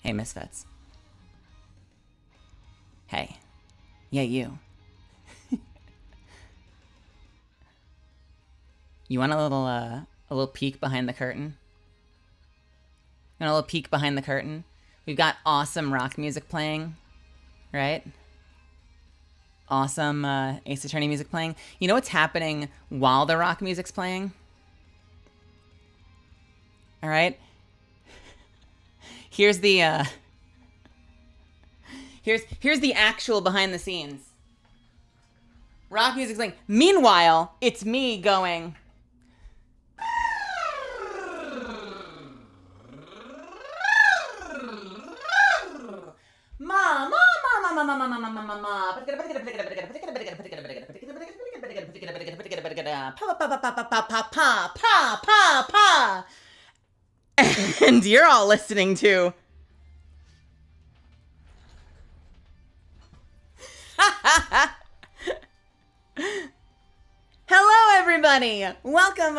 Hey, misfits. Hey. Yeah, you. You want a little peek behind the curtain? You want a little peek behind the curtain? We've got awesome rock music playing, right? Awesome Ace Attorney music playing. You know what's happening while the rock music's playing? All right. Here's the here's the actual behind the scenes. Rock music's playing. Meanwhile, it's me going. Ma. And you're all listening to. Hello, everybody. Welcome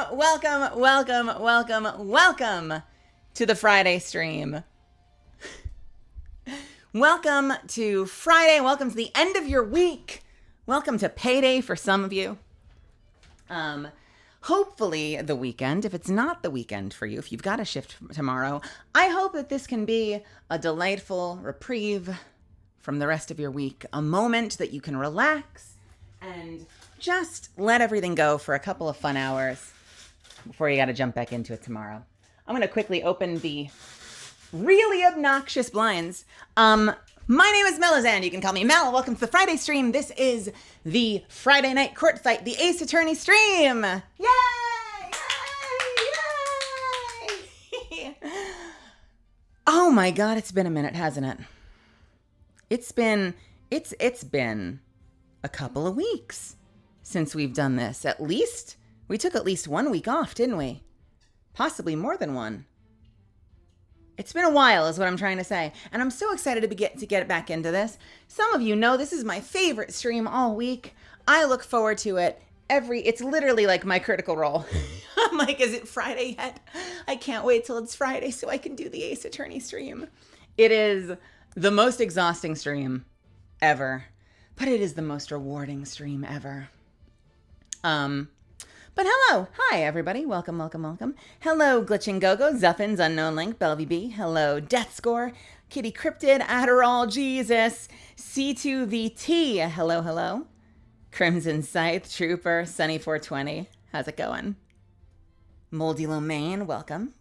to the Friday stream. Welcome to Friday. Welcome to the end of your week. Welcome to payday for some of you. Hopefully the weekend. If it's not the weekend for you, if you've got a shift tomorrow, I hope that this can be a delightful reprieve from the rest of your week. A moment that you can relax and just let everything go for a couple of fun hours before you got to jump back into it tomorrow. I'm going to quickly open the really obnoxious blinds. My name is Melizand. You can call me Mel. Welcome to the Friday stream. This is the Friday night court fight, the Ace Attorney stream. Yay! Yay! Yay! Oh my God, it's been a minute, hasn't it? It's been a couple of weeks since we've done this. We took at least 1 week off, didn't we? Possibly more than one. It's been a while is what I'm trying to say. And I'm so excited to get back into this. Some of you know this is my favorite stream all week. I look forward to it it's literally like my Critical Role. I'm like, is it Friday yet? I can't wait till it's Friday so I can do the Ace Attorney stream. It is the most exhausting stream ever, but it is the most rewarding stream ever. But hello. Hi, everybody. Welcome. Hello, Glitching Go-Go, Zuffins, Unknown Link, Bellevue B. Hello, Death Score, Kitty Cryptid, Adderall, Jesus, C2VT. Hello. Crimson Scythe, Trooper, Sunny420. How's it going? Moldy Lomain, welcome.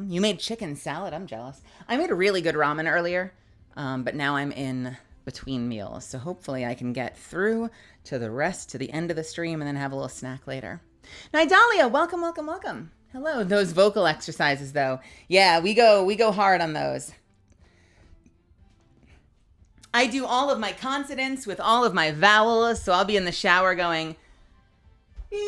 You made chicken salad. I'm jealous. I made a really good ramen earlier, but now I'm in between meals. So hopefully I can get through to the end of the stream and then have a little snack later. Nidalia, welcome. Hello. Those vocal exercises, though. Yeah, we go hard on those. I do all of my consonants with all of my vowels, so I'll be in the shower going. And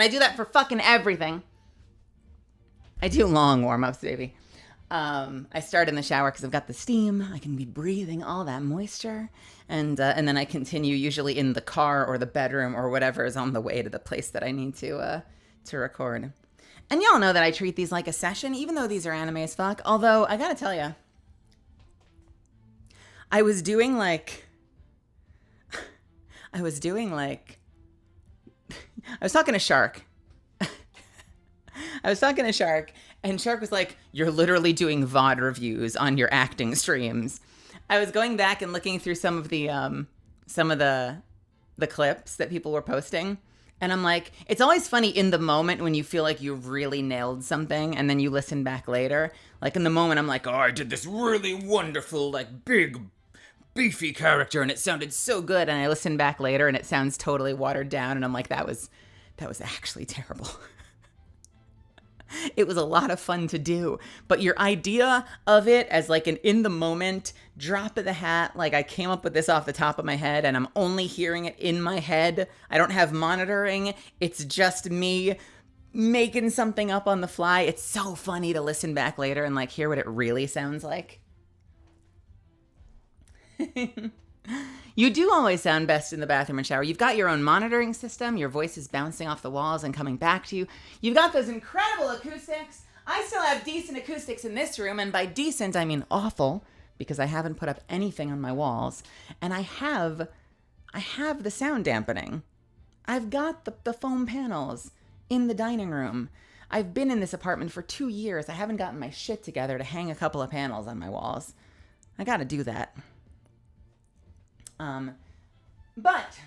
I do that for fucking everything. I do long warm-ups, baby. I start in the shower because I've got the steam. I can be breathing all that moisture. And then I continue usually in the car or the bedroom or whatever is on the way to the place that I need to record. And y'all know that I treat these like a session, even though these are anime as fuck. Although, I gotta tell you, I was talking to Shark. And Shark was like, you're literally doing VOD reviews on your acting streams. I was going back and looking through some of the clips that people were posting. And I'm like, it's always funny in the moment when you feel like you really nailed something and then you listen back later. Like in the moment, I'm like, oh, I did this really wonderful, like big, beefy character and it sounded so good. And I listen back later and it sounds totally watered down. And I'm like, that was actually terrible. It was a lot of fun to do, but your idea of it as like an in the moment drop of the hat, like I came up with this off the top of my head and I'm only hearing it in my head. I don't have monitoring. It's just me making something up on the fly. It's so funny to listen back later and like hear what it really sounds like. You do always sound best in the bathroom and shower. You've got your own monitoring system. Your voice is bouncing off the walls and coming back to you. You've got those incredible acoustics. I still have decent acoustics in this room, and by decent, I mean awful, because I haven't put up anything on my walls. And I have the sound dampening. I've got the foam panels in the dining room. I've been in this apartment for 2 years. I haven't gotten my shit together to hang a couple of panels on my walls. I got to do that. But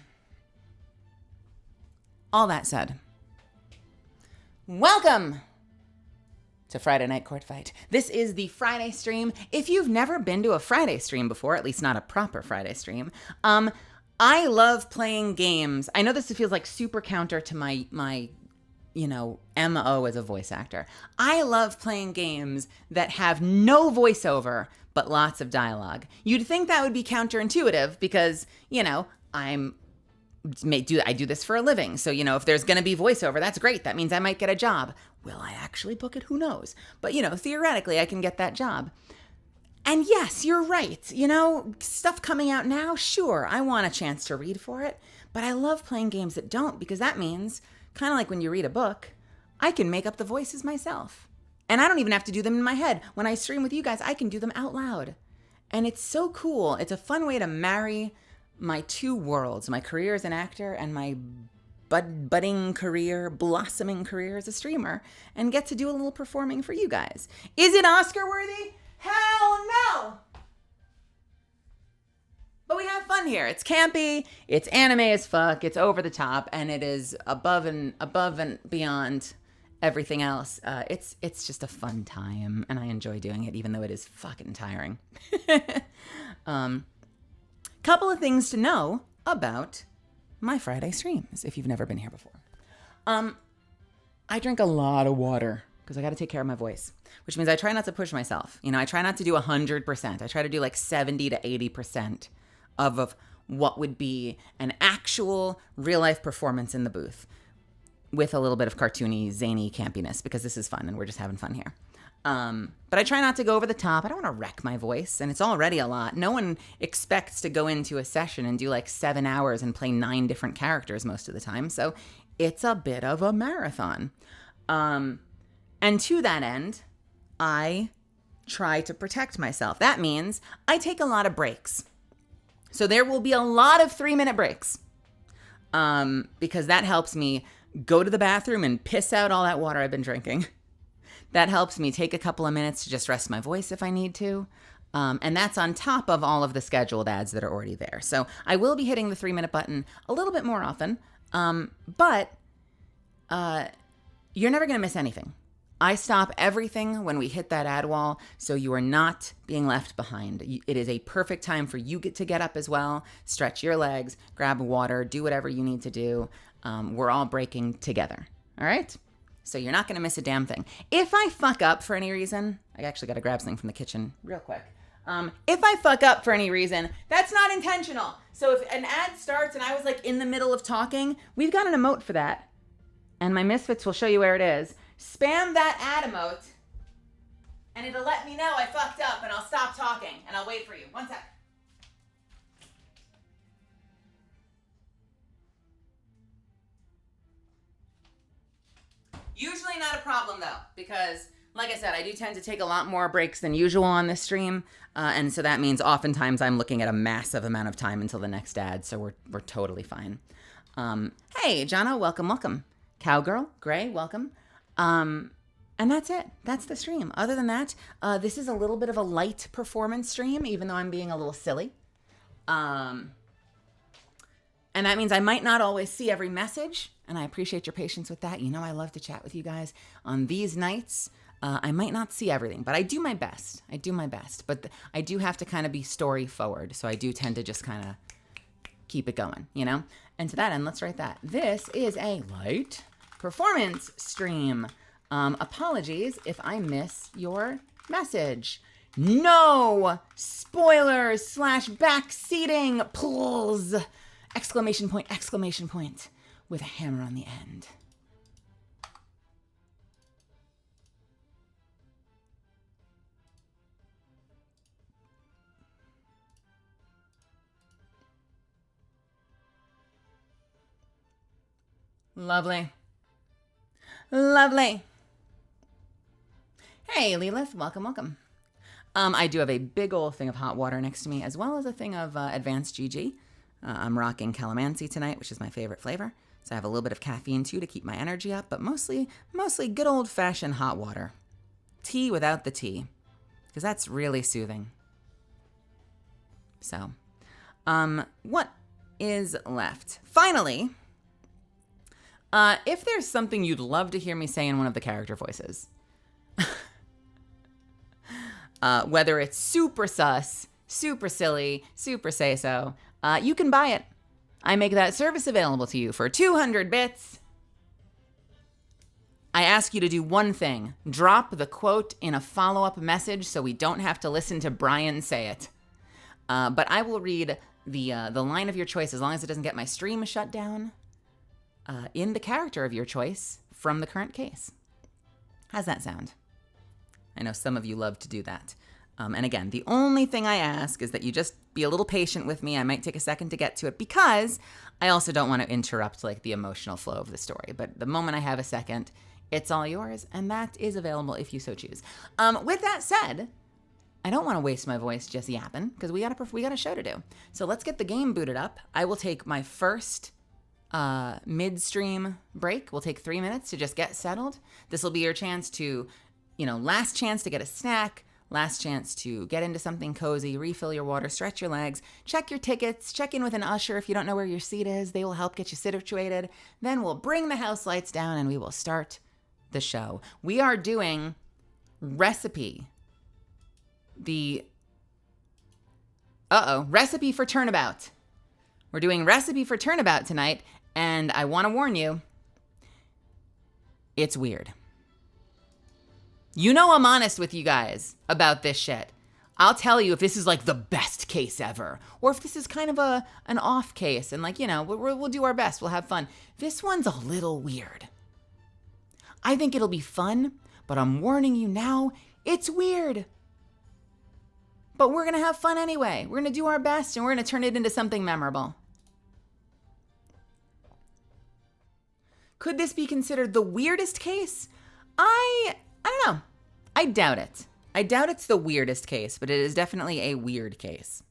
all that said, welcome to Friday Night Court Fight. This is the Friday stream. If you've never been to a Friday stream before, at least not a proper Friday stream, I love playing games. I know this feels like super counter to my MO as a voice actor. I love playing games that have no voiceover, but lots of dialogue. You'd think that would be counterintuitive because, I do this for a living. So, if there's going to be voiceover, that's great. That means I might get a job. Will I actually book it? Who knows? But, theoretically, I can get that job. And yes, you're right. Stuff coming out now, sure, I want a chance to read for it. But I love playing games that don't, because that means, kind of like when you read a book, I can make up the voices myself. And I don't even have to do them in my head. When I stream with you guys, I can do them out loud. And it's so cool. It's a fun way to marry my two worlds, my career as an actor and my budding career, blossoming career as a streamer, and get to do a little performing for you guys. Is it Oscar worthy? Hell no! But we have fun here. It's campy, it's anime as fuck, it's over the top, and it is above and beyond everything else. It's just a fun time, and I enjoy doing it, even though it is fucking tiring. Couple of things to know about my Friday streams, if you've never been here before. I drink a lot of water because I got to take care of my voice, which means I try not to push myself. I try not to do 100%. I try to do like 70 to 80% of what would be an actual real life performance in the booth, with a little bit of cartoony, zany campiness, because this is fun and we're just having fun here. But I try not to go over the top. I don't want to wreck my voice, and it's already a lot. No one expects to go into a session and do like 7 hours and play 9 different characters most of the time. So it's a bit of a marathon. And to that end, I try to protect myself. That means I take a lot of breaks. So there will be a lot of 3-minute breaks, because that helps me go to the bathroom and piss out all that water I've been drinking. That helps me take a couple of minutes to just rest my voice if I need to. And that's on top of all of the scheduled ads that are already there. So I will be hitting the 3-minute button a little bit more often, but you're never going to miss anything. I stop everything when we hit that ad wall, so you are not being left behind. It is a perfect time for you to get up as well, stretch your legs, grab water, do whatever you need to do. We're all breaking together, all right? So you're not going to miss a damn thing. If I fuck up for any reason, I actually got to grab something from the kitchen real quick. If I fuck up for any reason, that's not intentional. So if an ad starts and I was like in the middle of talking, we've got an emote for that. And my Misfits will show you where it is. Spam that ad emote, and it'll let me know I fucked up, and I'll stop talking, and I'll wait for you. 1 sec. Usually not a problem, though, because, like I said, I do tend to take a lot more breaks than usual on this stream, and so that means oftentimes I'm looking at a massive amount of time until the next ad, so we're totally fine. Hey, Jono, welcome. Cowgirl, Gray, welcome. And that's it. That's the stream. Other than that, this is a little bit of a light performance stream, even though I'm being a little silly. And that means I might not always see every message, and I appreciate your patience with that. I love to chat with you guys on these nights. I might not see everything, but I do my best. But I do have to kind of be story forward, so I do tend to just kind of keep it going, And to that end, let's write that. This is a light performance stream. Apologies if I miss your message. No spoilers / backseating pulls! Exclamation point, with a hammer on the end. Lovely. Lovely. Hey, Lilith. Welcome, welcome. I do have a big old thing of hot water next to me, as well as a thing of Advanced GG. I'm rocking calamansi tonight, which is my favorite flavor. So I have a little bit of caffeine too to keep my energy up, but mostly good old-fashioned hot water. Tea without the tea, because that's really soothing. So, what is left? Finally, if there's something you'd love to hear me say in one of the character voices, whether it's super sus, super silly, super say-so, you can buy it. I make that service available to you for 200 bits. I ask you to do one thing. Drop the quote in a follow-up message so we don't have to listen to Brian say it. But I will read the line of your choice, as long as it doesn't get my stream shut down, in the character of your choice from the current case. How's that sound? I know some of you love to do that. And again, the only thing I ask is that you just be a little patient with me. I might take a second to get to it because I also don't want to interrupt like the emotional flow of the story. But the moment I have a second, it's all yours, and that is available if you so choose. With that said, I don't want to waste my voice just yapping because we got a show to do. So let's get the game booted up. I will take my first midstream break. We'll take 3 minutes to just get settled. This will be your chance to, last chance to get a snack, last chance to get into something cozy, refill your water, stretch your legs, check your tickets, check in with an usher if you don't know where your seat is. They will help get you situated. Then we'll bring the house lights down and we will start the show. We are doing recipe for Turnabout. We're doing Recipe for Turnabout tonight, and I want to warn you, it's weird. I'm honest with you guys about this shit. I'll tell you if this is like the best case ever, or if this is kind of an off case, and we'll do our best, we'll have fun. This one's a little weird. I think it'll be fun, but I'm warning you now, it's weird. But we're going to have fun anyway. We're going to do our best, and we're going to turn it into something memorable. Could this be considered the weirdest case? I don't know. I doubt it. I doubt it's the weirdest case, but it is definitely a weird case.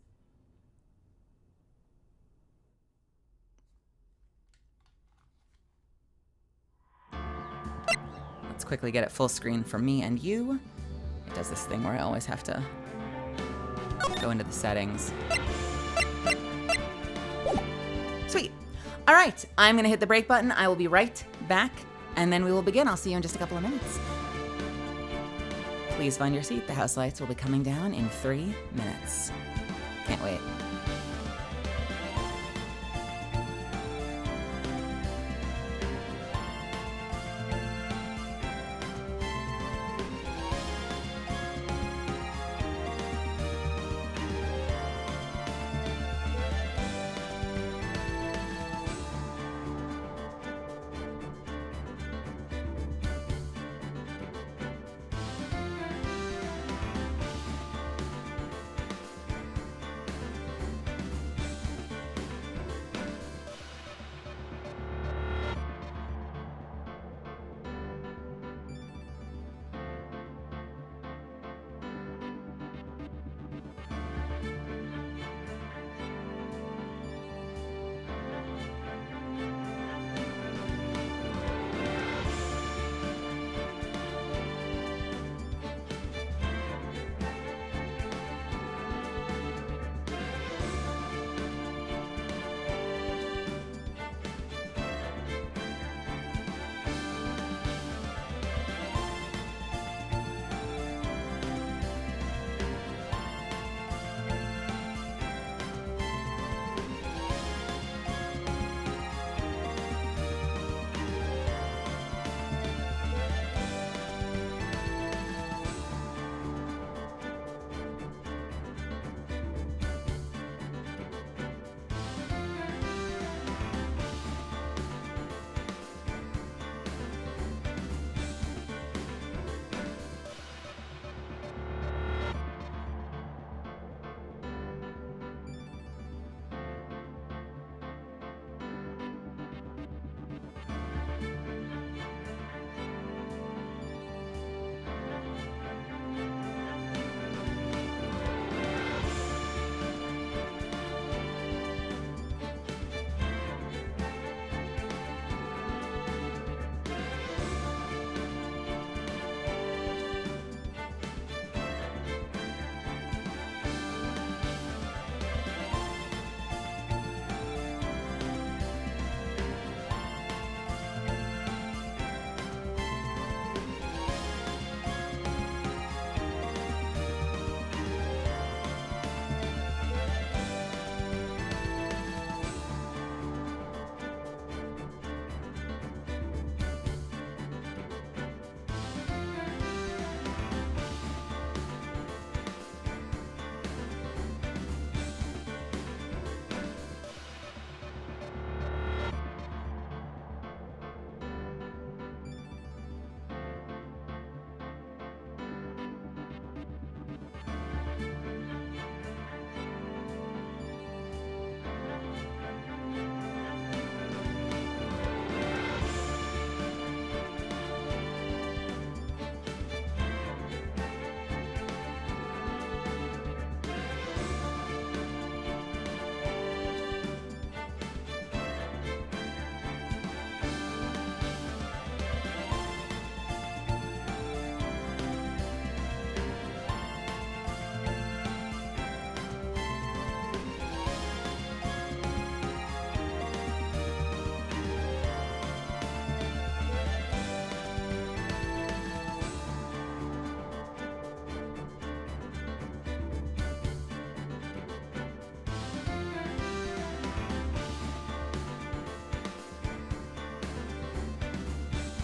Let's quickly get it full screen for me and you. It does this thing where I always have to go into the settings. Sweet. All right, I'm gonna hit the break button. I will be right back, and then we will begin. I'll see you in just a couple of minutes. Please find your seat. The house lights will be coming down in 3 minutes. Can't wait.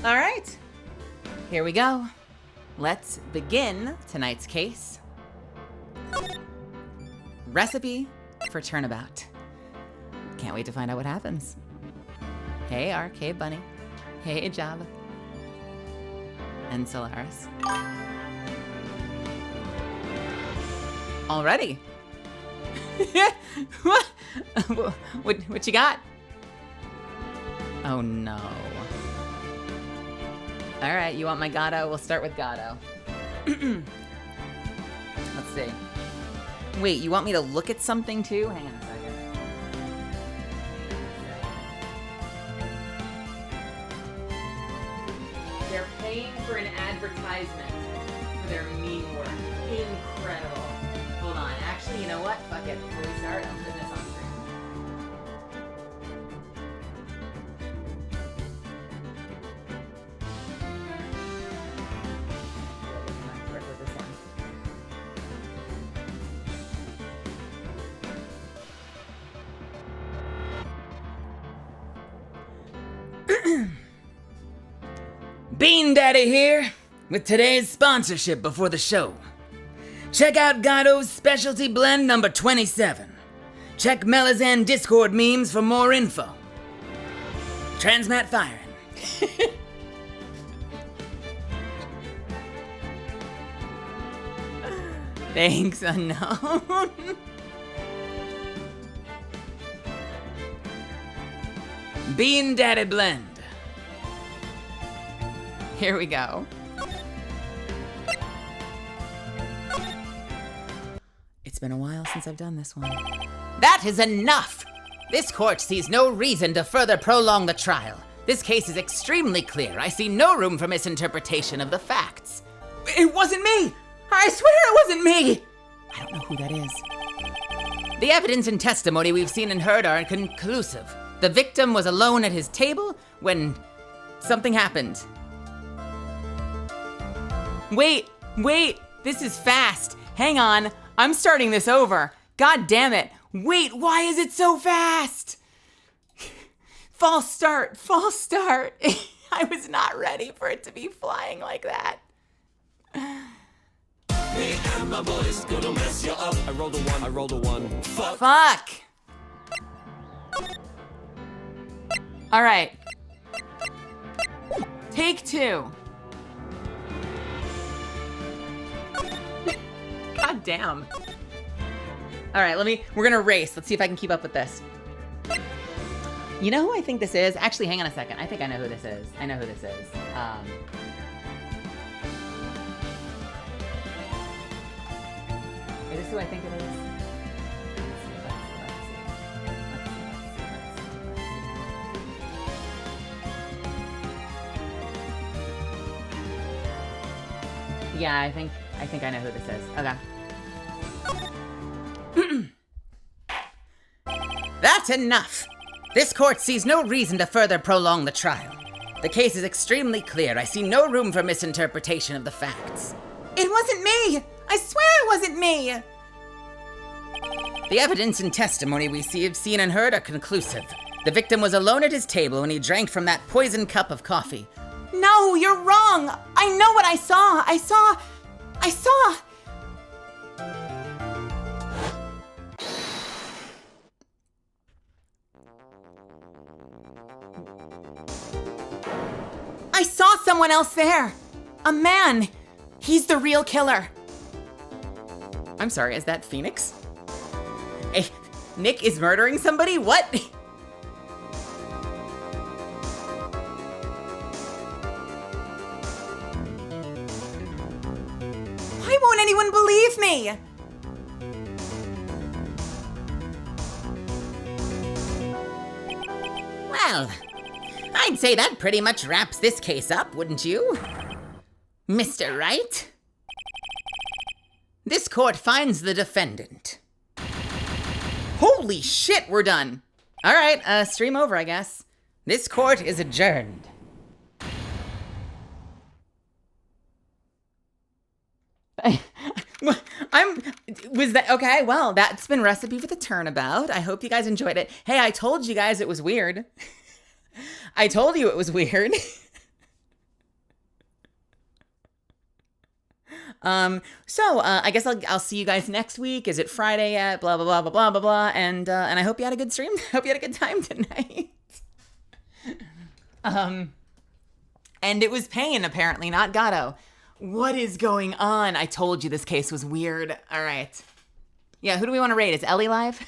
All right, here we go. Let's begin tonight's case. Recipe for turnabout. Can't wait to find out what happens. Hey, Arcade Bunny. Hey, Java. And Solaris. Already. What? What you got? Oh no. All right, you want my Gato? We'll start with Gato. Let's see. Wait, you want me to look at something too? Hang on a second. They're paying for an advertisement for their meme work. Incredible. Hold on. Actually, you know what? Fuck it. Before we start, I'm putting this on screen. Bean Daddy here with today's sponsorship before the show. Check out Gato's Specialty Blend number 27. Check Melazan Discord memes for more info. Transmat firing. Thanks, unknown. Bean Daddy Blend. Here we go. It's been a while since I've done this one. That is enough! This court sees no reason to further prolong the trial. This case is extremely clear. I see no room for misinterpretation of the facts. It wasn't me! I swear it wasn't me! I don't know who that is. The evidence and testimony we've seen and heard are conclusive. The victim was alone at his table when something happened. Wait, this is fast. Hang on, I'm starting this over. God damn it. Wait, why is it so fast? False start. I was not ready for it to be flying like that. Me and my boys gonna mess you up. I rolled a one. Fuck. All right. Take 2. God damn. All right, we're gonna race. Let's see if I can keep up with this. You know who I think this is? Actually, hang on a second. I think I know who this is. Is this who I think it is? Yeah, I think I know who this is. Okay. That's enough! This court sees no reason to further prolong the trial. The case is extremely clear. I see no room for misinterpretation of the facts. It wasn't me! I swear it wasn't me! The evidence and testimony we have seen and heard are conclusive. The victim was alone at his table when he drank from that poisoned cup of coffee. No, you're wrong! I know what I saw! I saw... I saw someone else there! A man! He's the real killer. I'm sorry, is that Phoenix? Hey, Nick is murdering somebody? What? Why won't anyone believe me? Well, I'd say that pretty much wraps this case up, wouldn't you? Mr. Wright? This court finds the defendant. Holy shit, we're done. All right, stream over, I guess. This court is adjourned. Was that okay? Well, that's been Recipe for the Turnabout. I hope you guys enjoyed it. Hey, I told you guys it was weird. I told you it was weird. I guess I'll see you guys next week. Is it Friday yet? Blah, blah, blah, blah, blah, blah, blah. And I hope you had a good stream. Hope you had a good time tonight. And it was Payne, apparently, not Gatto. What is going on? I told you this case was weird. All right. Yeah, who do we want to rate? Is Ellie live?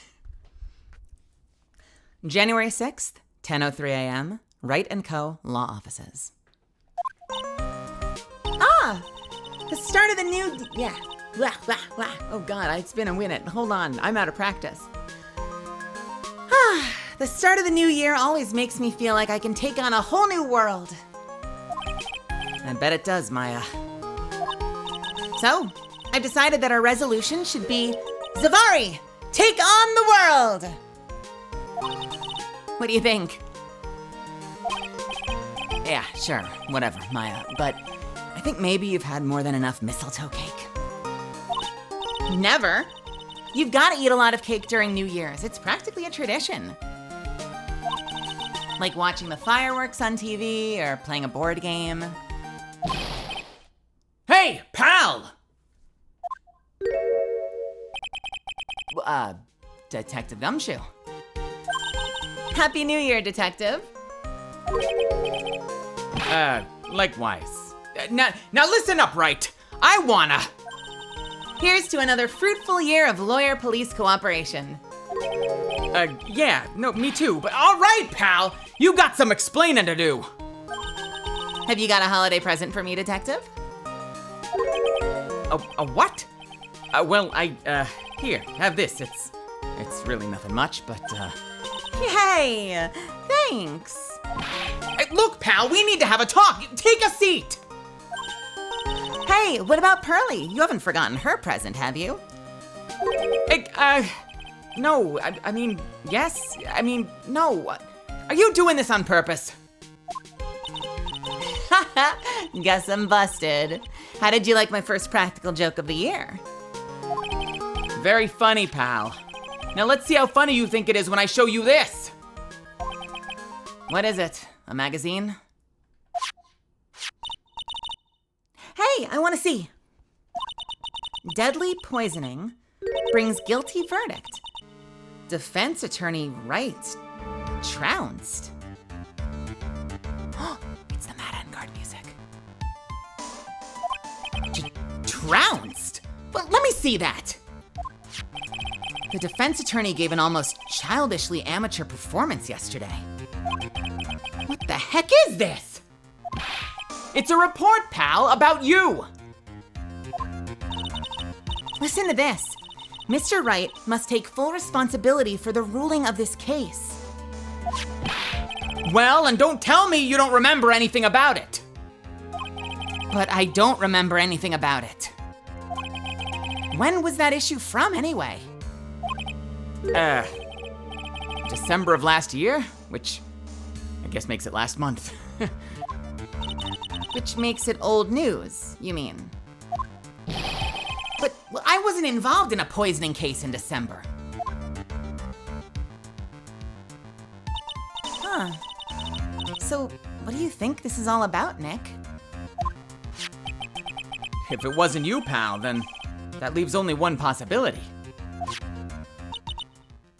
January 6th, 10:03 a.m., Wright & Co. Law Offices. The start of the new... Yeah. Blah, blah, blah. Oh, God, it's been a minute. Hold on. I'm out of practice. The start of the new year always makes me feel like I can take on a whole new world. I bet it does, Maya. So, I've decided that our resolution should be, Zavari, take on the world! What do you think? Yeah, sure, whatever, Maya, but I think maybe you've had more than enough mistletoe cake. Never. You've got to eat a lot of cake during New Year's. It's practically a tradition. Like watching the fireworks on TV or playing a board game. Hey, pal! Detective Gumshoe. Happy New Year, Detective. Likewise. Now listen up, Wright. I wanna... Here's to another fruitful year of lawyer-police cooperation. Yeah, no, me too, but all right, pal. You got some explaining to do. Have you got a holiday present for me, Detective? A what? Here, have this. It's really nothing much, but, Hey, thanks. Hey, look, pal, we need to have a talk. Take a seat. Hey, what about Pearlie? You haven't forgotten her present, have you? No, I mean, yes, I mean, no. Are you doing this on purpose? Guess I'm busted. How did you like my first practical joke of the year? Very funny, pal. Now let's see how funny you think it is when I show you this. What is it? A magazine? Hey, I want to see. Deadly poisoning brings guilty verdict. Defense attorney Wright trounced. It's the Mad Guard music. Trounced? Well, let me see that. The defense attorney gave an almost childishly amateur performance yesterday. What the heck is this? It's a report, pal, about you. Listen to this. Mr. Wright must take full responsibility for the ruling of this case. Well, and don't tell me you don't remember anything about it. But I don't remember anything about it. When was that issue from, anyway? December of last year, which I guess makes it last month. Which makes it old news, you mean? But well, I wasn't involved in a poisoning case in December. Huh. So, what do you think this is all about, Nick? If it wasn't you, pal, then that leaves only one possibility.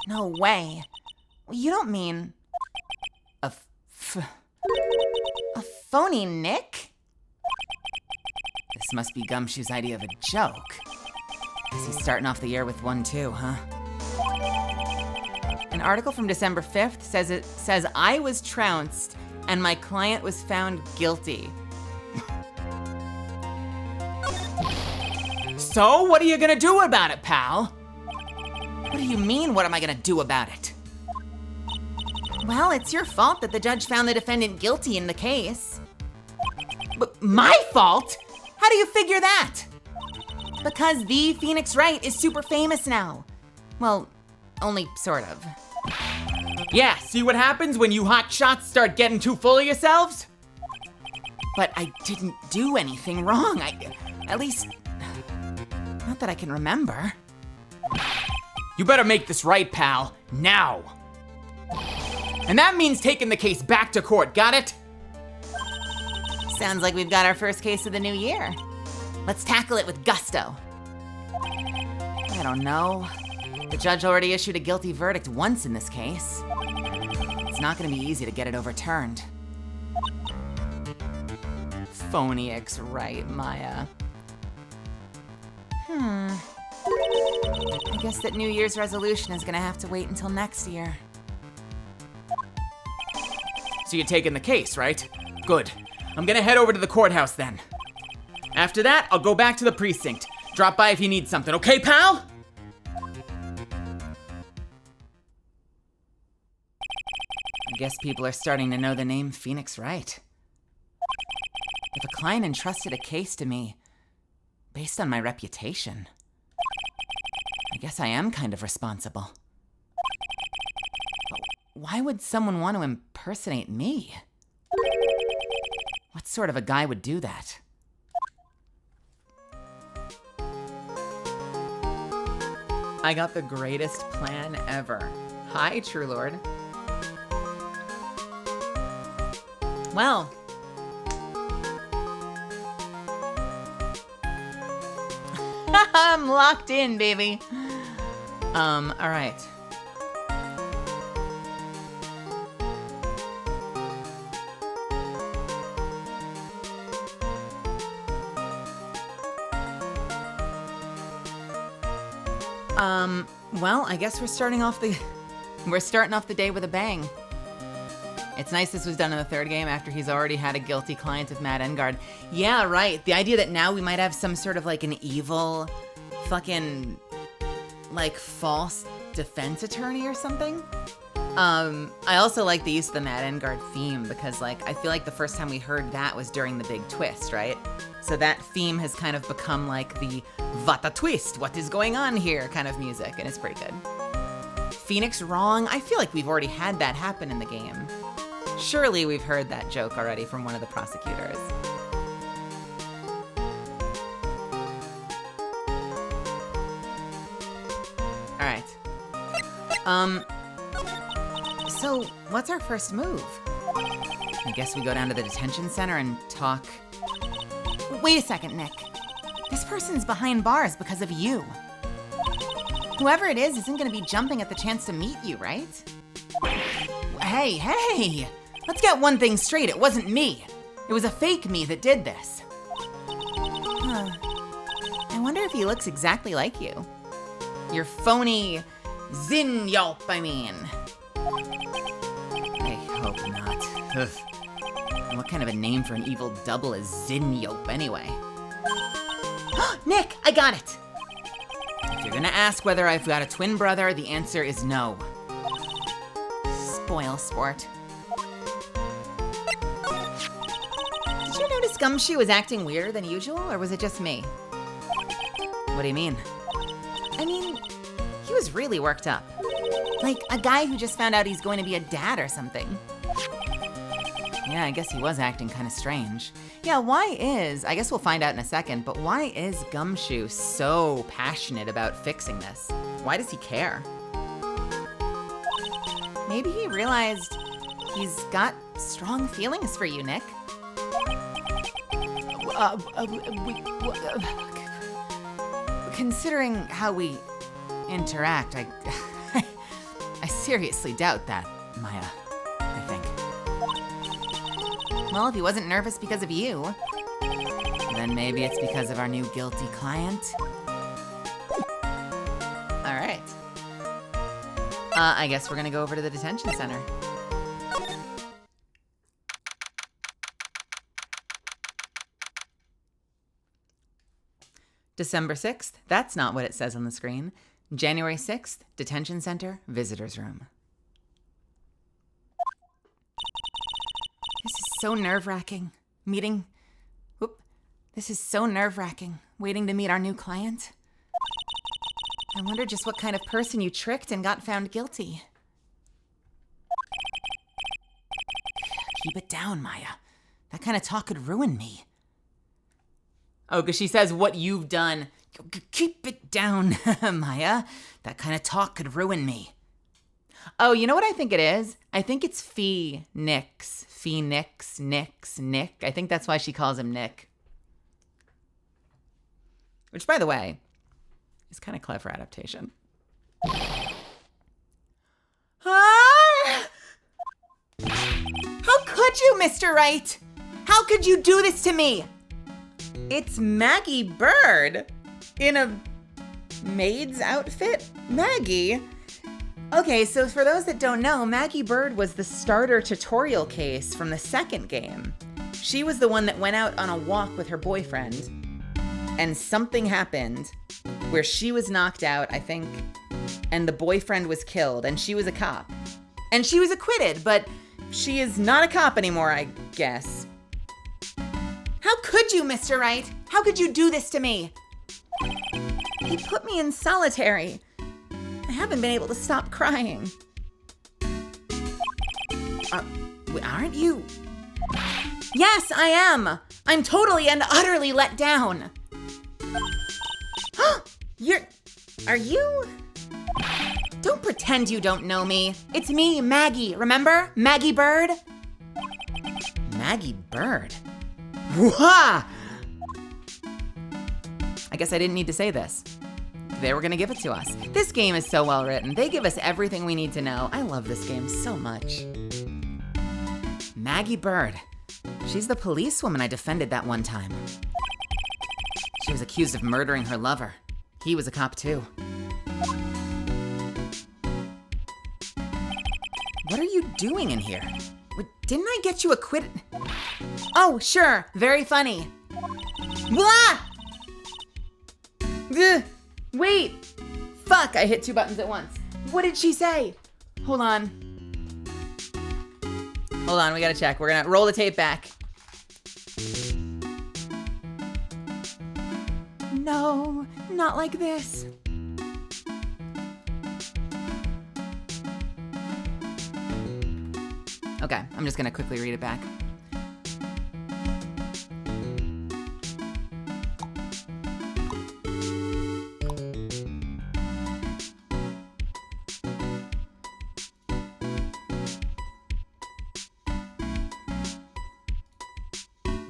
No way. Well, you don't mean a phony Nick? This must be Gumshoe's idea of a joke. Guess he's starting off the year with one too, huh? An article from December 5th says I was trounced and my client was found guilty. So, what are you gonna do about it, pal? What do you mean, what am I gonna do about it? Well, it's your fault that the judge found the defendant guilty in the case. But my fault? How do you figure that? Because the Phoenix Wright is super famous now. Well, only sort of. Yeah, see what happens when you hotshots start getting too full of yourselves? But I didn't do anything wrong. At least, not that I can remember. You better make this right, pal. Now. And that means taking the case back to court, got it? Sounds like we've got our first case of the new year. Let's tackle it with gusto. I don't know. The judge already issued a guilty verdict once in this case. It's not gonna be easy to get it overturned. Phonics, right, Maya? I guess that New Year's resolution is gonna have to wait until next year. So you're taking the case, right? Good. I'm gonna head over to the courthouse then. After that, I'll go back to the precinct. Drop by if you need something, okay, pal? I guess people are starting to know the name Phoenix Wright. If a client entrusted a case to me based on my reputation, I guess I am kind of responsible. But why would someone want to impersonate me? What sort of a guy would do that? I got the greatest plan ever. Hi, True Lord. Well, I'm locked in, baby. All right. Well, I guess we're starting off the day with a bang. It's nice this was done in the third game after he's already had a guilty client of Matt Engard. Yeah, right. The idea that now we might have some sort of like an evil fucking like false defense attorney or something. I also like the use of the Matt Engard theme because like I feel like the first time we heard that was during the big twist, right? So that theme has kind of become like the what a twist, what is going on here kind of music, and it's pretty good. Phoenix wrong? I feel like we've already had that happen in the game. Surely we've heard that joke already from one of the prosecutors. All right. So what's our first move? I guess we go down to the detention center and talk. Wait a second, Nick. This person's behind bars because of you. Whoever it is isn't gonna be jumping at the chance to meet you, right? Hey! Let's get one thing straight, it wasn't me. It was a fake me that did this. I wonder if he looks exactly like you. Your phony Zin Yelp, I mean. I hope not. Ugh. What kind of a name for an evil double is Zin Yelp anyway? Nick, I got it! If you're gonna ask whether I've got a twin brother, the answer is no. Spoil sport. Did you notice Gumshoe was acting weirder than usual, or was it just me? What do you mean? I mean, he was really worked up. Like a guy who just found out he's going to be a dad or something. Yeah, I guess he was acting kind of strange. Yeah, I guess we'll find out in a second, but why is Gumshoe so passionate about fixing this? Why does he care? Maybe he realized he's got strong feelings for you, Nick. Considering how we interact, I seriously doubt that, Maya, I think. Well, if he wasn't nervous because of you, then maybe it's because of our new guilty client. All right. I guess we're gonna go over to the detention center. December 6th, that's not what it says on the screen. January 6th, detention center, visitor's room. This is so nerve-wracking. This is so nerve-wracking, waiting to meet our new client. I wonder just what kind of person you tricked and got found guilty. Keep it down, Maya. That kind of talk could ruin me. Oh, because she says what you've done. Keep it down, Maya. That kind of talk could ruin me. Oh, you know what I think it is? I think it's Phoenix. Nick. I think that's why she calls him Nick. which, by the way, is kind of clever adaptation. Ah! How could you, Mr. Right? How could you do this to me? It's Maggie Bird in a maid's outfit? Maggie? Okay, so for those that don't know, Maggie Bird was the starter tutorial case from the second game. She was the one that went out on a walk with her boyfriend, and something happened where she was knocked out, I think, and the boyfriend was killed, and she was a cop. And she was acquitted, but she is not a cop anymore, I guess. How could you, Mr. Right? How could you do this to me? He put me in solitary. I haven't been able to stop crying. Aren't you? Yes, I am. I'm totally and utterly let down. Are you? Don't pretend you don't know me. It's me, Maggie, remember? Maggie Bird? Maggie Bird? Wah! I guess I didn't need to say this. They were gonna give it to us. This game is so well written. They give us everything we need to know. I love this game so much. Maggie Bird. She's the policewoman I defended that one time. She was accused of murdering her lover. He was a cop too. What are you doing in here? Didn't I get you acquitted? Oh, sure. Very funny. Blah! Ugh. Wait. Fuck, I hit 2 buttons at once. What did she say? Hold on. Hold on, we gotta check. We're gonna roll the tape back. No, not like this. Okay, I'm just gonna quickly read it back.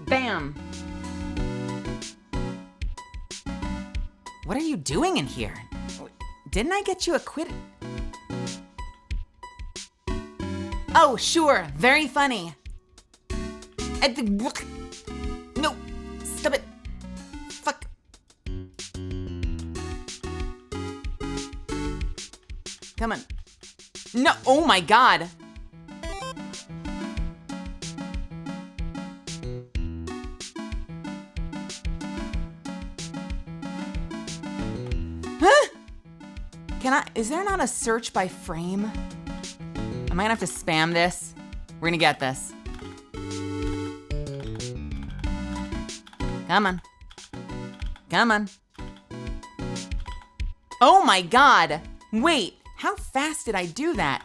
Bam! What are you doing in here? Didn't I get you acquitted? Oh, sure. Very funny. No. Stop it. Fuck. Come on. No. Oh my God. Huh? Is there not a search by frame? Am I gonna have to spam this? We're gonna get this. Come on. Come on. Oh my God. Wait, how fast did I do that?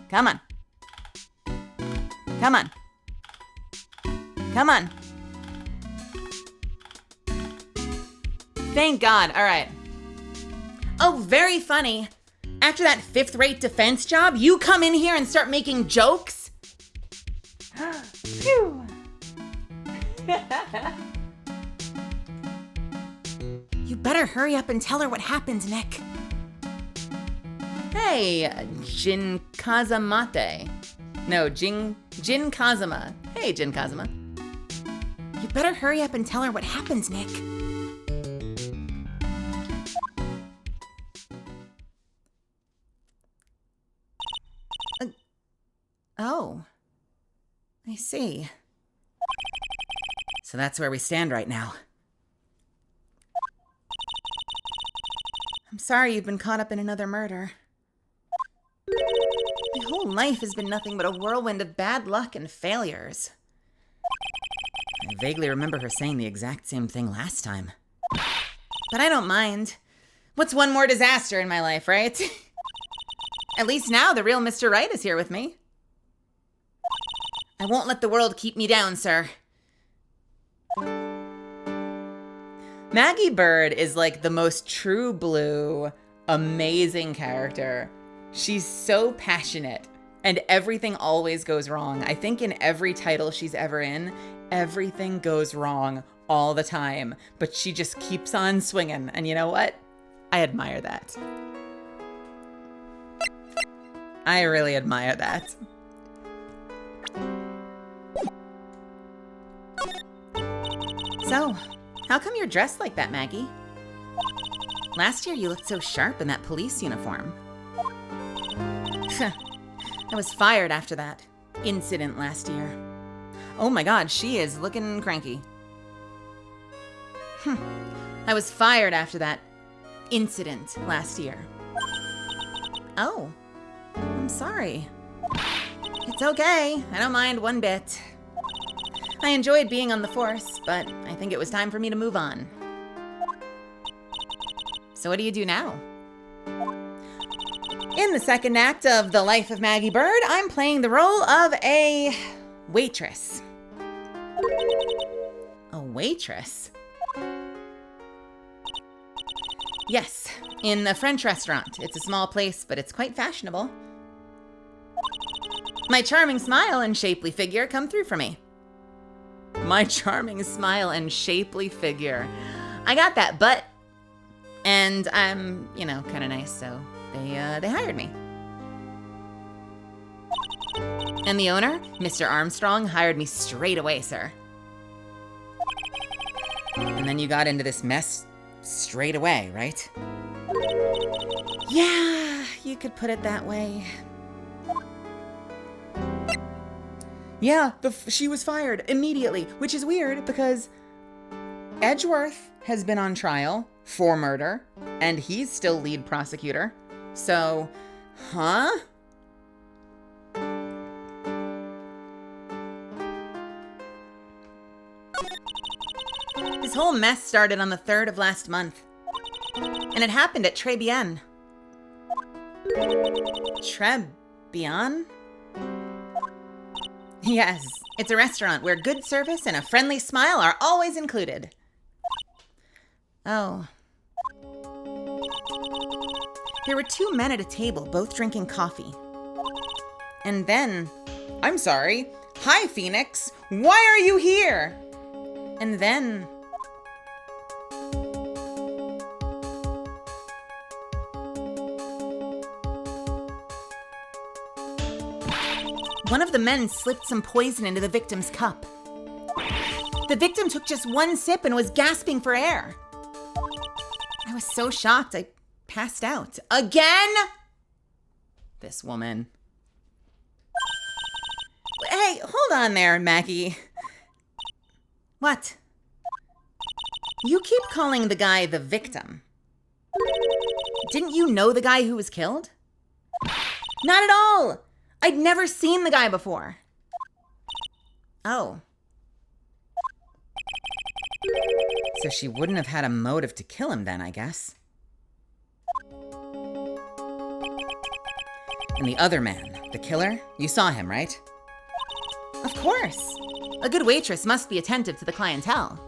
Come on. Come on. Come on. Thank God. All right. Oh, very funny. After that fifth-rate defense job, you come in here and start making jokes? Phew. You better hurry up and tell her what happened, Nick. Hey, Jin Kazamate. No, Jin Kazama. Hey, Jin Kazama. You better hurry up and tell her what happened, Nick. Oh, I see. So that's where we stand right now. I'm sorry you've been caught up in another murder. My whole life has been nothing but a whirlwind of bad luck and failures. I vaguely remember her saying the exact same thing last time. But I don't mind. What's one more disaster in my life, right? At least now the real Mr. Right is here with me. I won't let the world keep me down, sir. Maggie Bird is like the most true blue, amazing character. She's so passionate And everything always goes wrong. I think in every title she's ever in, everything goes wrong all the time. But she just keeps on swinging. And you know what? I admire that. I really admire that. So, how come you're dressed like that, Maggie? Last year you looked so sharp in that police uniform. I was fired after that incident last year. Oh my God, she is looking cranky. I was fired after that incident last year. Oh, I'm sorry. It's okay. I don't mind one bit. I enjoyed being on the force, but I think it was time for me to move on. So what do you do now? In the second act of The Life of Maggie Bird, I'm playing the role of a waitress. A waitress? Yes, in a French restaurant. It's a small place, but it's quite fashionable. My charming smile and shapely figure come through for me. My charming smile and shapely figure. I got that butt, and I'm, kind of nice, so they hired me. And the owner, Mr. Armstrong, hired me straight away, sir. And then you got into this mess straight away, right? Yeah, you could put it that way. Yeah, she was fired immediately, which is weird because Edgeworth has been on trial for murder, and he's still lead prosecutor. So, huh? This whole mess started on the 3rd of last month, and it happened at Très Bien. Très Bien? Yes, it's a restaurant where good service and a friendly smile are always included. Oh. There were 2 men at a table, both drinking coffee. And then, I'm sorry, hi Phoenix, why are you here? And then... one of the men slipped some poison into the victim's cup. The victim took just 1 sip and was gasping for air. I was so shocked, I passed out. Again? This woman. Hey, hold on there, Maggie. What? You keep calling the guy the victim. Didn't you know the guy who was killed? Not at all! I'd never seen the guy before. Oh. So she wouldn't have had a motive to kill him then, I guess. And the other man, the killer, you saw him, right? Of course. A good waitress must be attentive to the clientele.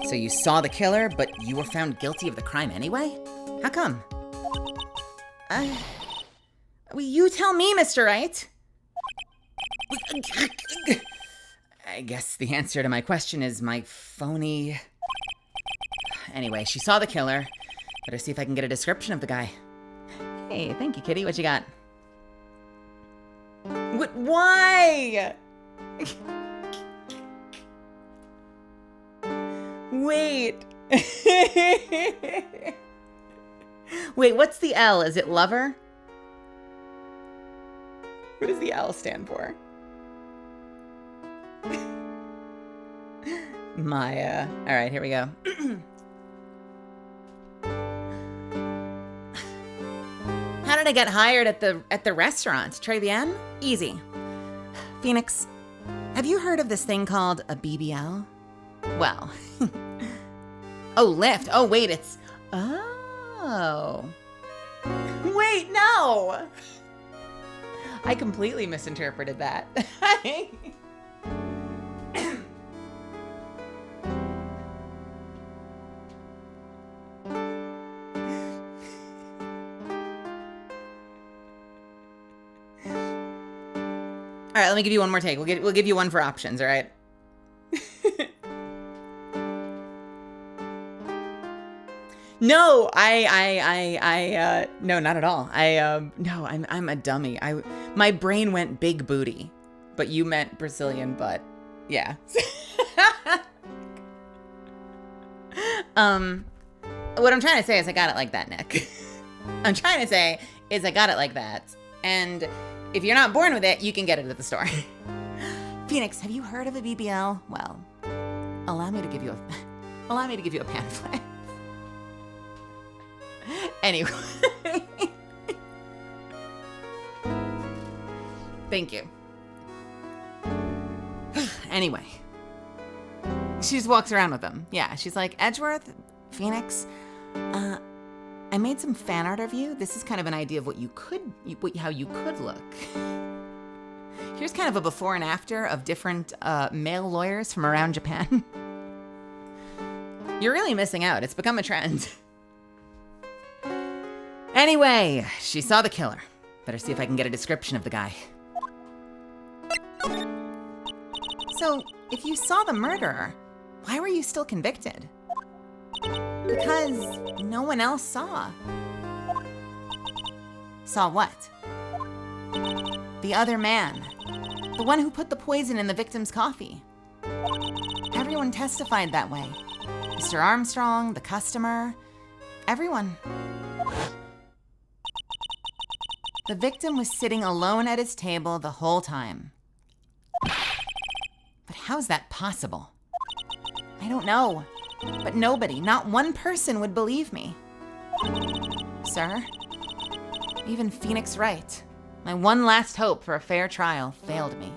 So you saw the killer, but you were found guilty of the crime anyway? How come? You tell me, Mr. Wright. I guess the answer to my question is my phony... Anyway, she saw the killer. Better see if I can get a description of the guy. Hey, thank you, kitty. What you got? What? Why? Wait. Wait, what's the L? Is it lover? What does the L stand for? Maya. All right, here we go. How did I get hired at the restaurant? Très Bien? Easy. Phoenix, have you heard of this thing called a BBL? Well. Oh, lift. Oh, wait, it's... Oh. Wait, no! I completely misinterpreted that. All right, let me give you one more take. We'll give you one for options, all right? No, no, not at all. No, I'm a dummy. My brain went big booty, but you meant Brazilian butt. Yeah. What I'm trying to say is I got it like that, Nick. I'm trying to say is I got it like that. And if you're not born with it, you can get it at the store. Phoenix, have you heard of a BBL? Well, allow me to give you a pamphlet. Anyway. Thank you. Anyway. She just walks around with them. Yeah, she's like, Edgeworth, Phoenix, I made some fan art of you. This is kind of an idea of how you could look. Here's kind of a before and after of different male lawyers from around Japan. You're really missing out. It's become a trend. Anyway, she saw the killer. Better see if I can get a description of the guy. So, if you saw the murderer, why were you still convicted? Because no one else saw. Saw what? The other man. The one who put the poison in the victim's coffee. Everyone testified that way. Mr. Armstrong, the customer, everyone. The victim was sitting alone at his table the whole time. But how's that possible? I don't know. But nobody, not one person would believe me. Sir, even Phoenix Wright, my one last hope for a fair trial, failed me.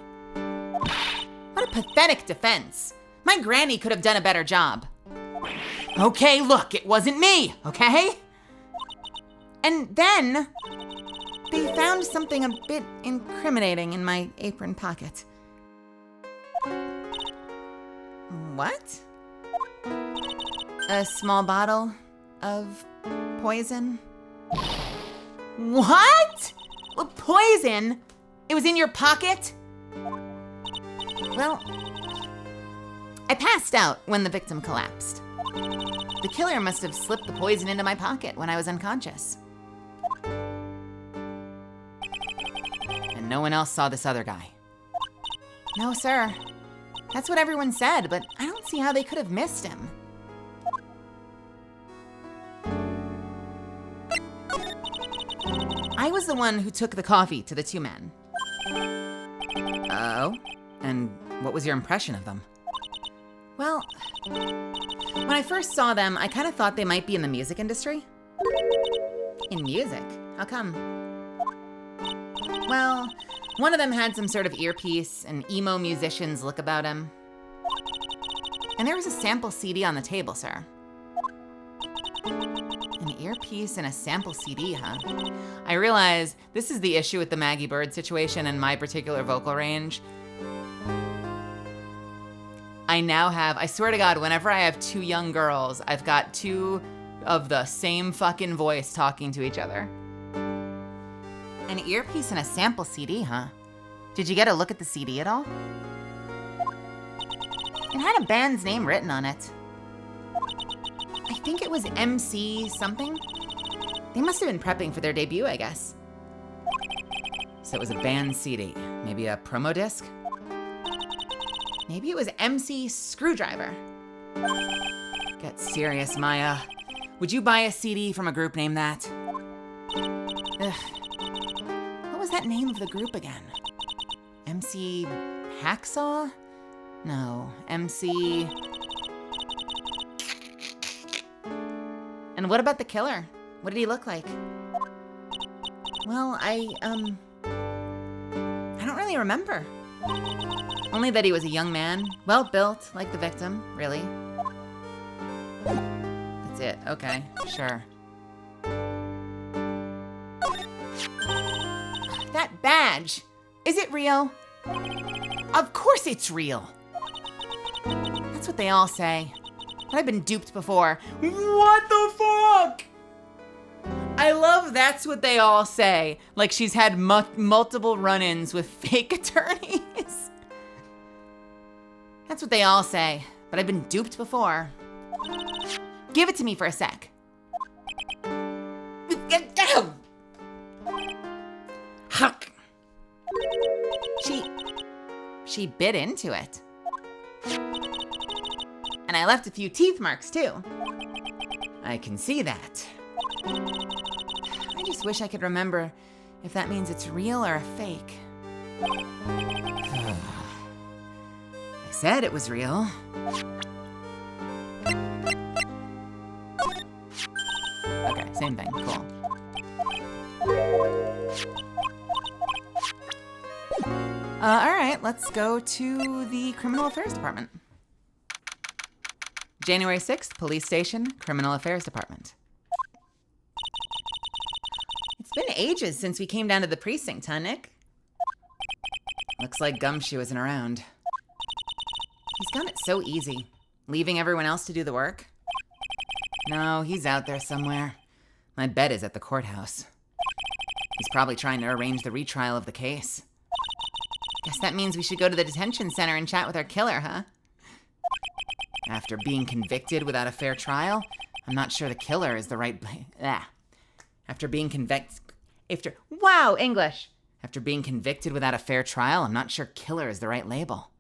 What a pathetic defense. My granny could have done a better job. Okay, look, it wasn't me, okay? And then they found something a bit incriminating in my apron pocket. What? A small bottle of poison? What? Poison? It was in your pocket? Well, I passed out when the victim collapsed. The killer must have slipped the poison into my pocket when I was unconscious. And no one else saw this other guy. No, sir. That's what everyone said, but I don't see how they could have missed him. I was the one who took the coffee to the two men. Oh? And what was your impression of them? Well, when I first saw them, I kind of thought they might be in the music industry. In music? How come? Well, one of them had some sort of earpiece, an emo musician's look about him. And there was a sample CD on the table, sir. An earpiece and a sample CD, huh? I realize this is the issue with the Maggie Bird situation and my particular vocal range. I swear to God, whenever I have two young girls, I've got two of the same fucking voice talking to each other. An earpiece and a sample CD, huh? Did you get a look at the CD at all? It had a band's name written on it. I think it was MC something. They must have been prepping for their debut, I guess. So it was a band CD, maybe a promo disc? Maybe it was MC Screwdriver. Get serious, Maya. Would you buy a CD from a group named that? Ugh. What was that name of the group again? MC Hacksaw? No, MC... And what about the killer? What did he look like? Well, I don't really remember. Only that he was a young man, well-built, like the victim, really. That's it, okay, sure. That badge, is it real? Of course it's real. That's what they all say. But I've been duped before. What the fuck? I love that's what they all say. Like she's had multiple run-ins with fake attorneys. That's what they all say, but I've been duped before. Give it to me for a sec. Huck. She bit into it. And I left a few teeth marks too. I can see that. I just wish I could remember if that means it's real or a fake. I said it was real. Okay, same thing, cool. All right, let's go to the Criminal Affairs Department. January 6th, Police Station, Criminal Affairs Department. It's been ages since we came down to the precinct, huh, Nick? Looks like Gumshoe isn't around. He's got it so easy, leaving everyone else to do the work. No, he's out there somewhere. My bet is at the courthouse. He's probably trying to arrange the retrial of the case. Guess that means we should go to the detention center and chat with our killer, huh? After being convicted without a fair trial, I'm not sure the killer is the right... After being Wow, English! After being convicted without a fair trial, I'm not sure killer is the right label.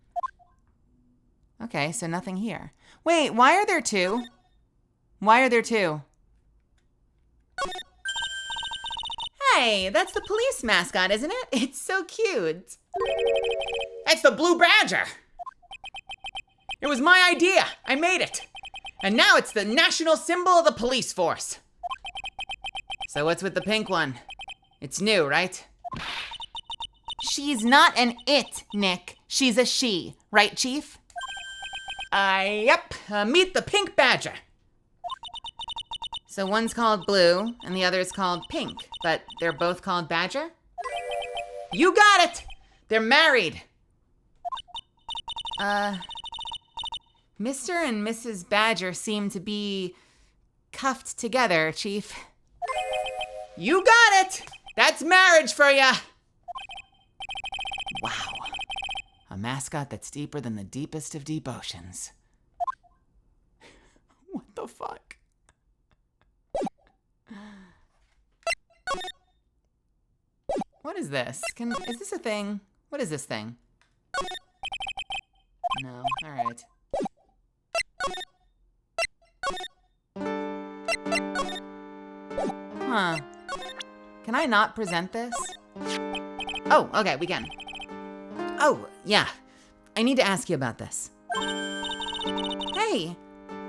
Okay, so nothing here. Wait, why are there two? Why are there two? Hey, that's the police mascot, isn't it? It's so cute. That's the Blue Badger. It was my idea. I made it. And now it's the national symbol of the police force. So what's with the pink one? It's new, right? She's not an it, Nick. She's a she. Right, Chief? Yep. Meet the Pink Badger. So one's called Blue, and the other's called Pink, but they're both called Badger? You got it! They're married. Mr. and Mrs. Badger seem to be cuffed together, Chief. You got it! That's marriage for ya! Wow. A mascot that's deeper than the deepest of deep oceans. What the fuck? What is this? Is this a thing? What is this thing? No, alright. Huh. Can I not present this? Oh, okay, we can. Oh, yeah. I need to ask you about this. Hey,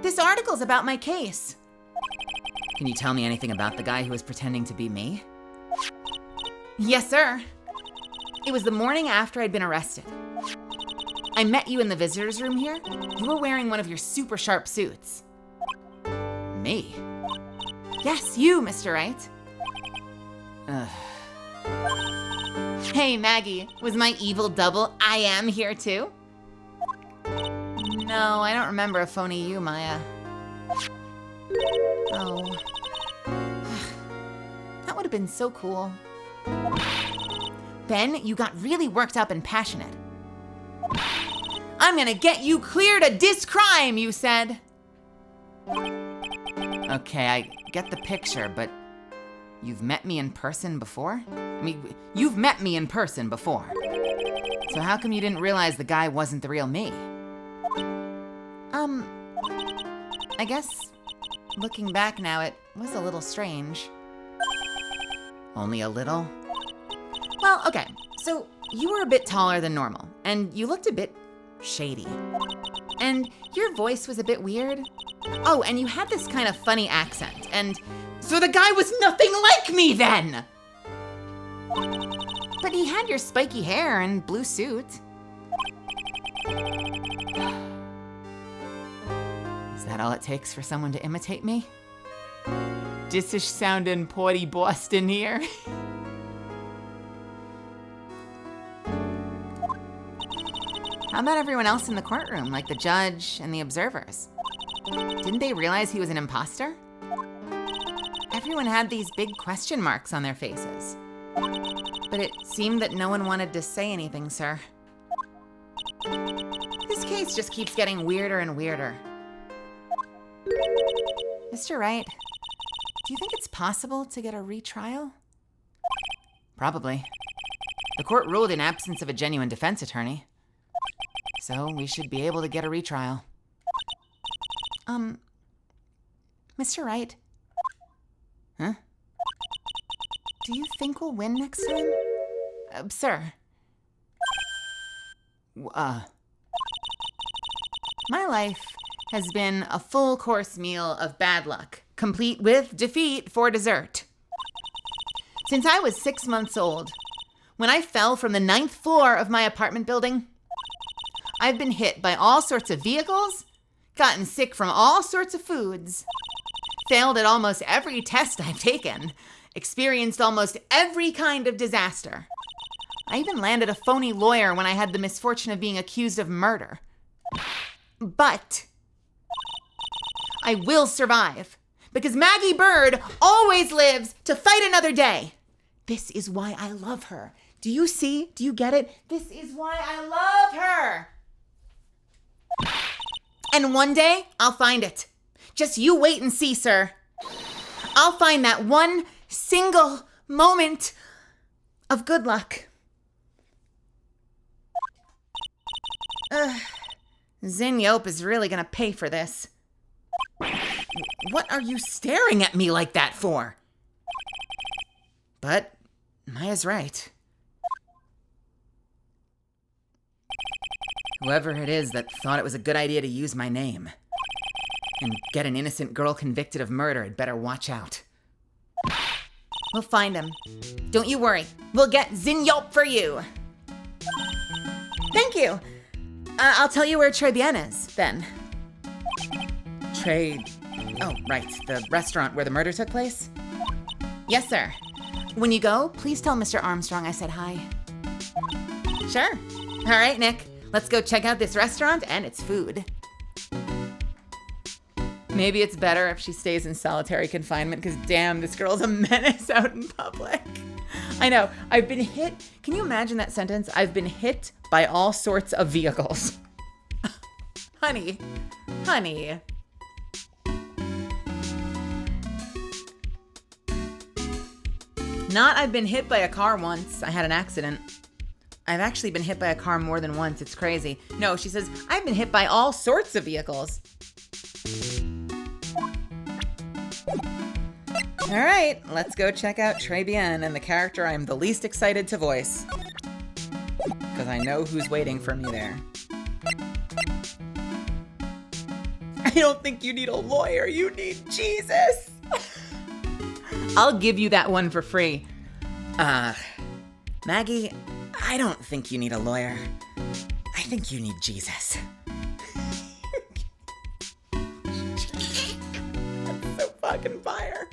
this article's about my case. Can you tell me anything about the guy who was pretending to be me? Yes, sir. It was the morning after I'd been arrested. I met you in the visitor's room here. You were wearing one of your super sharp suits. Me? Yes, you, Mr. Wright. Hey, Maggie, was my evil double I am here too? No, I don't remember a phony you, Maya. Oh. That would have been so cool. Ben, you got really worked up and passionate. I'm gonna get you cleared of this crime, you said. Okay, I get the picture, but you've met me in person before? I mean, you've met me in person before. So how come you didn't realize the guy wasn't the real me? I guess looking back now, it was a little strange. Only a little? Well, okay, so you were a bit taller than normal, and you looked a bit shady. And your voice was a bit weird. Oh, and you had this kind of funny accent, and so the guy was nothing like me then! But he had your spiky hair and blue suit. Is that all it takes for someone to imitate me? This-ish sounding Porty Boston here. How about everyone else in the courtroom, like the judge and the observers? Didn't they realize he was an imposter? Everyone had these big question marks on their faces. But it seemed that no one wanted to say anything, sir. This case just keeps getting weirder and weirder. Mr. Wright, do you think it's possible to get a retrial? Probably. The court ruled in absence of a genuine defense attorney. So we should be able to get a retrial. Mr. Wright? Huh? Do you think we'll win next time? Sir. My life has been a full course meal of bad luck, complete with defeat for dessert. Since I was 6 months old, when I fell from the 9th floor of my apartment building, I've been hit by all sorts of vehicles, gotten sick from all sorts of foods, failed at almost every test I've taken, experienced almost every kind of disaster. I even landed a phony lawyer when I had the misfortune of being accused of murder. But I will survive because Maggie Bird always lives to fight another day. This is why I love her. Do you see? Do you get it? This is why I love her. And one day, I'll find it. Just you wait and see, sir. I'll find that one single moment of good luck. Zin Yope is really gonna pay for this. What are you staring at me like that for? But Maya's right. Whoever it is that thought it was a good idea to use my name and get an innocent girl convicted of murder had better watch out. We'll find him. Don't you worry. We'll get Zin Yope for you. Thank you. I'll tell you where Très Bien is, then. Oh, right. The restaurant where the murder took place? Yes, sir. When you go, please tell Mr. Armstrong I said hi. Sure. All right, Nick. Let's go check out this restaurant and its food. Maybe it's better if she stays in solitary confinement, because damn, this girl's a menace out in public. I know. I've been hit. Can you imagine that sentence? I've been hit by all sorts of vehicles. Honey. Not I've been hit by a car once. I had an accident. I've actually been hit by a car more than once. It's crazy. No, she says, I've been hit by all sorts of vehicles. All right, let's go check out Très Bien and the character I'm the least excited to voice. Because I know who's waiting for me there. I don't think you need a lawyer, you need Jesus. I'll give you that one for free. Maggie, I don't think you need a lawyer. I think you need Jesus. That's so fucking fire.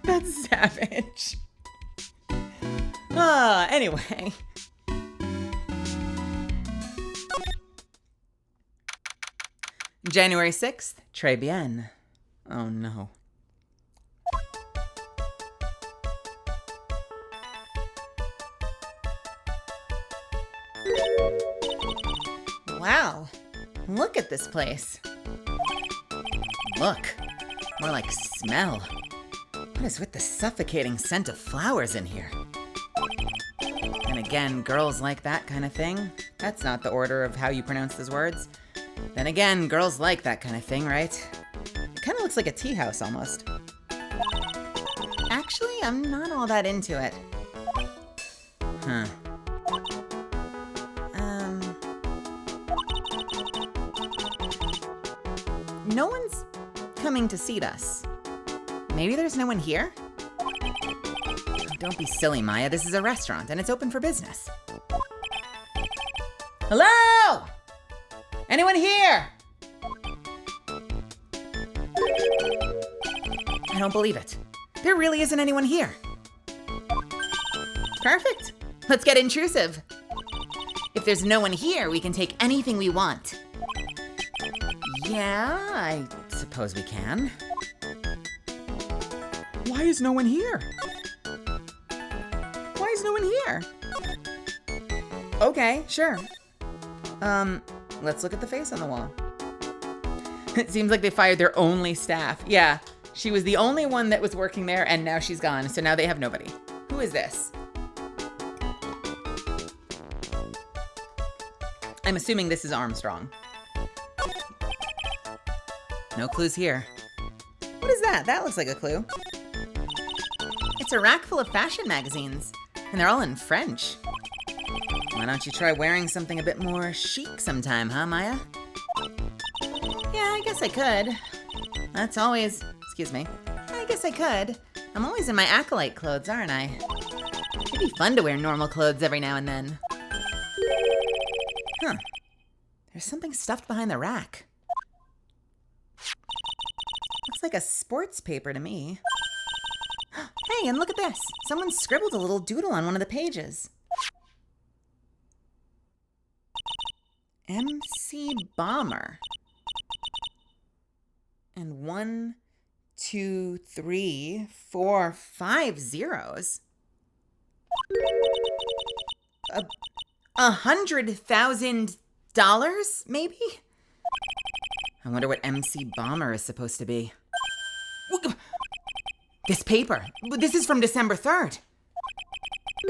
That's savage. Anyway. January 6th, Très Bien. Oh no. Wow, look at this place. Look, more like smell. What is with the suffocating scent of flowers in here? And again, girls like that kind of thing. That's not the order of how you pronounce those words. Then again, girls like that kind of thing, right? It kind of looks like a tea house almost. Actually, I'm not all that into it. Huh. No one's coming to seat us. Maybe there's no one here? Don't be silly, Maya. This is a restaurant and it's open for business. Hello? Anyone here? I don't believe it. There really isn't anyone here. Perfect. Let's get intrusive. If there's no one here, we can take anything we want. Yeah, I suppose we can. Why is no one here? Why is no one here? Okay, sure. Let's look at the face on the wall. It seems like they fired their only staff. Yeah, she was the only one that was working there, and now she's gone. So now they have nobody. Who is this? I'm assuming this is Armstrong. No clues here. What is that? That looks like a clue. It's a rack full of fashion magazines, and they're all in French. Why don't you try wearing something a bit more chic sometime, huh, Maya? Yeah, I guess I could. That's always... Excuse me. I guess I could. I'm always in my acolyte clothes, aren't I? It'd be fun to wear normal clothes every now and then. Huh. There's something stuffed behind the rack. Looks like a sports paper to me. Hey, and look at this. Someone scribbled a little doodle on one of the pages. MC Bomber. And 1, 2, 3, 4, 5 zeros. $100,000, maybe? I wonder what MC Bomber is supposed to be. This paper. This is from December 3rd.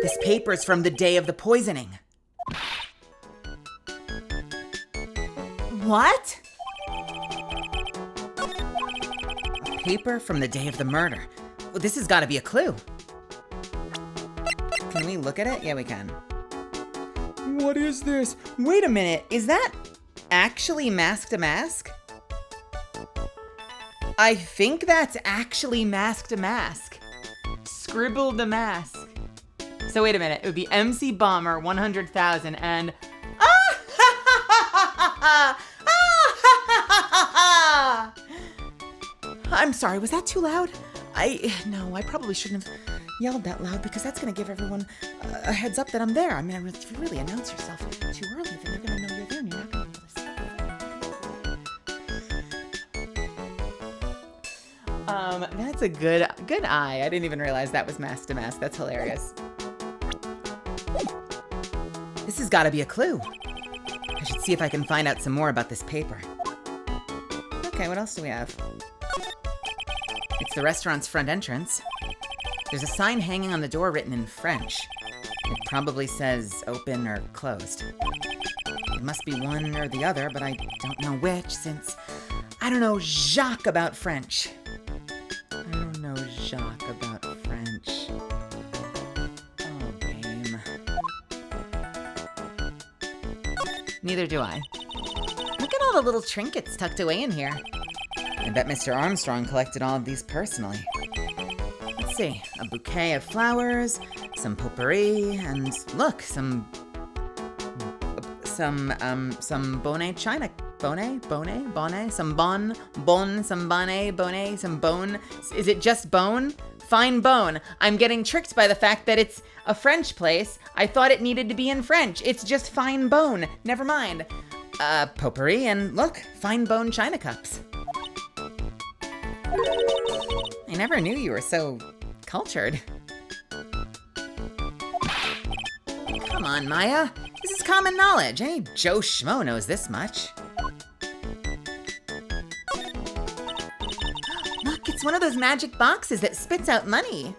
This paper's from the day of the poisoning. What? A paper from the day of the murder. Well, this has got to be a clue. Can we look at it? Yeah, we can. What is this? Wait a minute. Is that actually Mask to Mask? I think that's actually Mask to Mask. Scribbled the mask. So wait a minute. It would be MC Bomber 100,000 and... I'm sorry, was that too loud? No, I probably shouldn't have yelled that loud because that's going to give everyone a heads up that I'm there. I mean, if you really announce yourself too early, then they're going to know you're there and you're not going to be able to see. That's a good eye. I didn't even realize that was Mask to Mask. That's hilarious. This has got to be a clue. I should see if I can find out some more about this paper. Okay, what else do we have? It's the restaurant's front entrance. There's a sign hanging on the door written in French. It probably says open or closed. It must be one or the other, but I don't know which since I don't know Jacques about French. I don't know Jacques about French. Oh, game. Neither do I. Look at all the little trinkets tucked away in here. I bet Mr. Armstrong collected all of these personally. Let's see, a bouquet of flowers, some potpourri, and look, some bonnet china, bonnet, some bon, some bonnet, bonnet, some bone. Is it just bone? Fine bone. I'm getting tricked by the fact that it's a French place. I thought it needed to be in French. It's just fine bone. Never mind. Potpourri, and look, fine bone china cups. I never knew you were so cultured. Come on, Maya. This is common knowledge. Any Joe Schmo knows this much. Look, it's one of those magic boxes that spits out money.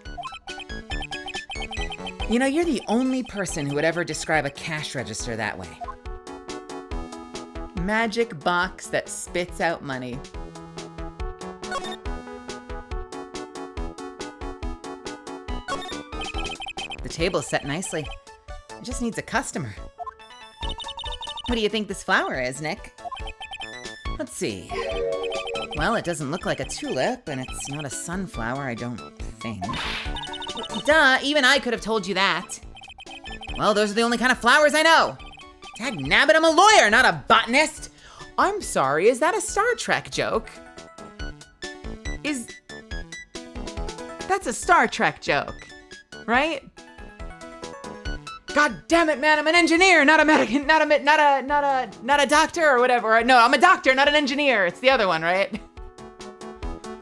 You know, you're the only person who would ever describe a cash register that way. Magic box that spits out money. The table's set nicely. It just needs a customer. What do you think this flower is, Nick? Let's see. Well, it doesn't look like a tulip, and it's not a sunflower, I don't think. Duh, even I could have told you that. Well, those are the only kind of flowers I know. Dag nabbit, I'm a lawyer, not a botanist. I'm sorry, is that a Star Trek joke? That's a Star Trek joke, right? God damn it, man! I'm an engineer, not a doctor or whatever. No, I'm a doctor, not an engineer. It's the other one, right?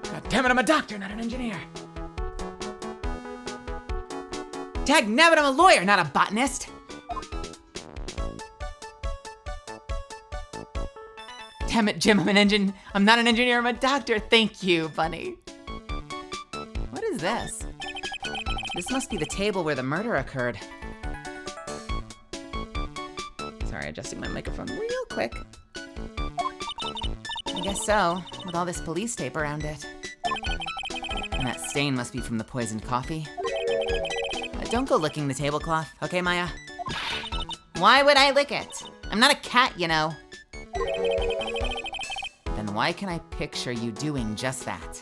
God damn it, I'm a doctor, not an engineer. Dag nabbit, I'm a lawyer, not a botanist. Damn it, Jim, I'm not an engineer, I'm a doctor. Thank you, Bunny. What is this? This must be the table where the murder occurred. Sorry, adjusting my microphone real quick. I guess so, with all this police tape around it. And that stain must be from the poisoned coffee. Don't go licking the tablecloth, okay, Maya? Why would I lick it? I'm not a cat, you know. Then why can I picture you doing just that?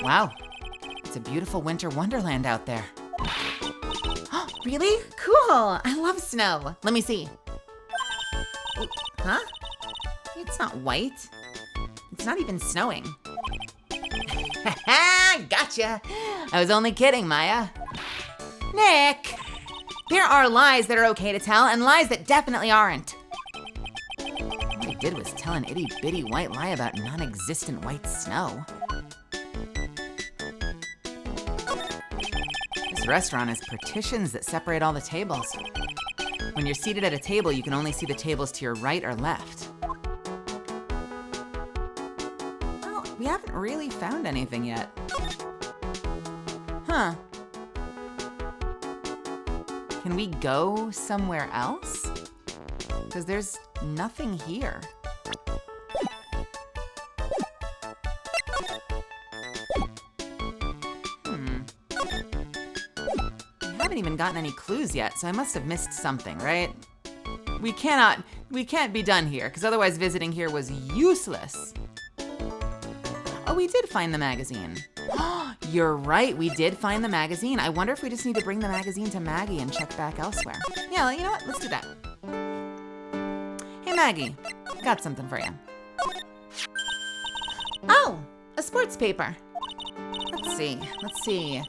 Wow, it's a beautiful winter wonderland out there. Really? Cool, I love snow. Let me see. Huh? It's not white. It's not even snowing. Gotcha. I was only kidding, Maya. Nick, there are lies that are okay to tell and lies that definitely aren't. All I did was tell an itty-bitty white lie about non-existent white snow. This restaurant has partitions that separate all the tables. When you're seated at a table, you can only see the tables to your right or left. Well, we haven't really found anything yet. Huh. Can we go somewhere else? Because there's nothing here. I haven't even gotten any clues yet, so I must have missed something, right? We can't be done here, because otherwise visiting here was useless. Oh, we did find the magazine. You're right, we did find the magazine. I wonder if we just need to bring the magazine to Maggie and check back elsewhere. Yeah, you know what? Let's do that. Hey, Maggie, got something for you. Oh, a sports paper. Let's see.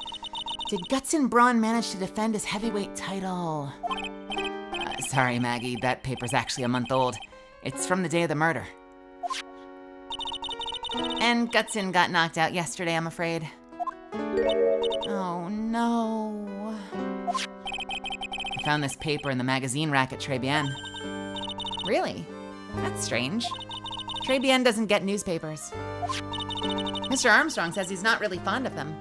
Did Gutson Braun manage to defend his heavyweight title? Sorry, Maggie, that paper's actually a month old. It's from the day of the murder. And Gutson got knocked out yesterday, I'm afraid. Oh, no. I found this paper in the magazine rack at Très Bien. Really? That's strange. Très Bien doesn't get newspapers. Mr. Armstrong says he's not really fond of them.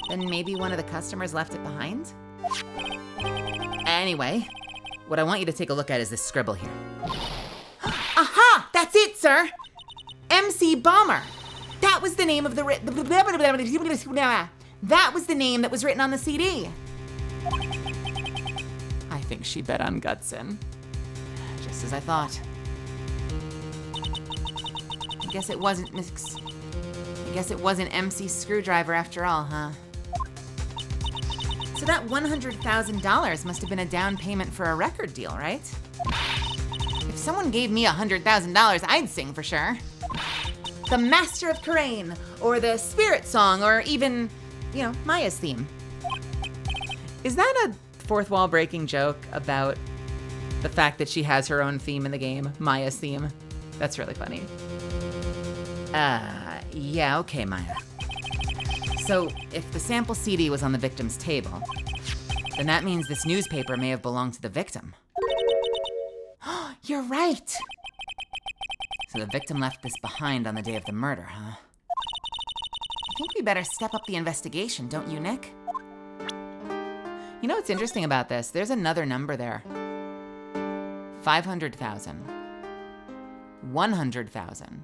Then maybe one of the customers left it behind? Anyway, what I want you to take a look at is this scribble here. Aha! That's it, sir! MC Bomber! That was the name of that was the name that was written on the CD. I think she bet on Gutson. Just as I thought. I guess it wasn't MC Screwdriver after all, huh? So that $100,000 must have been a down payment for a record deal, right? If someone gave me $100,000, I'd sing for sure. The Master of Karain, or the Spirit Song, or even, Maya's theme. Is that a fourth wall breaking joke about the fact that she has her own theme in the game, Maya's theme? That's really funny. Yeah, okay, Maya. So, if the sample CD was on the victim's table, then that means this newspaper may have belonged to the victim. You're right! So the victim left this behind on the day of the murder, huh? I think we better step up the investigation, don't you, Nick? You know what's interesting about this? There's another number there. 500,000. 100,000.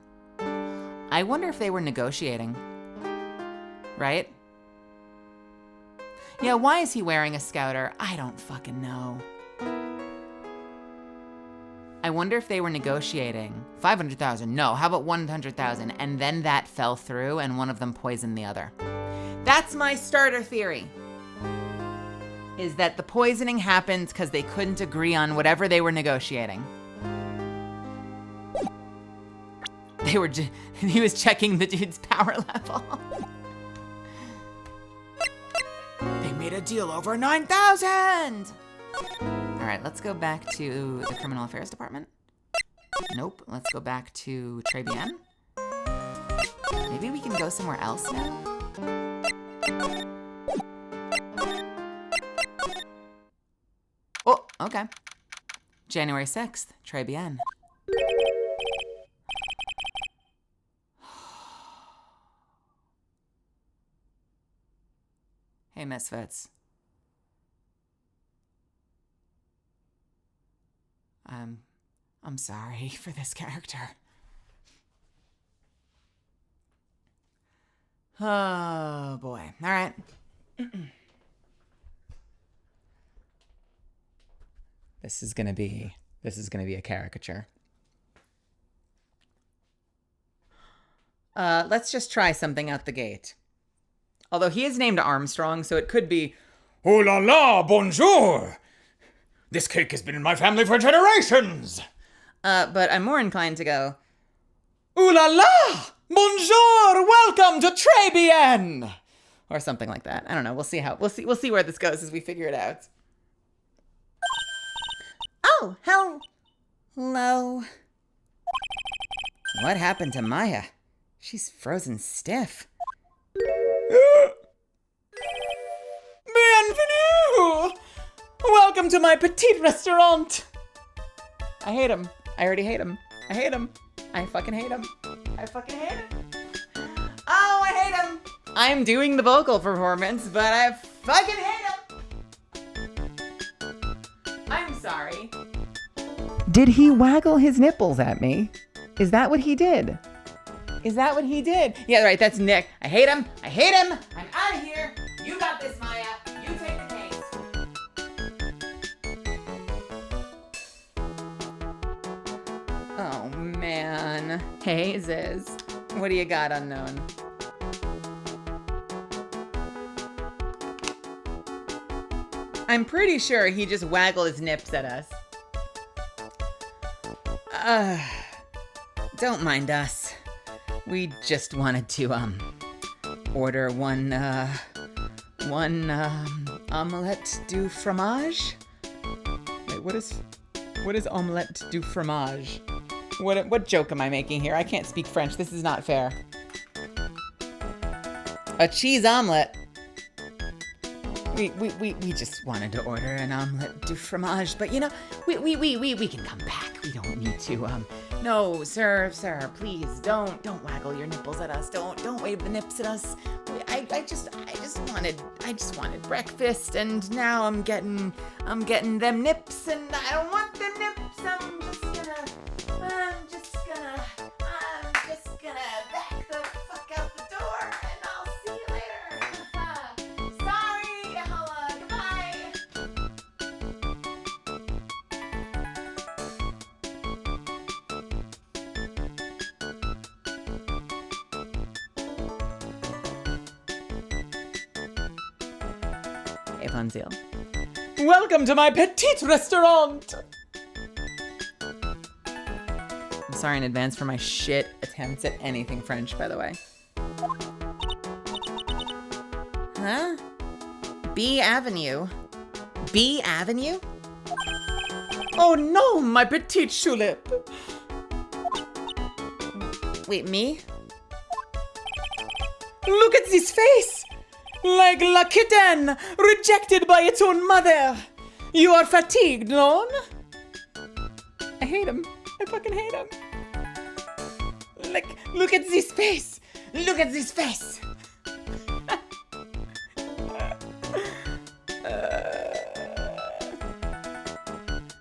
I wonder if they were negotiating. Right? Yeah, why is he wearing a Scouter? I don't fucking know. I wonder if they were negotiating. 500,000, no, how about 100,000? And then that fell through and one of them poisoned the other. That's my starter theory. Is that the poisoning happened because they couldn't agree on whatever they were negotiating. He was checking the dude's power level. They made a deal over 9,000! All right, let's go back to the Criminal Affairs Department. Nope, let's go back to Très Bien. Maybe we can go somewhere else now? Oh, okay. January 6th, très bien. Hey, Misfits. I'm sorry for this character. Oh, boy. All right. This is gonna be a caricature. Let's just try something out the gate. Although he is named Armstrong, so it could be, Oh la la, bonjour! This cake has been in my family for generations! but I'm more inclined to go, Ooh la la! Bonjour! Welcome to Très bien! or something like that. I don't know. We'll see where this goes as we figure it out. Oh, hello. What happened to Maya? She's frozen stiff. Bienvenue! Welcome to my petite restaurant! I hate him. I already hate him. I hate him. I fucking hate him. I fucking hate him. Oh, I hate him. I'm doing the vocal performance, but I fucking hate him. I'm sorry. Did he waggle his nipples at me? Is that what he did? Is that what he did? Yeah, right, that's Nick. I hate him. I hate him. I'm out of here. You got this, Maya. You take the case. Oh, man. Hey, Ziz. What do you got, unknown? I'm pretty sure he just waggled his nips at us. Don't mind us. We just wanted to, order one omelette du fromage? Wait, what is omelette du fromage? What joke am I making here? I can't speak French. This is not fair. A cheese omelet. We just wanted to order an omelette du fromage, but you know, we can come back. We don't need to, no, sir, please don't waggle your nipples at us. Don't wave the nips at us. I just wanted breakfast, and now I'm getting them nips, and I don't want them nips. I'm just gonna back the fuck out the door, and I'll see you later. Sorry, goodbye. Hey, Fonzil. Welcome to my petite restaurant! I'm sorry in advance for my shit attempts at anything French, by the way. Huh? B Avenue? B Avenue? Oh no, my petite chulip! Wait, me? Look at this face! Like la kitten, rejected by its own mother! You are fatigued, non? I hate him. I fucking hate him. Like, look at this face! Look at this face!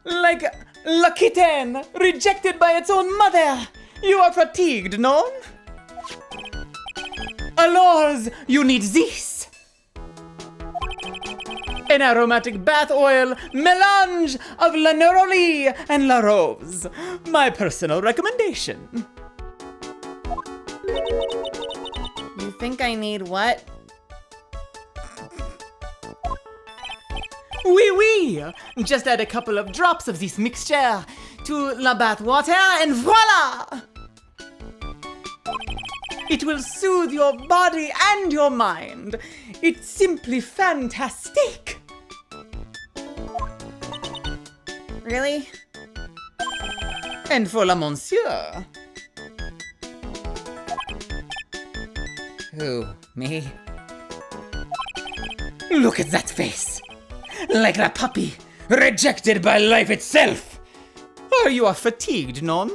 Like la kitten, rejected by its own mother! You are fatigued, non? Alors, you need this! An aromatic bath oil melange of La Neroli and La Rose. My personal recommendation. You think I need what? Oui, oui! Just add a couple of drops of this mixture to la bath water and voila! It will soothe your body and your mind. It's simply fantastic. Really? And for la monsieur. Who? Me? Look at that face! Like a puppy, rejected by life itself! Are you fatigued, non?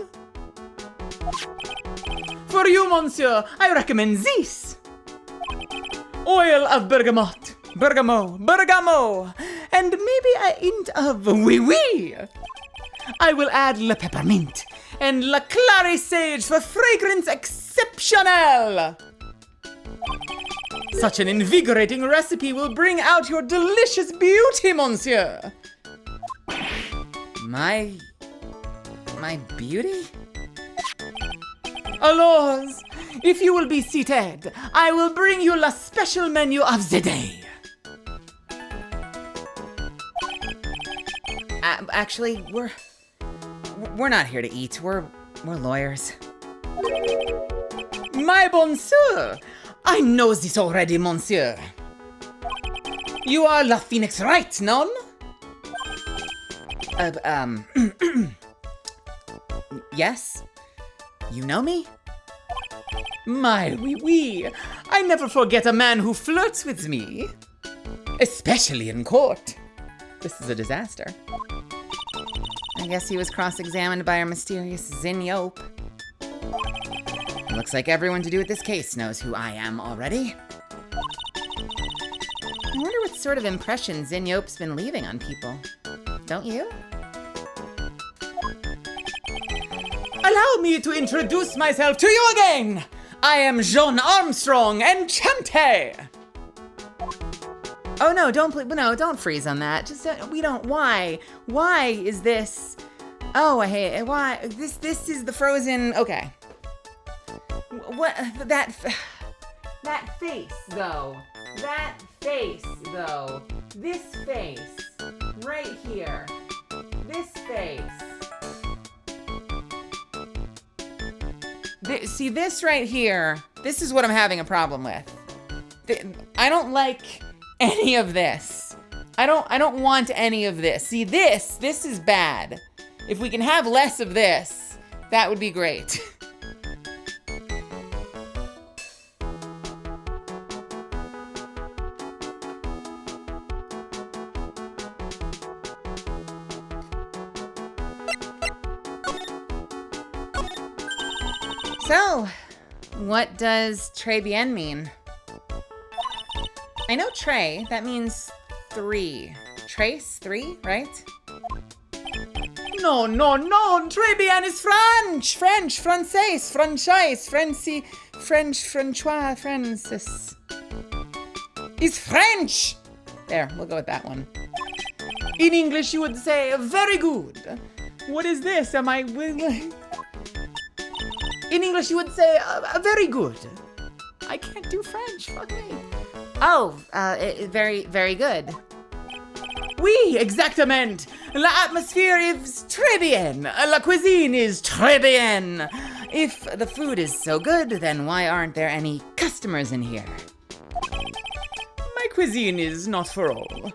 For you, monsieur, I recommend this. Oil of bergamot, and maybe a hint of wee-wee. I will add le peppermint and le clary sage for fragrance exceptionnel. Such an invigorating recipe will bring out your delicious beauty, monsieur. My beauty? Alors, if you will be seated, I will bring you the special menu of the day. Actually, we're not here to eat. We're lawyers. My bon sir, I know this already, monsieur. You are La Phoenix Wright, non? Yes? You know me? My wee. I never forget a man who flirts with me. Especially in court. This is a disaster. I guess he was cross-examined by our mysterious Zinyope. Looks like everyone to do with this case knows who I am already. I wonder what sort of impression Zinyope's been leaving on people. Don't you? Allow me to introduce myself to you again. I am Jean Armstrong, enchanté. Oh no, don't freeze on that. Just why? Why is this? Oh, I hate it. Why? This is the frozen, okay. What, that face, though. That face, though. This face. Right here. This face. See, this right here, this is what I'm having a problem with. I don't like any of this. I don't want any of this. See, this is bad. If we can have less of this, that would be great. So, what does très bien mean? I know très, that means 3. Trace, 3, right? No, très bien is French, Français, franchise, Francis, French, Francois, Francis. Is French. There, we'll go with that one. In English, you would say, very good. What is this? Am I willing? In English, you would say, very good. I can't do French, fuck me. Oh, very, very good. Oui, exactement. L'atmosphere is très bien. La cuisine is très bien. If the food is so good, then why aren't there any customers in here? My cuisine is not for all.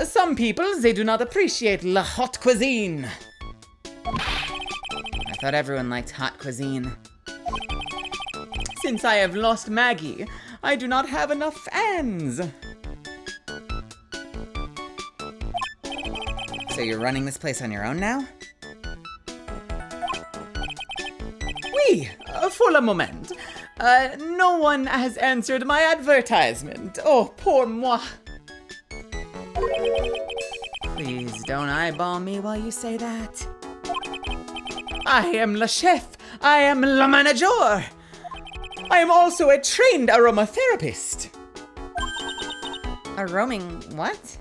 Some people, they do not appreciate la haute cuisine. I thought everyone liked hot cuisine. Since I have lost Maggie, I do not have enough fans. So you're running this place on your own now? Oui, for a moment. No one has answered my advertisement. Oh, pour moi. Please don't eyeball me while you say that. I am le chef. I am le manager. I am also a trained aromatherapist. A roaming what?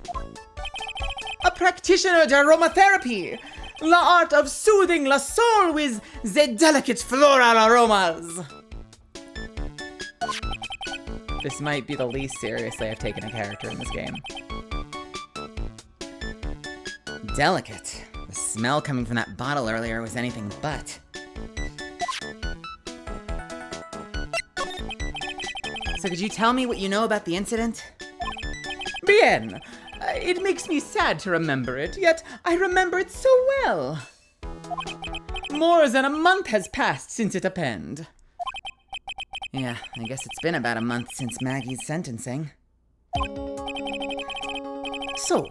A practitioner de aromatherapy. La art of soothing la soul with the delicate floral aromas. This might be the least seriously I've taken a character in this game. Delicate. The smell coming from that bottle earlier was anything but. So could you tell me what you know about the incident? Bien. It makes me sad to remember it, yet I remember it so well. More than a month has passed since it happened. Yeah, I guess it's been about a month since Maggie's sentencing. So,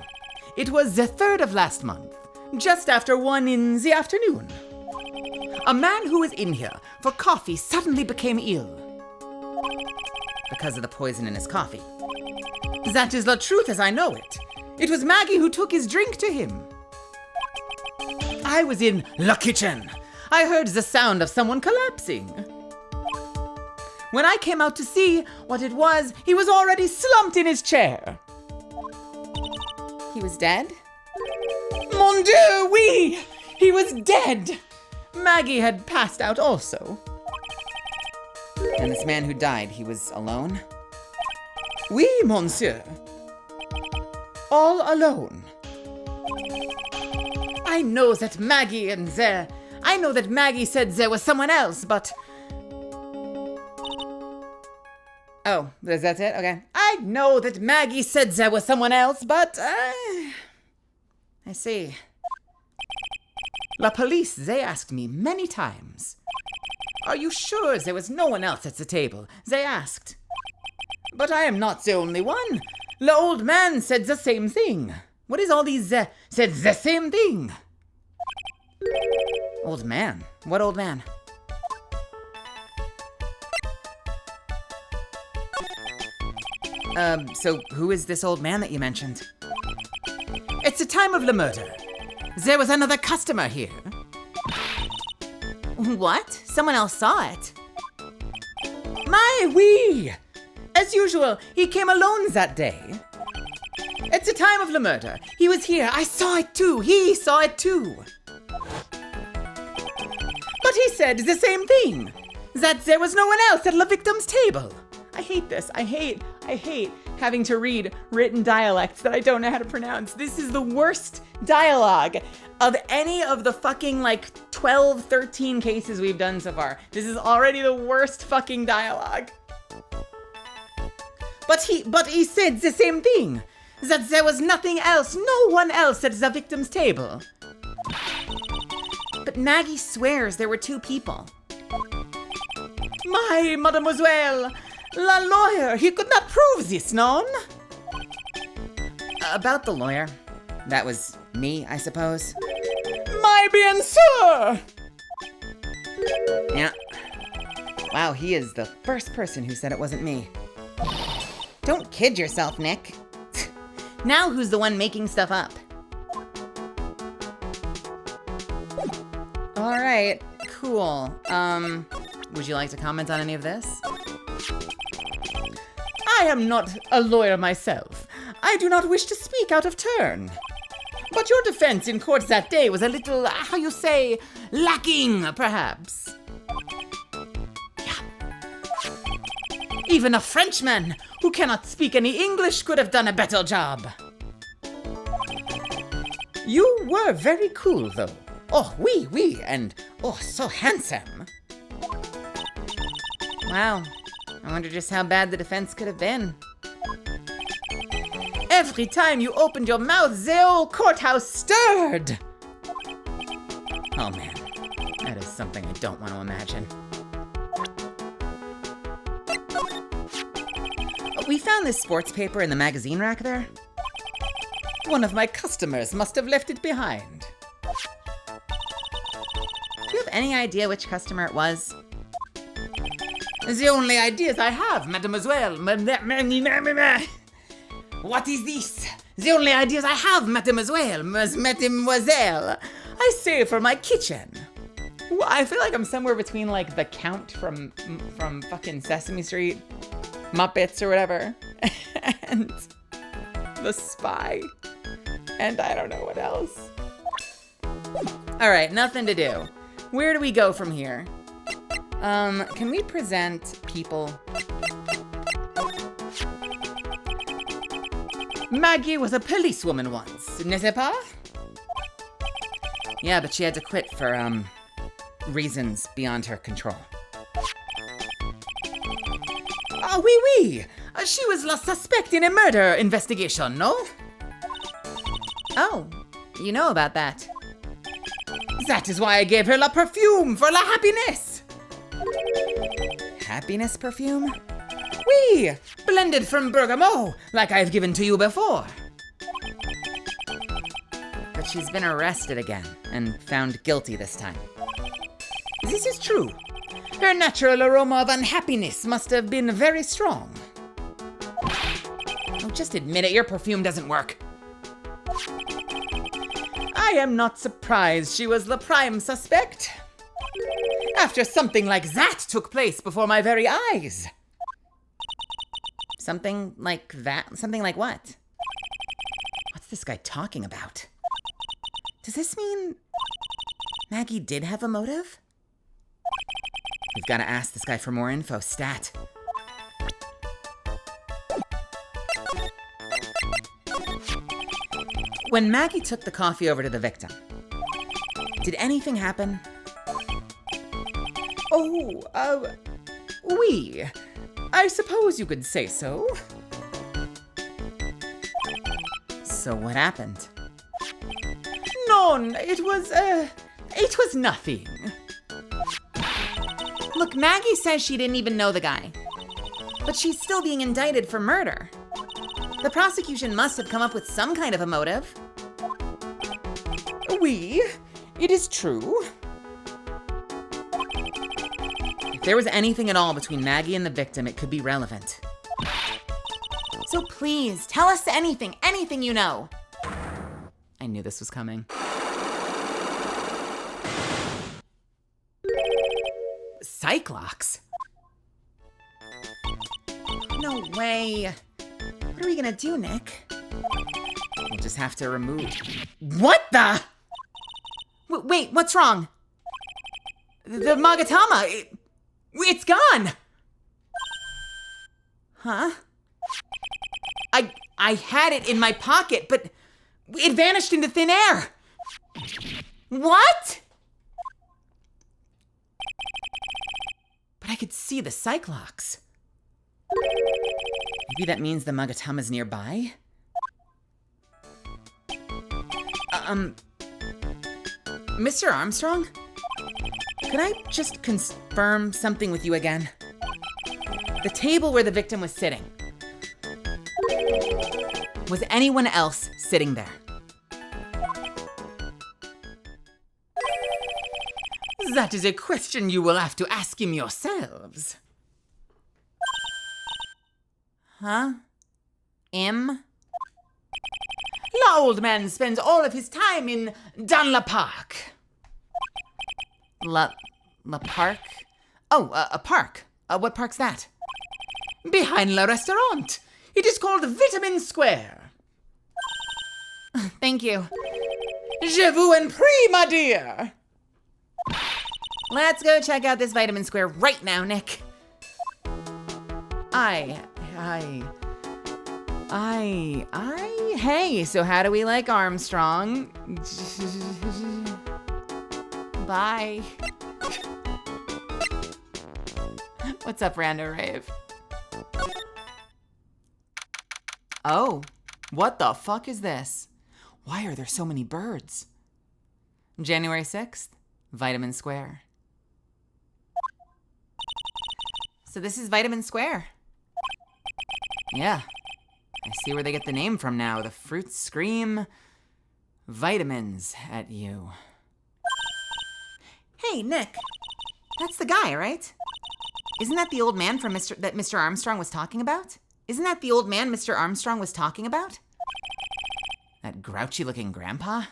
it was the 3rd of last month, just after 1 in the afternoon. A man who was in here for coffee suddenly became ill. Because of the poison in his coffee. That is the truth as I know it. It was Maggie who took his drink to him. I was in the kitchen. I heard the sound of someone collapsing. When I came out to see what it was, he was already slumped in his chair. He was dead? Mon Dieu, oui! He was dead! Maggie had passed out also. And this man who died, he was alone? Oui, monsieur. All alone. I know that Maggie said there was someone else, but... Oh, is that it? Okay. I know that Maggie said there was someone else, but... I see. La police, they asked me many times. Are you sure there was no one else at the table? They asked. But I am not the only one. The old man said the same thing. What is all these said the same thing? Old man? What old man? So who is this old man that you mentioned? It's the time of the murder. There was another customer here. What? Someone else saw it. My oui! As usual, he came alone that day. It's the time of the murder. He was here. I saw it too. He saw it too. But he said the same thing. That there was no one else at the victim's table. I hate this. I hate having to read written dialects that I don't know how to pronounce. This is the worst dialogue of any of the fucking 12, 13 cases we've done so far. This is already the worst fucking dialogue. But he said the same thing. That there was nothing else, no one else at the victim's table. But Maggie swears there were 2 people. My mademoiselle, la lawyer, he could not prove this, non? About the lawyer. That was me, I suppose. My bien sûr! Yeah. Wow, he is the first person who said it wasn't me. Don't kid yourself, Nick. Now who's the one making stuff up? All right, cool. Would you like to comment on any of this? I am not a lawyer myself. I do not wish to speak out of turn. But your defense in court that day was a little, lacking, perhaps. Even a Frenchman who cannot speak any English could have done a better job. You were very cool, though. Oh, oui, and oh, so handsome. Wow. I wonder just how bad the defense could have been. Every time you opened your mouth, the old courthouse stirred. Oh man, that is something I don't want to imagine. We found this sports paper in the magazine rack there. One of my customers must have left it behind. Do you have any idea which customer it was? The only ideas I have, mademoiselle. What is this? The only ideas I have, mademoiselle. Mademoiselle. I save for my kitchen. Well, I feel like I'm somewhere between the Count from fucking Sesame Street, Muppets or whatever, and the Spy, and I don't know what else. All right, nothing to do. Where do we go from here? Can we present people? Maggie was a policewoman once, n'est-ce pas? Yeah, but she had to quit for, reasons beyond her control. Ah, oui. She was la suspect in a murder investigation, no? Oh, you know about that. That is why I gave her la perfume for la happiness. happiness perfume? Wee! Blended from bergamot, like I've given to you before. But she's been arrested again and found guilty this time. This is true. Her natural aroma of unhappiness must have been very strong. Oh, just admit it, your perfume doesn't work. I am not surprised she was the prime suspect. After something like that took place before my very eyes. Something like that? Something like what? What's this guy talking about? Does this mean Maggie did have a motive? We've got to ask this guy for more info. Stat. When Maggie took the coffee over to the victim, did anything happen? Oh, oui. I suppose you could say so. So what happened? None. It was nothing. Look, Maggie says she didn't even know the guy, but she's still being indicted for murder. The prosecution must have come up with some kind of a motive. Oui, it is true. If there was anything at all between Maggie and the victim, it could be relevant. So please, tell us anything you know. I knew this was coming. Cyclox? No way. What are we gonna do, Nick? We'll just have to remove... What the? Wait, what's wrong? The Magatama, it's gone. Huh? I had it in my pocket, but it vanished into thin air. What? But I could see the Cyclox. Maybe that means the Magatama's nearby? Mr. Armstrong? Could I just confirm something with you again? The table where the victim was sitting. Was anyone else sitting there? That is a question you will have to ask him yourselves. Huh? The old man spends all of his time in Danla Park. La Park? Oh, a park. What park's that? Behind La Restaurant. It is called Vitamin Square. Thank you. Je vous en prie, ma dear. Let's go check out this Vitamin Square right now, Nick. Hey, so how do we like Armstrong? Bye. What's up, Rando Rave? Oh, what the fuck is this? Why are there so many birds? January 6th, Vitamin Square. So this is Vitamin Square. Yeah, I see where they get the name from now. The fruits scream vitamins at you. Hey, Nick, that's the guy, right? Isn't that the old man from that Mr. Armstrong was talking about? Isn't that the old man Mr. Armstrong was talking about? That grouchy-looking grandpa?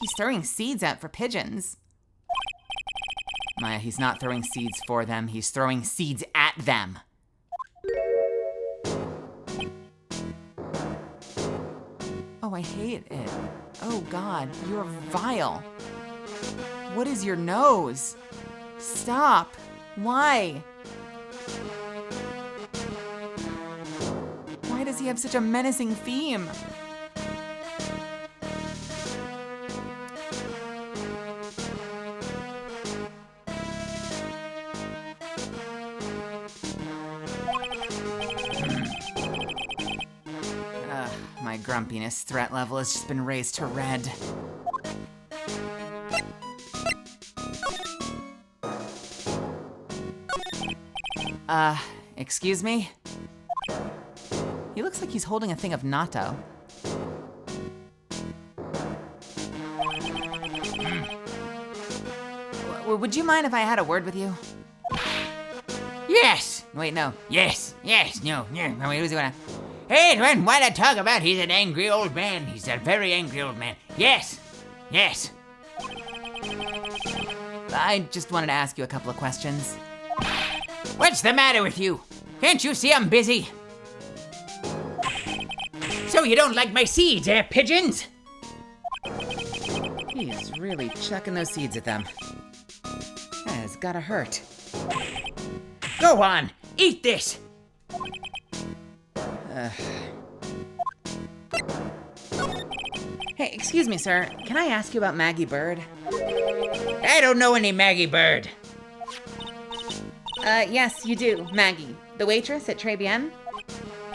He's throwing seeds out for pigeons. Maya, he's not throwing seeds for them. He's throwing seeds at them. Oh, I hate it. Oh, God, you're vile. What is your nose? Stop. Why? Why does he have such a menacing theme? My grumpiness threat level has just been raised to red. Excuse me? He looks like he's holding a thing of natto. Would you mind if I had a word with you? Yes. Wait, no. Yes. No. Wait, who's gonna? Hey, man, what I talk about? He's an angry old man. He's a very angry old man. Yes. I just wanted to ask you a couple of questions. What's the matter with you? Can't you see I'm busy? So you don't like my seeds, eh, pigeons? He's really chucking those seeds at them. It's gotta hurt. Go on, eat this. Hey, excuse me, sir. Can I ask you about Maggie Bird? I don't know any Maggie Bird. Yes, you do. Maggie, the waitress at Très Bien?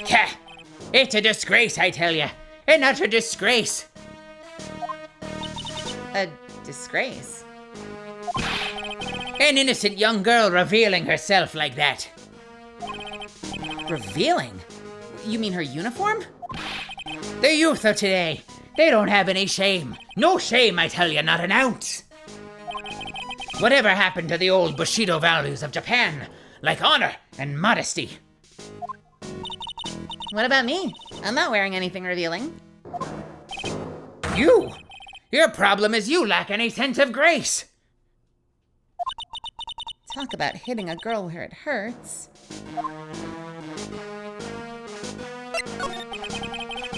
Ha! It's a disgrace, I tell you. An utter disgrace. A disgrace. An innocent young girl revealing herself like that. Revealing? You mean her uniform? The youth of today, they don't have any shame. No shame, I tell you, not an ounce. Whatever happened to the old Bushido values of Japan, like honor and modesty? What about me? I'm not wearing anything revealing. You? Your problem is you lack any sense of grace. Talk about hitting a girl where it hurts.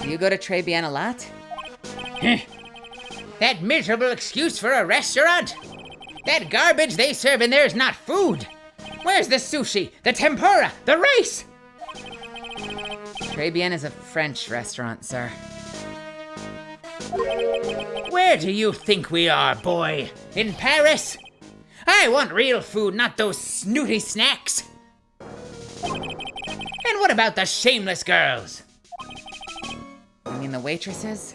Do you go to Très Bien a lot? That miserable excuse for a restaurant? That garbage they serve in there is not food. Where's the sushi, the tempura, the rice? Très Bien is a French restaurant, sir. Where do you think we are, boy? In Paris? I want real food, not those snooty snacks. And what about the shameless girls? You mean the waitresses?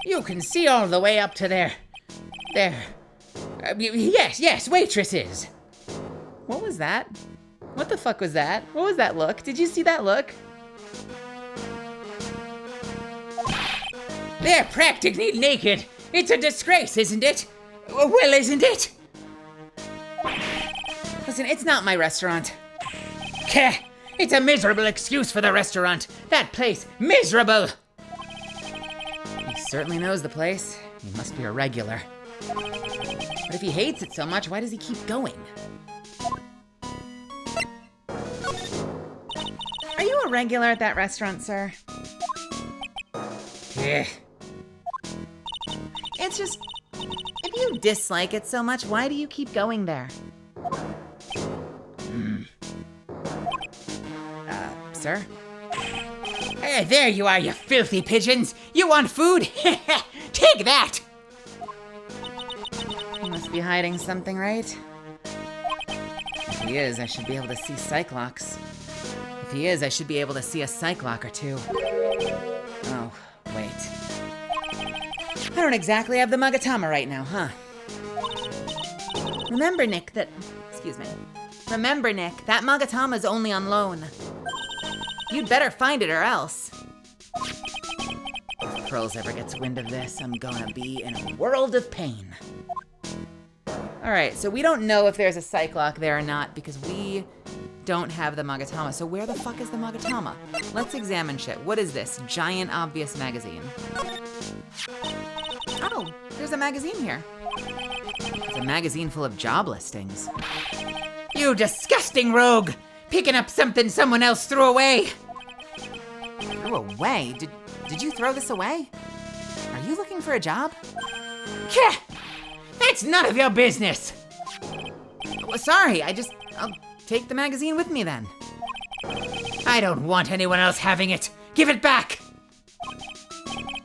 You can see all the way up to their... yes, waitresses. What was that? What the fuck was that? What was that look? Did you see that look? They're practically naked. It's a disgrace, isn't it? Well, isn't it? Listen, it's not my restaurant. Keh, it's a miserable excuse for the restaurant. That place, miserable. He certainly knows the place. He must be a regular. But if he hates it so much, why does he keep going? Are you a regular at that restaurant, sir? Yeah. It's just, if you dislike it so much, why do you keep going there? Sir? Hey, there you are, you filthy pigeons. You want food? Take that. He must be hiding something, right? If he is, I should be able to see Cyclops. If he is, I should be able to see a Cyclops or two. Oh, wait. I don't exactly have the Magatama right now, huh? Remember, Nick, that Magatama's only on loan. You'd better find it or else. If Pearls ever gets wind of this, I'm gonna be in a world of pain. Alright, so we don't know if there's a Cyclops there or not because we don't have the Magatama. So where the fuck is the Magatama? Let's examine shit. What is this? Giant Obvious magazine. Oh, there's a magazine here. It's a magazine full of job listings. You disgusting rogue! Picking up something someone else threw away. Threw away? Did you throw this away? Are you looking for a job? Keh! That's none of your business. Well, sorry, I'll take the magazine with me then. I don't want anyone else having it. Give it back.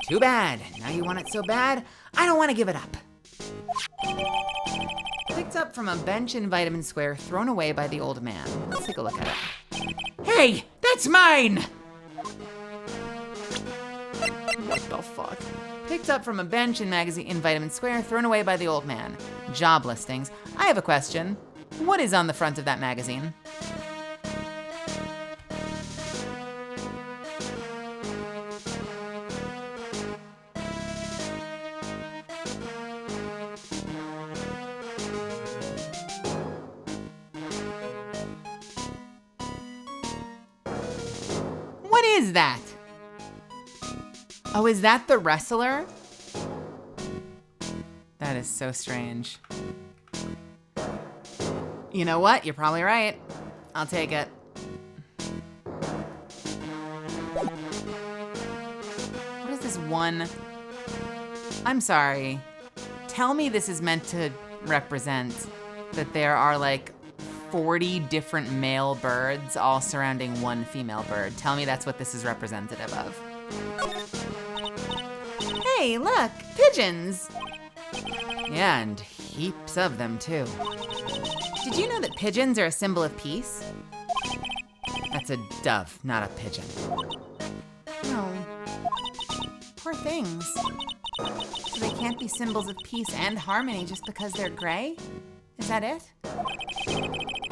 Too bad. Now you want it so bad, I don't want to give it up. Picked up from a bench in Vitamin Square, thrown away by the old man. Let's take a look at it. Hey, that's mine! What the fuck? Picked up from a bench in Vitamin Square, thrown away by the old man. Job listings. I have a question. What is on the front of that magazine? is that? Oh, is that the wrestler? That is so strange. You know what? You're probably right. I'll take it. What is this one? I'm sorry. Tell me this is meant to represent that there are like 40 different male birds all surrounding one female bird. Tell me that's what this is representative of. Hey, look, pigeons. Yeah, and heaps of them too. Did you know that pigeons are a symbol of peace? That's a dove, not a pigeon. Oh, poor things. So they can't be symbols of peace and harmony just because they're gray? Is that it?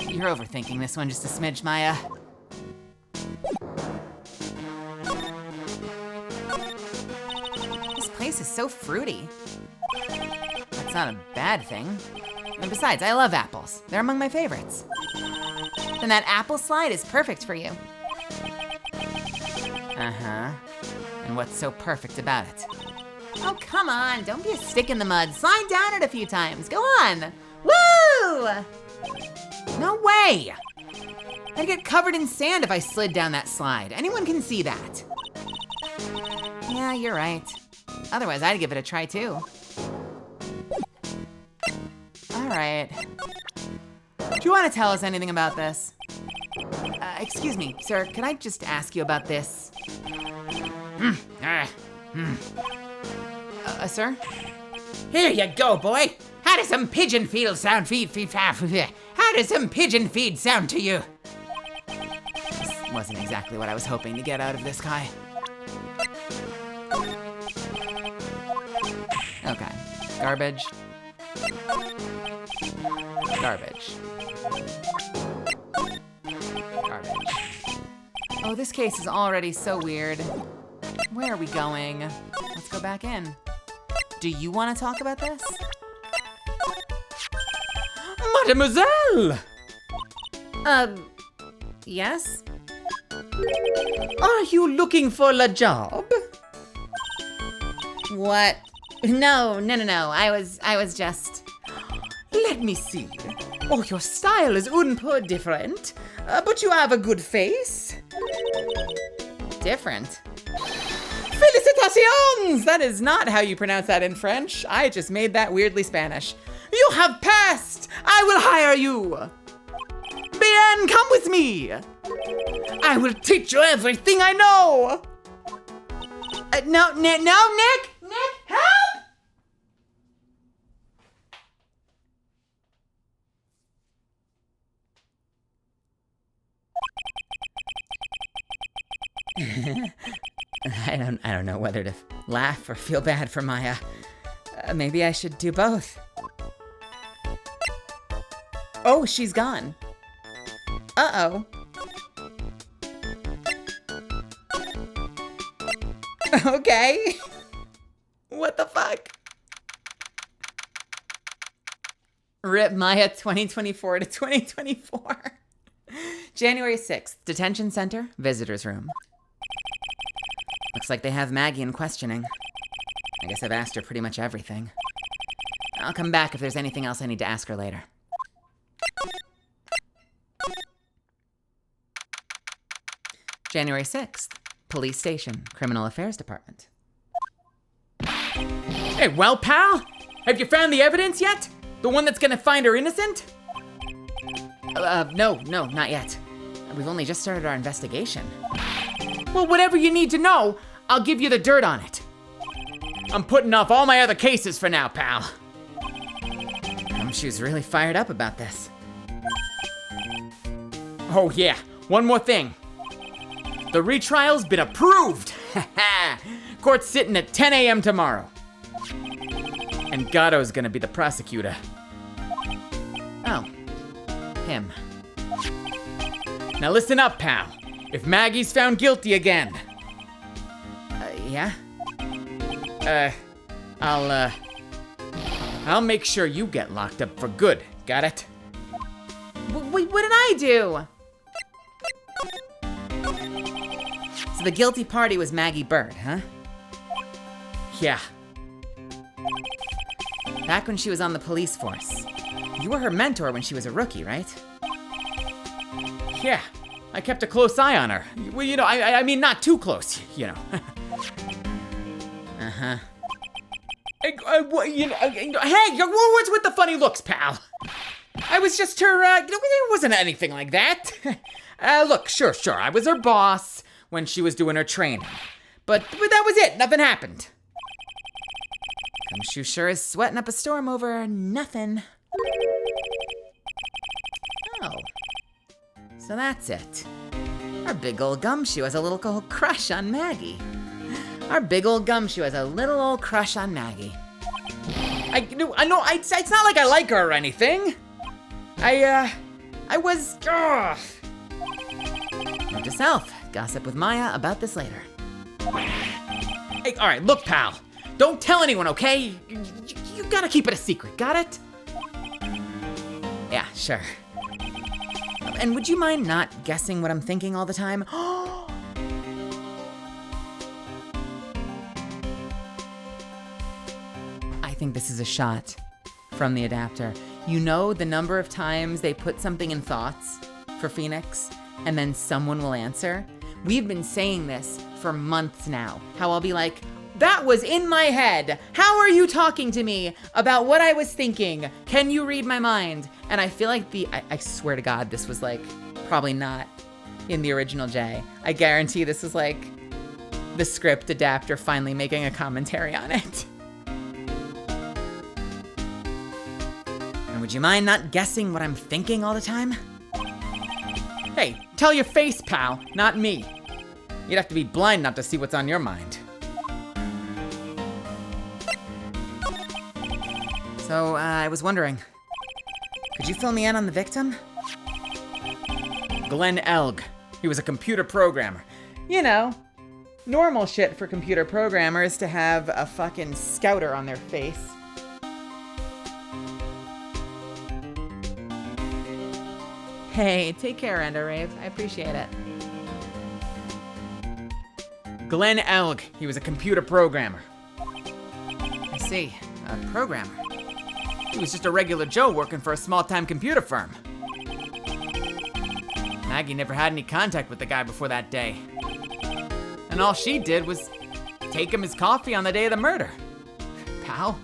You're overthinking this one just a smidge, Maya. This place is so fruity. That's not a bad thing. And besides, I love apples. They're among my favorites. Then that apple slide is perfect for you. Uh-huh. And what's so perfect about it? Oh, come on. Don't be a stick in the mud. Slide down it a few times. Go on. Woo! No way! I'd get covered in sand if I slid down that slide. Anyone can see that. Yeah, you're right. Otherwise, I'd give it a try too. All right. Do you want to tell us anything about this? Excuse me, sir, can I just ask you about this? Sir? Here you go, boy. How does some pigeon feed sound? How does some pigeon feed sound to you? This wasn't exactly what I was hoping to get out of this guy. Okay. Garbage. Garbage. Garbage. Oh, this case is already so weird. Where are we going? Let's go back in. Do you want to talk about this? Mademoiselle! Yes? Are you looking for a job? What? No. I was just... Let me see. Oh, your style is un peu different, but you have a good face. different. Felicitations! That is not how you pronounce that in French. I just made that weirdly Spanish. You have passed! I will hire you! Bien, come with me! I will teach you everything I know! No, Nick! Nick, help! I don't know whether to laugh or feel bad for Maya. Maybe I should do both. Oh, she's gone. Uh-oh. Okay. What the fuck? Rip Maya 2024 to 2024. January 6th, detention center, visitors room. Looks like they have Maggie in questioning. I guess I've asked her pretty much everything. I'll come back if there's anything else I need to ask her later. January 6th, police station, criminal affairs department. Hey, well, pal? Have you found the evidence yet? The one that's gonna find her innocent? No, not yet. We've only just started our investigation. Well, whatever you need to know, I'll give you the dirt on it. I'm putting off all my other cases for now, pal. She was really fired up about this. Oh yeah, one more thing. The retrial's been approved. Court's sitting at 10 a.m. tomorrow. And Gatto's gonna be the prosecutor. Oh, him. Now listen up, pal. If Maggie's found guilty again, Yeah? I'll make sure you get locked up for good. Got it? Wait, what did I do? So So the guilty party was Maggie Bird, huh? Yeah. Back when she was on the police force. You were her mentor when she was a rookie, right? Yeah. I kept a close eye on her. Well, you know, I mean, not too close, you know. Uh-huh. Hey, what's with the funny looks, pal? I was just her, it wasn't anything like that. Look, sure, I was her boss when she was doing her training. But that was it, nothing happened. Gumshoe sure is sweating up a storm over nothing. Oh. So that's it. Our big old Gumshoe has a little old crush on Maggie. Our big old Gumshoe has a little old crush on Maggie. I know, it's not like I like her or anything. I was, Note to self, gossip with Maya about this later. Hey, all right, look, pal. Don't tell anyone, okay? You gotta keep it a secret, got it? Yeah, sure. And would you mind not guessing what I'm thinking all the time? I think this is a shot from the adapter. You know the number of times they put something in thoughts for Phoenix, and then someone will answer? We've been saying this for months now. How I'll be like, that was in my head. How are you talking to me about what I was thinking? Can you read my mind? And I feel like I swear to God, this was like probably not in the original J. I guarantee this was like the script adapter finally making a commentary on it. And would you mind not guessing what I'm thinking all the time? Hey, tell your face, pal, not me. You'd have to be blind not to see what's on your mind. So, I was wondering, could you fill me in on the victim? Glenn Elg. He was a computer programmer. You know, normal shit for computer programmers to have a fucking scouter on their face. Hey, take care, Endo Rave. I appreciate it. Glenn Elg. He was a computer programmer. I see. A programmer. He was just a regular Joe working for a small-time computer firm. Maggie never had any contact with the guy before that day. And all she did was take him his coffee on the day of the murder. Pal?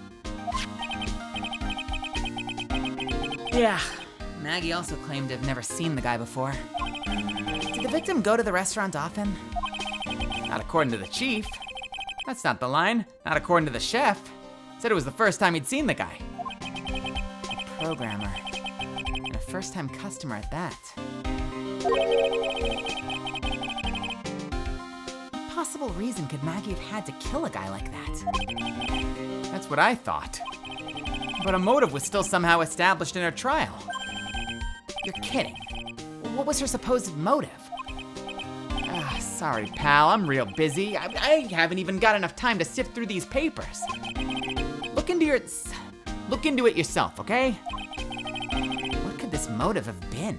Yeah. Maggie also claimed to have never seen the guy before. Did the victim go to the restaurant often? Not according to the chief. That's not the line. Not according to the chef. Said it was the first time he'd seen the guy. A programmer. And a first-time customer at that. What possible reason could Maggie have had to kill a guy like that? That's what I thought. But a motive was still somehow established in her trial. You're kidding. What was her supposed motive? Sorry, pal, I'm real busy. I haven't even got enough time to sift through these papers. Look into it yourself, okay? What could this motive have been?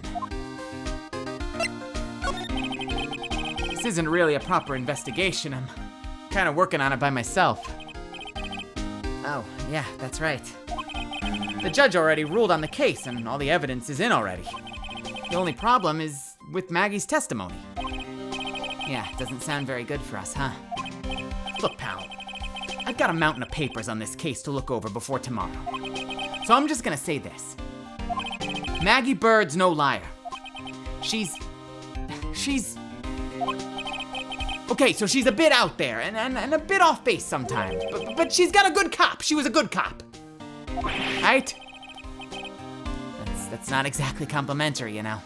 This isn't really a proper investigation. I'm kind of working on it by myself. Oh, yeah, that's right. The judge already ruled on the case, and all the evidence is in already. The only problem is with Maggie's testimony. Yeah, doesn't sound very good for us, huh? Look, pal, I've got a mountain of papers on this case to look over before tomorrow. So I'm just gonna say this. Maggie Bird's no liar. She's... Okay, so she's a bit out there and a bit off base sometimes, but she's got a good cop. She was a good cop. Right? That's not exactly complimentary, you know.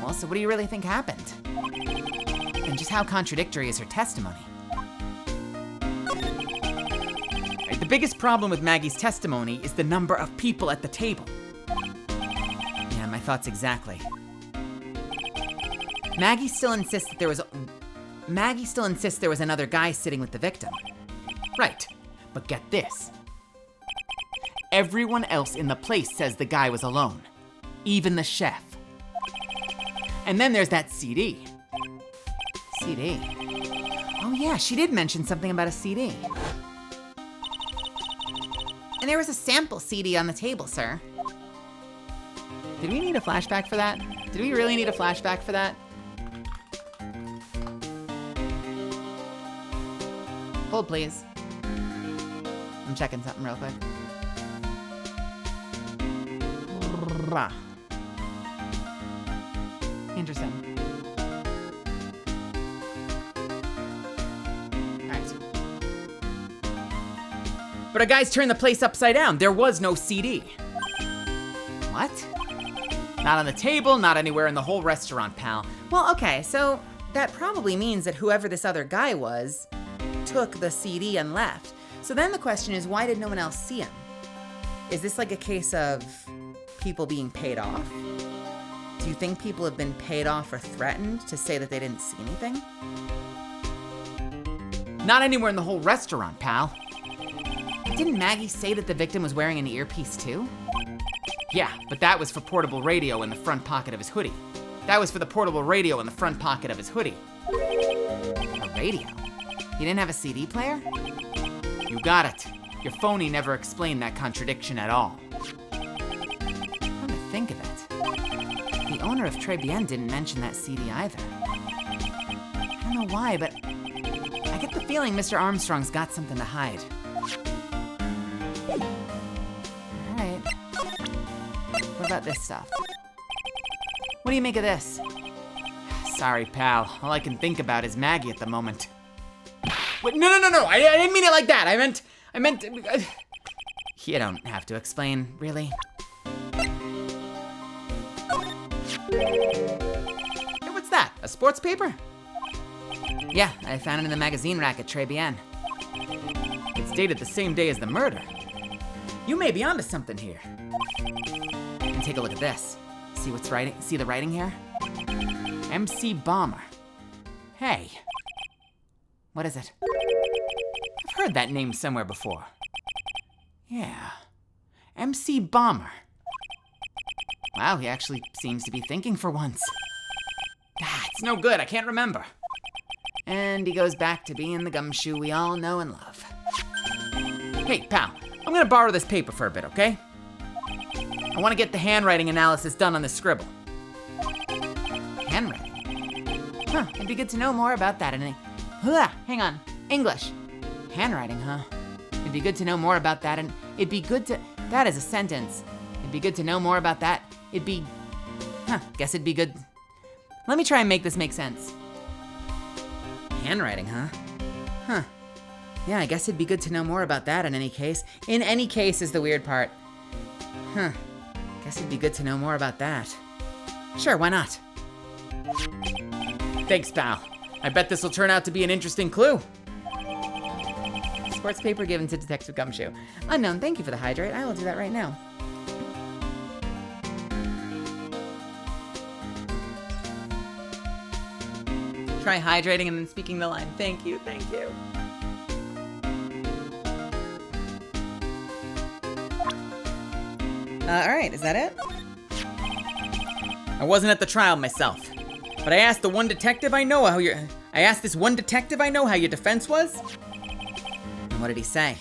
Well, so what do you really think happened? And just how contradictory is her testimony? The biggest problem with Maggie's testimony is the number of people at the table. Yeah, my thoughts exactly. Maggie still insists there was another guy sitting with the victim. Right, but get this. Everyone else in the place says the guy was alone. Even the chef. And then there's that CD. CD. Oh yeah, she did mention something about a CD. And there was a sample CD on the table, sir. Did we need a flashback for that? Did we really need a flashback for that? Hold, please. I'm checking something real quick. Interesting. But our guys turned the place upside down. There was no CD. What? Not on the table, not anywhere in the whole restaurant, pal. Well, okay, so that probably means that whoever this other guy was took the CD and left. So then the question is, why did no one else see him? Is this like a case of people being paid off? Do you think people have been paid off or threatened to say that they didn't see anything? Not anywhere in the whole restaurant, pal. Didn't Maggie say that the victim was wearing an earpiece too? Yeah, but that was for portable radio in the front pocket of his hoodie. That was for the portable radio in the front pocket of his hoodie. A radio? He didn't have a CD player? You got it. Your phony never explained that contradiction at all. Come to think of it, the owner of Très Bien didn't mention that CD either. I don't know why, but I get the feeling Mr. Armstrong's got something to hide. Alright. What about this stuff? What do you make of this? Sorry, pal. All I can think about is Maggie at the moment. Wait, no. I didn't mean it like that. I meant. You don't have to explain, really. Hey, what's that? A sports paper? Yeah, I found it in the magazine rack at Très Bien. It's dated the same day as the murder. You may be onto something here. And take a look at this. See what's writing? See the writing here? MC Bomber. Hey, What is it? I've heard that name somewhere before. Yeah, MC Bomber. Wow, he actually seems to be thinking for once. It's no good, I can't remember. And he goes back to being the gumshoe we all know and love. Hey, pal, I'm gonna borrow this paper for a bit, okay? I wanna get the handwriting analysis done on this scribble. Handwriting? Huh, it'd be good to know more about that. Hang on, English. Handwriting, huh? It'd be good to know more about that, and it'd be good to... That is a sentence. It'd be good to know more about that. It'd be... guess it'd be good... Let me try and make this make sense. Handwriting, huh? Yeah, I guess it'd be good to know more about that in any case. In any case is the weird part. Guess it'd be good to know more about that. Sure, why not? Thanks, pal. I bet this will turn out to be an interesting clue. Sports paper given to Detective Gumshoe. Unknown, thank you for the hydrate. I will do that right now. Try hydrating and then speaking the line. Thank you, thank you. All right, is that it? I wasn't at the trial myself, but I asked the one detective I know how your... I asked this one detective I know how your defense was. And what did he say?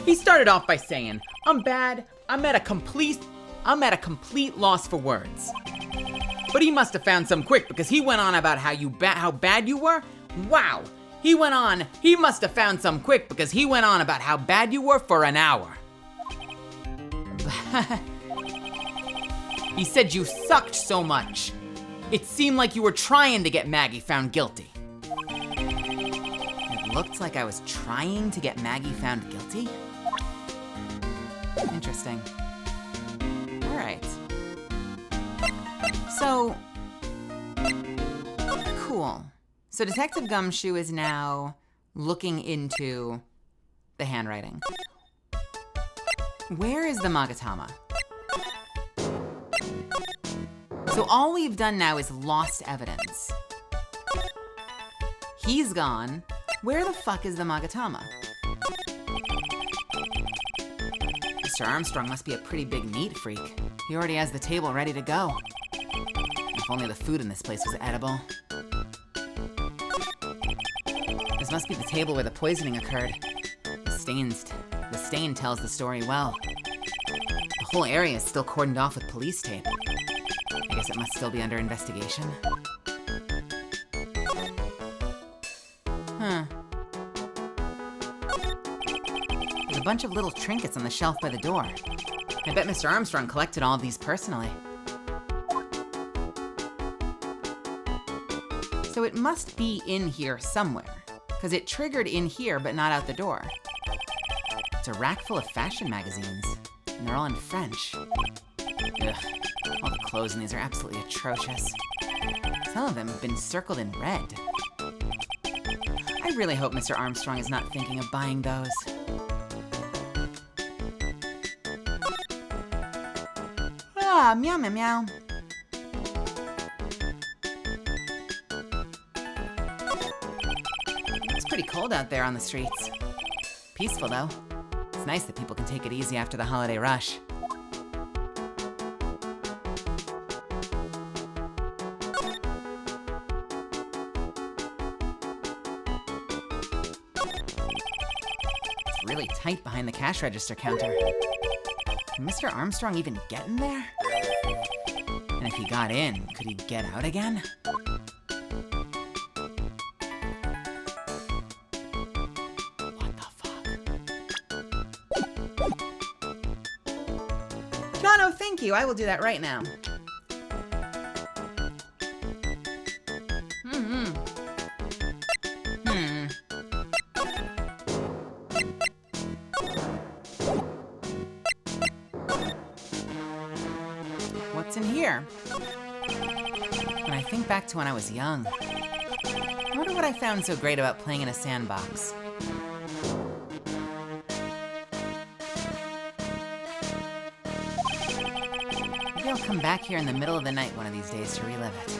He started off by saying, I'm bad, I'm at a complete loss for words. But he must have found some quick because he went on about how bad you were. Wow, he must have found some quick because he went on about how bad you were for an hour. He said you sucked so much. It seemed like you were trying to get Maggie found guilty. It looked like I was trying to get Maggie found guilty? Interesting. All right. So, cool. So Detective Gumshoe is now looking into the handwriting. Where is the Magatama? So all we've done now is lost evidence. He's gone. Where the fuck is the Magatama? Mr. Armstrong must be a pretty big neat freak. He already has the table ready to go. If only the food in this place was edible. must be the table where the poisoning occurred. The stain tells the story well. The whole area is still cordoned off with police tape. I guess it must still be under investigation. Huh. There's a bunch of little trinkets on the shelf by the door. I bet Mr. Armstrong collected all of these personally. So it must be in here somewhere, because it triggered in here but not out the door. It's a rack full of fashion magazines, and they're all in French. Ugh, all the clothes in these are absolutely atrocious. Some of them have been circled in red. I really hope Mr. Armstrong is not thinking of buying those. Ah, meow meow meow. It's pretty cold out there on the streets. Peaceful though. It's nice that people can take it easy after the holiday rush. It's really tight behind the cash register counter. Can Mr. Armstrong even get in there? And if he got in, could he get out again? What the fuck? Jono, thank you. I will do that right now. What's in here? When I think back to when I was young, I wonder what I found so great about playing in a sandbox. Maybe I'll come back here in the middle of the night one of these days to relive it.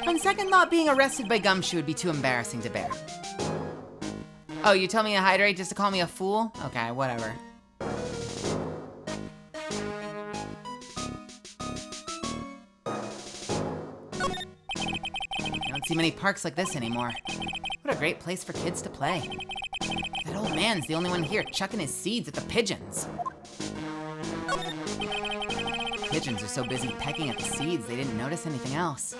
On second thought, being arrested by Gumshoe would be too embarrassing to bear. Oh, you tell me to hydrate just to call me a fool? Okay, whatever. I don't see many parks like this anymore. What a great place for kids to play. That old man's the only one here chucking his seeds at the pigeons. Pigeons are so busy pecking at the seeds they didn't notice anything else.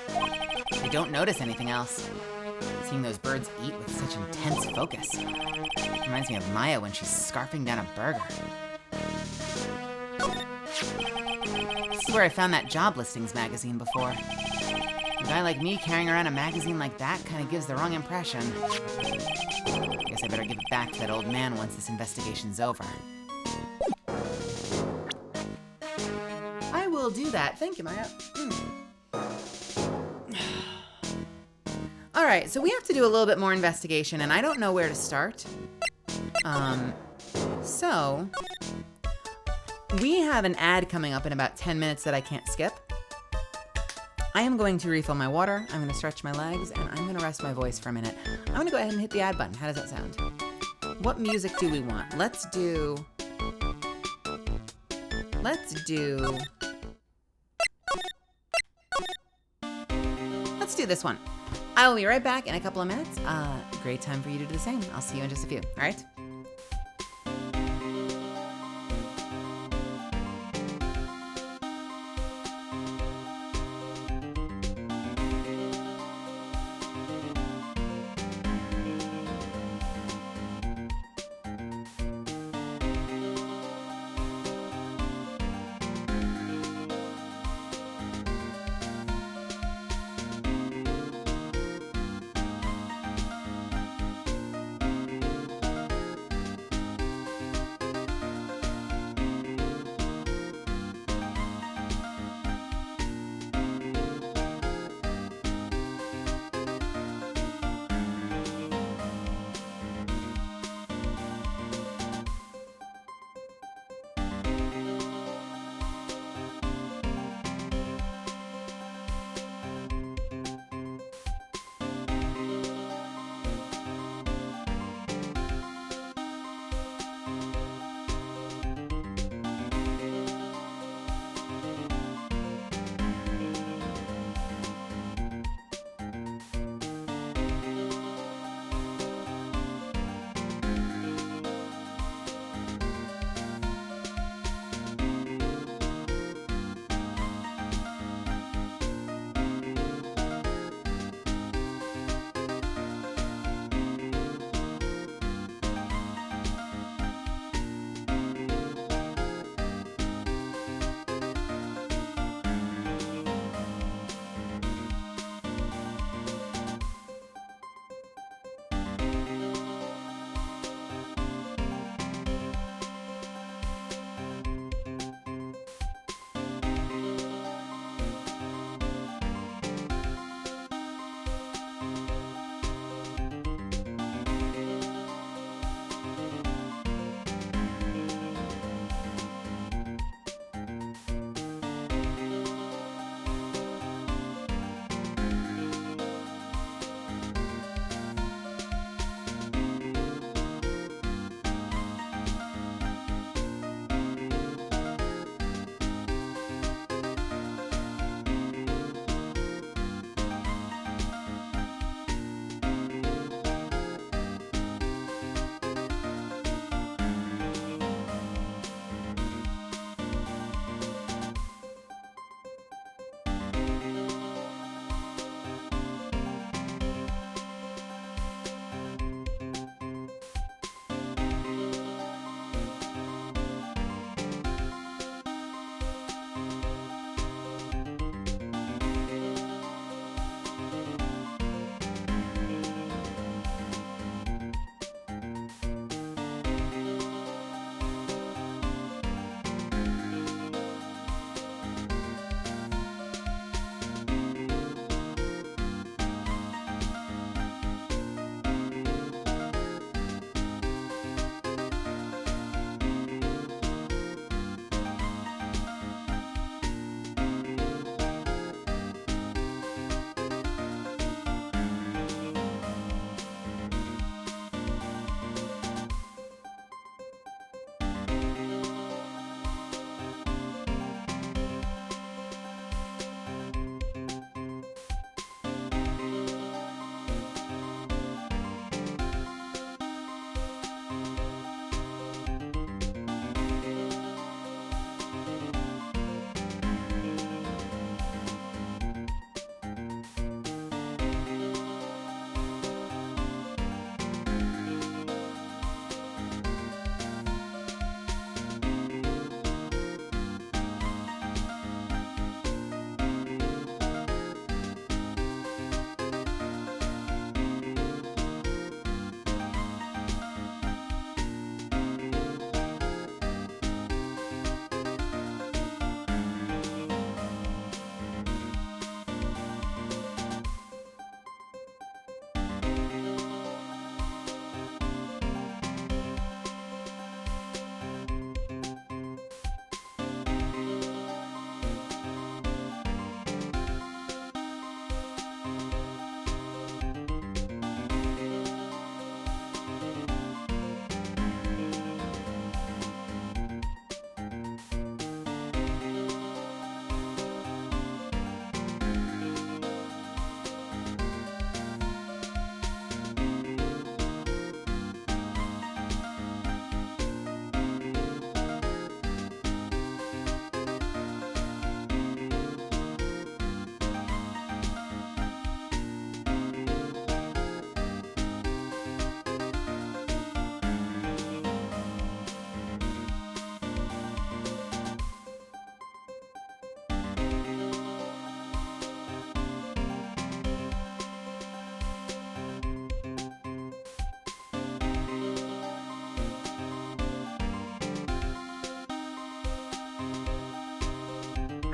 They don't notice anything else. Seeing those birds eat with such intense focus reminds me of Maya when she's scarfing down a burger. This is where I found that job listings magazine before. A guy like me carrying around a magazine like that kind of gives the wrong impression. Guess I better give it back to that old man once this investigation's over. I will do that. Thank you, Maya. All right, so we have to do a little bit more investigation, and I don't know where to start. So we have an ad coming up in about 10 minutes that I can't skip. I am going to refill my water, I'm gonna stretch my legs, and I'm gonna rest my voice for a minute. I'm gonna go ahead and hit the ad button. How does that sound? What music do we want? Let's do this one. I will be right back in a couple of minutes. Great time for you to do the same. I'll see you in just a few, all right?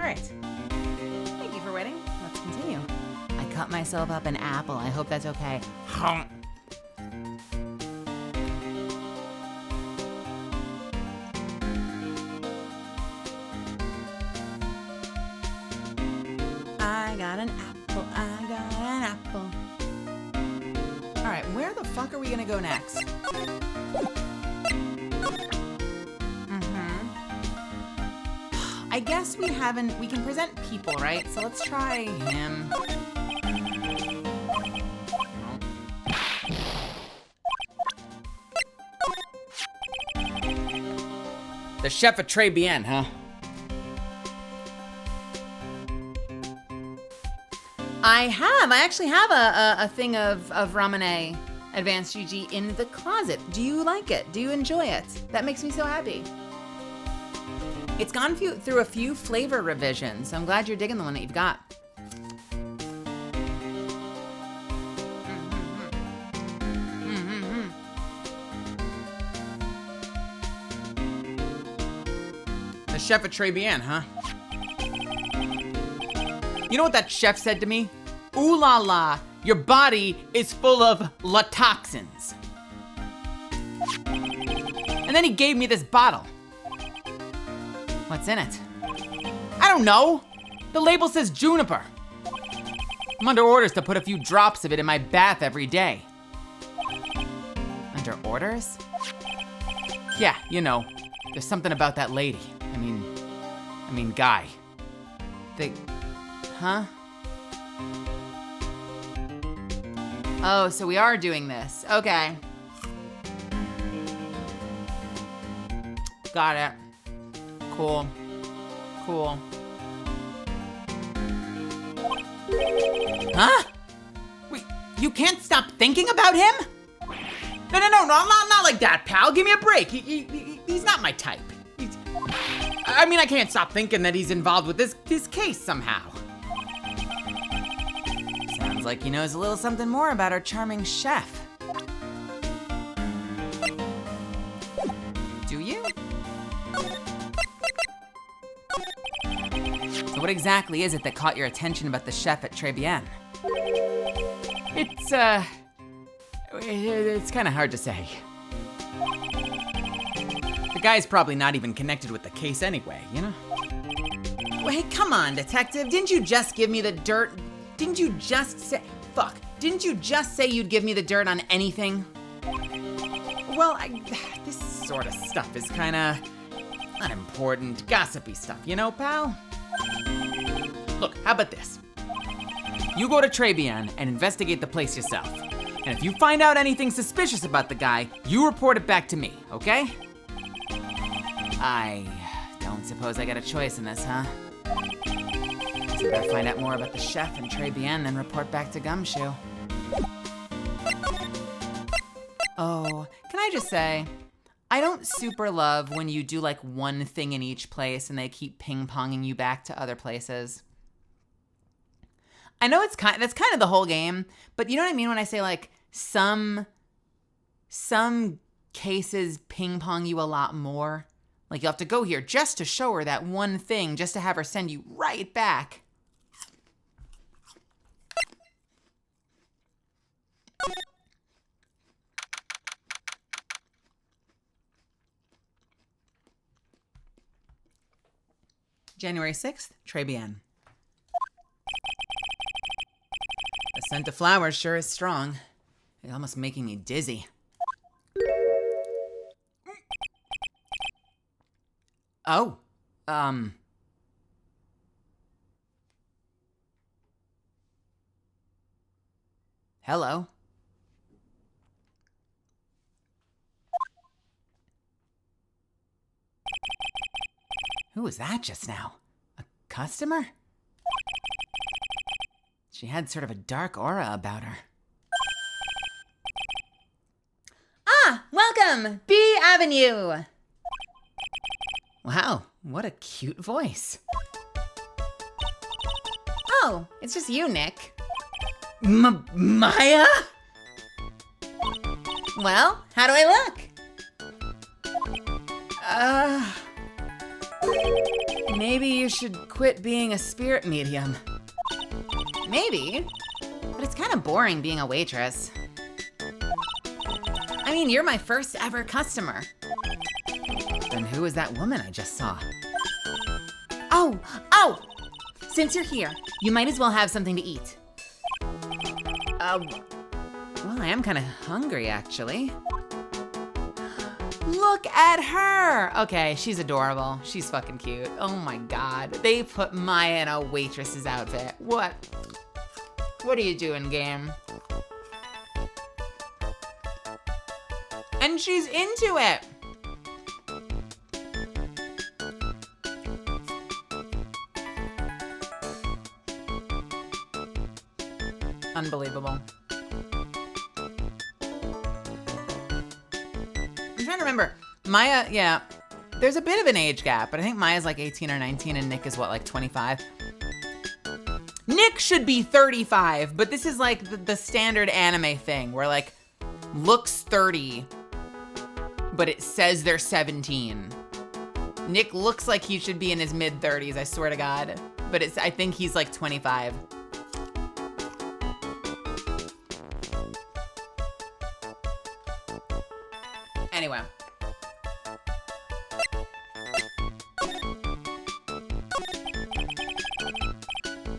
right. Thank you for waiting. Let's continue. I cut myself up an apple. I hope that's okay. I got an apple. I got an apple. All right, where the fuck are we gonna go next? I guess we can present people, right? So let's try him. The chef at Très Bien, huh? I actually have a thing of Ramune Advanced GG in the closet. Do you like it? Do you enjoy it? That makes me so happy. It's gone through a few flavor revisions, so I'm glad you're digging the one that you've got. The chef at Très Bien, huh? You know what that chef said to me? Ooh la la, your body is full of toxins. And then he gave me this bottle. What's in it? I don't know. The label says juniper. I'm under orders to put a few drops of it in my bath every day. Under orders? Yeah, you know, there's something about that lady. I mean guy. Huh? Oh, so we are doing this. Okay. Got it. Cool. Huh? Wait, you can't stop thinking about him? No, not like that, pal. Give me a break. He's not my type. I can't stop thinking that he's involved with this case somehow. Sounds like he knows a little something more about our charming chef. Do you? So what exactly is it that caught your attention about the chef at Très Bien? It's kind of hard to say. The guy's probably not even connected with the case anyway, you know? Wait, come on, detective. Didn't you just give me the dirt? Didn't you just say you'd give me the dirt on anything? Well, this sort of stuff is kind of unimportant, gossipy stuff, you know, pal? Look, how about this? You go to Très Bien and investigate the place yourself. And if you find out anything suspicious about the guy, you report it back to me, okay? I don't suppose I got a choice in this, huh? Guess I better find out more about the chef and Très Bien, then report back to Gumshoe. Oh, can I just say, I don't super love when you do like one thing in each place and they keep ping-ponging you back to other places. I know that's kind of the whole game, but you know what I mean when I say like some cases ping-pong you a lot more? Like, you'll have to go here just to show her that one thing, just to have her send you right back. January 6th, Très Bien. The scent of flowers sure is strong. It's almost making me dizzy. Oh, hello. Who was that just now? A customer? She had sort of a dark aura about her. Ah, welcome, B Avenue. Wow, what a cute voice. Oh, it's just you, Nick. Maya? Well, how do I look? Maybe you should quit being a spirit medium. Maybe, but it's kind of boring being a waitress. I mean, you're my first ever customer. Then who is that woman I just saw? Oh! Since you're here, you might as well have something to eat. Well, I am kind of hungry, actually. Look at her! Okay, she's adorable. She's fucking cute. Oh my god. They put Maya in a waitress's outfit. What? What are you doing, game? And she's into it! Unbelievable. I'm trying to remember. Maya, yeah, there's a bit of an age gap, but I think Maya's like 18 or 19 and Nick is what, like 25? Nick should be 35, but this is like the standard anime thing where like looks 30, but it says they're 17. Nick looks like he should be in his mid 30s, I swear to God, but I think he's like 25. Anyway.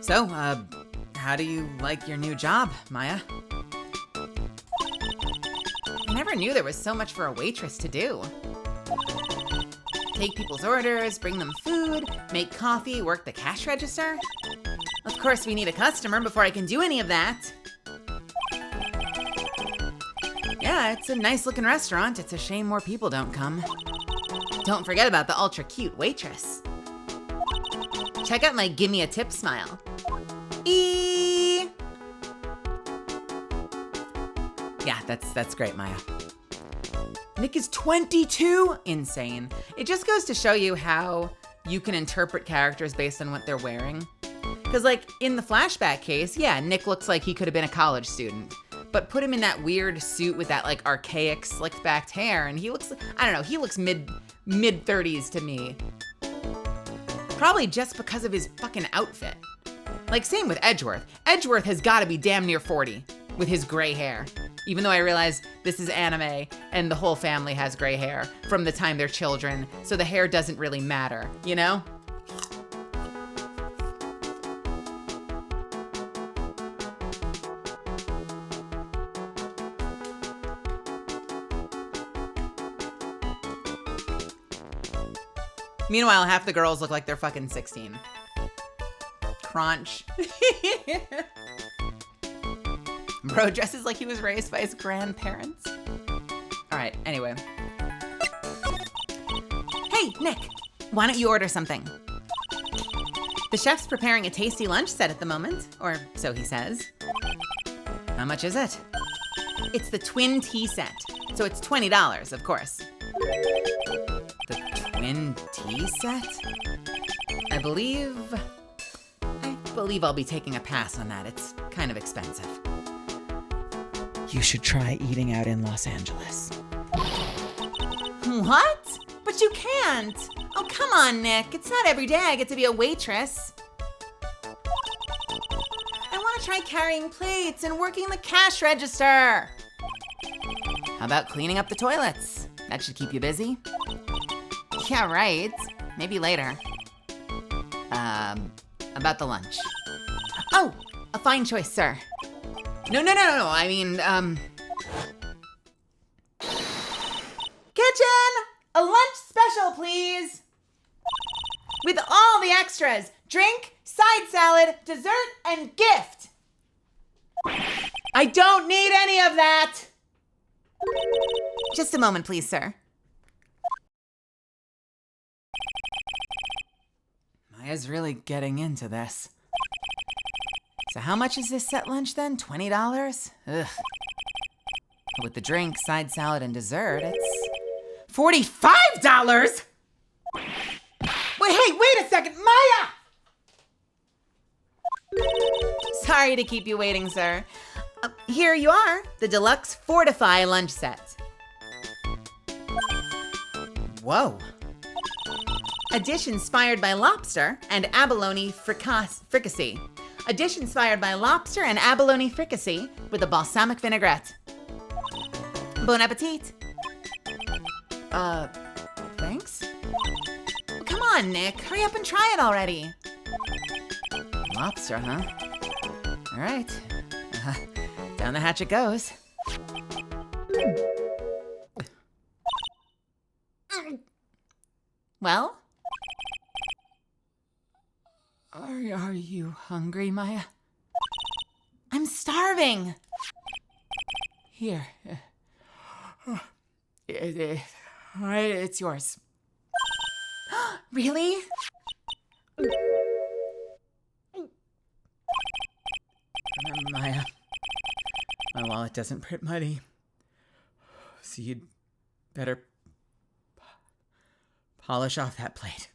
So, how do you like your new job, Maya? I never knew there was so much for a waitress to do. Take people's orders, bring them food, make coffee, work the cash register. Of course, we need a customer before I can do any of that. Yeah, it's a nice looking restaurant. It's a shame more people don't come. Don't forget about the ultra cute waitress. Check out my gimme a tip smile. Yeah, that's great, Maya. Nick is 22? Insane. It just goes to show you how you can interpret characters based on what they're wearing. Because like in the flashback case, yeah, Nick looks like he could have been a college student. But put him in that weird suit with that like archaic slicked backed hair and he looks, I don't know, he looks mid 30s to me. Probably just because of his fucking outfit. Like same with Edgeworth. Edgeworth has gotta be damn near 40 with his gray hair. Even though I realize this is anime and the whole family has gray hair from the time they're children, so the hair doesn't really matter, you know? Meanwhile, half the girls look like they're fucking 16. Crunch. Bro dresses like he was raised by his grandparents. All right, anyway. Hey, Nick, why don't you order something? The chef's preparing a tasty lunch set at the moment, or so he says. How much is it? It's the twin tea set, so it's $20, of course. The twin tea set? I believe I'll be taking a pass on that. It's kind of expensive. You should try eating out in Los Angeles. What? But you can't. Oh, come on, Nick. It's not every day I get to be a waitress. I want to try carrying plates and working the cash register. How about cleaning up the toilets? That should keep you busy. Yeah, right. Maybe later. About the lunch. Oh, a fine choice, sir. No. I mean, Kitchen! A lunch special, please! With all the extras. Drink, side salad, dessert, and gift. I don't need any of that! Just a moment, please, sir. Maya's really getting into this. So how much is this set lunch then? $20? Ugh. With the drink, side salad, and dessert, it's $45? Wait a second, Maya! Sorry to keep you waiting, sir. Here you are, the deluxe Fortify lunch set. Whoa. A dish inspired by lobster and abalone fricassee. A dish inspired by lobster and abalone fricassee with a balsamic vinaigrette. Bon appetit. Thanks? Come on, Nick. Hurry up and try it already. Lobster, huh? All right. Down the hatch it goes. Well? Are you hungry, Maya? I'm starving. Here. It's yours. Really? Maya, my wallet doesn't print money. So you'd better polish off that plate.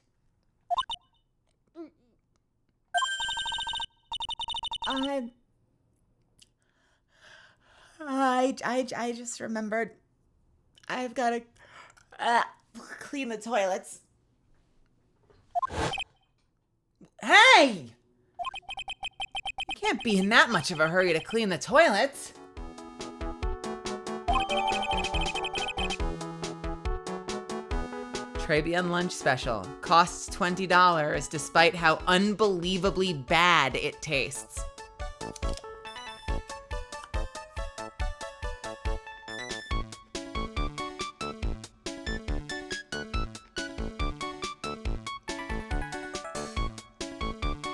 I just remembered I've got to clean the toilets. Hey! You can't be in that much of a hurry to clean the toilets. Trebian lunch special. Costs $20 despite how unbelievably bad it tastes.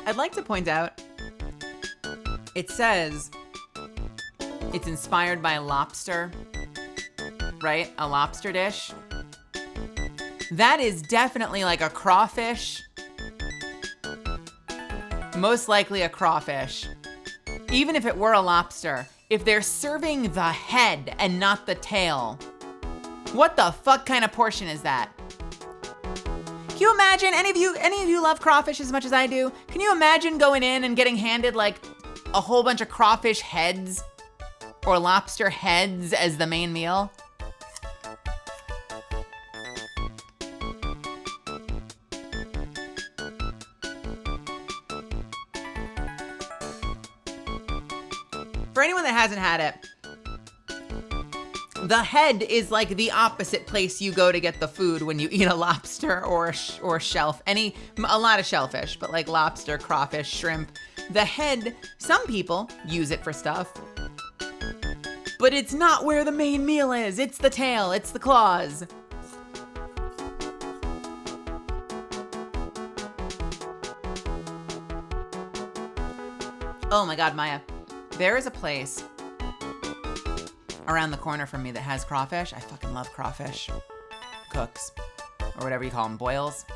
I'd like to point out, it says it's inspired by lobster, right? A lobster dish. That is definitely like a crawfish. Most likely a crawfish. Even if it were a lobster, if they're serving the head and not the tail, what the fuck kind of portion is that? Can you imagine, any of you love crawfish as much as I do? Can you imagine going in and getting handed like a whole bunch of crawfish heads or lobster heads as the main meal? For anyone that hasn't had it, the head is like the opposite place you go to get the food when you eat a lobster or a lot of shellfish, but like lobster, crawfish, shrimp. The head, some people use it for stuff, but it's not where the main meal is. It's the tail, it's the claws. Oh my God, Maya. There is a place around the corner from me that has crawfish. I fucking love crawfish. Cooks, or whatever you call them, boils.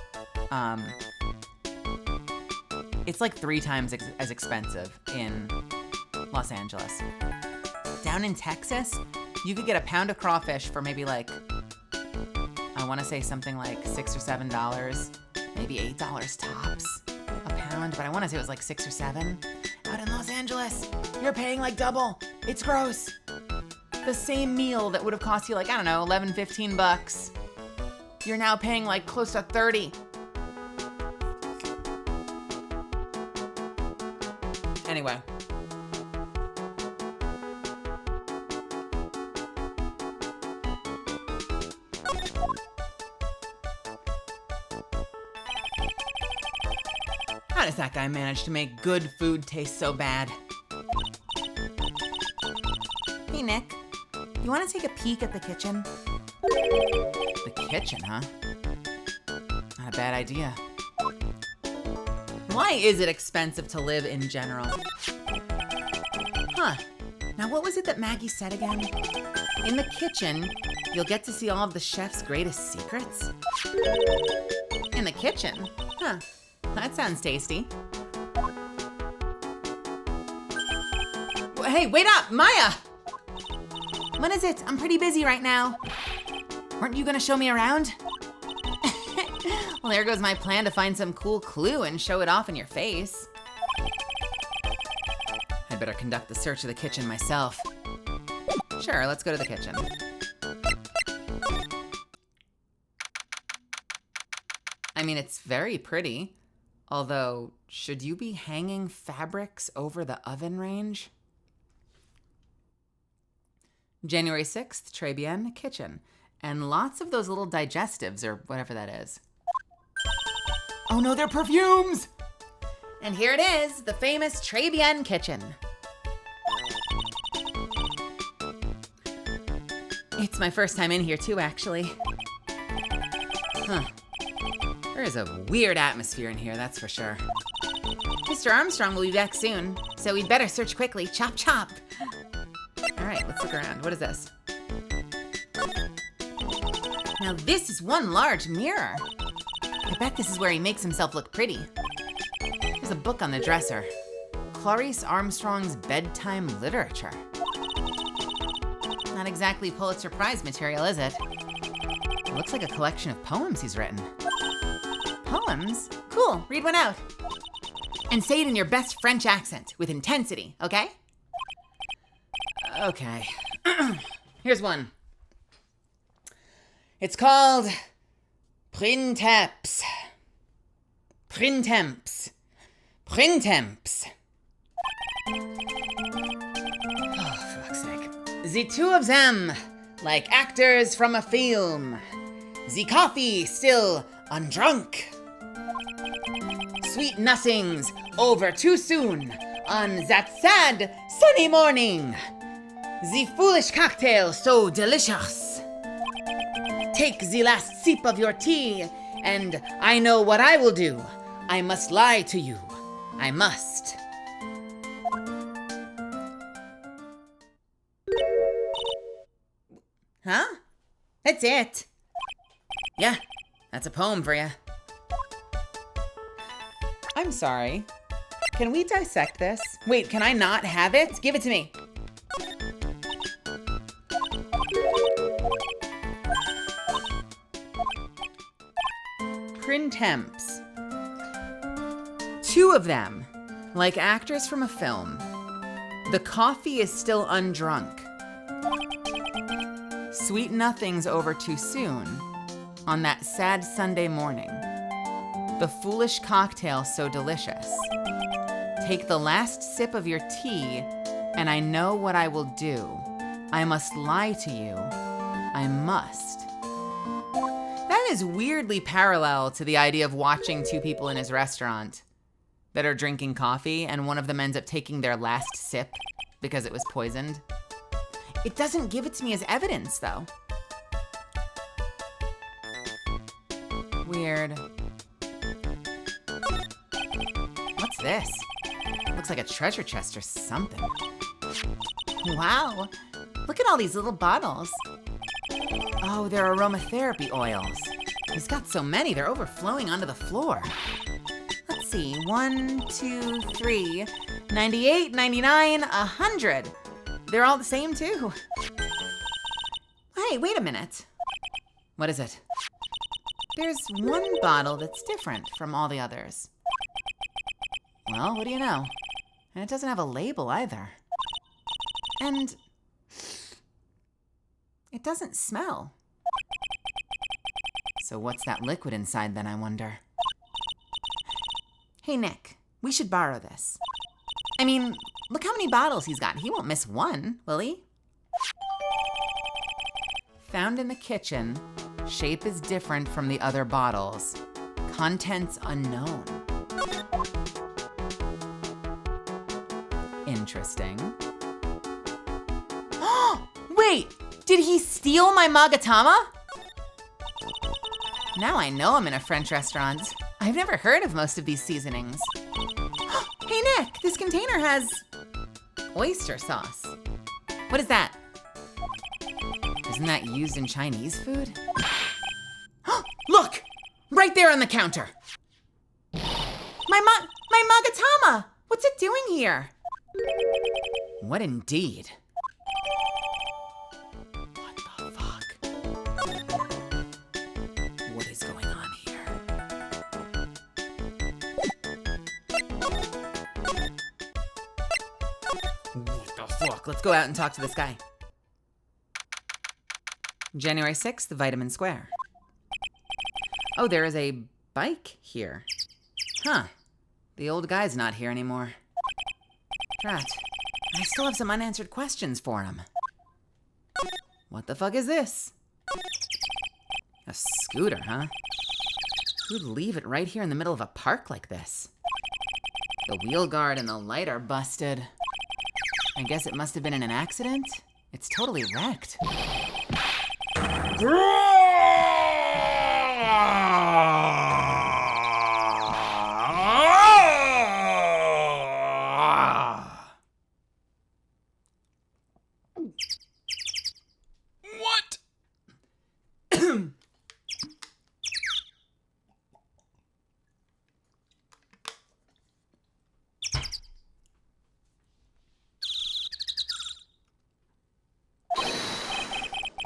It's like 3 times as expensive in Los Angeles. Down in Texas, you could get a pound of crawfish for maybe like, I want to say something like $6 or $7, maybe $8 tops a pound, but I want to say it was like 6 or 7. Out in Los Angeles, you're paying like double. It's gross. The same meal that would have cost you like, I don't know, 11, 15 bucks. You're now paying like close to 30. Anyway. How does that guy manage to make good food taste so bad? Hey, Nick. You want to take a peek at the kitchen? The kitchen, huh? Not a bad idea. Why is it expensive to live in general? Huh. Now, what was it that Maggie said again? In the kitchen, you'll get to see all of the chef's greatest secrets? In the kitchen? Huh. That sounds tasty. Hey, wait up, Maya! When is it? I'm pretty busy right now. Weren't you gonna show me around? Well, there goes my plan to find some cool clue and show it off in your face. I'd better conduct the search of the kitchen myself. Sure, let's go to the kitchen. I mean, it's very pretty. Although, should you be hanging fabrics over the oven range? January 6th, très bien, kitchen. And lots of those little digestives or whatever that is. Oh no, they're perfumes! And here it is, the famous Très Bien kitchen. It's my first time in here too, actually. Huh. There is a weird atmosphere in here, that's for sure. Mr. Armstrong will be back soon, so we'd better search quickly. Chop, chop. All right, let's look around. What is this? Now this is one large mirror. I bet this is where he makes himself look pretty. There's a book on the dresser. Clarice Armstrong's Bedtime Literature. Not exactly Pulitzer Prize material, is it? It looks like a collection of poems he's written. Poems? Cool, read one out. And say it in your best French accent, with intensity, okay? Okay. Here's one. It's called Printemps. Printemps. Printemps. Oh, for fuck's sake. The two of them, like actors from a film. The coffee still undrunk. Sweet nothings over too soon on that sad sunny morning. The foolish cocktail so delicious. Take the last sip of your tea, and I know what I will do. I must lie to you. I must. Huh? That's it. Yeah, that's a poem for you. I'm sorry. Can we dissect this? Wait, can I not have it? Give it to me. Printemps. Two of them, like actors from a film. The coffee is still undrunk. Sweet nothings over too soon on that sad Sunday morning. The foolish cocktail so delicious. Take the last sip of your tea, and I know what I will do. I must lie to you. I must. That is weirdly parallel to the idea of watching two people in his restaurant that are drinking coffee, and one of them ends up taking their last sip because it was poisoned. It doesn't give it to me as evidence, though. Weird. What's this? Looks like a treasure chest or something. Wow. Look at all these little bottles. Oh, they're aromatherapy oils. He's got so many, they're overflowing onto the floor. Let's see, 1, 2, 3, 98, 99, 100. They're all the same too. Hey, wait a minute. What is it? There's one bottle that's different from all the others. Well, what do you know? And it doesn't have a label either. And it doesn't smell. So what's that liquid inside then, I wonder? Hey, Nick, we should borrow this. I mean, look how many bottles he's got. He won't miss one, will he? Found in the kitchen. Shape is different from the other bottles. Contents unknown. Interesting. Wait, did he steal my magatama? Now I know I'm in a French restaurant. I've never heard of most of these seasonings. Hey Nick, this container has oyster sauce. What is that? Isn't that used in Chinese food? Look! Right there on the counter! My magatama! What's it doing here? What indeed? What the fuck? What is going on here? What the fuck? Let's go out and talk to this guy. January 6th, Vitamin Square. Oh, there is a bike here. Huh. The old guy's not here anymore. Drat. I still have some unanswered questions for him. What the fuck is this? A scooter, huh? Who'd leave it right here in the middle of a park like this? The wheel guard and the light are busted. I guess it must have been in an accident. It's totally wrecked. What?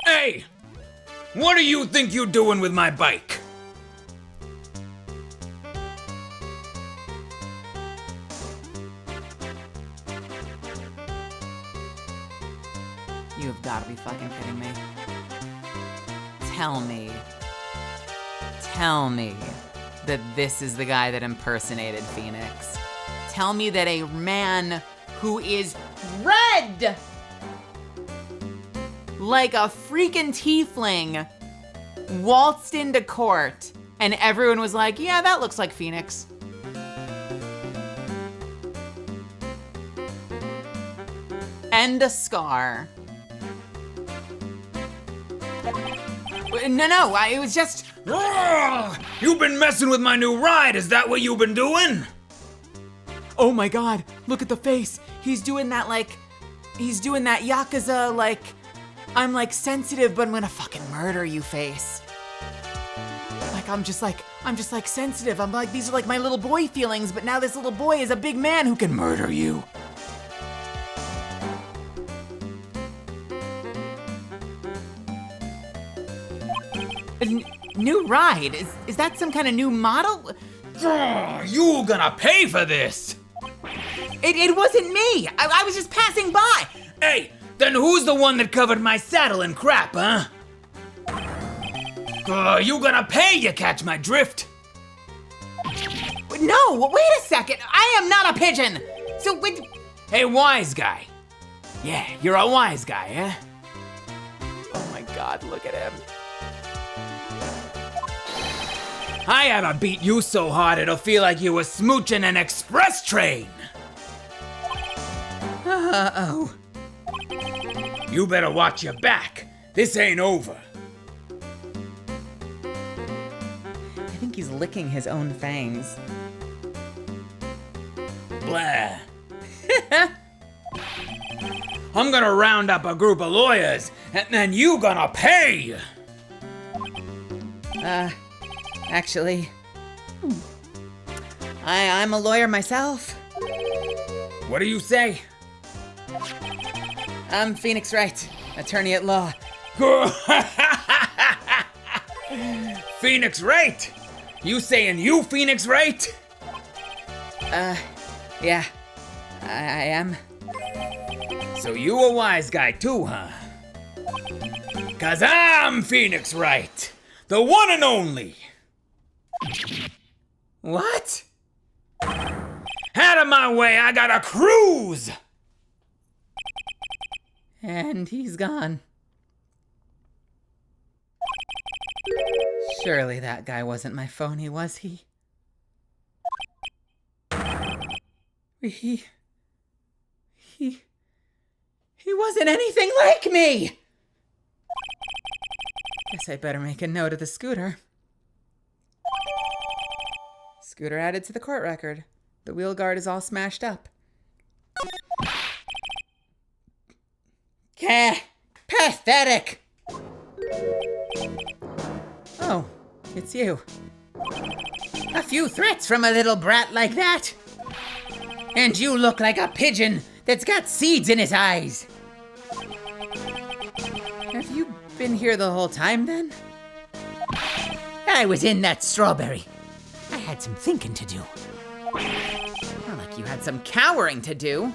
Hey! What do you think you're doing with my bike? You've got to be fucking kidding me. Tell me that this is the guy that impersonated Phoenix. Tell me that a man who is red like a freaking tiefling waltzed into court and everyone was like, yeah, that looks like Phoenix. And a scar. No, it was just... You've been messing with my new ride, is that what you've been doing? Oh my god, look at the face. He's doing that Yakuza, like, I'm like sensitive, but I'm gonna fucking murder you face. Like, I'm just like sensitive. I'm like, these are like my little boy feelings, but now this little boy is a big man who can murder you. New ride? Is that some kind of new model? You gonna pay for this! It wasn't me. I was just passing by. Hey, then who's the one that covered my saddle in crap, huh? You gonna pay, you catch my drift? No, wait a second. I am not a pigeon. So wait. Hey, wise guy. Yeah, you're a wise guy, eh? Oh my god, look at him. I haven't beat you so hard it'll feel like you were smooching an express train. Uh-oh. You better watch your back. This ain't over. I think he's licking his own fangs. Blah. I'm gonna round up a group of lawyers, and then you gonna pay. Actually, I'm a lawyer myself. What do you say? I'm Phoenix Wright, attorney at law. Phoenix Wright? You saying you Phoenix Wright? Yeah, I am. So you a wise guy too, huh? 'Cause I'm Phoenix Wright, the one and only. What? Out of my way, I got a cruise! And he's gone. Surely that guy wasn't my phony, was he? He wasn't anything like me! Guess I better make a note of the scooter. Scooter added to the court record. The wheel guard is all smashed up. Pathetic! Oh, it's you. A few threats from a little brat like that. And you look like a pigeon that's got seeds in his eyes. Have you been here the whole time then? I was in that strawberry. I had some thinking to do. More like you had some cowering to do.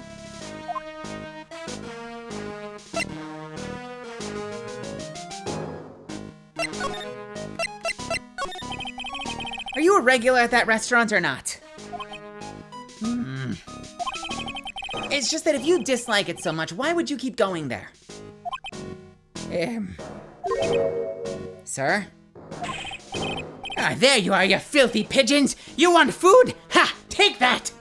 Are you you a regular at that restaurant or not? It's just that if you dislike it so much, why would you keep going there? Sir? Ah, there you are, you filthy pigeons! You want food? Ha! Take that!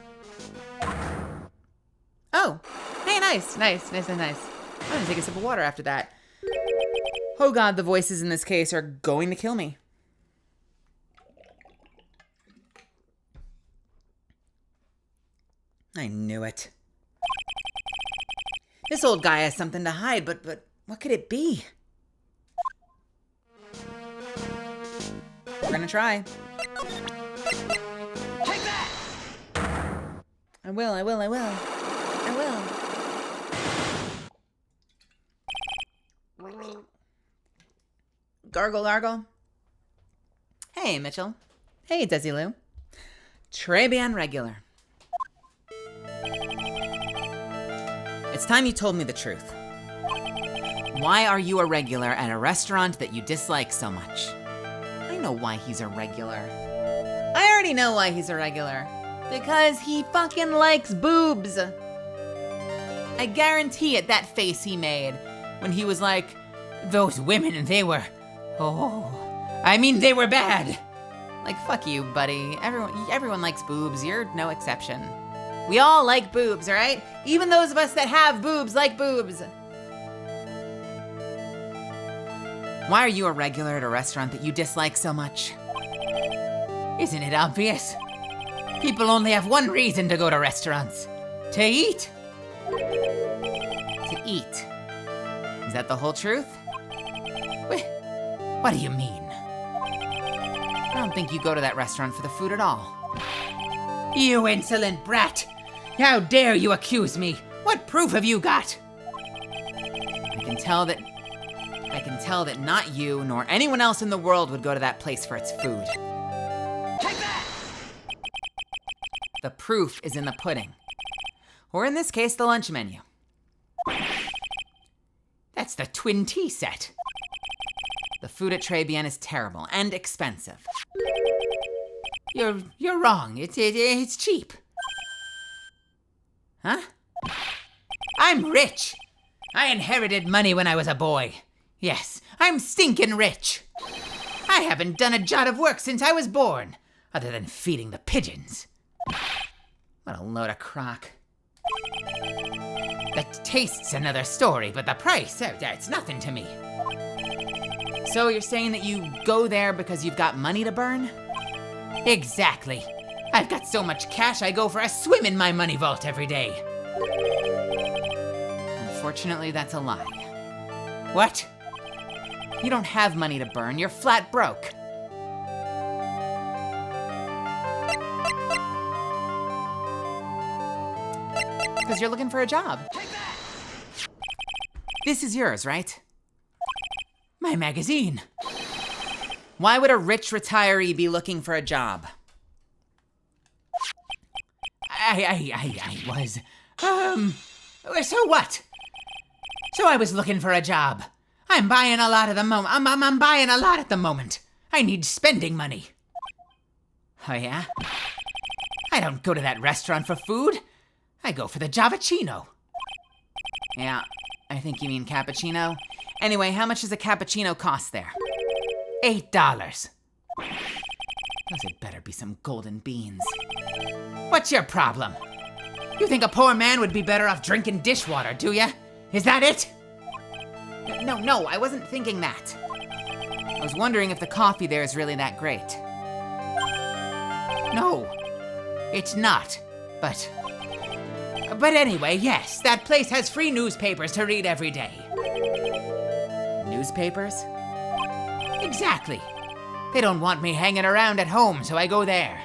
Oh. Hey, nice. I'm gonna take a sip of water after that. Oh god, the voices in this case are going to kill me. I knew it. This old guy has something to hide, but what could it be? We're gonna try. Take that! I will. Gargle. Hey, Mitchell. Hey, Desilu. Très bien regular. It's time you told me the truth. Why are you a regular at a restaurant that you dislike so much? I know why he's a regular. I already know why he's a regular. Because he fucking likes boobs. I guarantee it, that face he made when he was like, those women, they were, they were bad. Like, fuck you, buddy. Everyone likes boobs. You're no exception. We all like boobs, all right? Even those of us that have boobs like boobs. Why are you a regular at a restaurant that you dislike so much? Isn't it obvious? People only have one reason to go to restaurants. To eat. To eat. Is that the whole truth? What do you mean? I don't think you go to that restaurant for the food at all. You insolent brat! How dare you accuse me? What proof have you got? I can tell that not you nor anyone else in the world would go to that place for its food. Take that! The proof is in the pudding. Or in this case, the lunch menu. That's the twin tea set. The food at Très Bien is terrible and expensive. You're wrong. It's cheap. Huh? I'm rich. I inherited money when I was a boy. Yes, I'm stinking rich. I haven't done a jot of work since I was born, other than feeding the pigeons. What a load of crock. The taste's another story, but the price, it's nothing to me. So you're saying that you go there because you've got money to burn? Exactly. I've got so much cash I go for a swim in my money vault every day. Unfortunately, that's a lie. What? You don't have money to burn, you're flat broke. Because you're looking for a job. This is yours, right? My magazine. Why would a rich retiree be looking for a job? I was, so what? So I was looking for a job. I'm buying a lot at the moment. I'm buying a lot at the moment. I need spending money. Oh yeah? I don't go to that restaurant for food. I go for the Javachino. Yeah, I think you mean cappuccino. Anyway, how much does a cappuccino cost there? $8. Those had better be some golden beans. What's your problem? You think a poor man would be better off drinking dishwater, do ya? Is that it? No, I wasn't thinking that. I was wondering if the coffee there is really that great. No, it's not, but anyway, yes, that place has free newspapers to read every day. Newspapers? Exactly. They don't want me hanging around at home, so I go there.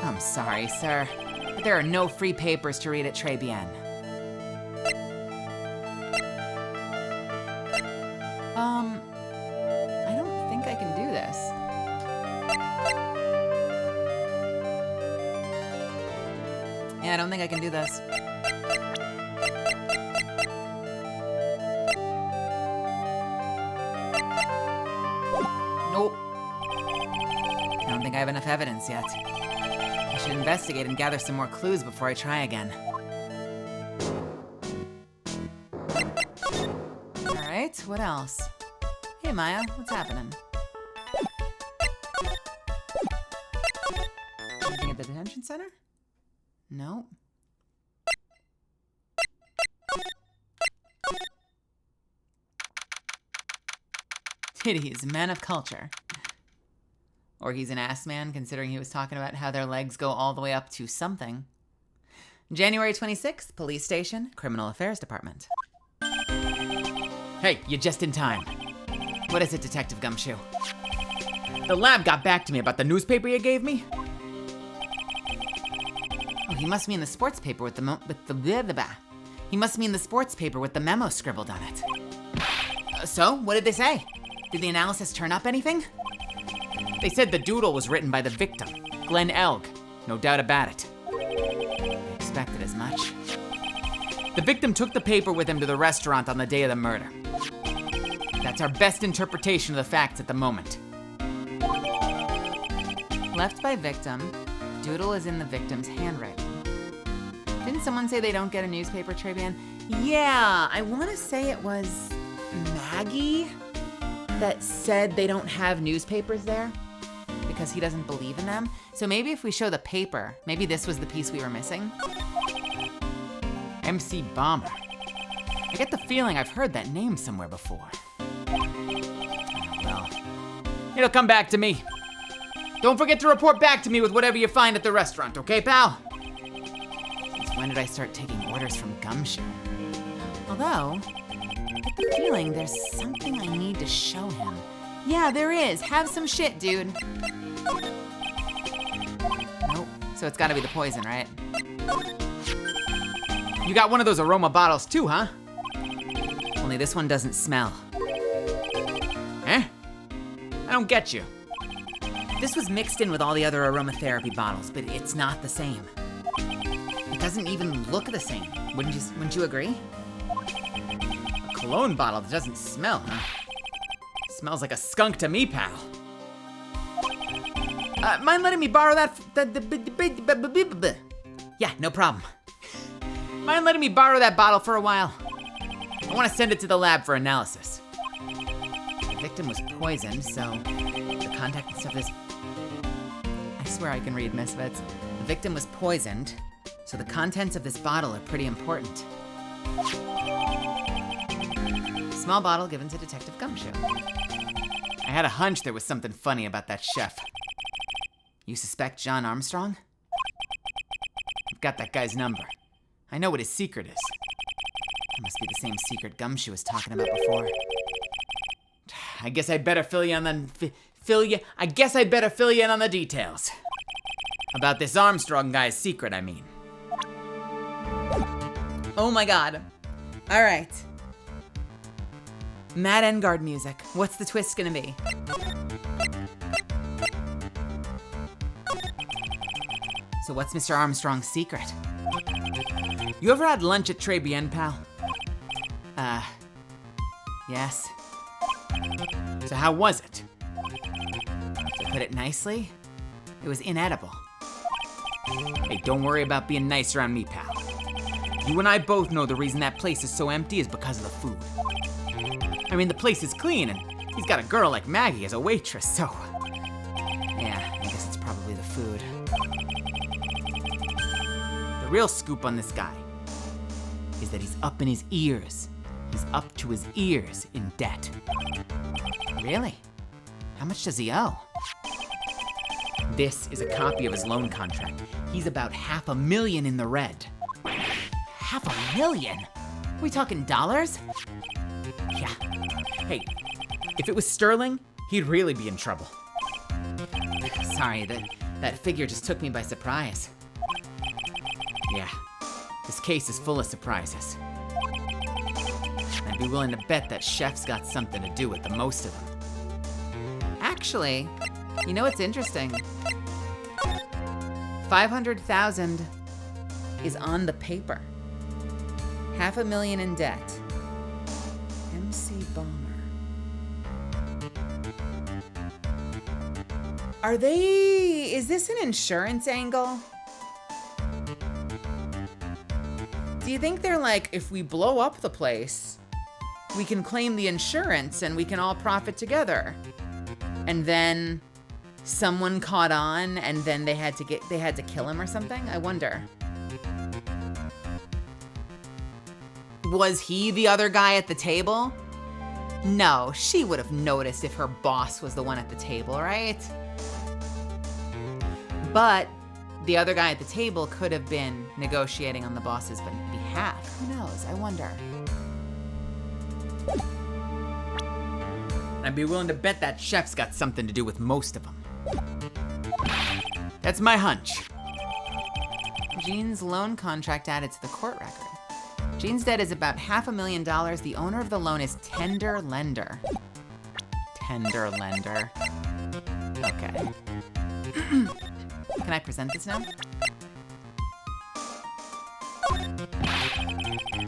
I'm sorry, sir, but there are no free papers to read at Très Bien. I don't think I can do this. Yeah, I don't think I can do this. Nope. I don't think have enough evidence yet. I should investigate and gather some more clues before I try again. Alright, what else? Hey Maya, what's happening? Anything at the detention center? No. He's a man of culture. Or he's an ass man, considering he was talking about how their legs go all the way up to something. January 26th, police station, criminal affairs department. Hey, you're just in time. What is it, Detective Gumshoe? The lab got back to me about the newspaper you gave me. Oh, he must mean the sports paper with the He must mean the sports paper with the memo scribbled on it. So, what did they say? Did the analysis turn up anything? They said the doodle was written by the victim, Glenn Elg. No doubt about it. I expected as much. The victim took the paper with him to the restaurant on the day of the murder. That's our best interpretation of the facts at the moment. Left by victim, doodle is in the victim's handwriting. Didn't someone say they don't get a newspaper, Travian? Yeah, I want to say it was Maggie that said they don't have newspapers there because he doesn't believe in them. So maybe if we show the paper, maybe this was the piece we were missing. MC Bomber. I get the feeling I've heard that name somewhere before. Well, it'll come back to me. Don't forget to report back to me with whatever you find at the restaurant, okay, pal? since when did I start taking orders from Gumshoe? Although, I get the feeling there's something I need to show him. Yeah, there is. Have some shit, dude. Nope. So it's gotta be the poison, right? You got one of those aroma bottles too, huh? Only this one doesn't smell. Eh? I don't get you. This was mixed in with all the other aromatherapy bottles, but it's not the same. It doesn't even look the same. Wouldn't you agree? A cologne bottle that doesn't smell, huh? Smells like a skunk to me, pal. Mind letting me borrow that? Yeah, no problem. Mind letting me borrow that bottle for a while? I want to send it to the lab for analysis. The victim was poisoned, so the contents of this... I swear I can read misfits. The victim was poisoned, so the contents of this bottle are pretty important. Small bottle given to Detective Gumshoe. I had a hunch there was something funny about that chef. You suspect John Armstrong? I've got that guy's number. I know what his secret is. It must be the same secret Gumshoe was talking about before. I guess I'd better fill you in on the details. About this Armstrong guy's secret, I mean. Oh my god. All right. Matt Engard music. What's the twist gonna be? So what's Mr. Armstrong's secret? You ever had lunch at Très Bien, pal? Yes. So how was it? To put it nicely, it was inedible. Hey, don't worry about being nice around me, pal. You and I both know the reason that place is so empty is because of the food. I mean, the place is clean, and he's got a girl like Maggie as a waitress, so... Yeah, I guess it's probably the food. The real scoop on this guy is that he's up in his ears. He's up to his ears in debt. Really? How much does he owe? This is a copy of his loan contract. He's about $500,000 in the red. $500,000? Are we talking dollars? Yeah. Hey, if it was sterling, he'd really be in trouble. Sorry, that figure just took me by surprise. Yeah, this case is full of surprises. I'd be willing to bet that chef's got something to do with the most of them. Actually, you know what's interesting? 500,000 is on the paper. $500,000 in debt. MC Bomber. Is this an insurance angle? Do you think they're like, if we blow up the place, we can claim the insurance and we can all profit together? And then someone caught on and then they had to kill him or something? I wonder. Was he the other guy at the table? No, she would have noticed if her boss was the one at the table, right? But the other guy at the table could have been negotiating on the boss's behalf. Who knows? I wonder. I'd be willing to bet that chef's got something to do with most of them. That's my hunch. Jean's loan contract added to the court record. Jean's debt is about $500,000. The owner of the loan is tender lender. Tender lender. Okay. Can I present this now?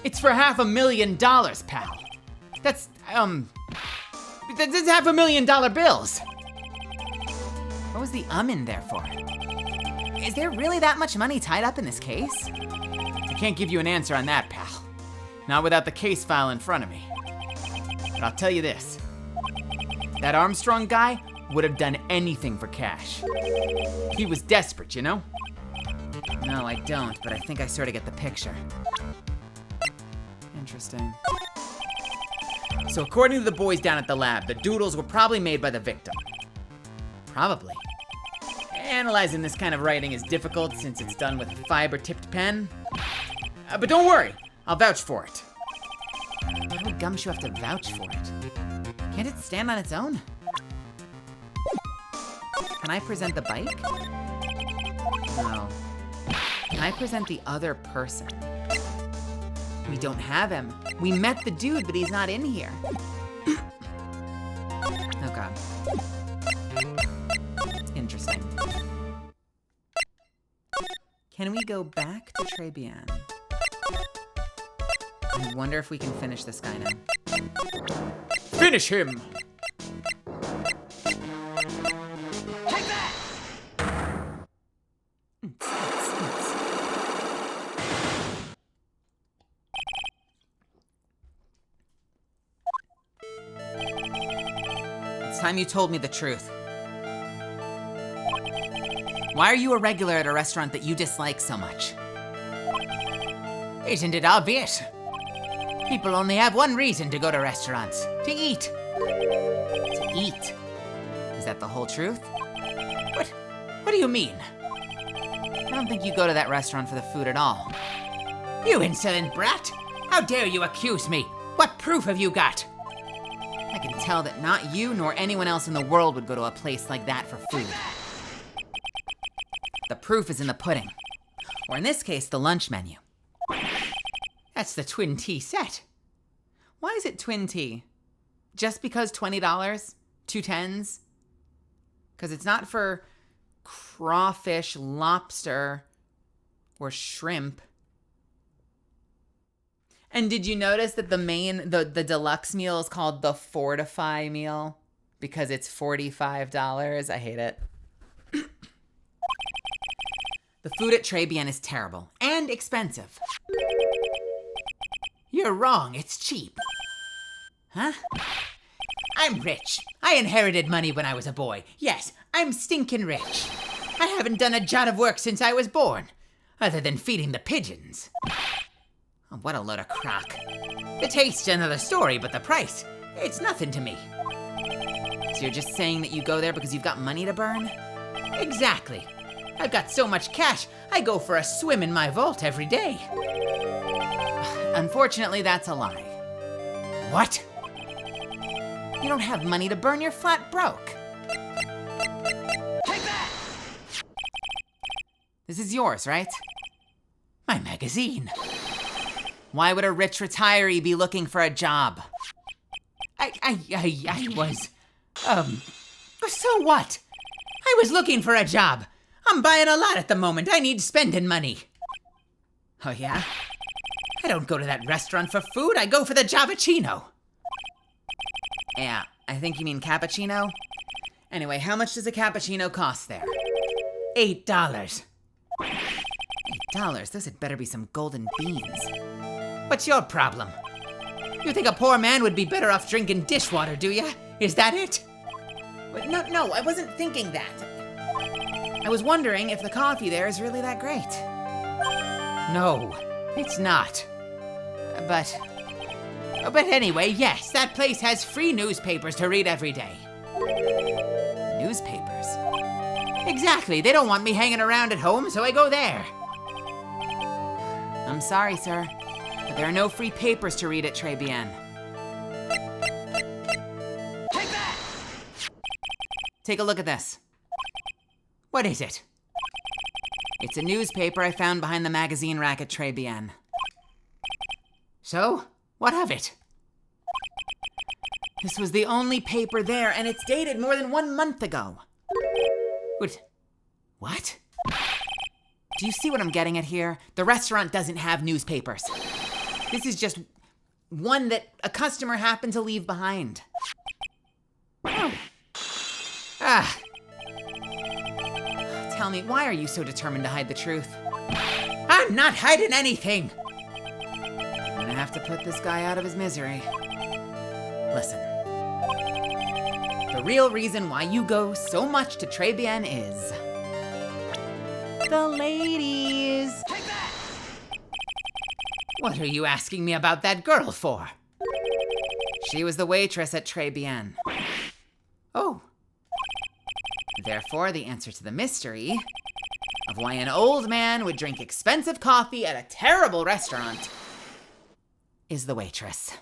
It's for $500,000, pal. That's $500,000 bills. What was the in there for? Is there really that much money tied up in this case? I can't give you an answer on that, pal. Not without the case file in front of me. But I'll tell you this. That Armstrong guy would have done anything for cash. He was desperate, you know? No, I don't, but I think I sort of get the picture. Interesting. So according to the boys down at the lab, the doodles were probably made by the victim. Probably. Analyzing this kind of writing is difficult since it's done with a fiber-tipped pen. But don't worry, I'll vouch for it. Why would Gumshoe have to vouch for it? Can't it stand on its own? Can I present the bike? No. Can I present the other person? We don't have him. We met the dude, but he's not in here. Oh god. Interesting. Can we go back to Trebian? I wonder if we can finish this guy now. Finish him! It's time you told me the truth. Why are you a regular at a restaurant that you dislike so much? Isn't it obvious? People only have one reason to go to restaurants: to eat. To eat. Is that the whole truth? What do you mean? I don't think you go to that restaurant for the food at all. You insolent brat! How dare you accuse me? What proof have you got? I can tell that not you nor anyone else in the world would go to a place like that for food. The proof is in the pudding. Or in this case, the lunch menu. That's the twin tea set. Why is it twin tea? Just because $20? 2 tens? Because it's not for crawfish, lobster, or shrimp. And did you notice that the deluxe meal is called the Fortify meal? Because it's $45. I hate it. The food at Trebian is terrible and expensive. You're wrong, it's cheap. Huh? I'm rich. I inherited money when I was a boy. Yes, I'm stinking rich. I haven't done a jot of work since I was born, other than feeding the pigeons. Oh, what a load of crock. The taste's another story, but the price, it's nothing to me. So you're just saying that you go there because you've got money to burn? Exactly. I've got so much cash, I go for a swim in my vault every day. Unfortunately, that's a lie. What? You don't have money to burn, you're flat broke. Take that! This is yours, right? My magazine. Why would a rich retiree be looking for a job? I was, so what? I was looking for a job. I'm buying a lot at the moment. I need spending money. Oh yeah? I don't go to that restaurant for food. I go for the Javicino. Yeah, I think you mean cappuccino. Anyway, how much does a cappuccino cost there? $8. $8? Those had better be some golden beans. What's your problem? You think a poor man would be better off drinking dishwater, do ya? Is that it? Wait, no, I wasn't thinking that. I was wondering if the coffee there is really that great. No, it's not. But anyway, yes, that place has free newspapers to read every day. Newspapers? Exactly, they don't want me hanging around at home, so I go there. I'm sorry, sir, but there are no free papers to read at Très Bien. Take that! Take a look at this. What is it? It's a newspaper I found behind the magazine rack at Très Bien. So, what of it? This was the only paper there, and it's dated more than 1 month ago. What? Do you see what I'm getting at here? The restaurant doesn't have newspapers. This is just one that a customer happened to leave behind. Ah, Tell me, why are you so determined to hide the truth? I'm not hiding anything. I'm gonna have to put this guy out of his misery. Listen. The real reason why you go so much to Très Bien is... the ladies. Take that! What are you asking me about that girl for? She was the waitress at Très Bien. Oh, Therefore, the answer to the mystery of why an old man would drink expensive coffee at a terrible restaurant is the waitress.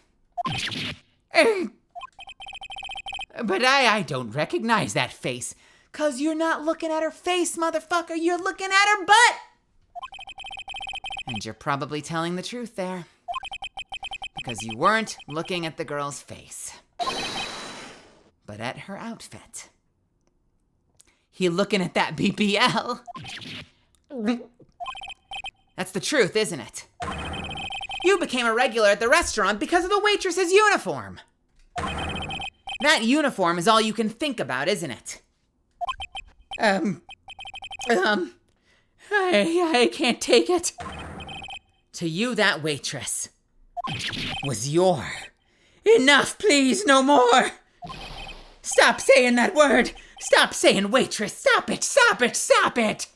but I don't recognize that face. 'Cause you're not looking at her face, motherfucker. You're looking at her butt. And you're probably telling the truth there. Because you weren't looking at the girl's face, but at her outfit. You looking at that BBL? That's the truth, isn't it? You became a regular at the restaurant because of the waitress's uniform. That uniform is all you can think about, isn't it? I can't take it. To you, that waitress Was your... Enough, please, no more. Stop saying that word. Stop saying waitress. Stop it, stop it, stop it.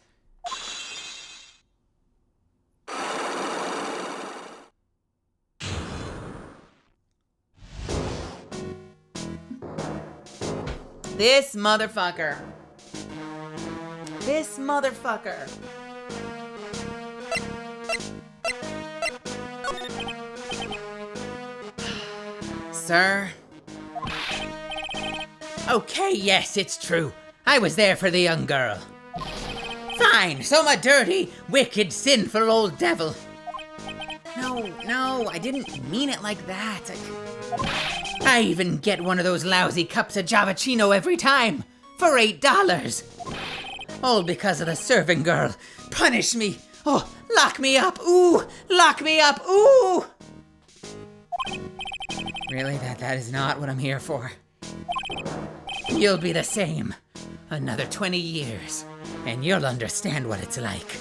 This motherfucker. This motherfucker. Sir? Okay, yes, it's true. I was there for the young girl. Fine, so I'm a dirty, wicked, sinful old devil. No, I didn't mean it like that. I even get one of those lousy cups of Javachino every time, for $8. All because of the serving girl. Punish me. Oh, lock me up. Ooh, lock me up. Ooh. Really, that is not what I'm here for. You'll be the same. Another 20 years, and you'll understand what it's like.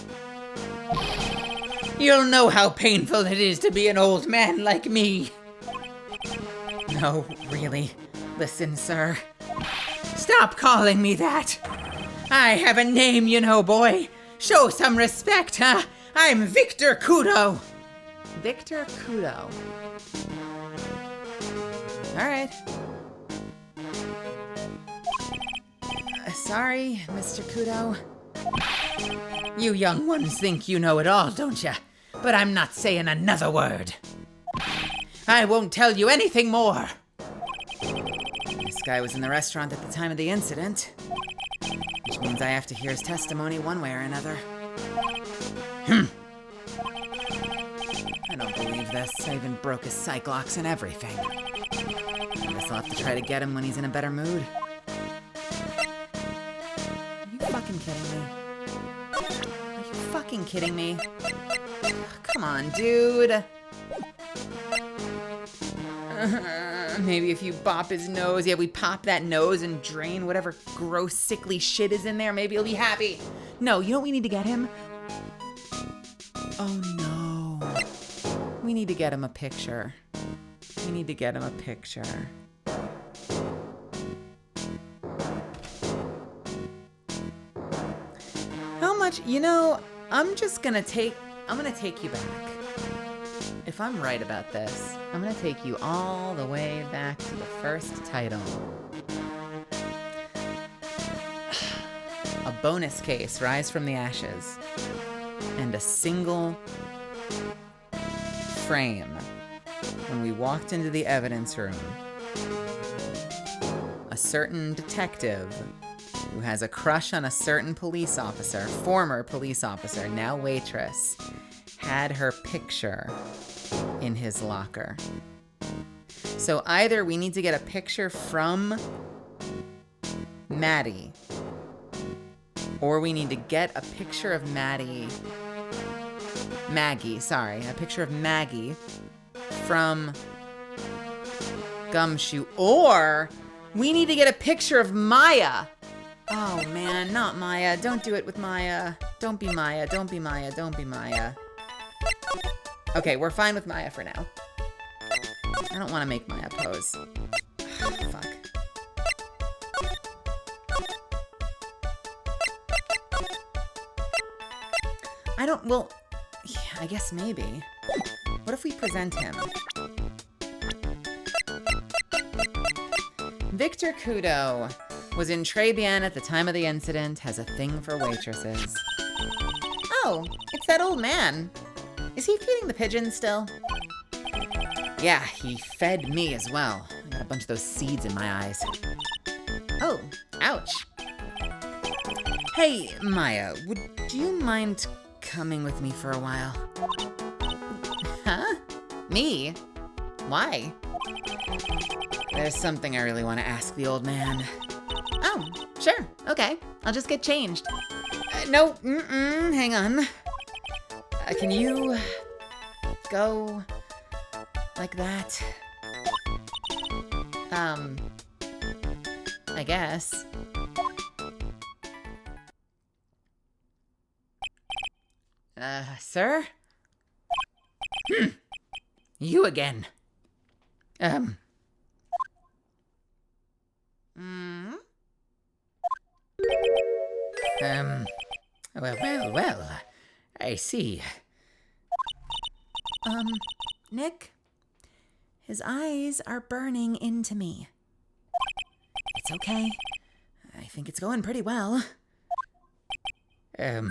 You'll know how painful it is to be an old man like me. No, really. Listen, sir. Stop calling me that. I have a name, you know, boy. Show some respect, huh? I'm Victor Kudo. Victor Kudo. All right. Sorry, Mr. Kudo. You young ones think you know it all, don't ya? But I'm not saying another word. I won't tell you anything more. This guy was in the restaurant at the time of the incident, which means I have to hear his testimony one way or another. I don't believe this. I even broke his cyclox and everything. I guess I'll have to try to get him when he's in a better mood. Are you fucking kidding me? Are you fucking kidding me? Come on, dude. Maybe if you bop his nose. Yeah, we pop that nose and drain whatever gross, sickly shit is in there. Maybe he'll be happy. No, you know what we need to get him? Oh, no. We need to get him a picture. We need to get him a picture. How much? You know, I'm gonna take you back. If I'm right about this, I'm gonna take you all the way back to the first title. A bonus case, Rise from the Ashes. And a single frame. When we walked into the evidence room, a certain detective who has a crush on a certain police officer, former police officer, now waitress, had her picture in his locker. So either we need to get a picture from Maddie, or we need to get a picture of a picture of Maggie from Gumshoe, or we need to get a picture of Maya. Oh man, not Maya. Don't do it with Maya. Don't be Maya. Don't be Maya. Don't be Maya. Okay, we're fine with Maya for now. I don't want to make Maya pose. Fuck. Well, yeah, I guess maybe. What if we present him? Victor Kudo was in Très Bien at the time of the incident, has a thing for waitresses. Oh, it's that old man. Is he feeding the pigeons still? Yeah, he fed me as well. I got a bunch of those seeds in my eyes. Oh, ouch. Hey, Maya, would you mind coming with me for a while? Huh? Me? Why? There's something I really want to ask the old man. Oh, sure. Okay. I'll just get changed. No, hang on. Can you go like that? I guess. Sir? You again. Well, I see. Nick? His eyes are burning into me. It's okay. I think it's going pretty well. Gah.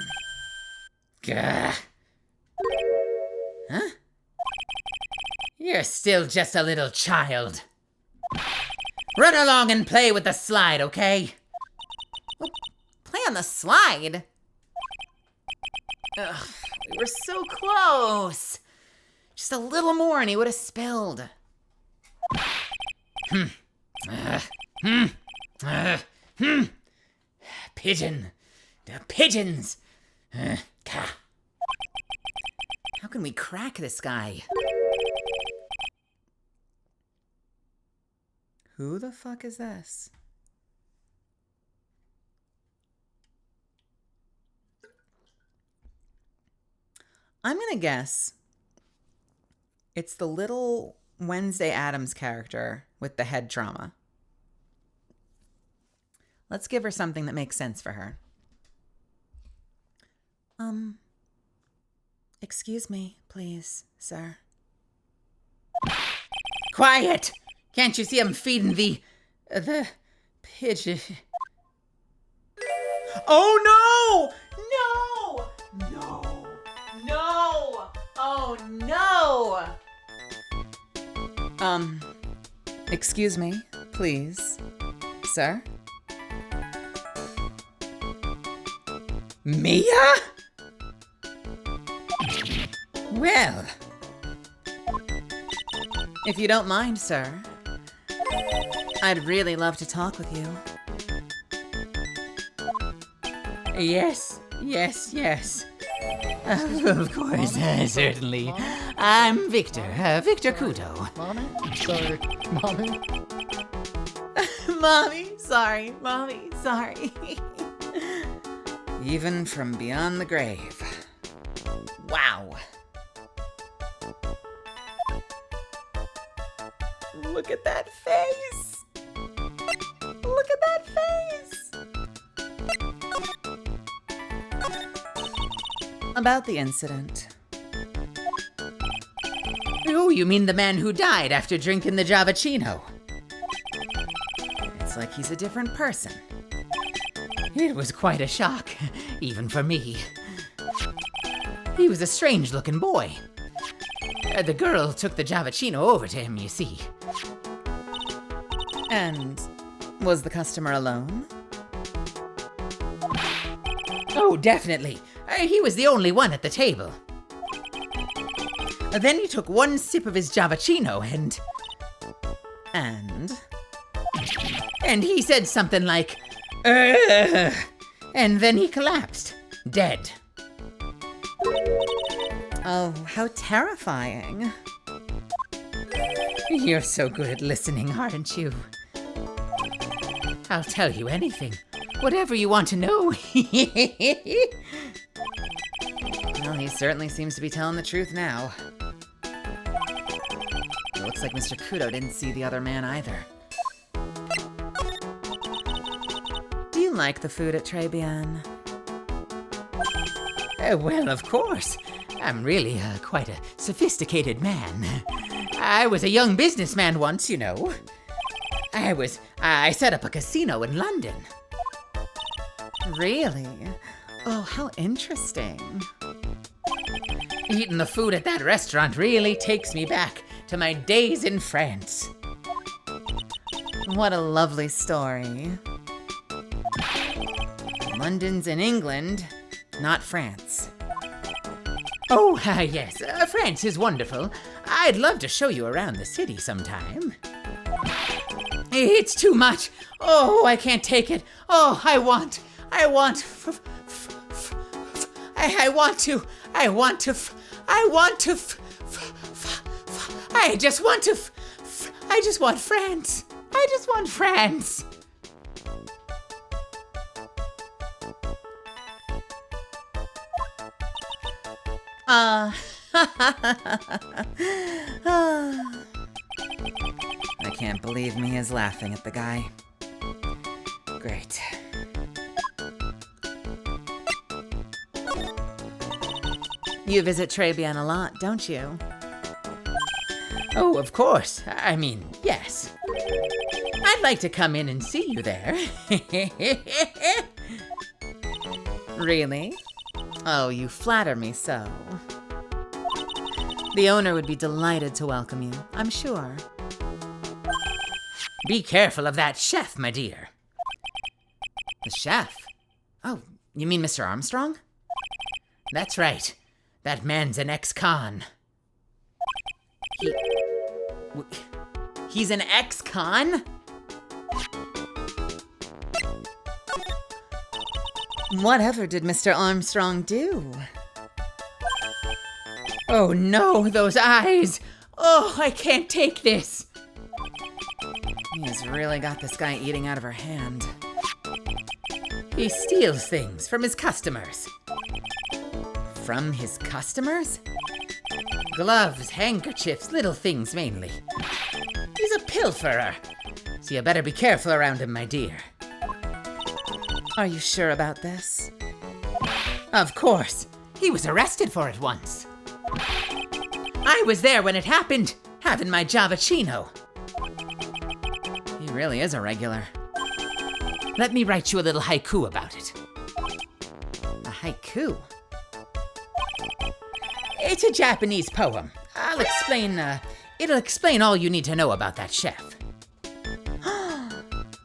Huh? You're still just a little child. Run along and play with the slide, okay? Well, play on the slide? Ugh, we were so close. Just a little more and he would have spilled. Pigeon. The pigeons. How can we crack this guy? Who the fuck is this? I'm gonna guess it's the little Wednesday Addams character with the head trauma. Let's give her something that makes sense for her. Excuse me, please, sir. Quiet! Can't you see I'm feeding the pigeon? Oh no! No! Oh no! Excuse me, please, sir? Mia? Well, if you don't mind, sir, I'd really love to talk with you. Yes. Of course, certainly. I'm Victor, Victor Kudo. Mommy? Sorry. Mommy? Mommy, sorry. Mommy, sorry. Even from beyond the grave. Wow. Look at that face. Look at that face. About the incident. Oh, you mean the man who died after drinking the Javachino? It's like he's a different person. It was quite a shock, even for me. He was a strange-looking boy. The girl took the Javachino over to him, you see. And was the customer alone? Oh, definitely. He was the only one at the table. Then he took one sip of his Javachino and he said something like, "Ugh," and then he collapsed, dead. Oh, how terrifying. You're so good at listening, aren't you? I'll tell you anything. Whatever you want to know. Well, he certainly seems to be telling the truth now. It looks like Mr. Kudo didn't see the other man either. Do you like the food at Trebian? Well, of course. I'm really quite a sophisticated man. I was a young businessman once, you know. I set up a casino in London. Really? Oh, how interesting. Eating the food at that restaurant really takes me back to my days in France. What a lovely story. London's in England, not France. Oh, yes, France is wonderful. I'd love to show you around the city sometime. It's too much. Oh, I can't take it. Oh, I want to, I just want France. I just want France. I can't believe Mia's laughing at the guy. Great. You visit Trebian a lot, don't you? Oh, of course. I mean, yes. I'd like to come in and see you there. Really? Oh, you flatter me so. The owner would be delighted to welcome you, I'm sure. Be careful of that chef, my dear. The chef? Oh, you mean Mr. Armstrong? That's right. That man's an ex-con. He's an ex-con? Whatever did Mr. Armstrong do? Oh no, those eyes! Oh, I can't take this! He has really got this guy eating out of her hand. He steals things from his customers. From his customers? Gloves, handkerchiefs, little things mainly. He's a pilferer, so you better be careful around him, my dear. Are you sure about this? Of course. He was arrested for it once. I was there when it happened, having my Javachino. He really is a regular. Let me write you a little haiku about it. A haiku? It's a Japanese poem. It'll explain all you need to know about that chef.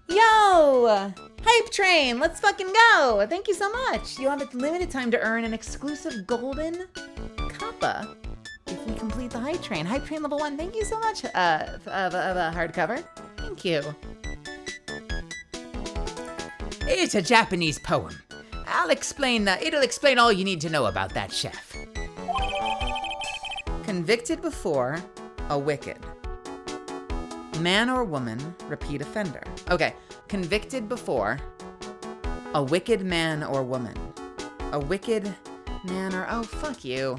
Yo! Hype train, let's fucking go! Thank you so much. You have a limited time to earn an exclusive golden kappa if we complete the hype train. Hype train level 1, thank you so much of a hardcover. Thank you. It's a Japanese poem. I'll explain, it'll explain all you need to know about that chef. Convicted before, a wicked. Man or woman, repeat offender. Okay, convicted before, a wicked man or woman. A wicked man or, oh, fuck you.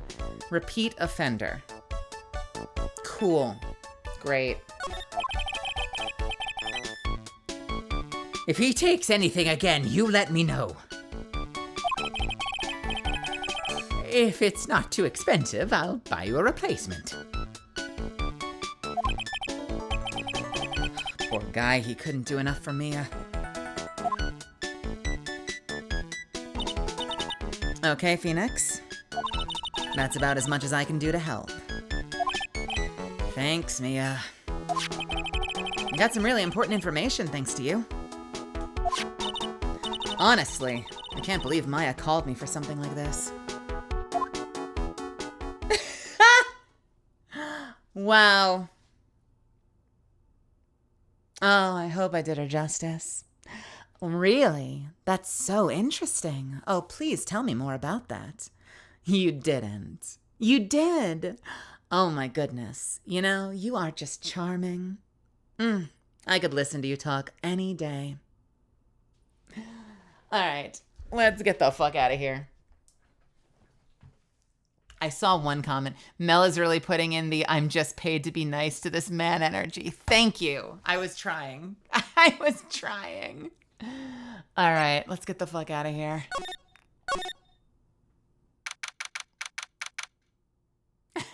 Repeat offender. Cool. Great. If he takes anything again, you let me know. If it's not too expensive, I'll buy you a replacement. Poor guy, he couldn't do enough for Mia. Okay, Phoenix. That's about as much as I can do to help. Thanks, Mia. I got some really important information thanks to you. Honestly, I can't believe Maya called me for something like this. Wow. Oh, I hope I did her justice. Really? That's so interesting. Oh, please tell me more about that. You didn't. You did. Oh my goodness. You know, you are just charming. I could listen to you talk any day. All right, let's get the fuck out of here. I saw one comment. Mel is really putting in the I'm just paid to be nice to this man energy. Thank you. I was trying. I was trying. All right, let's get the fuck out of here.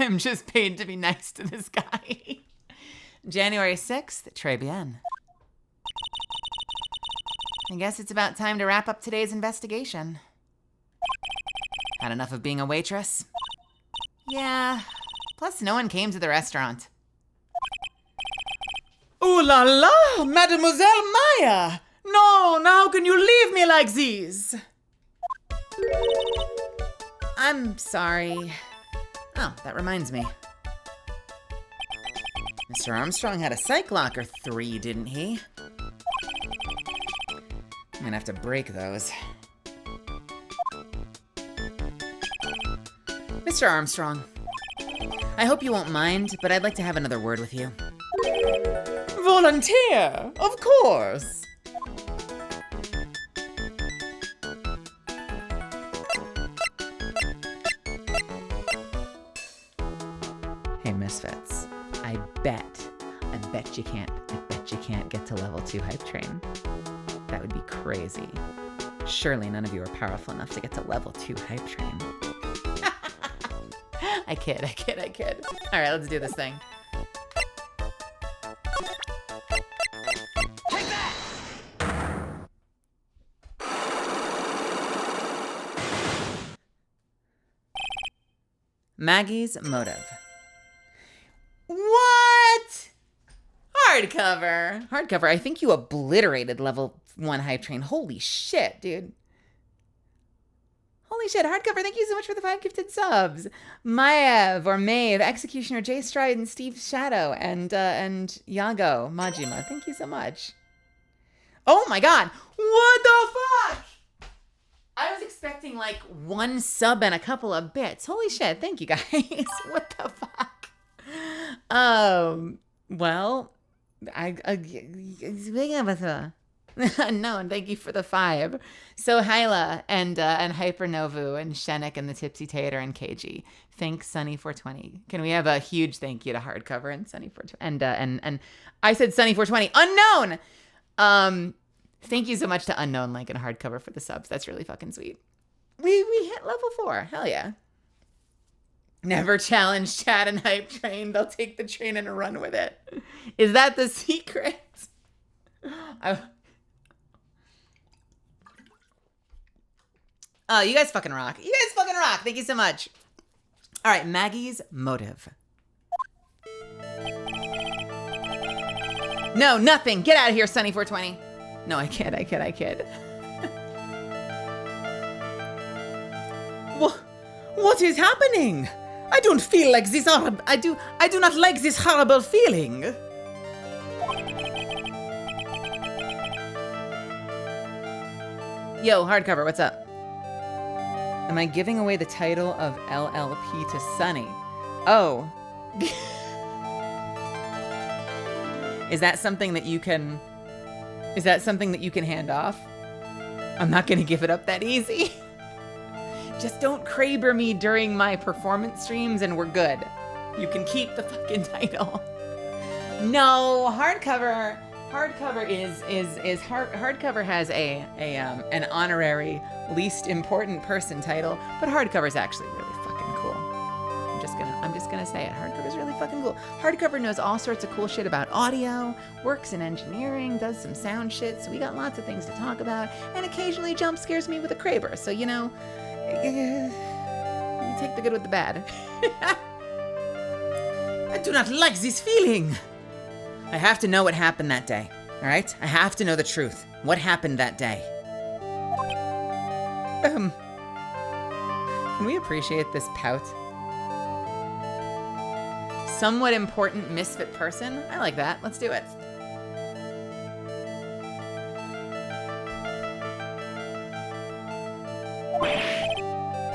I'm just paid to be nice to this guy. January 6th, très bien. I guess it's about time to wrap up today's investigation. Had enough of being a waitress? Yeah. Plus, no one came to the restaurant. Ooh la la, Mademoiselle Maya! No, how can you leave me like this? I'm sorry. Oh, that reminds me. Mr. Armstrong had a psych lock or 3, didn't he? I'm gonna have to break those. Mr. Armstrong, I hope you won't mind, but I'd like to have another word with you. Volunteer, of course. Hey, Misfits, I bet you can't get to level 2 hype train. That would be crazy. Surely none of you are powerful enough to get to level 2 hype train. I kid. All right, let's do this thing. Take that! Maggie's motive. What? Hardcover, I think you obliterated level 1 hype train. Holy shit, dude. Holy shit, Hardcover, thank you so much for the 5 gifted subs. Maev or Maeve, Executioner, Jay Stride, and Steve Shadow, and Yago Majima. Thank you so much. Oh my god. What the fuck? I was expecting like 1 sub and a couple of bits. Holy shit, thank you guys. What the fuck? Well, no, and thank you for the 5. So Hyla and Hypernovu and Shenik and the Tipsy Tater and KG. Thanks, Sunny420. Can we have a huge thank you to Hardcover and Sunny420 and I said Sunny420 unknown. Thank you so much to Unknown Link and Hardcover for the subs. That's really fucking sweet. We hit level 4. Hell yeah. Never challenge Chad and Hype Train. They'll take the train and run with it. Is that the secret? Oh, you guys fucking rock. Thank you so much. All right, Maggie's motive. No, nothing. Get out of here, Sunny420. No, I kid. What is happening? I don't feel like this. I do not like this horrible feeling. Yo, Hardcover, what's up? Am I giving away the title of LLP to Sunny? Oh. Is that something that you can hand off? I'm not gonna give it up that easy. Just don't Kraber me during my performance streams and we're good. You can keep the fucking title. No, hardcover hardcover has an honorary least important person title, but hardcover is actually really fucking cool. I'm just gonna say it. Hardcover is really fucking cool. Hardcover knows all sorts of cool shit about audio, works in engineering, does some sound shit. So we got lots of things to talk about, and occasionally jump scares me with a Kraber. So you know, you take the good with the bad. I do not like this feeling. I have to know what happened that day. All right? I have to know the truth. What happened that day? Can we appreciate this pout? Somewhat important misfit person? I like that. Let's do it.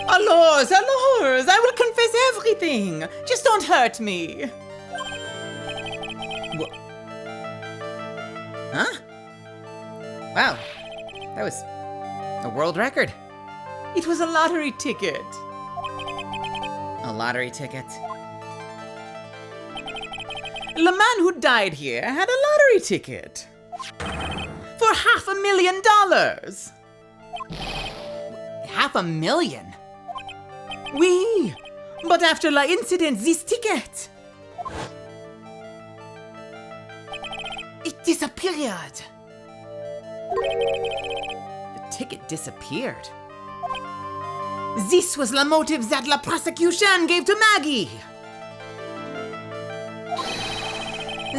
Allors, I will confess everything. Just don't hurt me. Huh? Wow. That was a world record. It was a lottery ticket. A lottery ticket. The man who died here had a lottery ticket. For $500,000. $500,000? Oui. But after the incident, this ticket... it disappeared. The ticket disappeared. This was the motive that the prosecution gave to Maggie.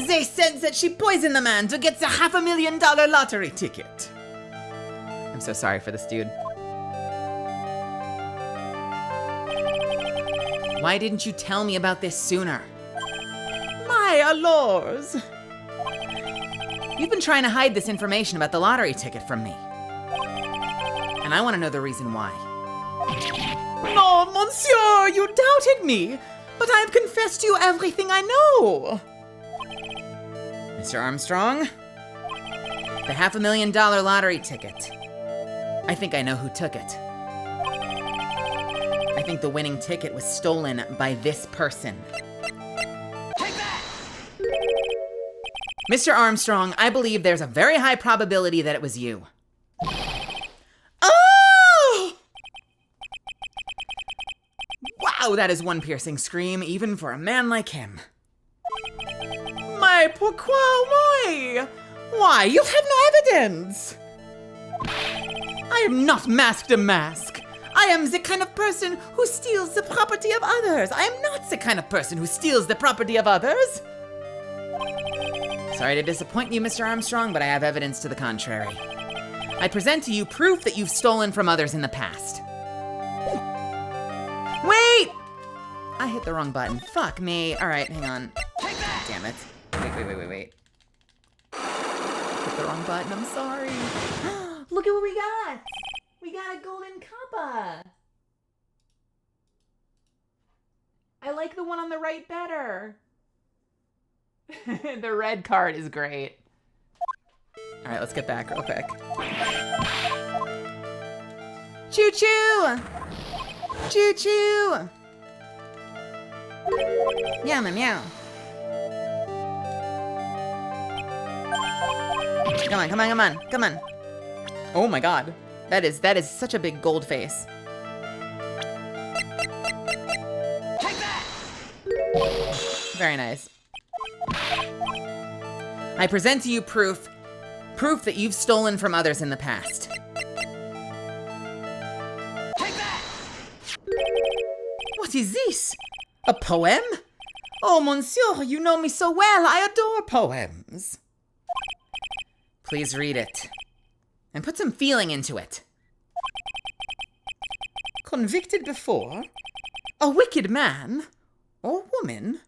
They said that she poisoned the man to get the $500,000 lottery ticket. I'm so sorry for this dude. Why didn't you tell me about this sooner? My allors. You've been trying to hide this information about the lottery ticket from me. And I want to know the reason why. No, monsieur, you doubted me, but I have confessed to you everything I know. Mr. Armstrong, the $500,000 lottery ticket. I think I know who took it. I think the winning ticket was stolen by this person. Mr. Armstrong, I believe there's a very high probability that it was you. Oh! Wow, that is one piercing scream, even for a man like him. My pourquoi moi? Why, you have no evidence! I am not masked a mask. I am the kind of person who steals the property of others. I am not the kind of person who steals the property of others. Sorry to disappoint you, Mr. Armstrong, but I have evidence to the contrary. I present to you proof that you've stolen from others in the past. Wait! I hit the wrong button. Fuck me. All right, hang on. Damn it. Wait. Hit the wrong button. I'm sorry. Look at what we got. We got a golden kappa. I like the one on the right better. The red card is great. All right, let's get back real quick. Choo-choo! Choo-choo! Meow, meow, meow. Come on. Oh my god. That is such a big gold face. Take that! Very nice. I present to you proof that you've stolen from others in the past. Take that! What is this? A poem? Oh, monsieur, you know me so well. I adore poems. Please read it. And put some feeling into it. Convicted before? A wicked man? Or woman?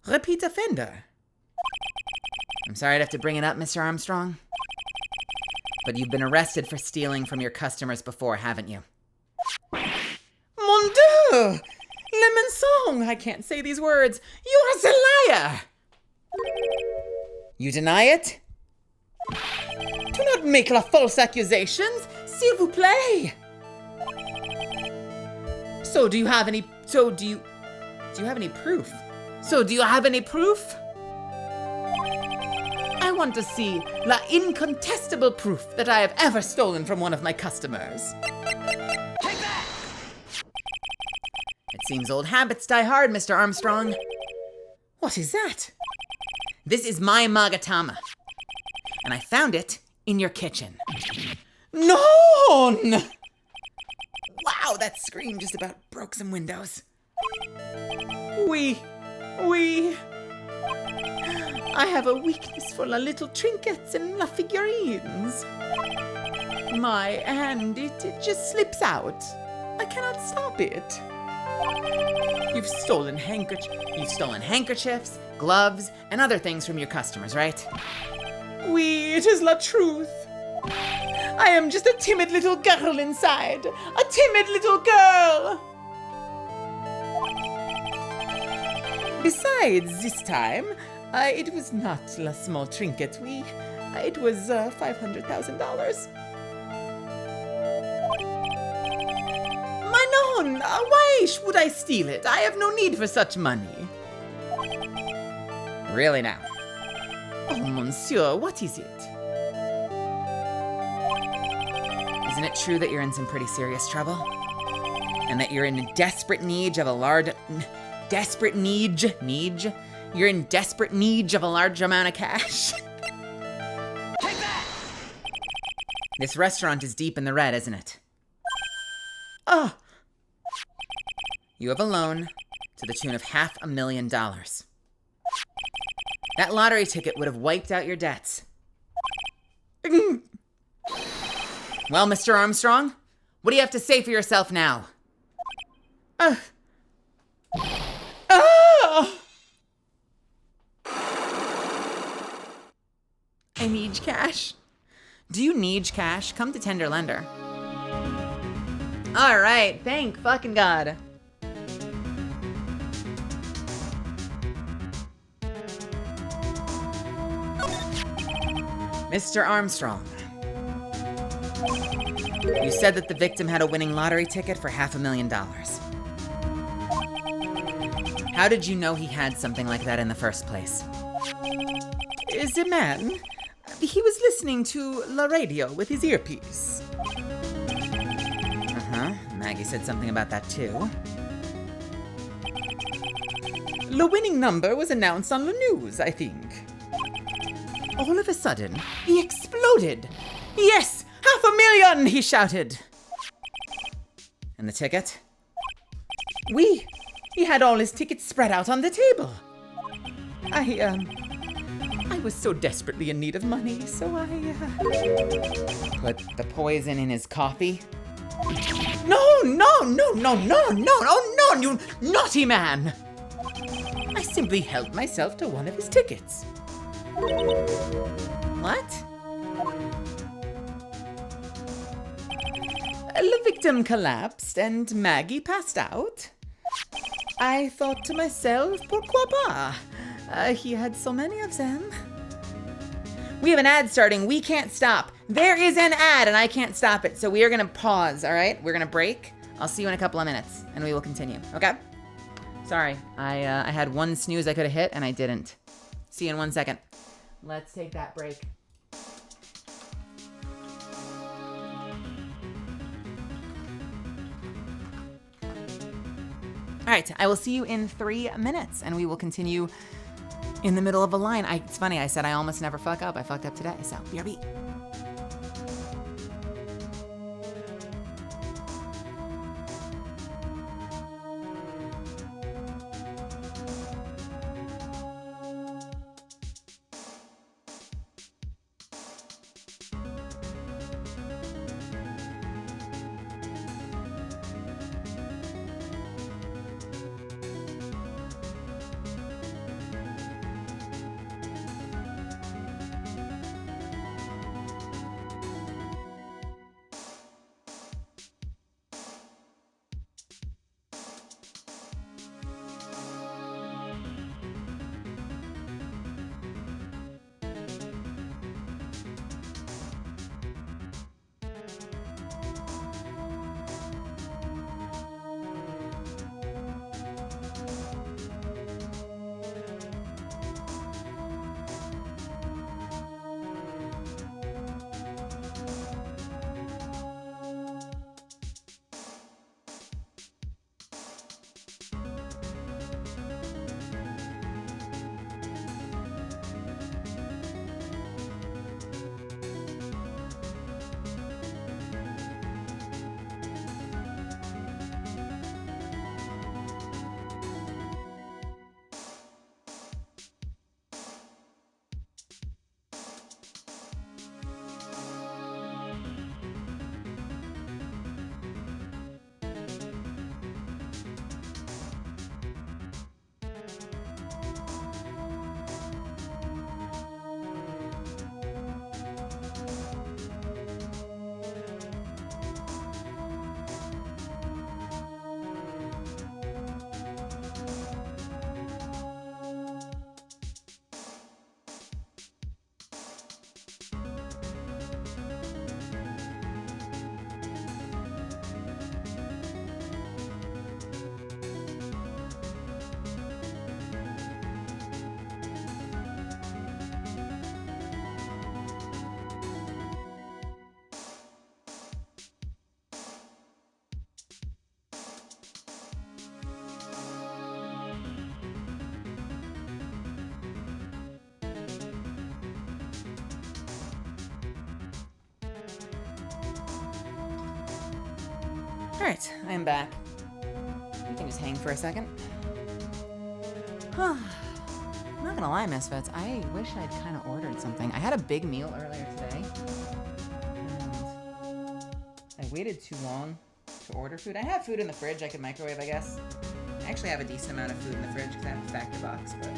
Repeat offender? I'm sorry I'd have to bring it up, Mr. Armstrong. But you've been arrested for stealing from your customers before, haven't you? Oh, lemon song. I can't say these words. You are a liar. You deny it? Do not make la false accusations, s'il vous plaît. So do you have any proof? Do you have any proof? I want to see la incontestable proof that I have ever stolen from one of my customers. Take that! It seems old habits die hard, Mr. Armstrong. What is that? This is my Magatama, and I found it in your kitchen. Non! Wow, that scream just about broke some windows. I have a weakness for la little trinkets and la figurines. My hand, it just slips out. I cannot stop it. You've stolen handkerchiefs, gloves, and other things from your customers, right? Oui, it is la truth. I am just a timid little girl inside. A timid little girl. Besides, this time, it was not a small trinket. It was $500,000. Manon, why should I steal it? I have no need for such money. Really now? Oh, monsieur, what is it? Isn't it true that you're in some pretty serious trouble? And that you're in desperate need of a large... You're in desperate need of a large amount of cash. Take that! This restaurant is deep in the red, isn't it? Oh! You have a loan to the tune of $500,000. That lottery ticket would have wiped out your debts. Well, Mr. Armstrong, what do you have to say for yourself now? I need cash. Do you need cash? Come to Tender Lender. All right, thank fucking God. Mr. Armstrong, you said that the victim had a winning lottery ticket for $500,000. How did you know he had something like that in the first place? The man, he was listening to la radio with his earpiece. Maggie said something about that too. The winning number was announced on the news, I think. All of a sudden, he exploded. Yes, $500,000, he shouted. And the ticket? He had all his tickets spread out on the table. I was so desperately in need of money, so I put the poison in his coffee. No, you naughty man! I simply held myself to one of his tickets. What? The victim collapsed and Maggie passed out. I thought to myself, pourquoi pas? He had so many of them. We have an ad starting. We can't stop. There is an ad and I can't stop it. So we are going to pause, all right? We're going to break. I'll see you in a couple of minutes and we will continue, okay? Sorry, I had one snooze I could have hit and I didn't. See you in 1 second. Let's take that break. All right, I will see you in 3 minutes and we will continue in the middle of a line. It's funny, I said I almost never fuck up. I fucked up today, so BRB. right, I am back. You can just hang for a second. I'm not gonna lie, Misfits. I wish I'd kind of ordered something. I had a big meal earlier today. And I waited too long to order food. I have food in the fridge I could microwave, I guess. I actually have a decent amount of food in the fridge because I have a factor box, but...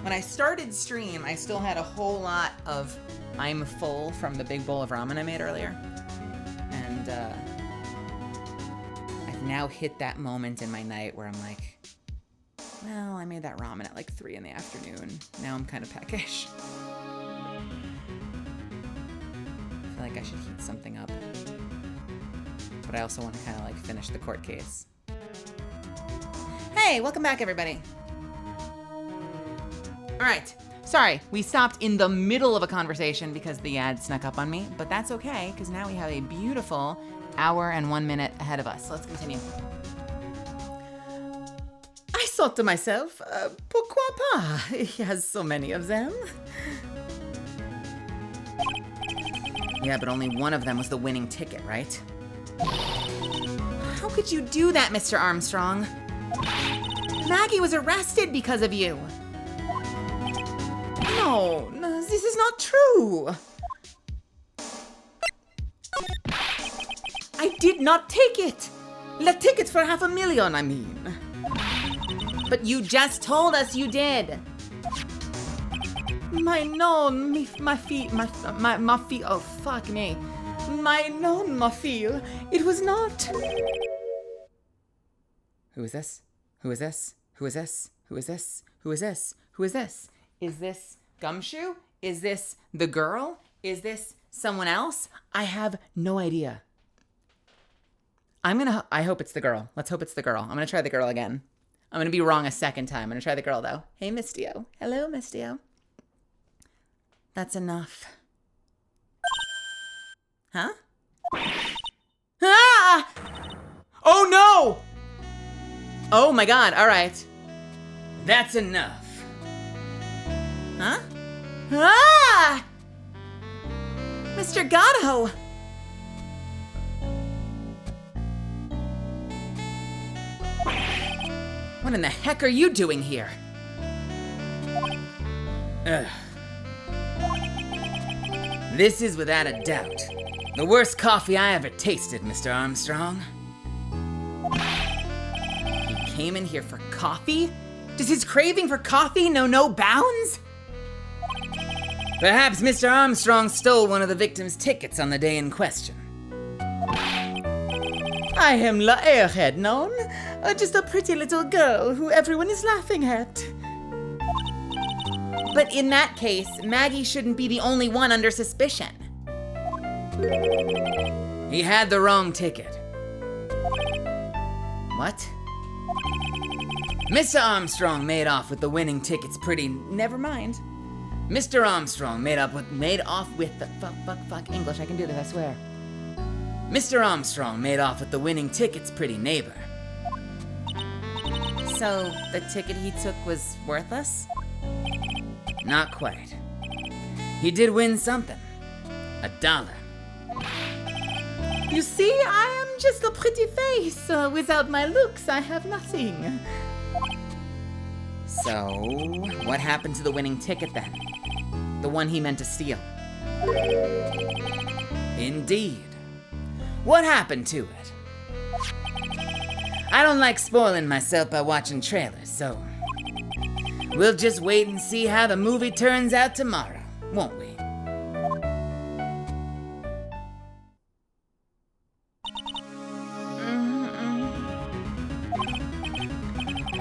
When I started stream, I still had a whole lot of I'm full from the big bowl of ramen I made earlier. And I've now hit that moment in my night where I'm like, well, I made that ramen at like 3 in the afternoon. Now I'm kind of peckish. I feel like I should heat something up. But I also want to kind of like finish the court case. Hey, welcome back, everybody. All right. Sorry, we stopped in the middle of a conversation because the ad snuck up on me, but that's okay because now we have a beautiful hour and 1 minute ahead of us. So let's continue. I thought to myself, pourquoi pas? He has so many of them. Yeah, but only one of them was the winning ticket, right? How could you do that, Mr. Armstrong? Maggie was arrested because of you. No, this is not true. I did not take it. The ticket for $500,000, I mean. But you just told us you did. My feet, oh fuck me. My feel, it was not. Who is this? Who is this? Who is this? Who is this? Who is this? Who is this? Is this Gumshoe? Is this the girl? Is this someone else? I have no idea. I hope it's the girl. Let's hope it's the girl. I'm gonna try the girl again. I'm gonna be wrong a second time. I'm gonna try the girl though. Hey, Mistio. Hello, Mistio. That's enough. Huh? Ah! Oh no! Oh my god, alright. That's enough. Huh? Ah! Mr. Gatto! What in the heck are you doing here? Ugh. This is without a doubt the worst coffee I ever tasted, Mr. Armstrong. He came in here for coffee? Does his craving for coffee know no bounds? Perhaps Mr. Armstrong stole one of the victim's tickets on the day in question. I am La Airhead, known? Just a pretty little girl who everyone is laughing at. But in that case, Maggie shouldn't be the only one under suspicion. He had the wrong ticket. What? Mr. Armstrong made off with the winning tickets pretty... Never mind. Mr. Armstrong made off with the... Fuck, English, I can do this, I swear. Mr. Armstrong made off with the winning ticket's pretty neighbor. So, the ticket he took was worthless? Not quite. He did win something. $1. You see, I am just a pretty face. Without my looks, I have nothing. So, what happened to the winning ticket then? The one he meant to steal? Indeed. What happened to it? I don't like spoiling myself by watching trailers, so we'll just wait and see how the movie turns out tomorrow, won't we?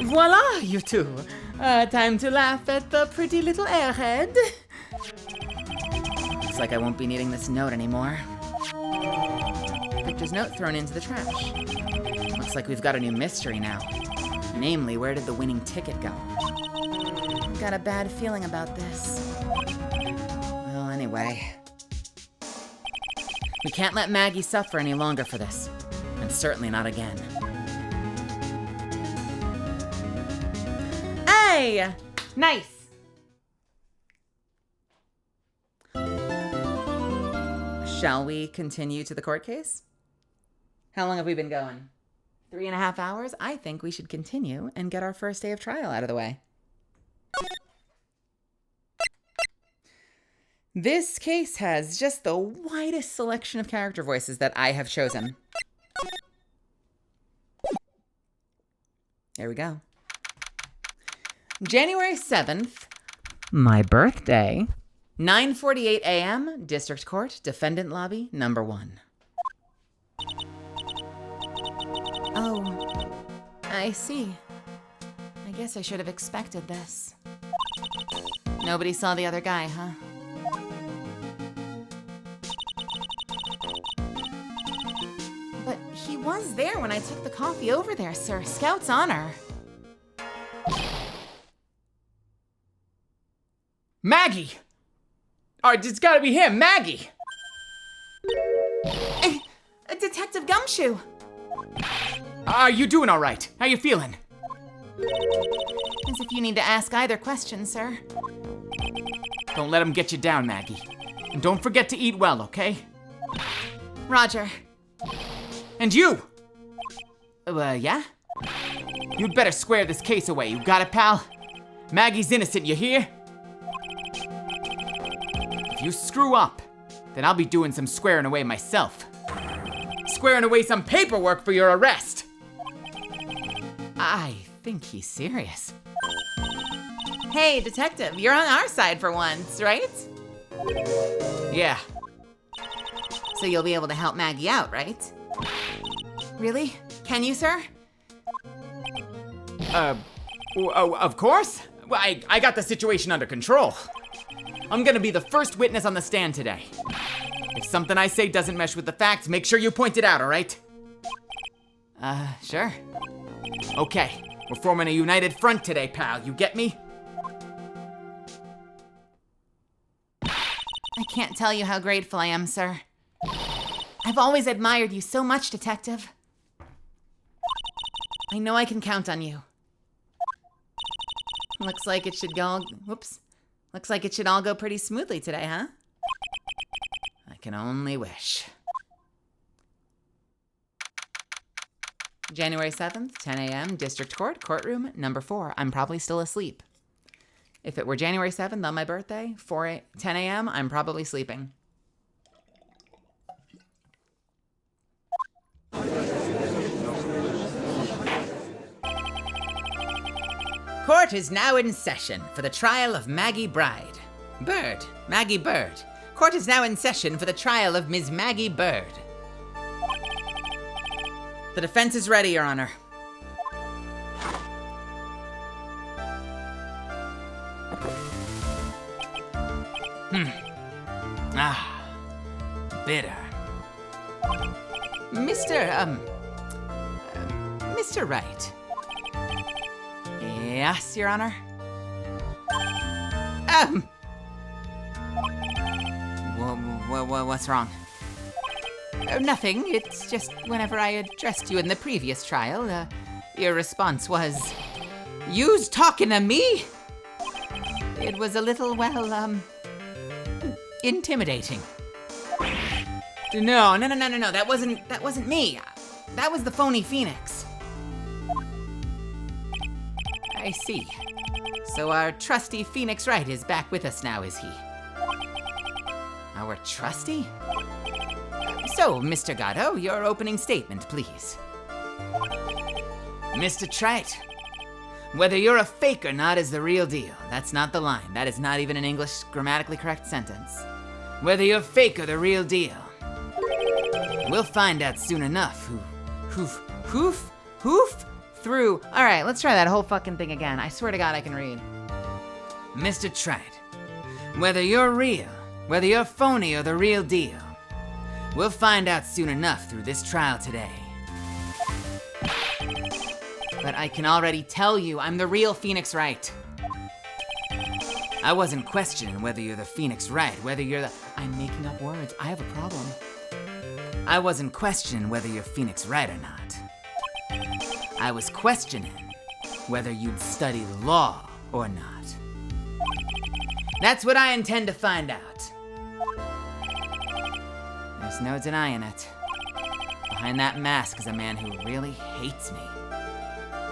Voila, you two. Time to laugh at the pretty little airhead. Looks like I won't be needing this note anymore. Victor's note thrown into the trash. Looks like we've got a new mystery now. Namely, where did the winning ticket go? I've got a bad feeling about this. Well, anyway. We can't let Maggie suffer any longer for this. And certainly not again. Hey! Nice! Shall we continue to the court case? How long have we been going? 3.5 hours? I think we should continue and get our first day of trial out of the way. This case has just the widest selection of character voices that I have chosen. There we go. January 7th, my birthday, 9:48 a.m., District Court, Defendant Lobby, number 1. Oh, I see. I guess I should have expected this. Nobody saw the other guy, huh? But he was there when I took the coffee over there, sir. Scout's honor. Maggie! Alright, it's gotta be him, Maggie! Detective Gumshoe. Are you doing alright? How you feeling? As if you need to ask either question, sir. Don't let him get you down, Maggie. And don't forget to eat well, okay? Roger. And you! Yeah? You'd better square this case away, you got it, pal? Maggie's innocent, you hear? If you screw up, then I'll be doing some squaring away myself. Squaring away some paperwork for your arrest! I think he's serious. Hey, detective, you're on our side for once, right? Yeah. So you'll be able to help Maggie out, right? Really? Can you, sir? Of course? Well, I got the situation under control. I'm gonna be the first witness on the stand today. If something I say doesn't mesh with the facts, make sure you point it out, all right? Sure. Okay, we're forming a united front today, pal. You get me? I can't tell you how grateful I am, sir. I've always admired you so much, detective. I know I can count on you. Looks like it should go... Whoops. Looks like it should all go pretty smoothly today, huh? I can only wish. January 7th, 10 a.m., District Court, courtroom number 4. I'm probably still asleep. If it were January 7th on my birthday, 10 a.m., I'm probably sleeping. Court is now in session for the trial of Maggie Maggie Bird. Court is now in session for the trial of Ms. Maggie Bird. The defense is ready, Your Honor. Bitter. Mr. Wright. Yes, Your Honor. What's wrong? Nothing. It's just whenever I addressed you in the previous trial, your response was, "You's talking to me?" It was a little, intimidating. No. That wasn't me. That was the phony Phoenix. I see. So our trusty Phoenix Wright is back with us now, is he? Our trusty? So, Mr. Gatto, your opening statement, please. Mr. Trite, whether you're a fake or not is the real deal. That's not the line. That is not even an English grammatically correct sentence. Whether you're fake or the real deal. We'll find out soon enough Through. All right, let's try that whole fucking thing again. I swear to God I can read. Mr. Trite, whether you're real, whether you're phony or the real deal, we'll find out soon enough through this trial today. But I can already tell you I'm the real Phoenix Wright. I wasn't questioning whether you're the Phoenix Wright, whether you're the... I'm making up words. I have a problem. I wasn't questioning whether you're Phoenix Wright or not. I was questioning whether you'd study law or not. That's what I intend to find out. There's no denying it. Behind that mask is a man who really hates me.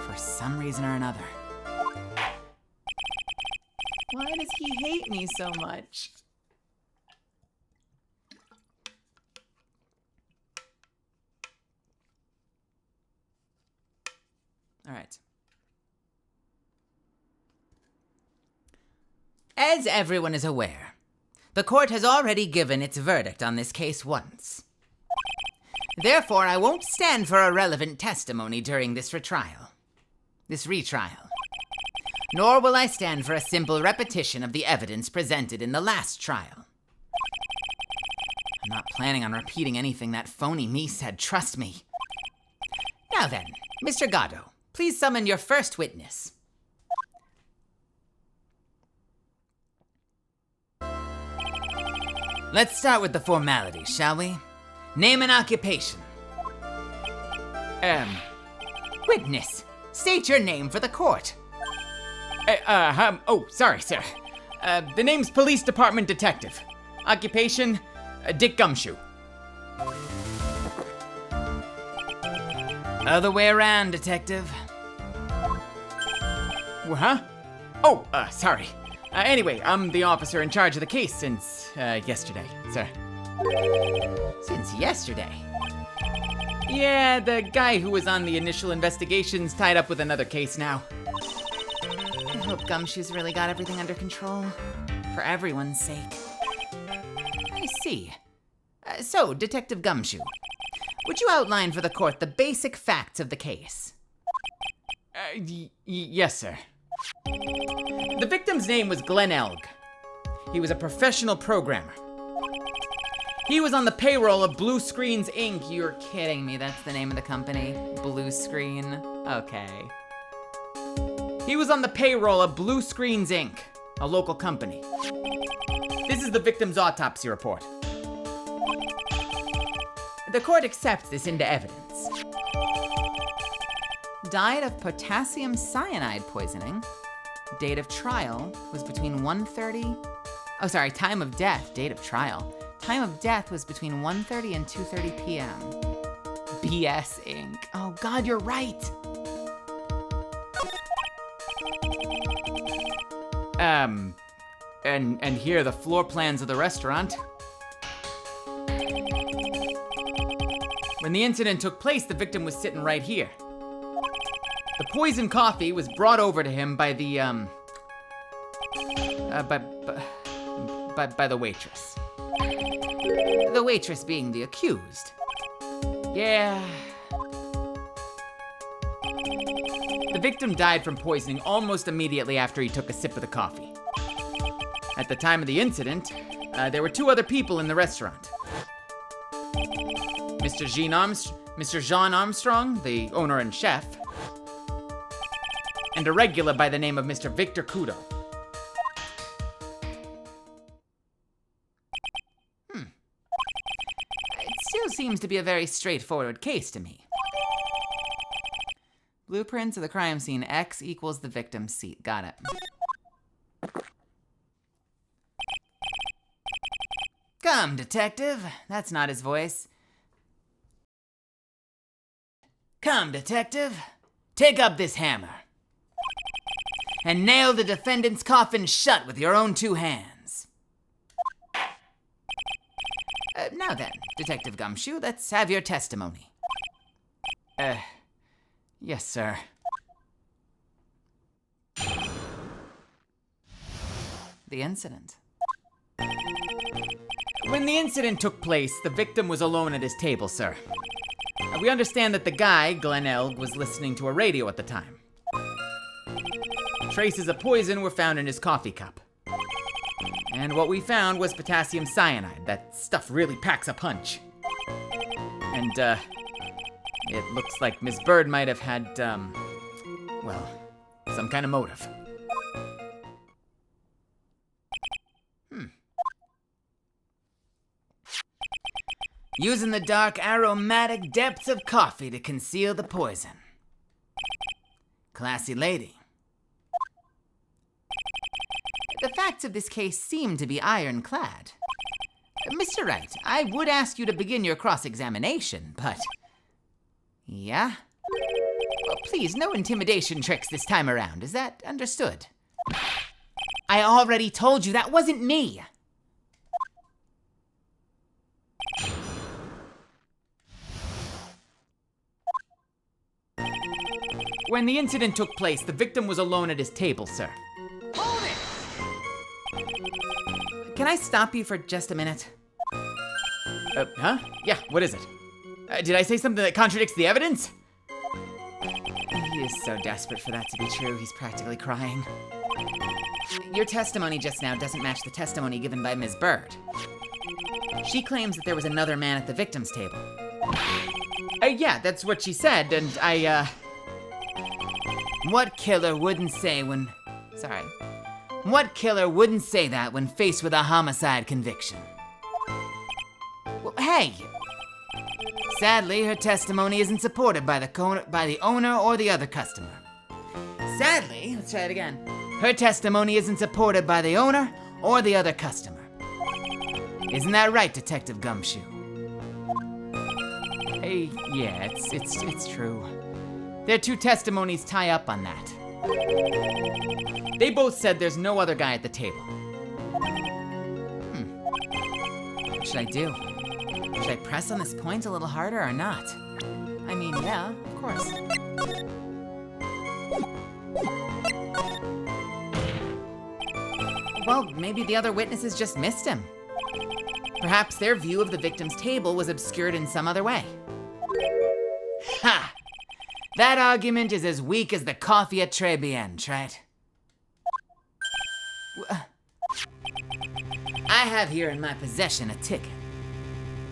For some reason or another. Why does he hate me so much? All right. As everyone is aware, the court has already given its verdict on this case once. Therefore, I won't stand for irrelevant testimony during this retrial. Nor will I stand for a simple repetition of the evidence presented in the last trial. I'm not planning on repeating anything that phony me said, trust me. Now then, Mr. Gatto, please summon your first witness. Let's start with the formalities, shall we? Name and occupation. Witness, state your name for the court. Sorry, sir. The name's Police Department Detective. Occupation, Dick Gumshoe. Other way around, detective. Huh? Sorry. Anyway, I'm the officer in charge of the case since, yesterday, sir. Since yesterday. Yeah, the guy who was on the initial investigation's tied up with another case now. I hope Gumshoe's really got everything under control. For everyone's sake. I see. So, Detective Gumshoe, would you outline for the court the basic facts of the case? Yes, sir. The victim's name was Glenn Elg. He was a professional programmer. He was on the payroll of Blue Screens Inc. You're kidding me, that's the name of the company? Blue Screen? Okay. He was on the payroll of Blue Screens Inc., a local company. This is the victim's autopsy report. The court accepts this into evidence. Died of potassium cyanide poisoning. Date of trial was between 1:30. Oh, sorry, time of death, date of trial. Time of death was between 1:30 and 2:30 p.m. BS Inc. Oh God, you're right. And here are the floor plans of the restaurant. When the incident took place, the victim was sitting right here. The poisoned coffee was brought over to him by the, by the waitress. The waitress being the accused. Yeah. The victim died from poisoning almost immediately after he took a sip of the coffee. At the time of the incident, there were two other people in the restaurant. Mr. Jean Armstrong, the owner and chef, and a regular by the name of Mr. Victor Kudo. It still seems to be a very straightforward case to me. Blueprints of the crime scene. X equals the victim's seat. Got it. Come, detective. That's not his voice. Come, detective. Take up this hammer. And nail the defendant's coffin shut with your own two hands. Now then, Detective Gumshoe, let's have your testimony. Yes, sir. The incident. When the incident took place, the victim was alone at his table, sir. We understand that the guy, Glenn Elg, was listening to a radio at the time. Traces of poison were found in his coffee cup. And what we found was potassium cyanide. That stuff really packs a punch. And, it looks like Miss Bird might have had, well, some kind of motive. Using the dark aromatic depths of coffee to conceal the poison. Classy lady. The facts of this case seem to be ironclad. Mr. Wright, I would ask you to begin your cross-examination, but... Yeah? Well, please, no intimidation tricks this time around. Is that understood? I already told you that wasn't me. When the incident took place, the victim was alone at his table, sir. Hold it! Can I stop you for just a minute? Huh? Yeah, what is it? Did I say something that contradicts the evidence? He is so desperate for that to be true, he's practically crying. Your testimony just now doesn't match the testimony given by Ms. Bird. She claims that there was another man at the victim's table. Yeah, that's what she said, and What killer wouldn't say that when faced with a homicide conviction? Well, hey! Sadly, her testimony isn't supported by the owner or the other customer. Sadly, let's try it again. Her testimony isn't supported by the owner or the other customer. Isn't that right, Detective Gumshoe? Hey, yeah, it's true. Their two testimonies tie up on that. They both said there's no other guy at the table. What should I do? Should I press on this point a little harder or not? I mean, yeah, of course. Well, maybe the other witnesses just missed him. Perhaps their view of the victim's table was obscured in some other way. Ha! That argument is as weak as the coffee at Très Bien, right? I have here in my possession a ticket.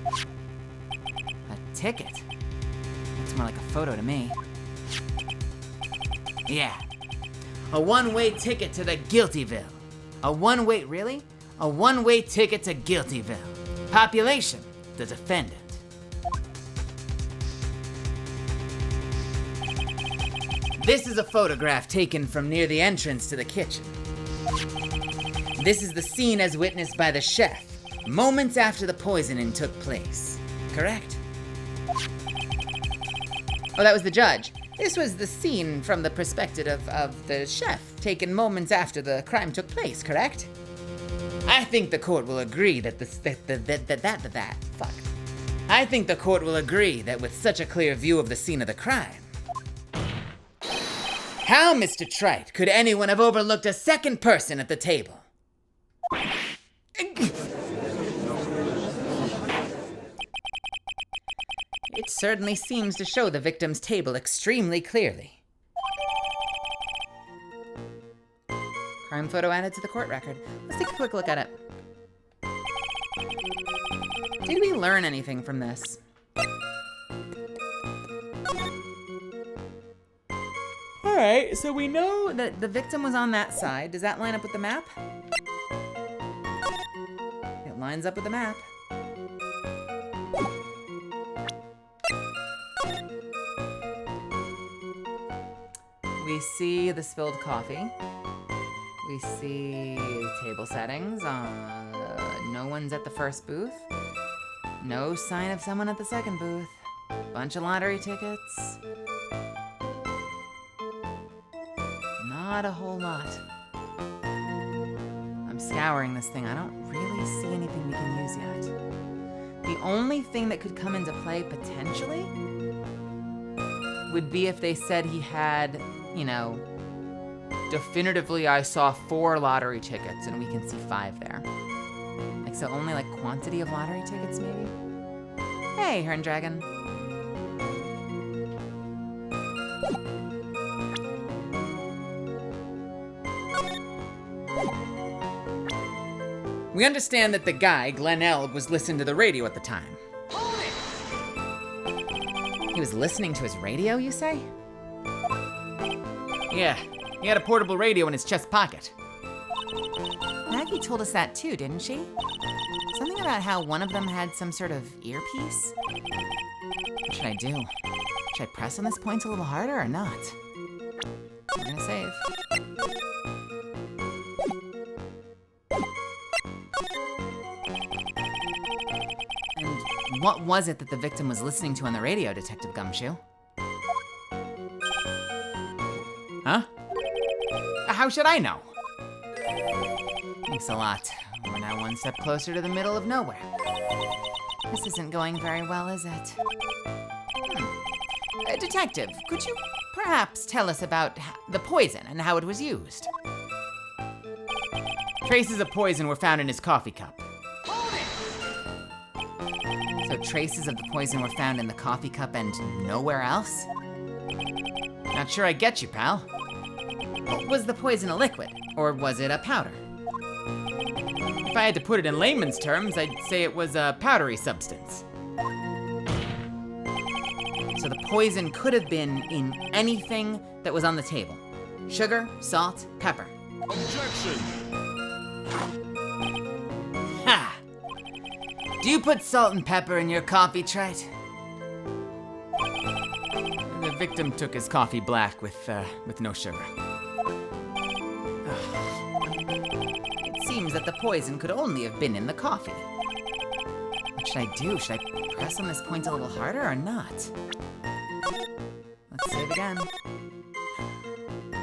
A ticket? Looks more like a photo to me. Yeah. A one-way ticket to the Guiltyville. A one-way ticket to Guiltyville. Population, the defendant. This is a photograph taken from near the entrance to the kitchen. This is the scene as witnessed by the chef, moments after the poisoning took place. Correct? Oh, that was the judge. This was the scene from the perspective of the chef, taken moments after the crime took place, correct? I think the court will agree that I think the court will agree that with such a clear view of the scene of the crime, how, Mr. Trite, could anyone have overlooked a second person at the table? It certainly seems to show the victim's table extremely clearly. Crime photo added to the court record. Let's take a quick look at it. Did we learn anything from this? Alright, so we know that the victim was on that side. Does that line up with the map? It lines up with the map. We see the spilled coffee. We see table settings. No one's at the first booth. No sign of someone at the second booth. Bunch of lottery tickets. Not a whole lot. I'm scouring this thing. I don't really see anything we can use yet. The only thing that could come into play potentially would be if they said he had, you know, definitively I saw 4 lottery tickets and we can see 5 there. Like, so only like quantity of lottery tickets maybe? Hey, Hern Dragon. We understand that the guy, Glenn Elg, was listening to the radio at the time. He was listening to his radio, you say? Yeah, he had a portable radio in his chest pocket. Maggie told us that too, didn't she? Something about how one of them had some sort of earpiece? What should I do? Should I press on this point a little harder or not? We're gonna save. What was it that the victim was listening to on the radio, Detective Gumshoe? Huh? How should I know? Thanks a lot. We're now one step closer to the middle of nowhere. This isn't going very well, is it? Detective, could you perhaps tell us about the poison and how it was used? Traces of poison were found in his coffee cup. So traces of the poison were found in the coffee cup and nowhere else? Not sure I get you, pal. Was the poison a liquid, or was it a powder? If I had to put it in layman's terms, I'd say it was a powdery substance. So the poison could have been in anything that was on the table. Sugar, salt, pepper. Objection! Ha! Do you put salt and pepper in your coffee, Trite? The victim took his coffee black with no sugar. It seems that the poison could only have been in the coffee. What should I do? Should I press on this point a little harder or not? Let's save again.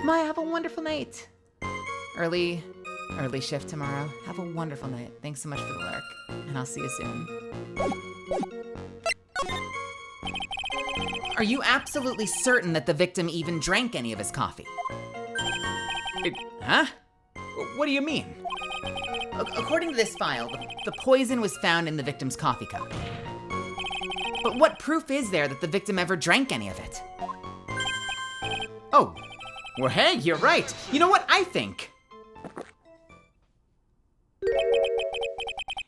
Maya, have a wonderful night. Early shift tomorrow. Have a wonderful night. Thanks so much for the lurk, and I'll see you soon. Are you absolutely certain that the victim even drank any of his coffee? Huh? What do you mean? According to this file, the poison was found in the victim's coffee cup. But what proof is there that the victim ever drank any of it? Oh, well, hey, you're right. You know what I think?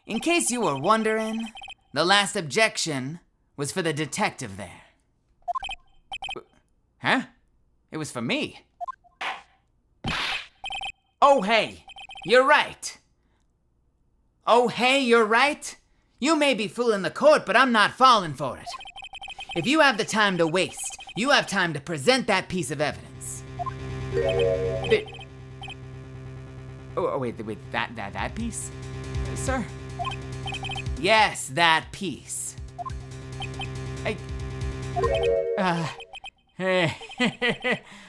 In case you were wondering, the last objection was for the detective there. Huh? It was for me. Oh, hey, you're right. Oh, hey, you're right. You may be fooling the court, but I'm not falling for it. If you have the time to waste, you have time to present that piece of evidence. Wait, that piece? Sir? Yes, that piece.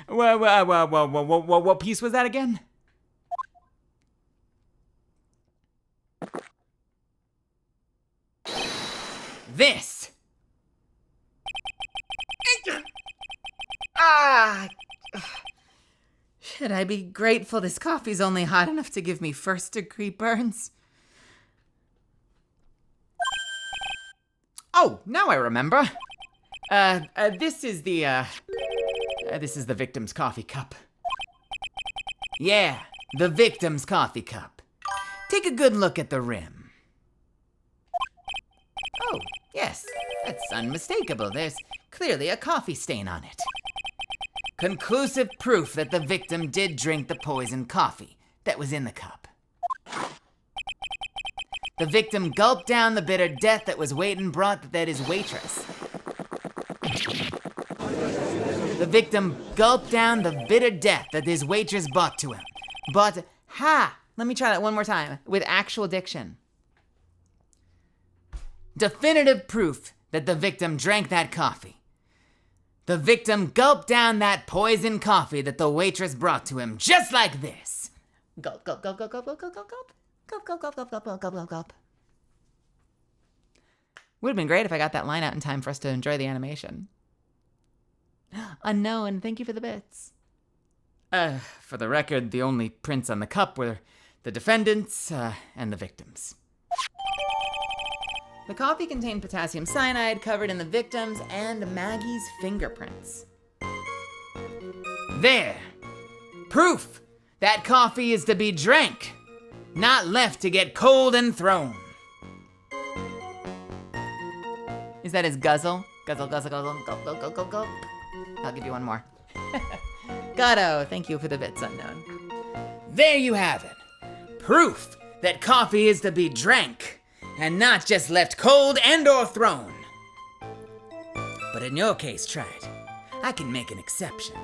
What piece was that again? This. Should I be grateful this coffee's only hot enough to give me first-degree burns? Oh, now I remember. This is the victim's coffee cup. Yeah, the victim's coffee cup. Take a good look at the rim. Oh, yes, that's unmistakable. There's clearly a coffee stain on it. Conclusive proof that the victim did drink the poisoned coffee that was in the cup. The victim gulped down the bitter death that was waiting brought that his waitress. The victim gulped down the bitter death that his waitress brought to him. But, Let me try that one more time with actual diction. definitive proof that the victim drank that coffee. The victim gulped down that poisoned coffee that the waitress brought to him, just like this. Gulp, gulp, gulp, gulp, gulp, gulp, gulp, gulp, gulp. Gulp, gulp, gulp, gulp, gulp, gulp, gulp, gulp, gulp. Would have been great if I got that line out in time for us to enjoy the animation. Unknown, thank you for the bits. For the record, the only prints on the cup were the defendants and the victims. The coffee contained potassium cyanide covered in the victim's and Maggie's fingerprints. There. Proof that coffee is to be drank, not left to get cold and thrown. Is that his guzzle? Guzzle, guzzle, guzzle, gulp, gulp, gulp, gulp, gulp. I'll give you one more. Gatto, thank you for the bits, Unknown. There you have it. Proof that coffee is to be drank and not just left cold and or thrown. But in your case, try it. I can make an exception.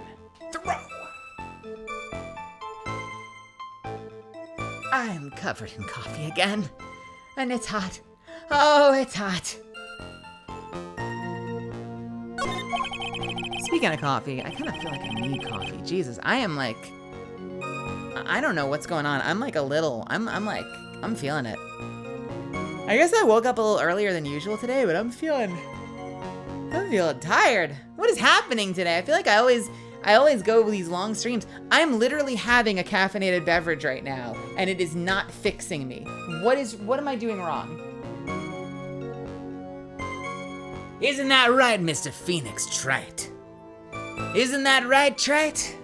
Throw! I'm covered in coffee again. And it's hot. Oh, it's hot. Speaking of coffee, I kind of feel like I need coffee. Jesus, I am like, I don't know what's going on. I'm like I'm feeling it. I guess I woke up a little earlier than usual today, but I'm feeling tired. What is happening today? I feel like I always go with these long streams. I'm literally having a caffeinated beverage right now, and it is not fixing me. What am I doing wrong? Isn't that right, Mr. Phoenix Trite? Isn't that right, Trite?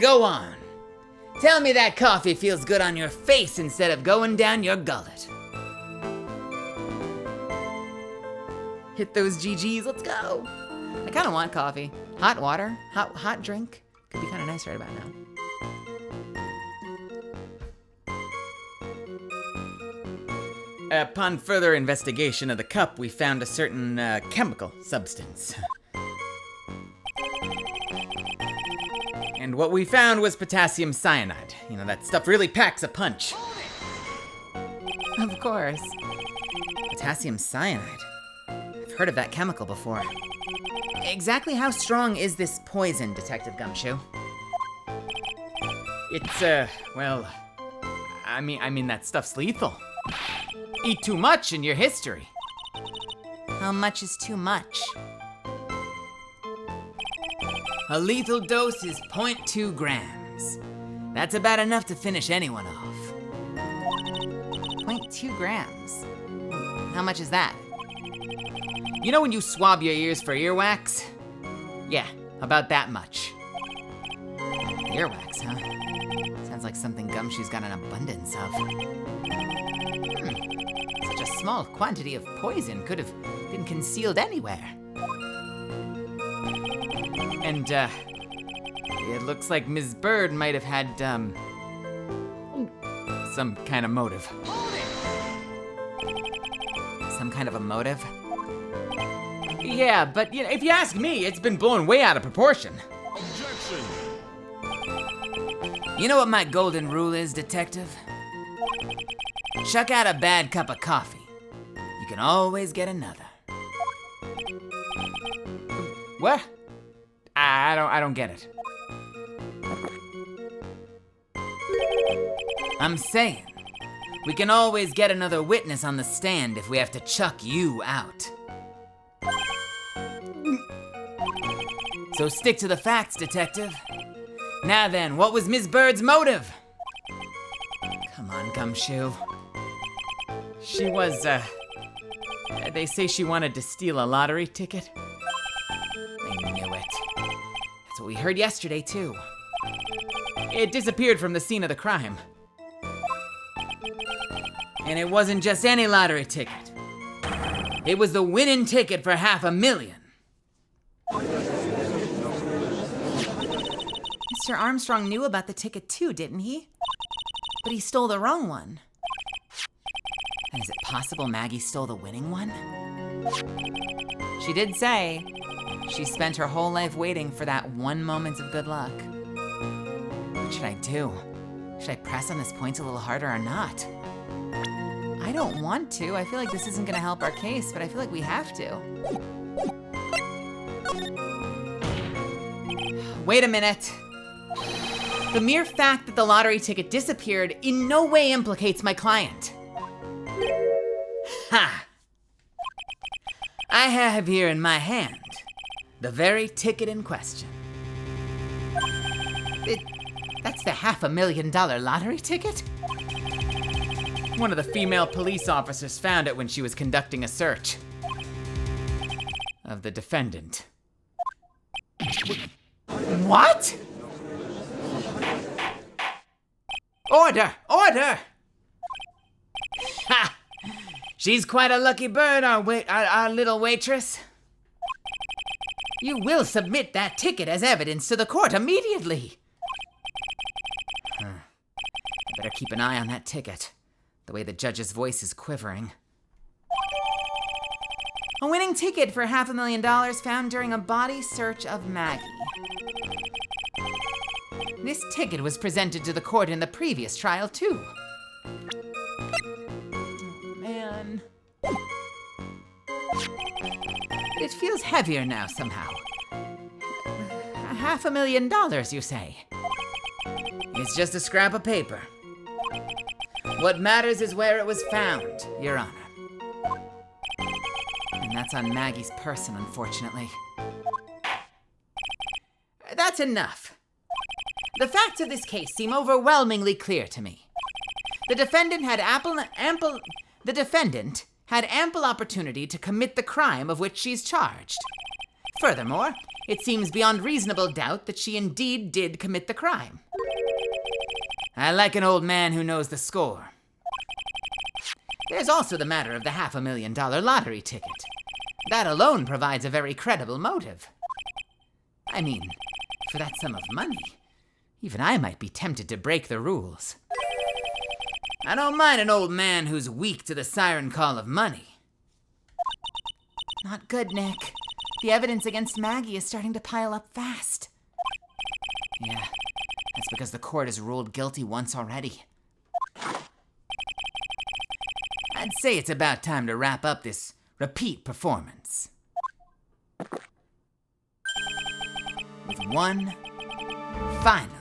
Go on. Tell me that coffee feels good on your face instead of going down your gullet. Hit those GGs, let's go. I kind of want coffee. Hot water, hot drink. Could be kind of nice right about now. Upon further investigation of the cup, we found a certain chemical substance. And what we found was potassium cyanide. You know, that stuff really packs a punch. Of course. Potassium cyanide. I've heard of that chemical before. Exactly how strong is this poison, Detective Gumshoe? It's, well, I mean that stuff's lethal. Eat too much and you're history. How much is too much? A lethal dose is 0.2 grams. That's about enough to finish anyone off. 0.2 grams. How much is that? You know when you swab your ears for earwax? Yeah, about that much. Earwax, huh? Sounds like something Gumshoe's got an abundance of. Such a small quantity of poison could have been concealed anywhere. And, it looks like Ms. Bird might have had, some kind of motive. Some kind of a motive? Yeah, but you know, if you ask me, it's been blown way out of proportion. Objection! You know what my golden rule is, Detective? Chuck out a bad cup of coffee. You can always get another. What? I don't get it. I'm saying, we can always get another witness on the stand if we have to chuck you out. So stick to the facts, Detective. Now then, what was Ms. Bird's motive? Come on, Gumshoe. She was, they say she wanted to steal a lottery ticket. I knew it. That's what we heard yesterday, too. It disappeared from the scene of the crime. And it wasn't just any lottery ticket. It was the winning ticket for $500,000. Mr. Armstrong knew about the ticket, too, didn't he? But he stole the wrong one. And is it possible Maggie stole the winning one? She did say she spent her whole life waiting for that one moment of good luck. What should I do? Should I press on this point a little harder or not? I don't want to. I feel like this isn't gonna help our case, but I feel like we have to. Wait a minute. The mere fact that the lottery ticket disappeared in no way implicates my client. Ha! I have here in my hand the very ticket in question. That's the $500,000 lottery ticket? One of the female police officers found it when she was conducting a search of the defendant. What? Order! Order! Ha! She's quite a lucky bird, our little waitress. You will submit that ticket as evidence to the court immediately. I better keep an eye on that ticket. The way the judge's voice is quivering. A winning ticket for $500,000 found during a body search of Maggie. This ticket was presented to the court in the previous trial, too. Oh, man. It feels heavier now, somehow. $500,000, you say? It's just a scrap of paper. What matters is where it was found, Your Honor. And that's on Maggie's person, unfortunately. That's enough. The facts of this case seem overwhelmingly clear to me. The defendant had ample opportunity to commit the crime of which she's charged. Furthermore, it seems beyond reasonable doubt that she indeed did commit the crime. I like an old man who knows the score. There's also the matter of the $500,000 lottery ticket. That alone provides a very credible motive. I mean, for that sum of money, even I might be tempted to break the rules. I don't mind an old man who's weak to the siren call of money. Not good, Nick. The evidence against Maggie is starting to pile up fast. Yeah, that's because the court has ruled guilty once already. I'd say it's about time to wrap up this repeat performance. With one final,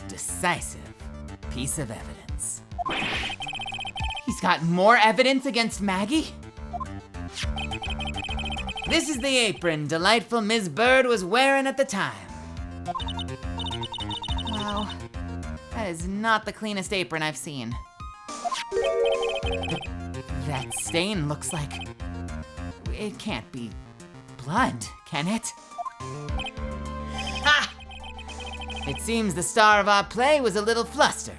decisive piece of evidence. He's got more evidence against Maggie? This is the apron delightful Miss Bird was wearing at the time. Wow. That is not the cleanest apron I've seen. That stain looks like... It can't be blood, can it? Ha! It seems the star of our play was a little flustered.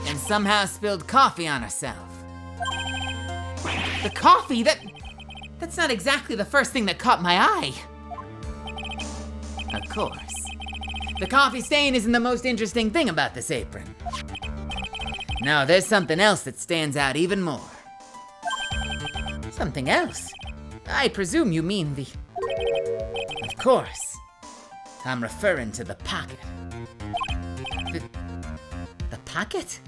And somehow spilled coffee on herself. The coffee? That's not exactly the first thing that caught my eye. Of course. The coffee stain isn't the most interesting thing about this apron. No, there's something else that stands out even more. Something else? I presume you mean the... Of course. I'm referring to the pocket. The pocket?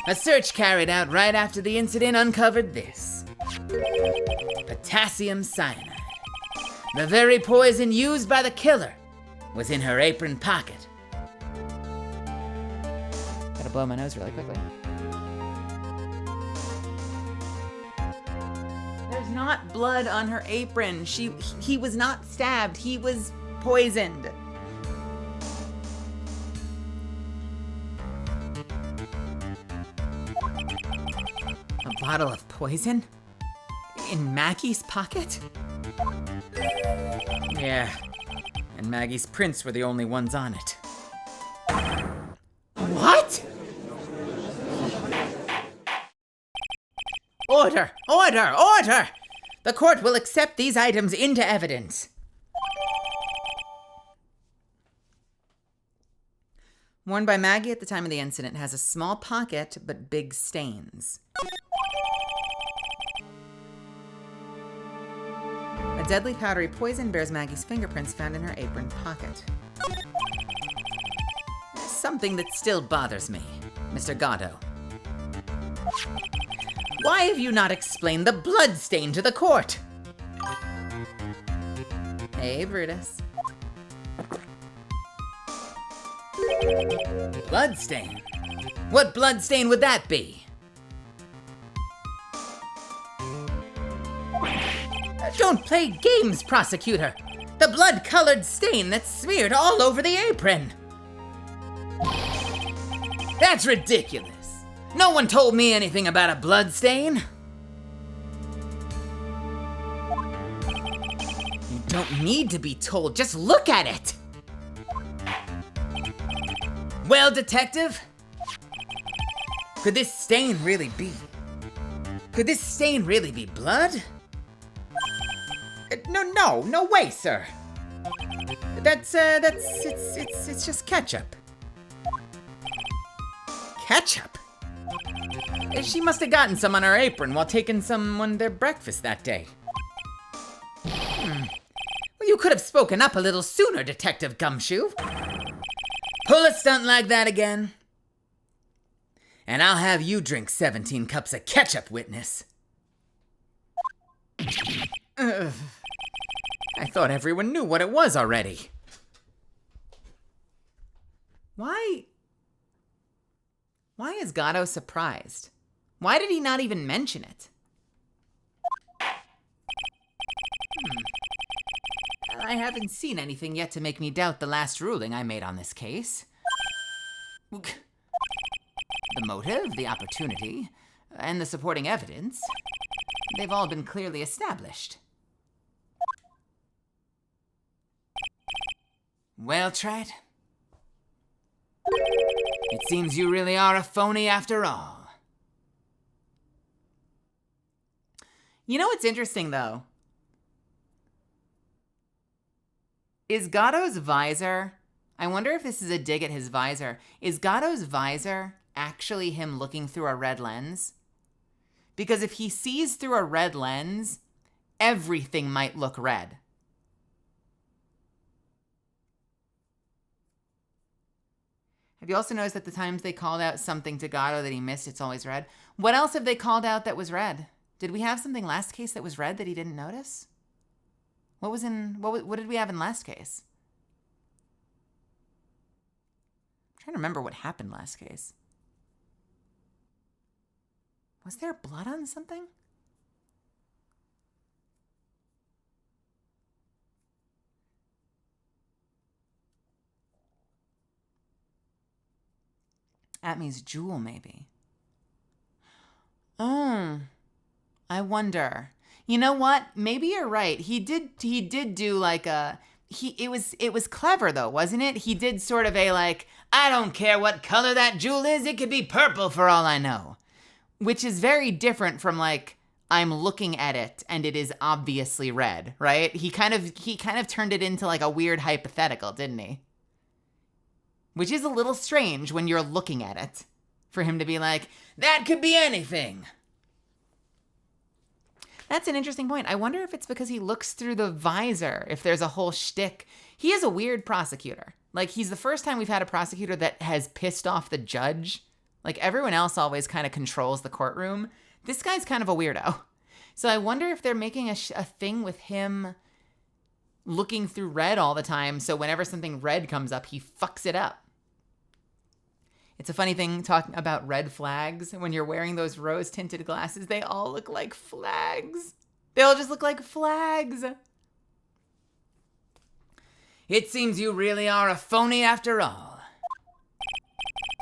A search carried out right after the incident uncovered this. Potassium cyanide. The very poison used by the killer was in her apron pocket. Gotta blow my nose really quickly. There's not blood on her apron. He was not stabbed. He was poisoned. A bottle of poison? In Maggie's pocket? Yeah, and Maggie's prints were the only ones on it. What? Order! Order! Order! The court will accept these items into evidence. Worn by Maggie at the time of the incident, has a small pocket but big stains. A deadly powdery poison bears Maggie's fingerprints found in her apron pocket. There's something that still bothers me, Mr. Gatto. Why have you not explained the blood stain to the court? Hey, Brutus. Bloodstain? What bloodstain would that be? Don't play games, prosecutor. The blood-colored stain that's smeared all over the apron. That's ridiculous. No one told me anything about a bloodstain. You don't need to be told. Just look at it. Well, detective, could this stain really be blood? No way, sir. It's just ketchup. Ketchup? She must have gotten some on her apron while taking someone their breakfast that day. Well, you could have spoken up a little sooner, Detective Gumshoe. Pull a stunt like that again, and I'll have you drink 17 cups of ketchup, witness. I thought everyone knew what it was already. Why is Gato surprised? Why did he not even mention it? I haven't seen anything yet to make me doubt the last ruling I made on this case. The motive, the opportunity, and the supporting evidence, they've all been clearly established. Well, Tread, it seems you really are a phony after all. You know what's interesting, though? Is Gato's visor... I wonder if this is a dig at his visor. Is Gato's visor actually him looking through a red lens? Because if he sees through a red lens, everything might look red. Have you also noticed that the times they called out something to Gato that he missed, it's always red? What else have they called out that was red? Did we have something last case that was red that he didn't notice? What did we have in last case? I'm trying to remember what happened last case. Was there blood on something? Atmy's jewel, maybe. Oh, I wonder. You know what? Maybe you're right. He did do like a it was clever though, wasn't it? He did sort of a like, I don't care what color that jewel is, it could be purple for all I know. Which is very different from like, I'm looking at it and it is obviously red, right? He kind of turned it into like a weird hypothetical, didn't he? Which is a little strange when you're looking at it. For him to be like, that could be anything. That's an interesting point. I wonder if it's because he looks through the visor, if there's a whole shtick. He is a weird prosecutor. Like, he's the first time we've had a prosecutor that has pissed off the judge. Like, everyone else always kind of controls the courtroom. This guy's kind of a weirdo. So I wonder if they're making a thing with him looking through red all the time, so whenever something red comes up, he fucks it up. It's a funny thing talking about red flags. When you're wearing those rose-tinted glasses, they all look like flags. They all just look like flags. It seems you really are a phony after all.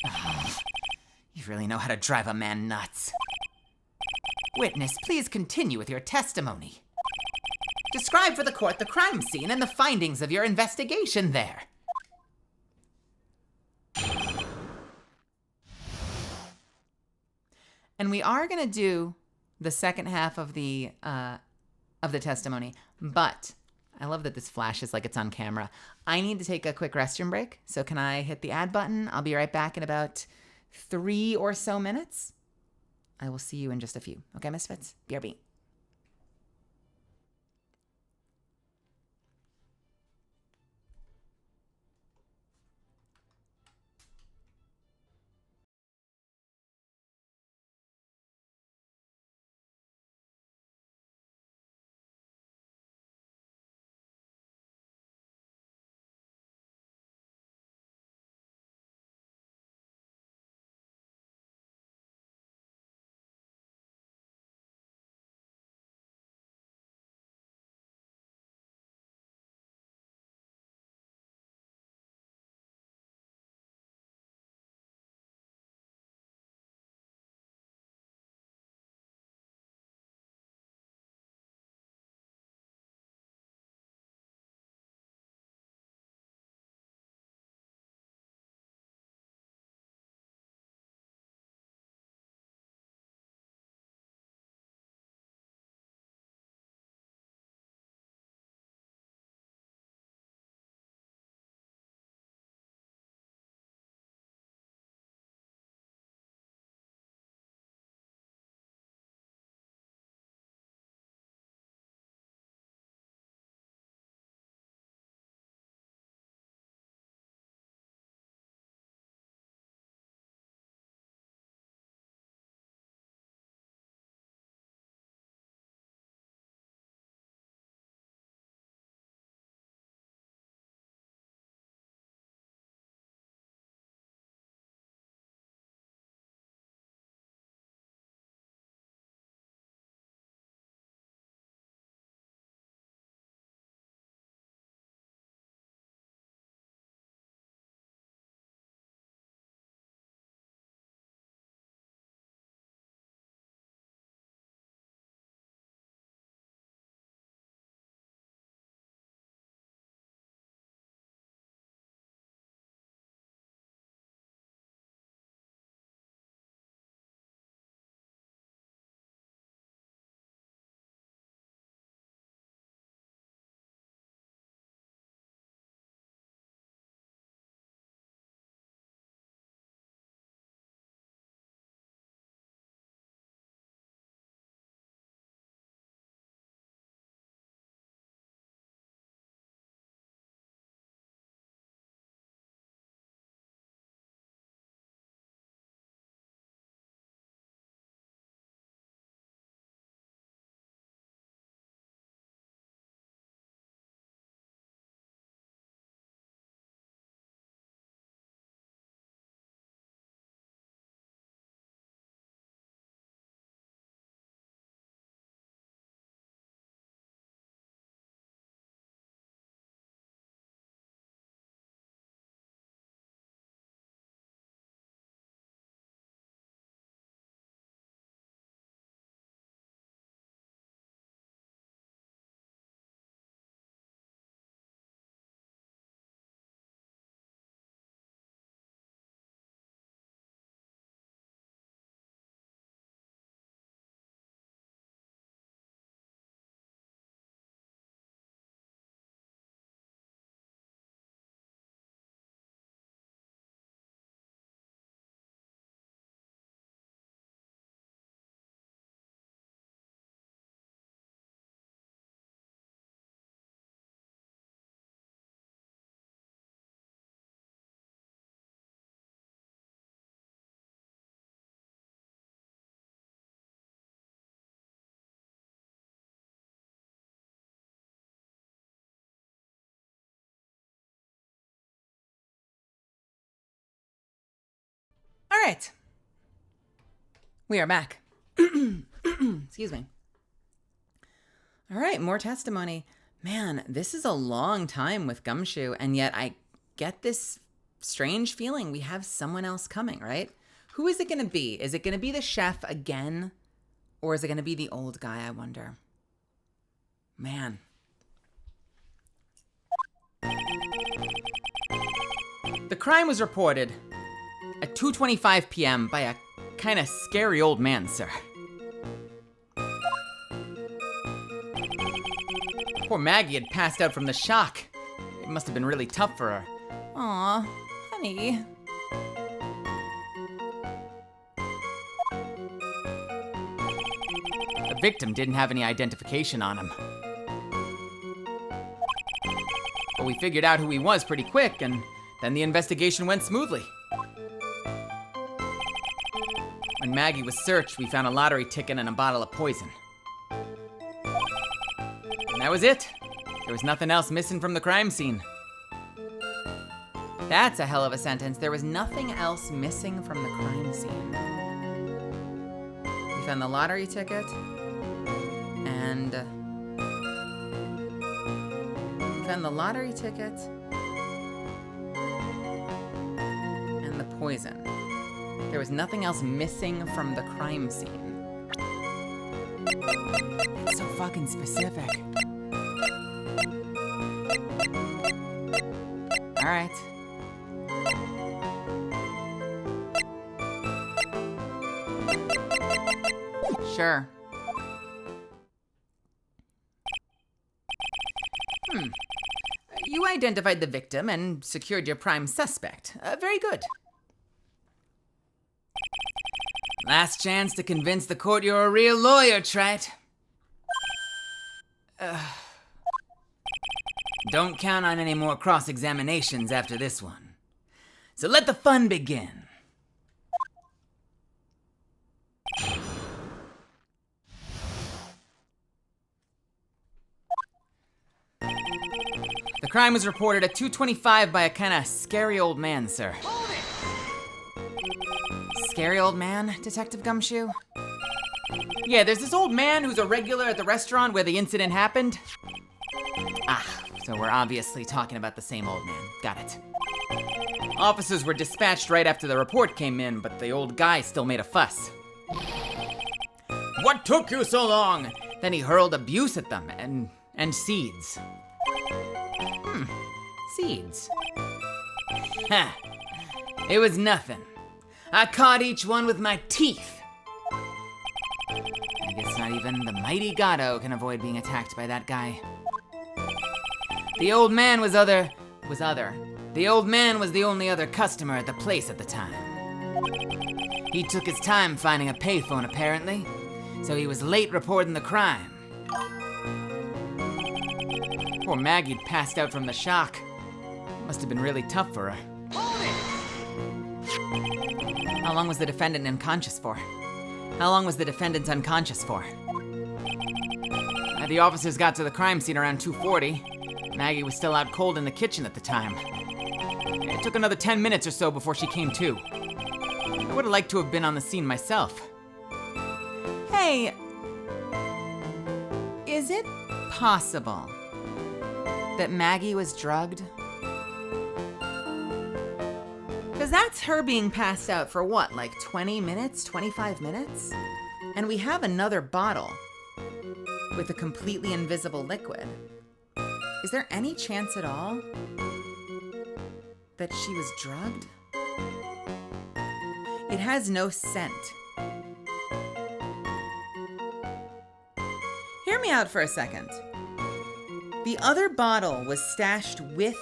Oh, you really know how to drive a man nuts. Witness, please continue with your testimony. Describe for the court the crime scene and the findings of your investigation there. And we are going to do the second half of the testimony, but I love that this flashes like it's on camera. I need to take a quick restroom break, so can I hit the add button? I'll be right back in about 3 or so minutes. I will see you in just a few. Okay, Misfits? BRB. All right. We are back. Excuse me. All right, more testimony. Man, this is a long time with Gumshoe, and yet I get this strange feeling we have someone else coming, right? Who is it going to be? Is it going to be the chef again? Or is it going to be the old guy, I wonder? Man. The crime was reported at 2:25 p.m. by a kind of scary old man, sir. Poor Maggie had passed out from the shock. It must have been really tough for her. Aw, honey. The victim didn't have any identification on him. But we figured out who he was pretty quick, and then the investigation went smoothly. When Maggie was searched, we found a lottery ticket and a bottle of poison. And that was it. There was nothing else missing from the crime scene. That's a hell of a sentence. There was nothing else missing from the crime scene. We found the lottery ticket, and we found the lottery ticket and the poison. There was nothing else missing from the crime scene. It's so fucking specific. All right. Sure. You identified the victim and secured your prime suspect. Very good. Last chance to convince the court you're a real lawyer, Trat. Don't count on any more cross-examinations after this one. So let the fun begin. The crime was reported at 2:25 by a kind of scary old man, sir. Scary old man, Detective Gumshoe? Yeah, there's this old man who's a regular at the restaurant where the incident happened. So we're obviously talking about the same old man. Got it. Officers were dispatched right after the report came in, but the old guy still made a fuss. What took you so long? Then he hurled abuse at them and seeds. Seeds. Ha! It was nothing. I caught each one with my teeth. I guess not even the mighty Gatto can avoid being attacked by that guy. The old man was other. The old man was the only other customer at the place at the time. He took his time finding a payphone, apparently, so he was late reporting the crime. Poor Maggie had passed out from the shock. Must have been really tough for her. How long was the defendant unconscious for? How long was the defendant unconscious for? The officers got to the crime scene around 2:40. Maggie was still out cold in the kitchen at the time. It took another 10 minutes or so before she came to. I would have liked to have been on the scene myself. Hey, is it possible that Maggie was drugged? Because that's her being passed out for what, like 20 minutes, 25 minutes? And we have another bottle with a completely invisible liquid. Is there any chance at all that she was drugged? It has no scent. Hear me out for a second. The other bottle was stashed with...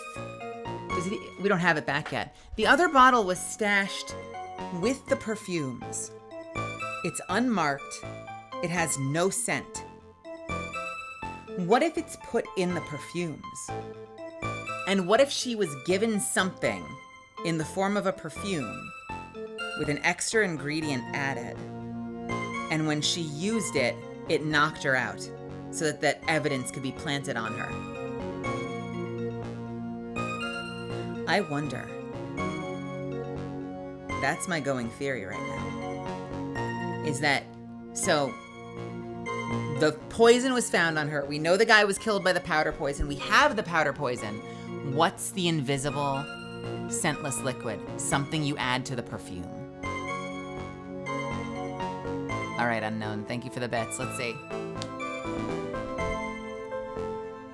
We don't have it back yet. The other bottle was stashed with the perfumes. It's unmarked. It has no scent. What if it's put in the perfumes? And what if she was given something in the form of a perfume with an extra ingredient added? And when she used it, it knocked her out so that that evidence could be planted on her. I wonder. That's my going theory right now. Is that, so, the poison was found on her. We know the guy was killed by the powder poison. We have the powder poison. What's the invisible, scentless liquid? Something you add to the perfume. All right, unknown. Thank you for the bets. Let's see.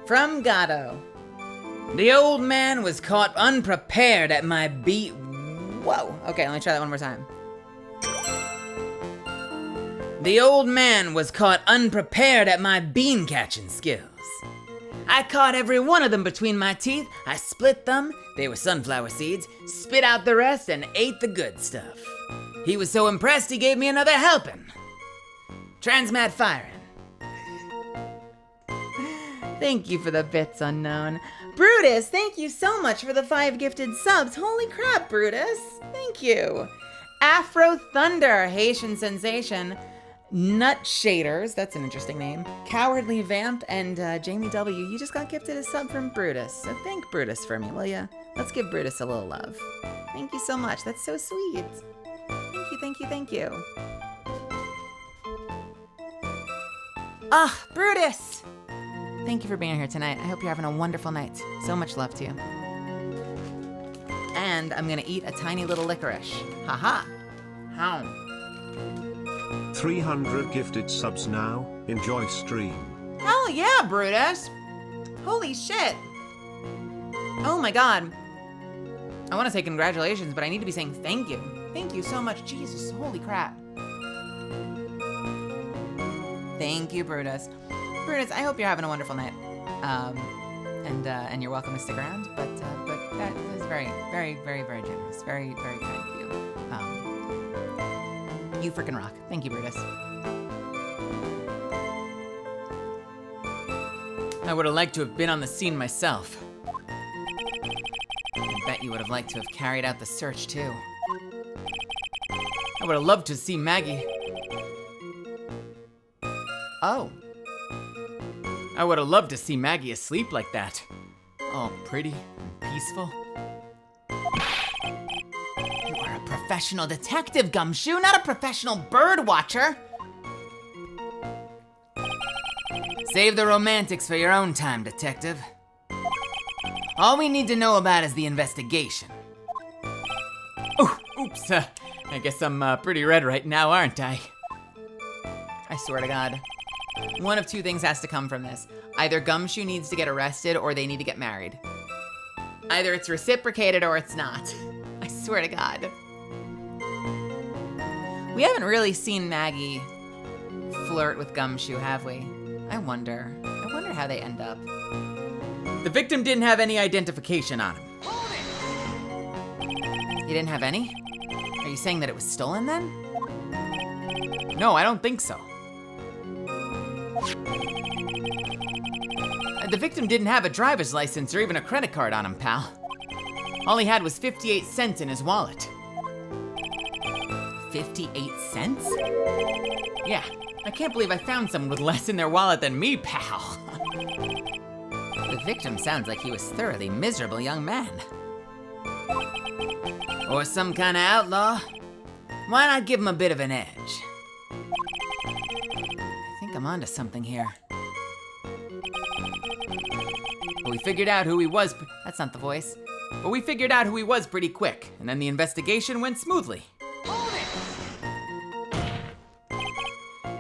From Gatto. The old man was caught unprepared at my beat. Whoa. Okay, let me try that one more time. The old man was caught unprepared at my bean catching skills. I caught every one of them between my teeth. I split them. They were sunflower seeds. Spit out the rest and ate the good stuff. He was so impressed he gave me another helping. Transmat firing. Thank you for the bits, unknown. Brutus, thank you so much for the 5 gifted subs. Holy crap, Brutus. Thank you. Afro Thunder, Haitian Sensation. Nut Shaders, that's an interesting name. Cowardly Vamp, and Jamie W. You just got gifted a sub from Brutus. So thank Brutus for me, will ya? Let's give Brutus a little love. Thank you so much. That's so sweet. Thank you, thank you, thank you. Ah, Brutus! Thank you for being here tonight. I hope you're having a wonderful night. So much love to you. And I'm gonna eat a tiny little licorice. Haha. How? 300 gifted subs now. Enjoy stream. Hell yeah, Brutus! Holy shit! Oh my god. I want to say congratulations, but I need to be saying thank you. Thank you so much. Jesus, holy crap. Thank you, Brutus. Brutus, I hope you're having a wonderful night. And you're welcome to stick around, but that is very, very, very, very generous. Very, very kind of you. You freaking rock. Thank you, Brutus. I would have liked to have been on the scene myself. I bet you would have liked to have carried out the search, too. I would have loved to see Maggie. Oh. I would have loved to see Maggie asleep like that. All pretty and peaceful. You are a professional detective, Gumshoe, not a professional bird watcher. Save the romantics for your own time, detective. All we need to know about is the investigation. Oh, oops. I guess I'm pretty red right now, aren't I? I swear to God. One of two things has to come from this. Either Gumshoe needs to get arrested or they need to get married. Either it's reciprocated or it's not. I swear to God. We haven't really seen Maggie flirt with Gumshoe, have we? I wonder how they end up. The victim didn't have any identification on him. He didn't have any? Are you saying that it was stolen then? No, I don't think so. The victim didn't have a driver's license or even a credit card on him, pal. All he had was 58 cents in his wallet. 58 cents? Yeah, I can't believe I found someone with less in their wallet than me, pal. The victim sounds like he was a thoroughly miserable young man. Or some kind of outlaw. Why not give him a bit of an edge? I think I'm onto something here. But we figured out who he was. That's not the voice. But we figured out who he was pretty quick, and then the investigation went smoothly.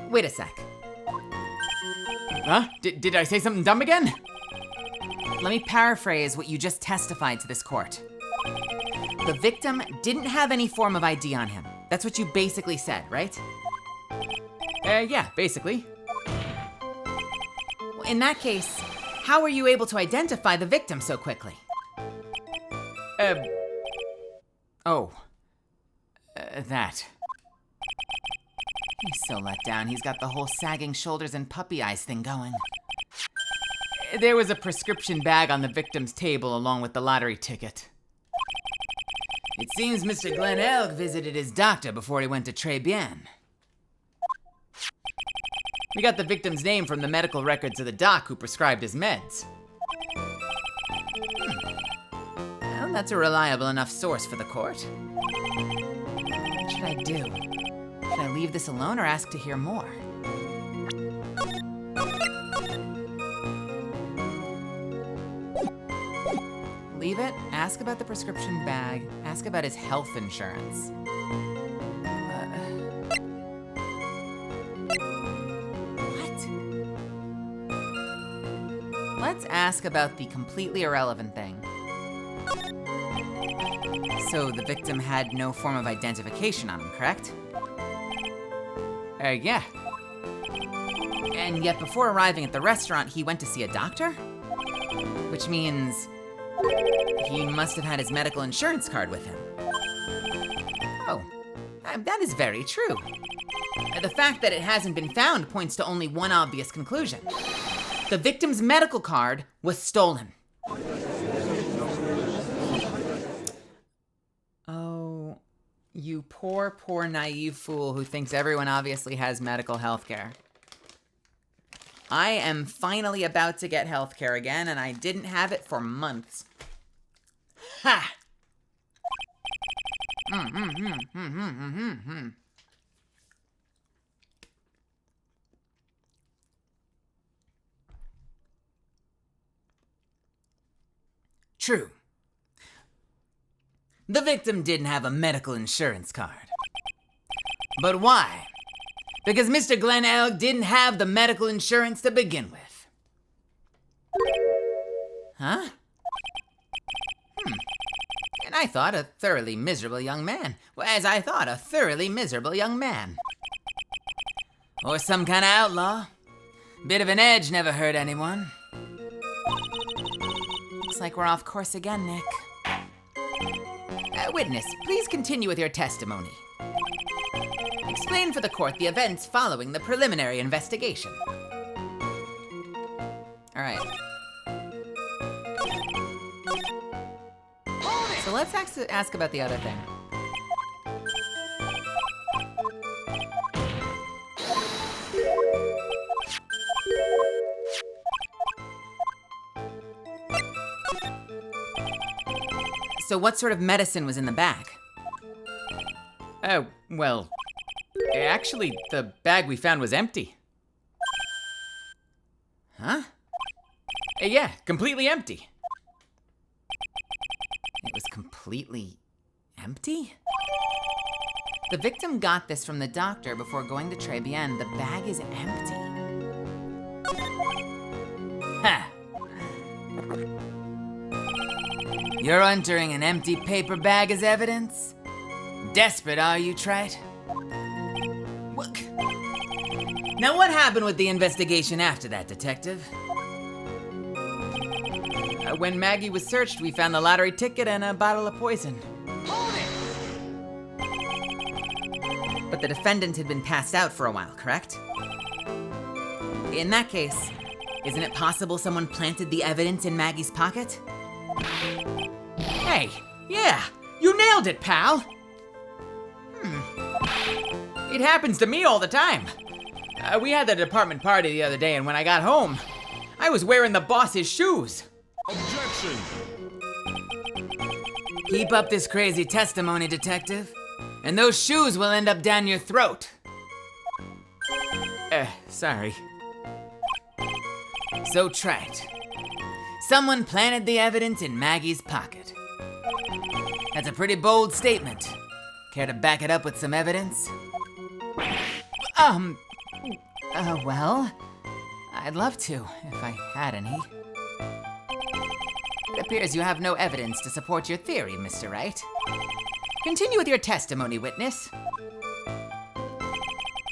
Wait a sec. Huh? Did I say something dumb again? Let me paraphrase what you just testified to this court. The victim didn't have any form of ID on him. That's what you basically said, right? Yeah, basically. In that case, how were you able to identify the victim so quickly? That. He's so let down. He's got the whole sagging shoulders and puppy eyes thing going. There was a prescription bag on the victim's table along with the lottery ticket. It seems Mr. Glenn Elg visited his doctor before he went to Très Bien. We got the victim's name from the medical records of the doc who prescribed his meds. Well, that's a reliable enough source for the court. What should I do? Should I leave this alone or ask to hear more? Leave it, ask about the prescription bag, ask about his health insurance. What? Let's ask about the completely irrelevant thing. So the victim had no form of identification on him, correct? Yeah. And yet before arriving at the restaurant, he went to see a doctor? Which means he must have had his medical insurance card with him. Oh, that is very true. The fact that it hasn't been found points to only one obvious conclusion. The victim's medical card was stolen. Oh, you poor, poor naive fool who thinks everyone obviously has medical health care. I am finally about to get health care again, and I didn't have it for months. Ha! True. The victim didn't have a medical insurance card. But why? Because Mr. Glenn Elg didn't have the medical insurance to begin with. Huh? And I thought a thoroughly miserable young man. Well, as I thought, a thoroughly miserable young man. Or some kind of outlaw. Bit of an edge never hurt anyone. Looks like we're off course again, Nick. Witness, please continue with your testimony. Explain for the court the events following the preliminary investigation. All right. So let's ask about the other thing. So what sort of medicine was in the bag? Oh, well, actually, the bag we found was empty. Huh? Yeah, completely empty. It was completely empty? The victim got this from the doctor before going to Trebian. The bag is empty. Ha! You're entering an empty paper bag as evidence? Desperate, are you, Trite? What? Now what happened with the investigation after that, Detective? When Maggie was searched, we found the lottery ticket and a bottle of poison. But the defendant had been passed out for a while, correct? In that case, isn't it possible someone planted the evidence in Maggie's pocket? Hey, yeah, you nailed it, pal. It happens to me all the time. We had the department party the other day, and when I got home, I was wearing the boss's shoes. Objection! Keep up this crazy testimony, Detective, and those shoes will end up down your throat. Sorry. So Trite, someone planted the evidence in Maggie's pocket. That's a pretty bold statement. Care to back it up with some evidence? Well, I'd love to, if I had any. It appears you have no evidence to support your theory, Mr. Wright. Continue with your testimony, witness.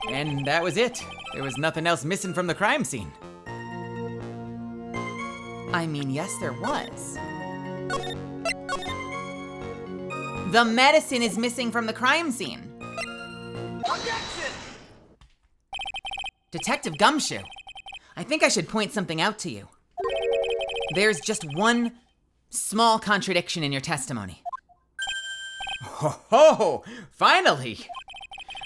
And that was it. There was nothing else missing from the crime scene. I mean, yes, there was. The medicine is missing from the crime scene. Objection! Detective Gumshoe, I think I should point something out to you. There's just one small contradiction in your testimony. Oh, finally!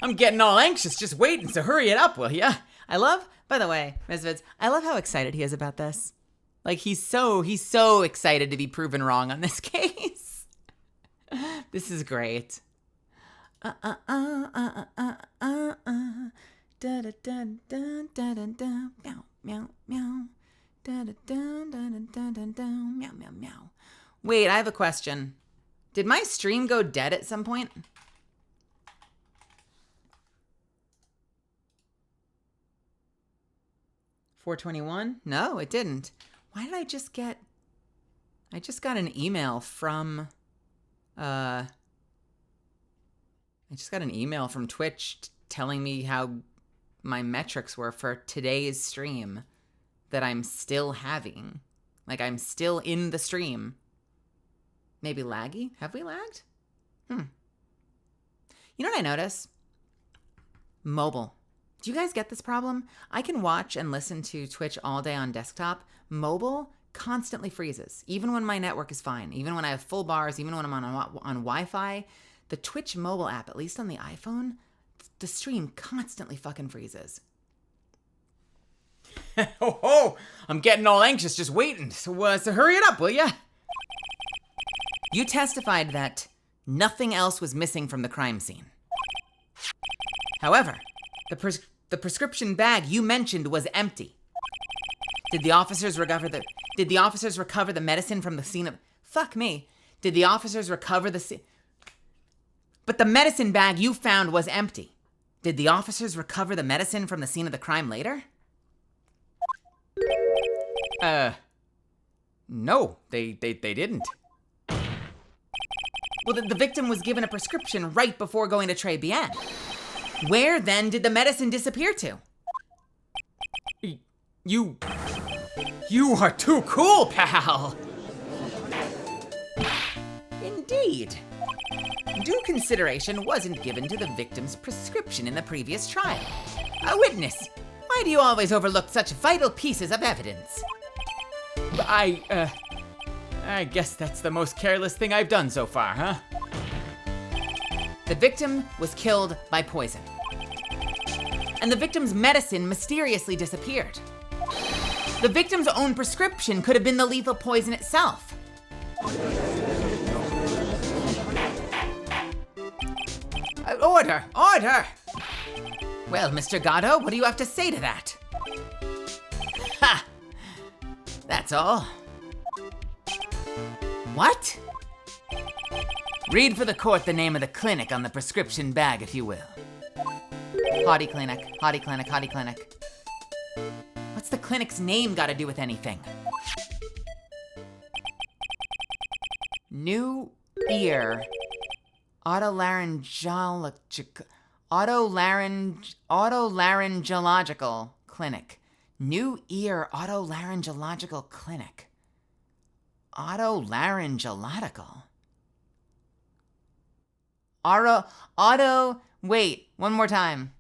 I'm getting all anxious just waiting, so hurry it up, will ya? By the way, Misfits, I love how excited he is about this. Like, he's so excited to be proven wrong on this case. This is great. Da da da da da da da. Meow meow meow. Da da da da da da da. Meow meow meow. Wait, I have a question. Did my stream go dead at some point? $4.21? No, it didn't. Why did I just get... I just got an email from... I just got an email from Twitch telling me how my metrics were for today's stream that I'm still having. Like, I'm still in the stream. Maybe laggy? Have we lagged? You know what I notice? Mobile. Do you guys get this problem? I can watch and listen to Twitch all day on desktop. Mobile constantly freezes, even when my network is fine, even when I have full bars, even when I'm on Wi-Fi. The Twitch mobile app, at least on the iPhone, the stream constantly fucking freezes. Oh, I'm getting all anxious just waiting. So hurry it up, will ya? You testified that nothing else was missing from the crime scene. However, the prescription bag you mentioned was empty. Did the officers recover the medicine from the scene of... Fuck me. Did the officers recover the... But the medicine bag you found was empty. Did the officers recover the medicine from the scene of the crime later? No, they didn't. Well, the victim was given a prescription right before going to Très Bien. Where, then, did the medicine disappear to? You are too cool, pal! Indeed. Due consideration wasn't given to the victim's prescription in the previous trial. A witness, why do you always overlook such vital pieces of evidence? I guess that's the most careless thing I've done so far, huh? The victim was killed by poison. And the victim's medicine mysteriously disappeared. The victim's own prescription could have been the lethal poison itself. Order! Order! Well, Mr. Gatto, what do you have to say to that? Ha! That's all. What? Read for the court the name of the clinic on the prescription bag, if you will. Haughty Clinic, Haughty Clinic, Haughty Clinic. What's the clinic's name got to do with anything? New ear. Otolaryngological clinic. New ear otolaryngological clinic. Otolaryngological. Wait, one more time.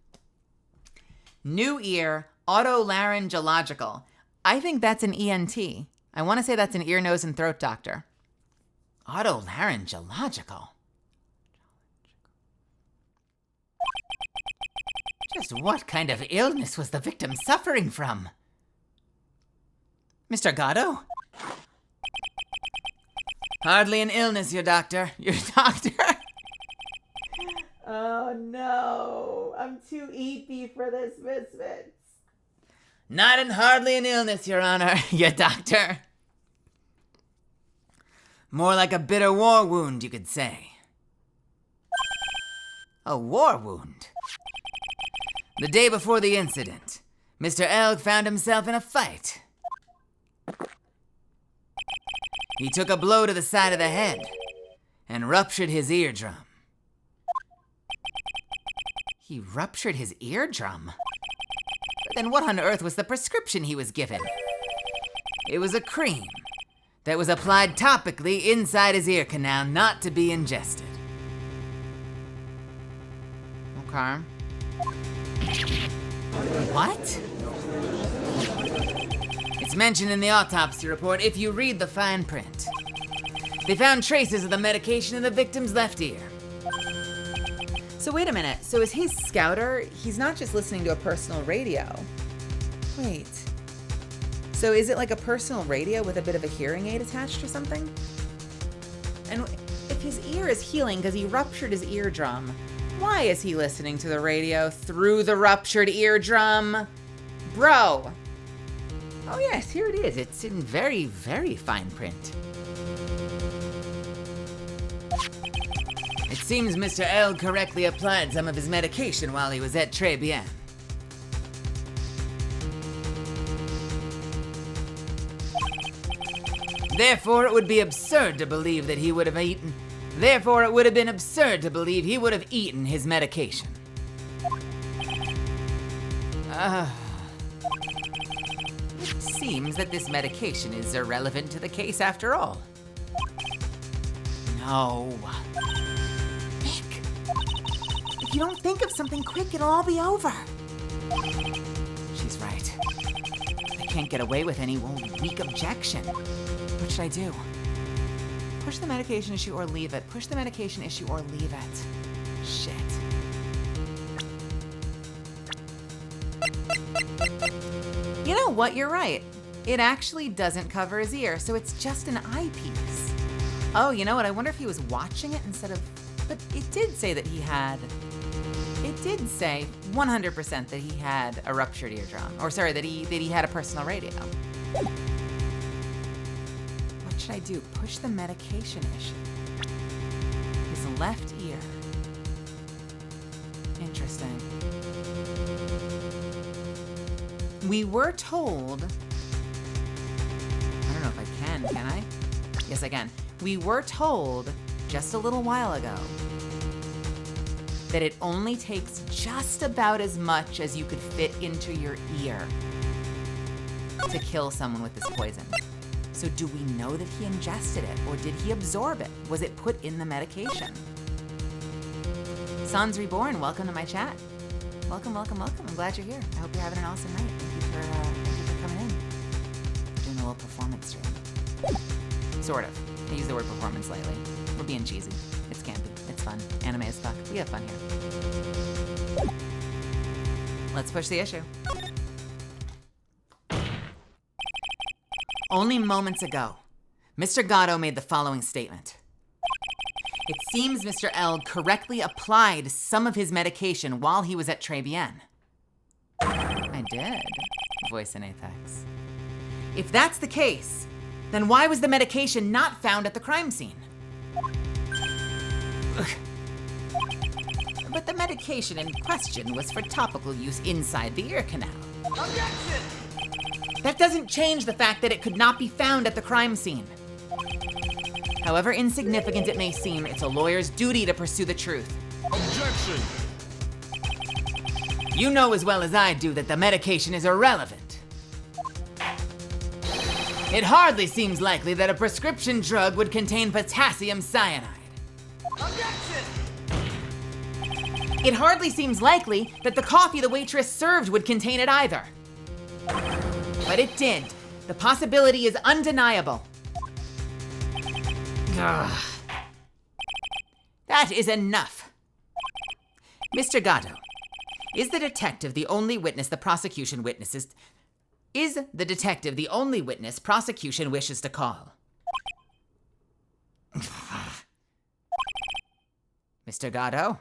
New ear otolaryngological. I think that's an ENT. I want to say that's an ear, nose, and throat doctor. Otolaryngological. Just what kind of illness was the victim suffering from? Mr. Gatto? Hardly an illness, your doctor. Your doctor? Oh no, I'm too eepy for this, Misfits. Not in hardly an illness, Your Honor, your doctor. More like a bitter war wound, you could say. A war wound? The day before the incident, Mr. Elg found himself in a fight. He took a blow to the side of the head and ruptured his eardrum. He ruptured his eardrum? But then what on earth was the prescription he was given? It was a cream that was applied topically inside his ear canal, not to be ingested. Okay. What? It's mentioned in the autopsy report if you read the fine print. They found traces of the medication in the victim's left ear. So wait a minute, so is his scouter, he's not just listening to a personal radio. Wait. So is it like a personal radio with a bit of a hearing aid attached or something? And if his ear is healing because he ruptured his eardrum, Why is he listening to the radio through the ruptured eardrum? Bro. Oh yes, here it is. It's in very, very fine print. It seems Mr. L correctly applied some of his medication while he was at Très Bien. Therefore, it would be absurd to believe that he would have eaten. Therefore, it would have been absurd to believe he would have eaten his medication. It seems that this medication is irrelevant to the case after all. No. Nick, if you don't think of something quick, it'll all be over. She's right. I can't get away with any weak objection. What should I do? Push the medication issue or leave it. Push the medication issue or leave it. Shit. You know what? You're right. It actually doesn't cover his ear, so it's just an eyepiece. Oh, you know what? I wonder if he was watching it instead of... But it did say that he had... It did say 100% that he had a ruptured eardrum. Or sorry, that he had a personal radio. What should I do? Push the medication issue. His left ear. Interesting. We were told... I don't know if I can I? Yes, I can. We were told just a little while ago that it only takes just about as much as you could fit into your ear to kill someone with this poison. So do we know that he ingested it, or did he absorb it? Was it put in the medication? Sans Reborn, welcome to my chat. Welcome, welcome, welcome. I'm glad you're here. I hope you're having an awesome night. Thank you for coming in. We're doing a little performance stream. Sort of. I use the word performance lightly. We're being cheesy. It's campy. It's fun. Anime as fuck. We have fun here. Let's push the issue. Only moments ago, Mr. Gatto made the following statement. It seems Mr. L correctly applied some of his medication while he was at Très Bien. I did. Voice in Apex. If that's the case, then why was the medication not found at the crime scene? But the medication in question was for topical use inside the ear canal. Objection! That doesn't change the fact that it could not be found at the crime scene. However insignificant it may seem, it's a lawyer's duty to pursue the truth. Objection! You know as well as I do that the medication is irrelevant. It hardly seems likely that a prescription drug would contain potassium cyanide. Objection! It hardly seems likely that the coffee the waitress served would contain it either. But it did. The possibility is undeniable. Ugh. That is enough. Mr. Gatto, is the detective the only witness the prosecution witnesses... Is the detective the only witness prosecution wishes to call? Mr. Gatto?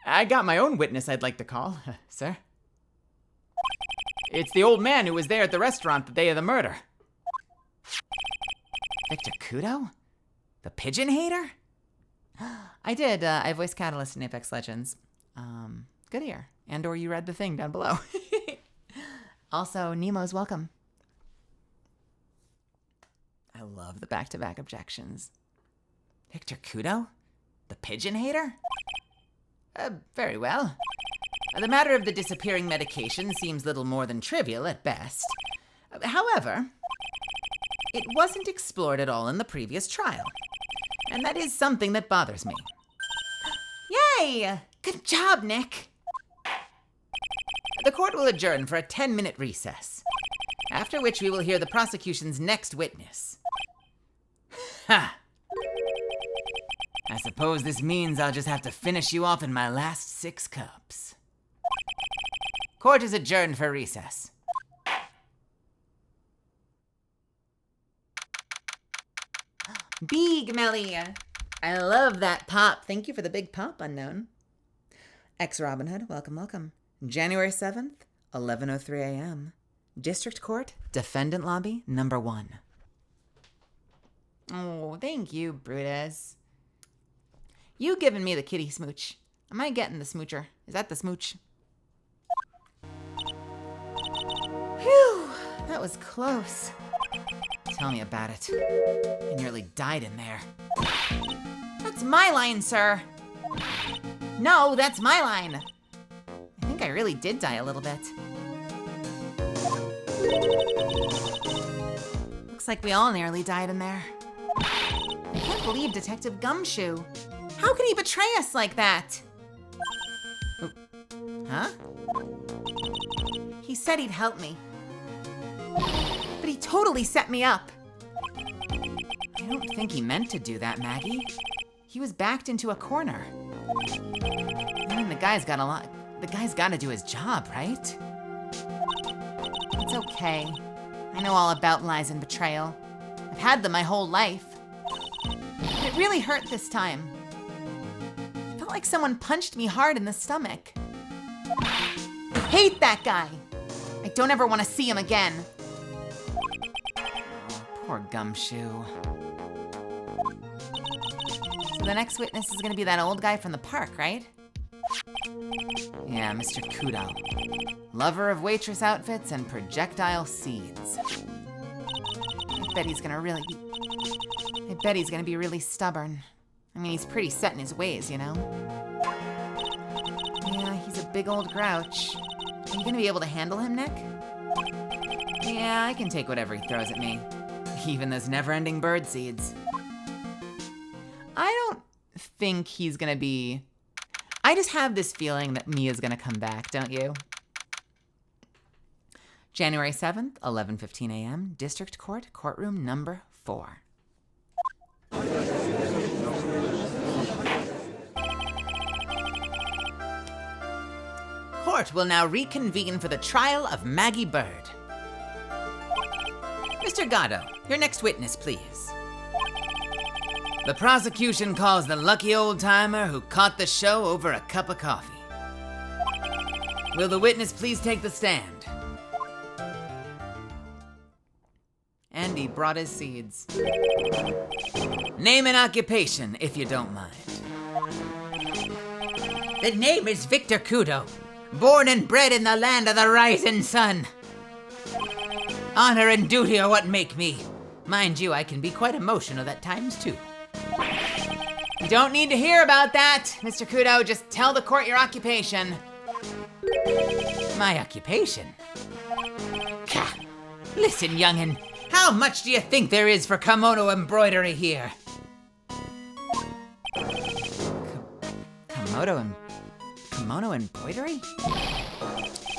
I got my own witness I'd like to call, sir. It's the old man who was there at the restaurant the day of the murder. Victor Kudo? The pigeon hater? I did. I voiced Catalyst in Apex Legends. Good ear. And or you read the thing down below. Also, Nemo's welcome. I love the back-to-back objections. Victor Kudo? The pigeon hater? Very well. The matter of the disappearing medication seems little more than trivial at best. However, it wasn't explored at all in the previous trial. And that is something that bothers me. Yay! Good job, Nick. The court will adjourn for a 10-minute recess, after which we will hear the prosecution's next witness. Ha! I suppose this means I'll just have to finish you off in my last 6 cups. Court is adjourned for recess. Big Melly. I love that pop. Thank you for the big pop, Unknown. Ex Robin Hood, welcome, welcome. January 7th, 11:03 a.m. District Court, Defendant Lobby, number 1. Oh, thank you, Brutus. You giving me the kitty smooch. Am I getting the smoocher? Is that the smooch? Whew, that was close. Tell me about it. I nearly died in there. That's my line, sir. No, that's my line. I think I really did die a little bit. Looks like we all nearly died in there. I can't believe Detective Gumshoe. How can he betray us like that? Huh? He said he'd help me. But he totally set me up. I don't think he meant to do that, Maggie. He was backed into a corner. I mean, the guy's got to do his job, right? It's okay. I know all about lies and betrayal. I've had them my whole life. But it really hurt this time. I felt like someone punched me hard in the stomach. I hate that guy. I don't ever want to see him again. Oh, poor Gumshoe. So the next witness is going to be that old guy from the park, right? Yeah, Mr. Kudo. Lover of waitress outfits and projectile seeds. I bet he's gonna be really stubborn. I mean, he's pretty set in his ways, you know? Yeah, he's a big old grouch. Are you gonna be able to handle him, Nick? Yeah, I can take whatever he throws at me. Even those never-ending bird seeds. I don't think he's gonna be... I just have this feeling that Mia's gonna come back, don't you? January 7th, 11:15 a.m., District Court, courtroom number 4. Court will now reconvene for the trial of Maggie Bird. Mr. Gatto, your next witness, please. The prosecution calls the lucky old-timer who caught the show over a cup of coffee. Will the witness please take the stand? Andy brought his seeds. Name and occupation, if you don't mind. The name is Victor Kudo, born and bred in the land of the rising sun. Honor and duty are what make me. Mind you, I can be quite emotional at times, too. You don't need to hear about that, Mr. Kudo. Just tell the court your occupation. My occupation? Ka. Listen, youngin'. How much do you think there is for kimono embroidery here? Kimono embroidery?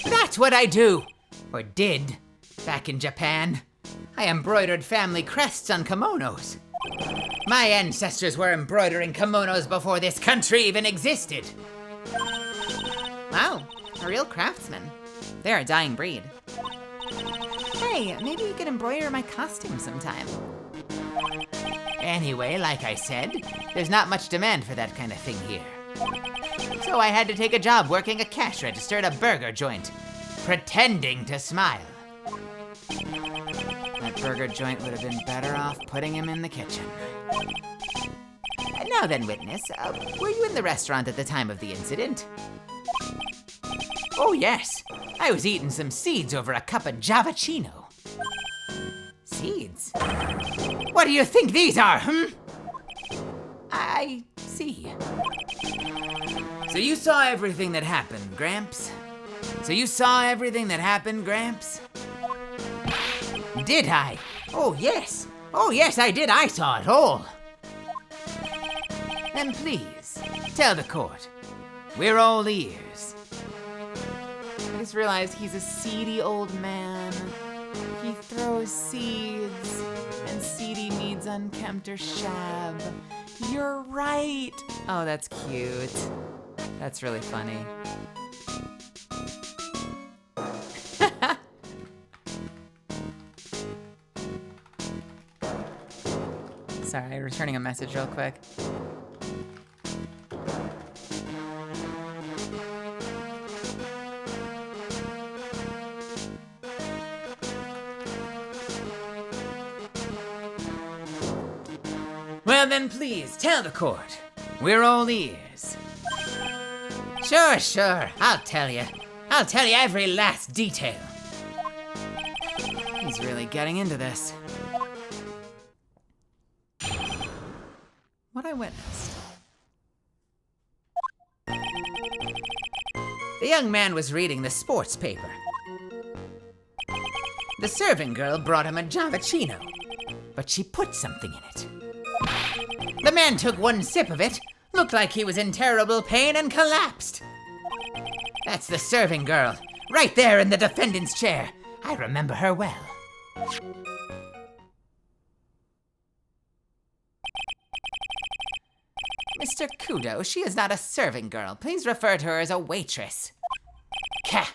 That's what I do, or did, back in Japan. I embroidered family crests on kimonos. My ancestors were embroidering kimonos before this country even existed. Wow, a real craftsman. They're a dying breed. Hey, maybe you could embroider my costume sometime. Anyway, like I said, there's not much demand for that kind of thing here. So I had to take a job working a cash register at a burger joint, pretending to smile. That burger joint would have been better off putting him in the kitchen. Now then, witness, were you in the restaurant at the time of the incident? Oh yes, I was eating some seeds over a cup of Javachino. Seeds? What do you think these are, I see. So you saw everything that happened, Gramps? Did I? Oh yes, I did. I saw it all. Then please, tell the court. We're all ears. I just realized he's a seedy old man. He throws seeds, and seedy means unkempt or shab. You're right. Oh, that's cute. That's really funny. Sorry, returning a message real quick. Well then, please, tell the court. We're all ears. Sure, I'll tell you. I'll tell you every last detail. He's really getting into this. What I witnessed. The young man was reading the sports paper. The serving girl brought him a Javachino, but she put something in it. The man took one sip of it, looked like he was in terrible pain, and collapsed. That's the serving girl, right there in the defendant's chair. I remember her well. Mr. Kudo, she is not a serving girl. Please refer to her as a waitress. Ka!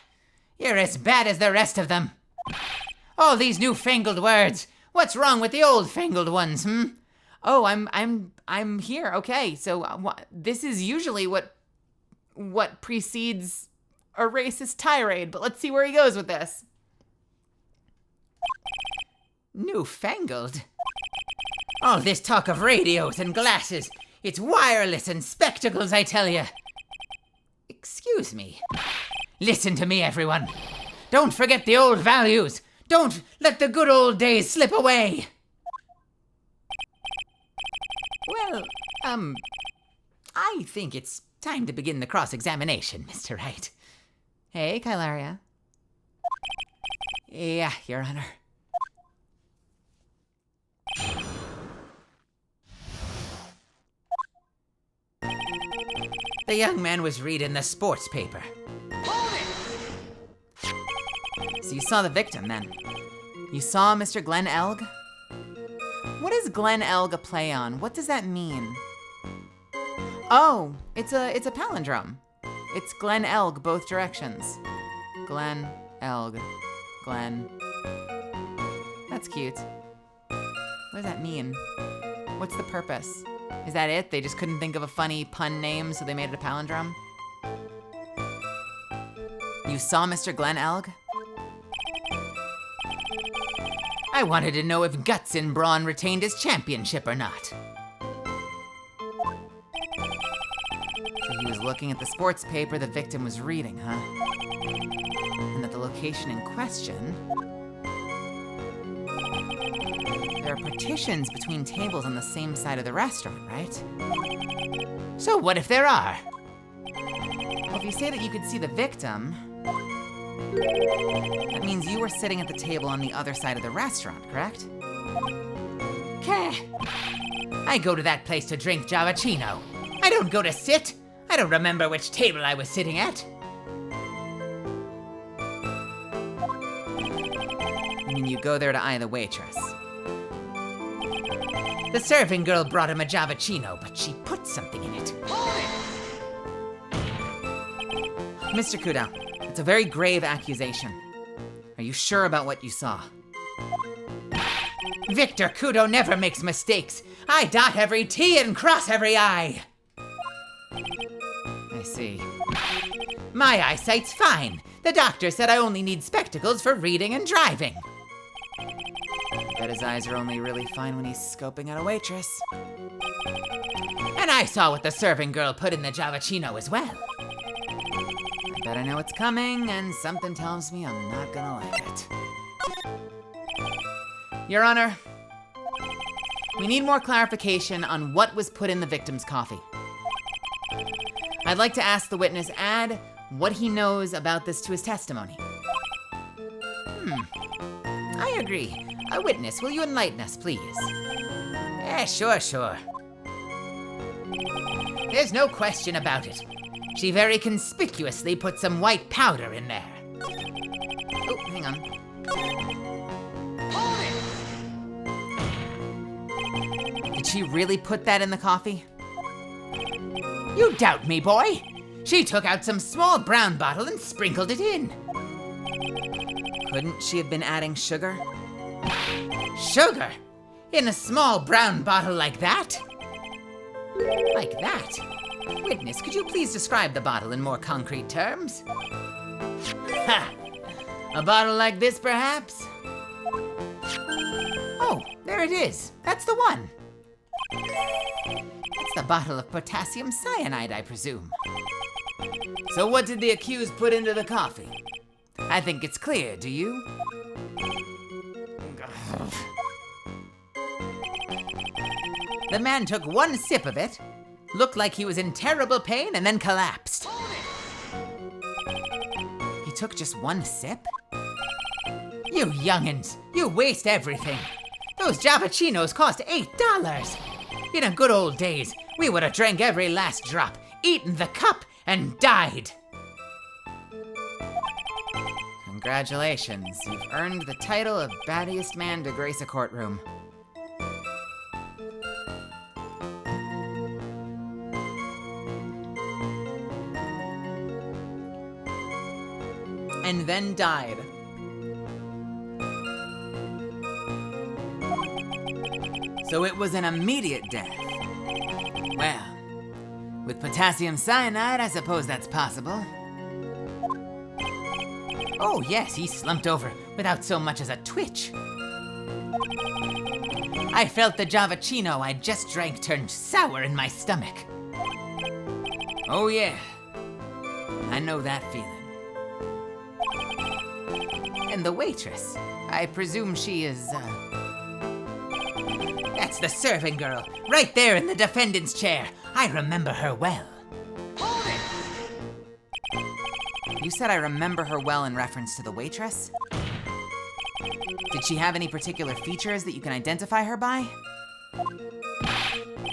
You're as bad as the rest of them. All these newfangled words. What's wrong with the old-fangled ones, Oh, I'm here. Okay, so this is usually what precedes a racist tirade, but let's see where he goes with this. Newfangled? All this talk of radios and glasses. It's wireless and spectacles, I tell you. Excuse me. Listen to me, everyone. Don't forget the old values. Don't let the good old days slip away. Well, I think it's time to begin the cross-examination, Mr. Wright. Hey, Kylaria. Yeah, Your Honor. The young man was reading the sports paper. So you saw the victim, then? You saw Mr. Glenn Elg? What is Glenn Elg a play on? What does that mean? Oh, it's a palindrome. It's Glenn Elg, both directions. Glenn Elg. Glenn. That's cute. What does that mean? What's the purpose? Is that it? They just couldn't think of a funny pun name, so they made it a palindrome? You saw Mr. Glenn Elg? I wanted to know if Guts and Brawn retained his championship or not. So he was looking at the sports paper the victim was reading, huh? And that the location in question... There are partitions between tables on the same side of the restaurant, right? So what if there are? Well, if you say that you could see the victim... That means you were sitting at the table on the other side of the restaurant, correct? I go to that place to drink Javachino. I don't go to sit. I don't remember which table I was sitting at. You mean you go there to eye the waitress? The serving girl brought him a Javachino, but she put something in it. Mr. Kudo, it's a very grave accusation. Are you sure about what you saw? Victor Kudo never makes mistakes. I dot every T and cross every I. I see. My eyesight's fine. The doctor said I only need spectacles for reading and driving. I bet his eyes are only really fine when he's scoping out a waitress. And I saw what the serving girl put in the Javachino as well. I bet I know what's coming, and something tells me I'm not gonna like it. Your Honor, we need more clarification on what was put in the victim's coffee. I'd like to ask the witness add what he knows about this to his testimony. I agree. A witness, will you enlighten us, please? Yeah, sure. There's no question about it. She very conspicuously put some white powder in there. Oh, hang on. Did she really put that in the coffee? You doubt me, boy? She took out some small brown bottle and sprinkled it in. Couldn't she have been adding sugar? Sugar? In a small brown bottle like that? Like that? Witness, could you please describe the bottle in more concrete terms? Ha! A bottle like this, perhaps? Oh, there it is. That's the one. It's the bottle of potassium cyanide, I presume. So what did the accused put into the coffee? I think it's clear, do you? The man took one sip of it, looked like he was in terrible pain, and then collapsed. He took just one sip? You youngins, you waste everything. Those Javachinos cost $8. In the good old days, we would have drank every last drop, eaten the cup, and died. Congratulations, you've earned the title of battiest man to grace a courtroom. And then died. So it was an immediate death. Well, with potassium cyanide, I suppose that's possible. Oh yes, he slumped over without so much as a twitch. I felt the Javachino I just drank turned sour in my stomach. Oh yeah, I know that feeling. And the waitress, I presume she is, That's the serving girl, right there in the defendant's chair. I remember her well. You said I remember her well in reference to the waitress? Did she have any particular features that you can identify her by?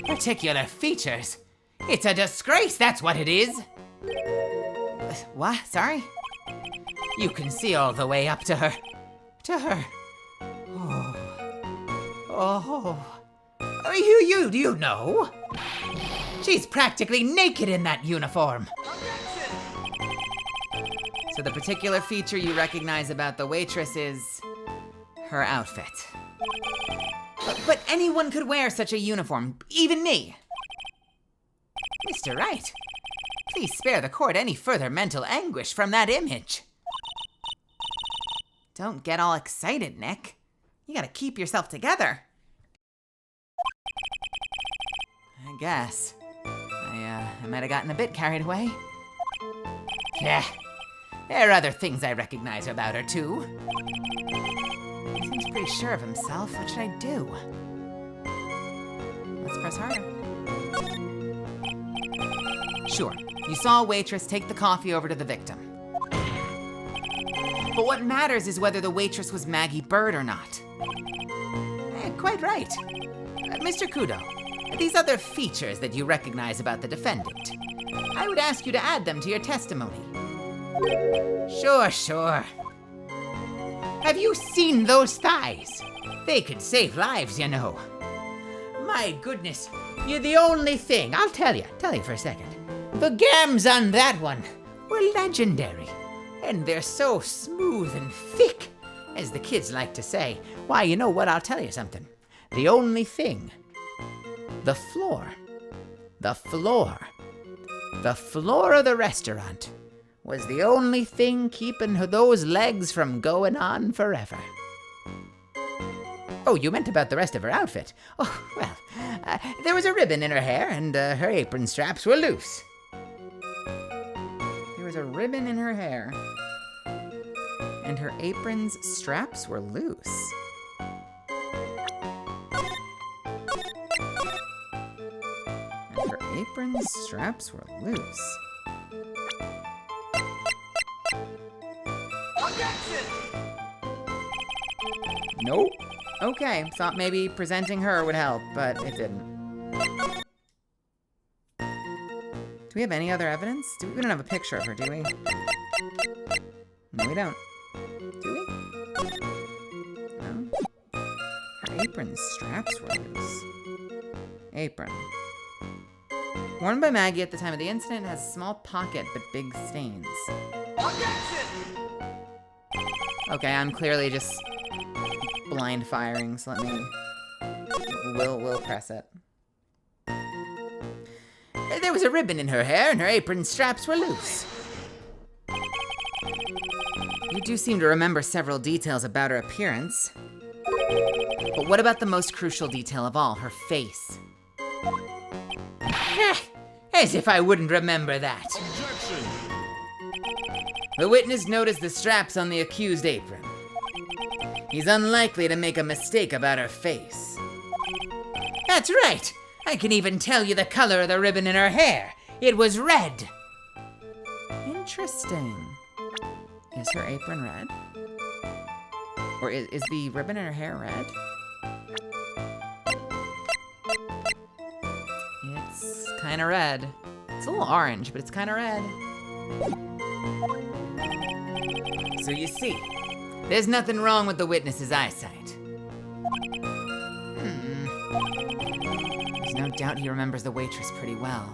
Particular features? It's a disgrace, that's what it is. What? Sorry? You can see all the way up to her. You know. She's practically naked in that uniform. So the particular feature you recognize about the waitress is her outfit. But anyone could wear such a uniform, even me. Mr. Wright, please spare the court any further mental anguish from that image. Don't get all excited, Nick. You gotta keep yourself together. I guess. I might have gotten a bit carried away. Yeah, there are other things I recognize about her too. He seems pretty sure of himself. What should I do? Let's press harder. Sure, you saw a waitress take the coffee over to the victim. But what matters is whether the waitress was Maggie Bird or not. Quite right. Mr. Kudo, these other features that you recognize about the defendant, I would ask you to add them to your testimony. Sure. Have you seen those thighs? They could save lives, you know. My goodness, you're the only thing. I'll tell you for a second. The gams on that one were legendary. And they're so smooth and thick, as the kids like to say. Why, you know what, I'll tell you something. The only thing, the floor of the restaurant was the only thing keeping those legs from going on forever. Oh, you meant about the rest of her outfit? Oh, well, there was a ribbon in her hair and her apron straps were loose. There was a ribbon in her hair, and her apron's straps were loose. And her apron's straps were loose. Nope. Okay, thought maybe presenting her would help, but it didn't. Do we have any other evidence? We don't have a picture of her, do we? No, we don't. Do we? No. Her apron straps were loose. Apron. Worn by Maggie at the time of the incident, has a small pocket but big stains. Okay, I'm clearly just blind firing, so let me We'll press it. There was a ribbon in her hair and her apron straps were loose. You do seem to remember several details about her appearance. But what about the most crucial detail of all, her face? As if I wouldn't remember that. The witness noticed the straps on the accused apron. He's unlikely to make a mistake about her face. That's right. I can even tell you the color of the ribbon in her hair. It was red. Interesting. Is her apron red? Or is the ribbon in her hair red? It's kind of red. It's a little orange, but it's kind of red. So you see, there's nothing wrong with the witness's eyesight. There's no doubt he remembers the waitress pretty well.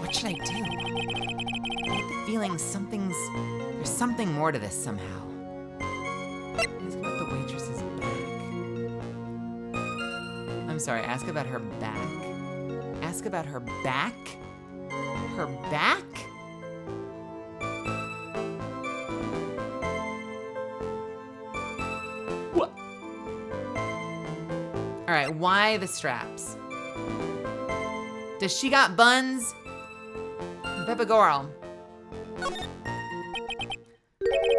What should I do? I get the feeling there's something more to this somehow. Ask about the waitress's back. I'm sorry, ask about her back. Ask about her back? Her back? What? All right, why the straps? Does she got buns? Peppa Girl.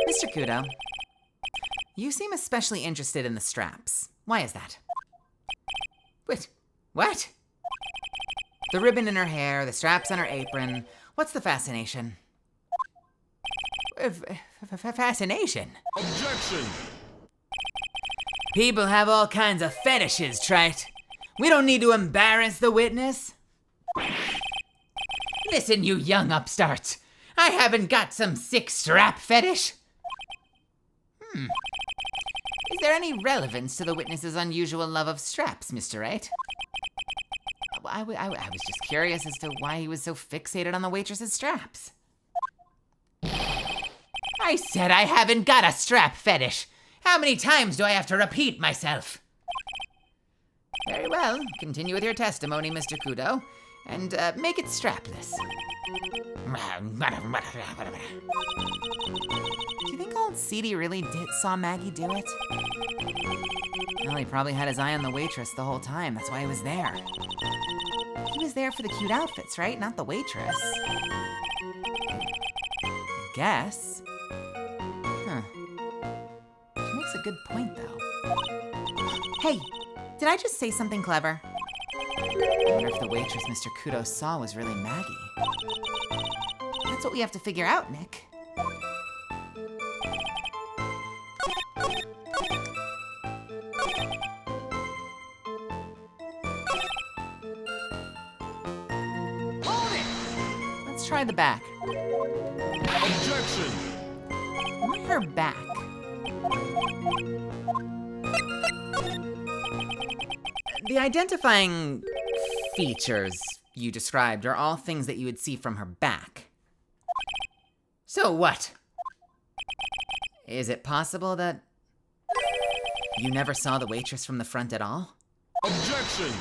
Mr. Kudo, you seem especially interested in the straps. Why is that? Wait, what? The ribbon in her hair, the straps on her apron. What's the fascination? Fascination? Objection! People have all kinds of fetishes, Trite. We don't need to embarrass the witness. Listen, you young upstarts. I haven't got some sick strap fetish. Is there any relevance to the witness's unusual love of straps, Mr. Wright? I was just curious as to why he was so fixated on the waitress's straps. I said I haven't got a strap fetish. How many times do I have to repeat myself? Very well. Continue with your testimony, Mr. Kudo, and make it strapless. Do you think old Seedy really saw Maggie do it? Well, he probably had his eye on the waitress the whole time. That's why he was there. He was there for the cute outfits, right? Not the waitress. I guess. Huh. She makes a good point, though. Hey, did I just say something clever? I wonder if the waitress Mr. Kudo saw was really Maggie. That's what we have to figure out, Nick. Let's try the back. Objection! Why her back? The identifying features you described are all things that you would see from her back. So what? Is it possible that you never saw the waitress from the front at all? Objection!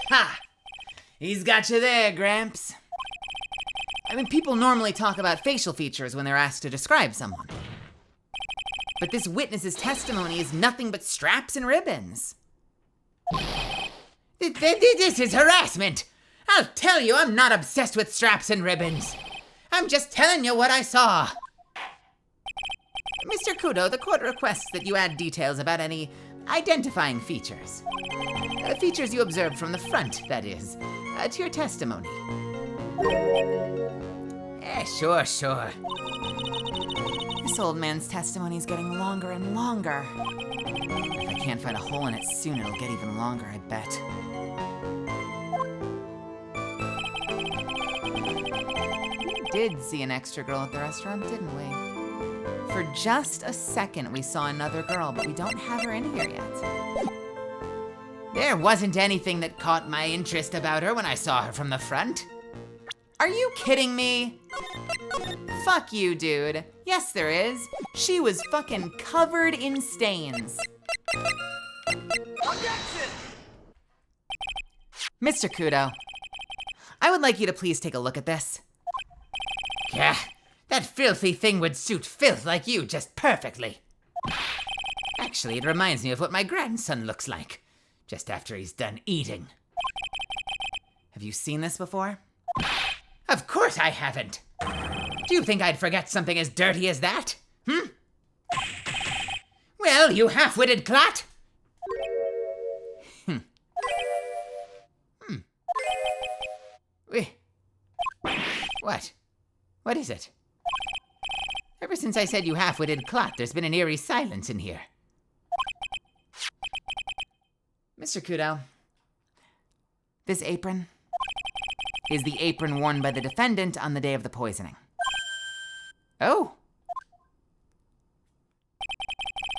Ha! He's got you there, Gramps. I mean, people normally talk about facial features when they're asked to describe someone. But this witness's testimony is nothing but straps and ribbons. This is harassment. I'll tell you, I'm not obsessed with straps and ribbons. I'm just telling you what I saw. Mr. Kudo, the court requests that you add details about any identifying features. Features you observed from the front, that is, to your testimony. Sure. This old man's testimony is getting longer and longer. If I can't find a hole in it soon, it'll get even longer, I bet. We did see an extra girl at the restaurant, didn't we? For just a second, we saw another girl, but we don't have her in here yet. There wasn't anything that caught my interest about her when I saw her from the front. Are you kidding me? Fuck you, dude. Yes, there is. She was fucking covered in stains. Mr. Kudo, I would like you to please take a look at this. Gah, that filthy thing would suit filth like you just perfectly. Actually, it reminds me of what my grandson looks like, just after he's done eating. Have you seen this before? Of course I haven't. Do you think I'd forget something as dirty as that? Well, you half-witted clot. What? What is it? Ever since I said you half-witted clot, there's been an eerie silence in here. Mr. Kudo, this apron is the apron worn by the defendant on the day of the poisoning. Oh,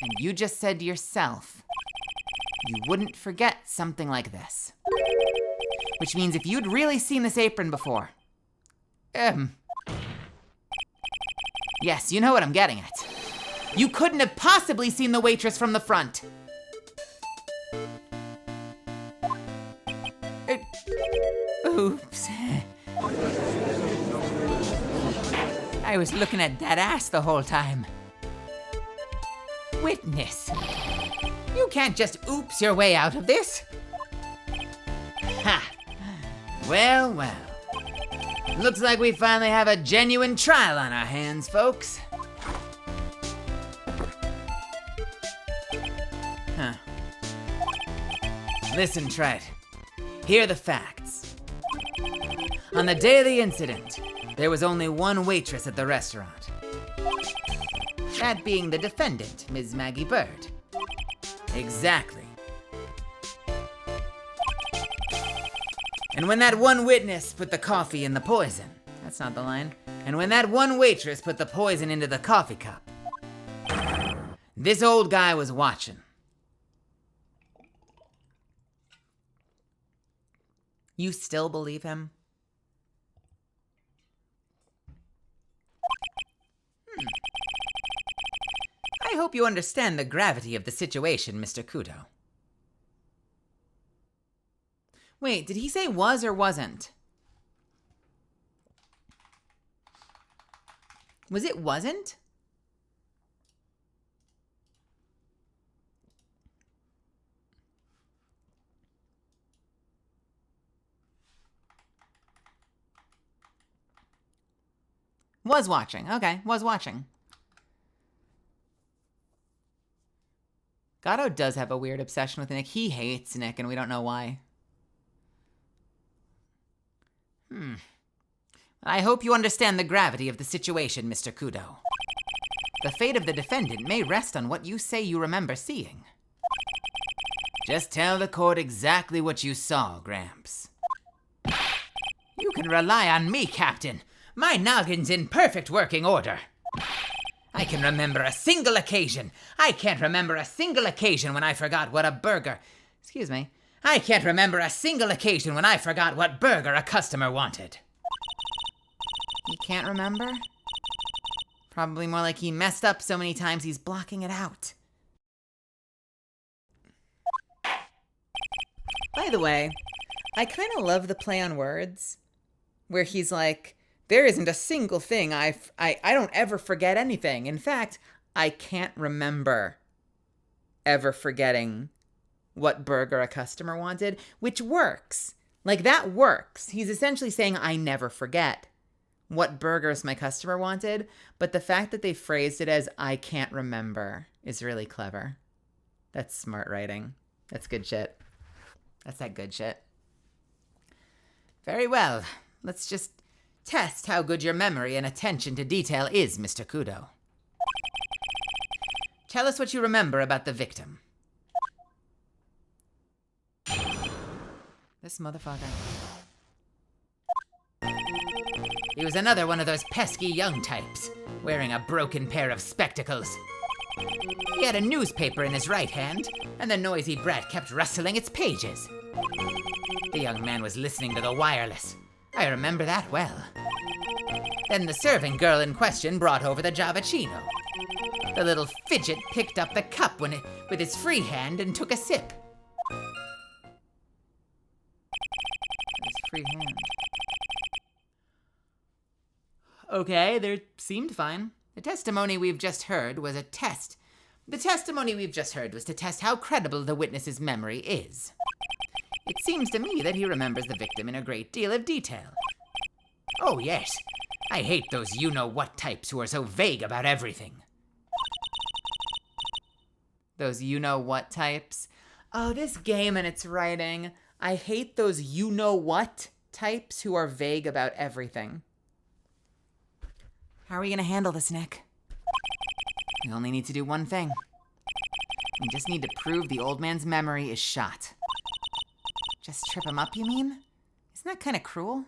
And you just said to yourself you wouldn't forget something like this. Which means if you'd really seen this apron before. Yes, you know what I'm getting at. You couldn't have possibly seen the waitress from the front. oops. I was looking at that ass the whole time. Witness. You can't just oops your way out of this. Ha! Well, well. Looks like we finally have a genuine trial on our hands, folks. Huh. Listen, Trent. Here are the facts. On the day of the incident, there was only one waitress at the restaurant. That being the defendant, Ms. Maggie Bird. Exactly. And when that one witness put the coffee in the poison, that's not the line. And when that one waitress put the poison into the coffee cup, this old guy was watching. You still believe him? I hope you understand the gravity of the situation, Mr. Kudo. Wait, did he say was or wasn't? Was it wasn't? Was watching. Okay, was watching. Gatto does have a weird obsession with Nick. He hates Nick, and we don't know why. I hope you understand the gravity of the situation, Mr. Kudo. The fate of the defendant may rest on what you say you remember seeing. Just tell the court exactly what you saw, Gramps. You can rely on me, Captain. My noggin's in perfect working order. I can remember a single occasion. I can't remember a single occasion when I forgot what a burger... Excuse me. I can't remember a single occasion when I forgot what burger a customer wanted. You can't remember? Probably more like he messed up so many times he's blocking it out. By the way, I kind of love the play on words where he's like, there isn't a single thing I don't ever forget anything. In fact, I can't remember ever forgetting what burger a customer wanted, which works. Like, that works. He's essentially saying, I never forget what burgers my customer wanted, but the fact that they phrased it as I can't remember is really clever. That's smart writing. That's good shit. That's that good shit. Very well. Let's just test how good your memory and attention to detail is, Mr. Kudo. Tell us what you remember about the victim. This motherfucker. He was another one of those pesky young types, wearing a broken pair of spectacles. He had a newspaper in his right hand, and the noisy brat kept rustling its pages. The young man was listening to the wireless. I remember that well. Then the serving girl in question brought over the Javachino. The little fidget picked up the cup with his free hand and took a sip. free hand. Okay, they seemed fine. The testimony we've just heard was a test. The testimony we've just heard was to test how credible the witness's memory is. It seems to me that he remembers the victim in a great deal of detail. Oh, yes. I hate those you-know-what types who are so vague about everything. Those you-know-what types? Oh, this game and its writing. I hate those you-know-what types who are vague about everything. How are we gonna handle this, Nick? We only need to do one thing. We just need to prove the old man's memory is shot. Just trip him up, you mean? Isn't that kind of cruel?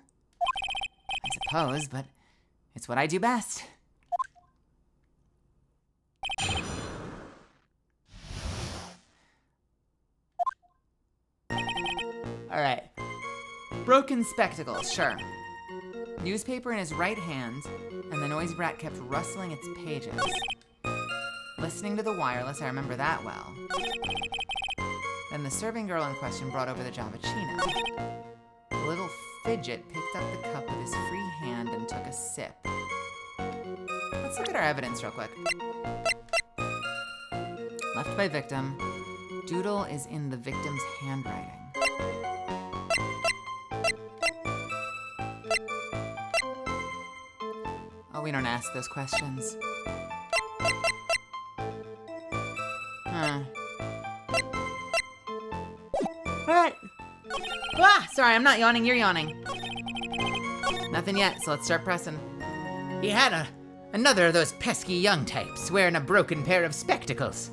I suppose, but it's what I do best. All right. Broken spectacles, sure. Newspaper in his right hand, and the noisy brat kept rustling its pages. Listening to the wireless, I remember that well. Then the serving girl in question brought over the Javachino. The little fidget picked up the cup with his free hand and took a sip. Let's look at our evidence real quick. Left by victim. Doodle is in the victim's handwriting. Oh, we don't ask those questions. Huh. Alright. Ah, sorry, I'm not yawning, you're yawning. Nothing yet, so let's start pressing. He had another of those pesky young types, wearing a broken pair of spectacles.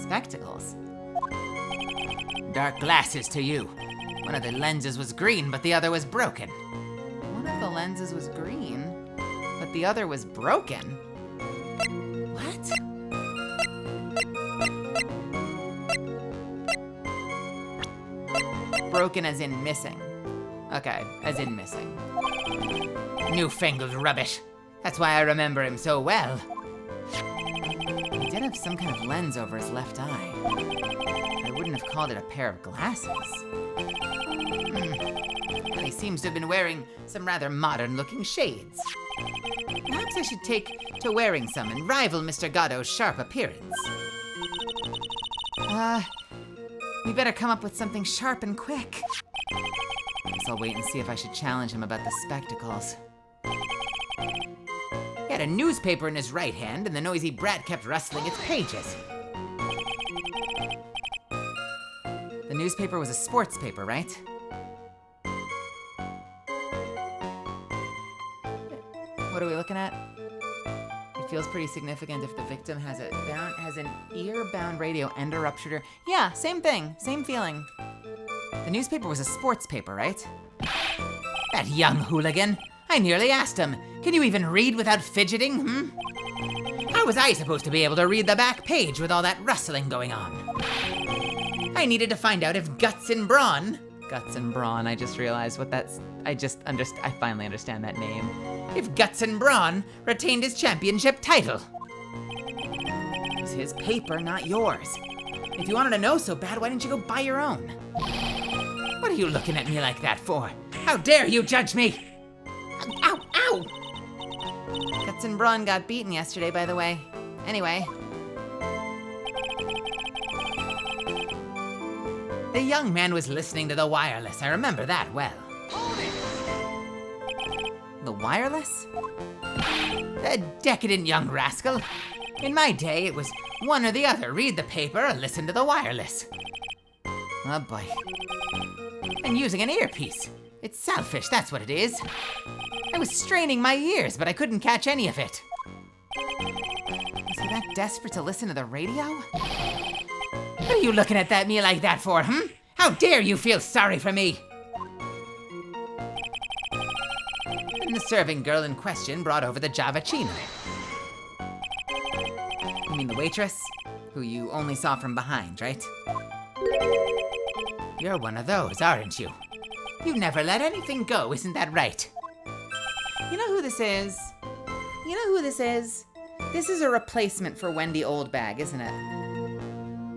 Spectacles? Dark glasses to you. One of the lenses was green, but the other was broken. One of the lenses was green, but the other was broken? What? Broken as in missing. Okay, as in missing. Newfangled rubbish. That's why I remember him so well. He did have some kind of lens over his left eye. I wouldn't have called it a pair of glasses. He seems to have been wearing some rather modern-looking shades. Perhaps I should take to wearing some and rival Mr. Gatto's sharp appearance. We better come up with something sharp and quick. Guess I'll wait and see if I should challenge him about the spectacles. He had a newspaper in his right hand, and the noisy brat kept rustling its pages. The newspaper was a sports paper, right? What are we looking at? It feels pretty significant if the victim has an ear-bound radio and a ruptured ear. Yeah, same thing, same feeling. The newspaper was a sports paper, right? That young hooligan. I nearly asked him, can you even read without fidgeting, How was I supposed to be able to read the back page with all that rustling going on? I needed to find out if Guts and Brawn... Guts and Brawn, I just realized what that's... I finally understand that name. If Guts and Brawn retained his championship title. It was his paper, not yours. If you wanted to know so bad, why didn't you go buy your own? What are you looking at me like that for? How dare you judge me? Ow, ow! Guts and Brawn got beaten yesterday, by the way. Anyway. The young man was listening to the wireless. I remember that well. The wireless? The decadent young rascal. In my day, it was one or the other. Read the paper or listen to the wireless. Oh boy. And using an earpiece. It's selfish, that's what it is. I was straining my ears, but I couldn't catch any of it. Was he that desperate to listen to the radio? What are you looking at me like that for, How dare you feel sorry for me? And the serving girl in question brought over the Javachino. You mean the waitress? Who you only saw from behind, right? You're one of those, aren't you? You never let anything go, isn't that right? You know who this is? You know who this is? This is a replacement for Wendy Oldbag, isn't it?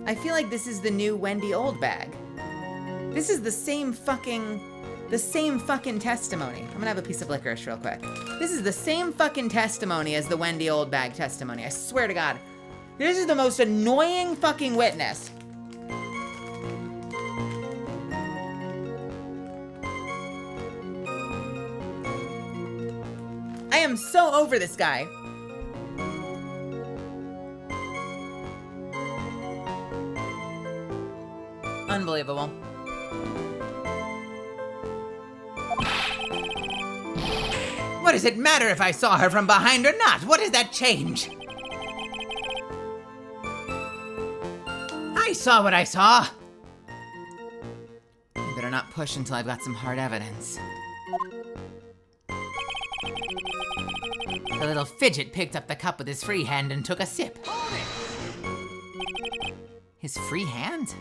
I feel like this is the new Wendy Oldbag. This is the same fucking testimony. I'm gonna have a piece of licorice real quick. This is the same fucking testimony as the Wendy Oldbag testimony. I swear to God. This is the most annoying fucking witness. I am so over this guy. Unbelievable. What does it matter if I saw her from behind or not? What does that change? I saw what I saw. You better not push until I've got some hard evidence. The little fidget picked up the cup with his free hand and took a sip. His free hand?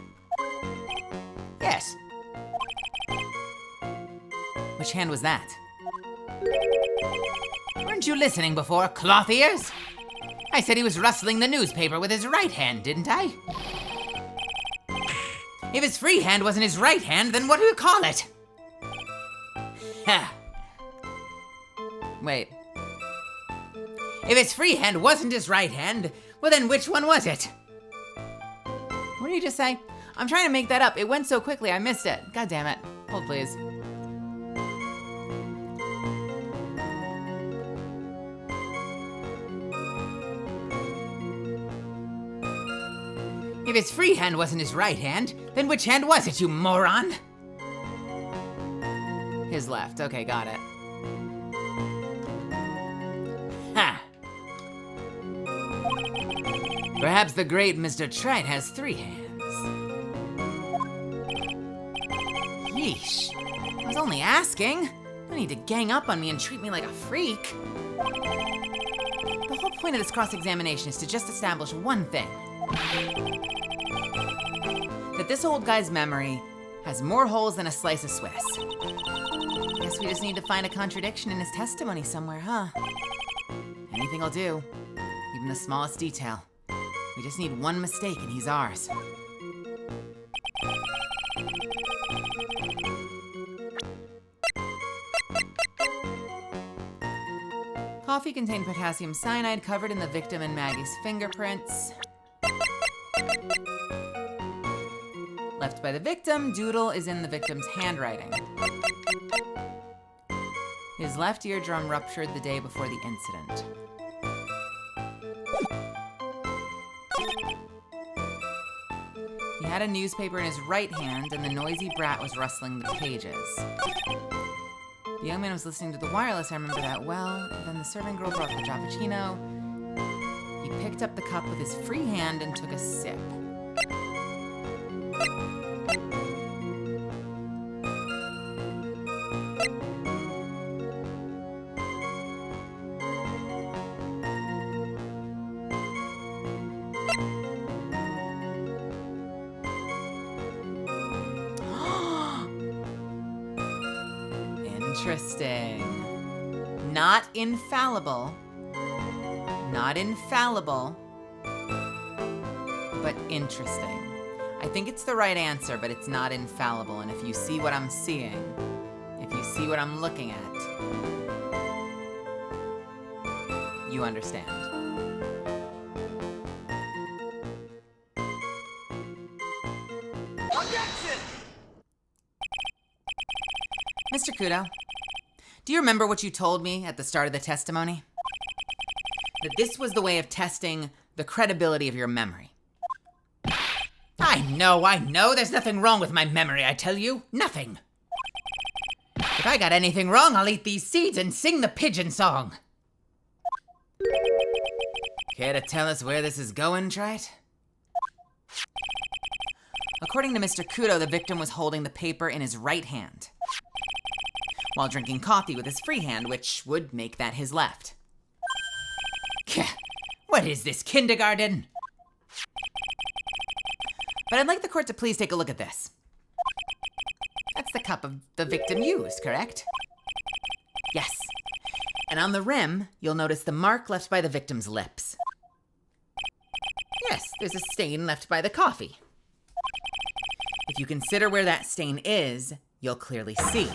Yes. Which hand was that? Weren't you listening before, cloth ears? I said he was rustling the newspaper with his right hand, didn't I? If his free hand wasn't his right hand, then what do you call it? Ha. Wait. If his free hand wasn't his right hand, well then which one was it? What did you just say? I'm trying to make that up. It went so quickly, I missed it. God damn it. Hold, please. If his free hand wasn't his right hand, then which hand was it, you moron? His left. Okay, got it. Ha! Perhaps the great Mr. Trite has 3 hands. Yeesh. I was only asking. You need to gang up on me and treat me like a freak. The whole point of this cross-examination is to just establish one thing. That this old guy's memory has more holes than a slice of Swiss. Guess we just need to find a contradiction in his testimony somewhere, huh? Anything will do. Even the smallest detail. We just need one mistake and he's ours. Coffee contained potassium cyanide covered in the victim and Maggie's fingerprints. Left by the victim, doodle is in the victim's handwriting. His left eardrum ruptured the day before the incident. He had a newspaper in his right hand and the noisy brat was rustling the pages. The young man was listening to the wireless, I remember that well. Then the serving girl brought the cappuccino. He picked up the cup with his free hand and took a sip. Interesting. Not infallible. Not infallible. But interesting. I think it's the right answer, but it's not infallible. And if you see what I'm seeing, if you see what I'm looking at, you understand. Objection! Mr. Kudo, do you remember what you told me at the start of the testimony? That this was the way of testing the credibility of your memory. I know. There's nothing wrong with my memory, I tell you. Nothing. If I got anything wrong, I'll eat these seeds and sing the pigeon song. Care to tell us where this is going, Trite? According to Mr. Kudo, the victim was holding the paper in his right hand, while drinking coffee with his free hand, which would make that his left. What is this, kindergarten? But I'd like the court to please take a look at this. That's the cup of the victim used, correct? Yes. And on the rim, you'll notice the mark left by the victim's lips. Yes, there's a stain left by the coffee. If you consider where that stain is, you'll clearly see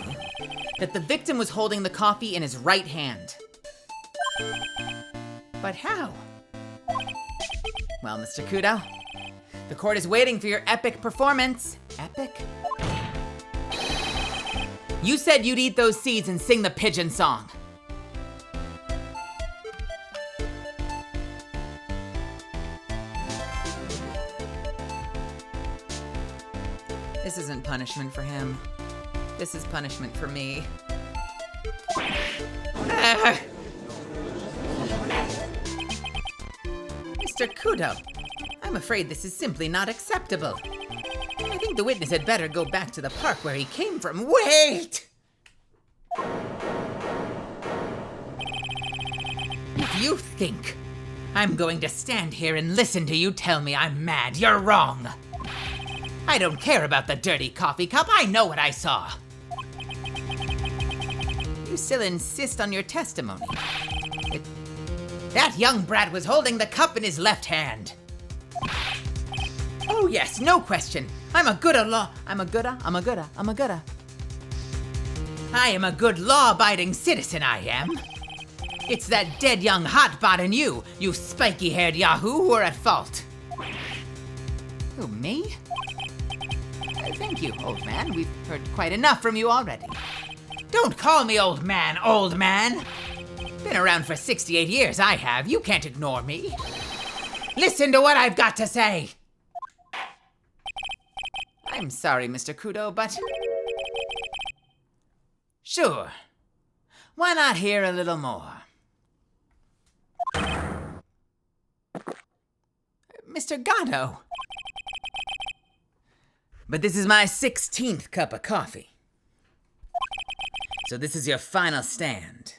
that the victim was holding the coffee in his right hand. But how? Well, Mr. Kudo, the court is waiting for your epic performance. Epic? You said you'd eat those seeds and sing the pigeon song. This isn't punishment for him. This is punishment for me. Mr. Kudo, I'm afraid this is simply not acceptable. I think the witness had better go back to the park where he came from. Wait! If you think I'm going to stand here and listen to you tell me I'm mad, you're wrong. I don't care about the dirty coffee cup. I know what I saw. You still insist on your testimony. That young brat was holding the cup in his left hand. Oh yes, no question. I am a good law-abiding citizen, I am. It's that dead young hotbot in you, you spiky-haired yahoo, who are at fault. Who, me? Thank you, old man. We've heard quite enough from you already. Don't call me old man, old man. Been around for 68 years, I have. You can't ignore me. Listen to what I've got to say. I'm sorry, Mr. Kudo, but... Sure. Why not hear a little more? Mr. Gatto. But this is my 16th cup of coffee. So this is your final stand.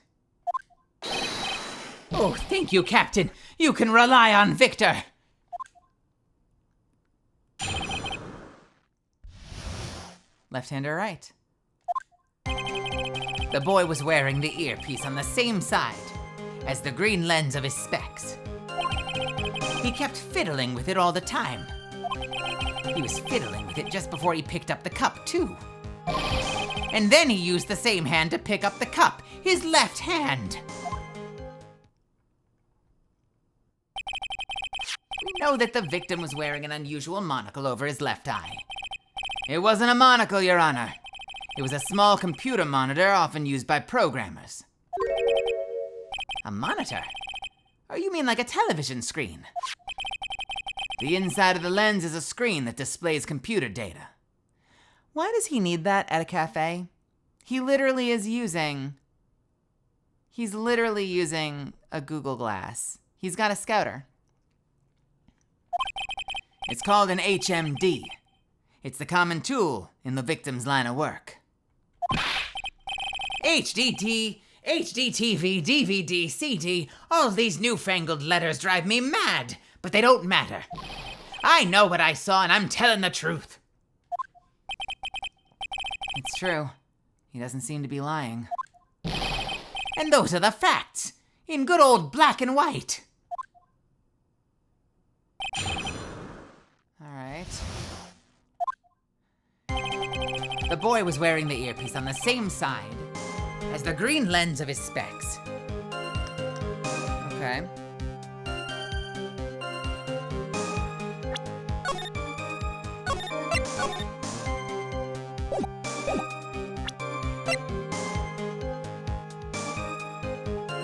Oh, thank you, Captain. You can rely on Victor. Left hand or right? The boy was wearing the earpiece on the same side as the green lens of his specs. He kept fiddling with it all the time. He was fiddling with it just before he picked up the cup, too. And then he used the same hand to pick up the cup, his left hand. We know that the victim was wearing an unusual monocle over his left eye. It wasn't a monocle, Your Honor. It was a small computer monitor often used by programmers. A monitor? Oh, you mean like a television screen? The inside of the lens is a screen that displays computer data. Why does he need that at a cafe? He's literally using a Google Glass. He's got a Scouter. It's called an HMD. It's the common tool in the victim's line of work. HDT, HDTV, DVD, CD, all these newfangled letters drive me mad, but they don't matter. I know what I saw and I'm telling the truth. It's true. He doesn't seem to be lying. And those are the facts, in good old black and white. All right. The boy was wearing the earpiece on the same side as the green lens of his specs. Okay.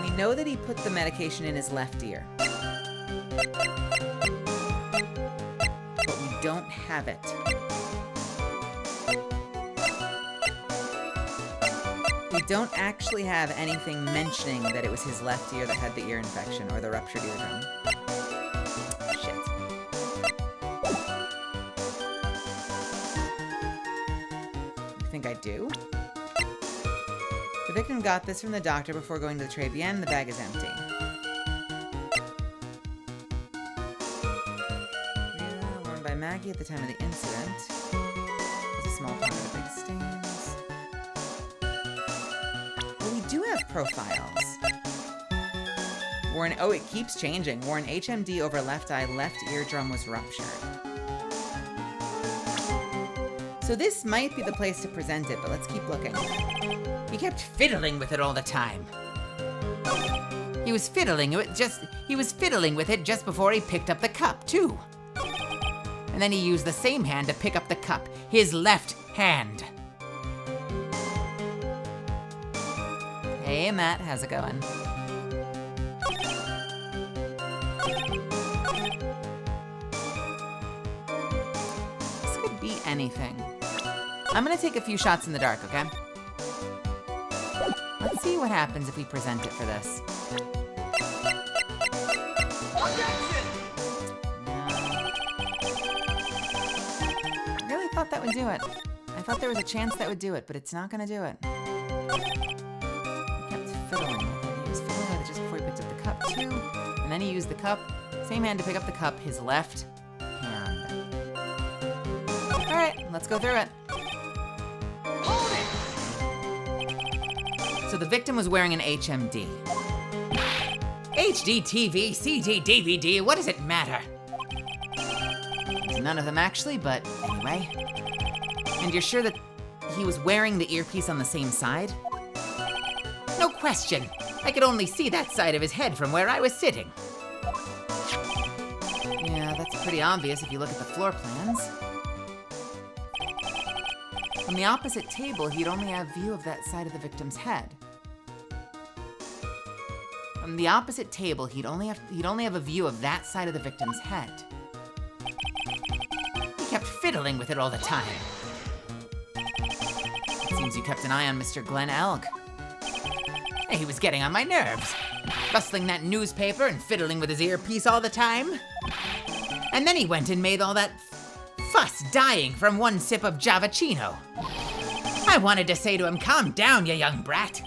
We know that he put the medication in his left ear. But we don't have it. We don't actually have anything mentioning that it was his left ear that had the ear infection or the ruptured eardrum. Shit. You think I do? The victim got this from the doctor before going to the Très Bien. The bag is empty. Worn by Maggie at the time of the incident. There's a small part of the big stains. Well, we do have profiles. Worn, oh, it keeps changing. Worn HMD over left eye, left eardrum was ruptured. So this might be the place to present it, but let's keep looking. He kept fiddling with it all the time. He was fiddling with it just before he picked up the cup, too. And then he used the same hand to pick up the cup, his left hand. Hey, Matt, how's it going? This could be anything. I'm gonna take a few shots in the dark, okay? Let's see what happens if we present it for this. I really thought that would do it. I thought there was a chance that would do it, but it's not gonna do it. He kept fiddling with it. He was fiddling with it just before he picked up the cup, too. And then he used the cup, same hand to pick up the cup, his left hand. All right, let's go through it. So the victim was wearing an HMD. HD TV, CD, DVD, what does it matter? There's none of them actually, but anyway. And you're sure that he was wearing the earpiece on the same side? No question. I could only see that side of his head from where I was sitting. Yeah, that's pretty obvious if you look at the floor plans. From the opposite table, he'd only have view of that side of the victim's head. From the opposite table, he'd only have a view of that side of the victim's head. He kept fiddling with it all the time. It seems you kept an eye on Mr. Glenn Elg. He was getting on my nerves, rustling that newspaper and fiddling with his earpiece all the time. And then he went and made all that fuss dying from one sip of Javachino. I wanted to say to him, calm down, you young brat.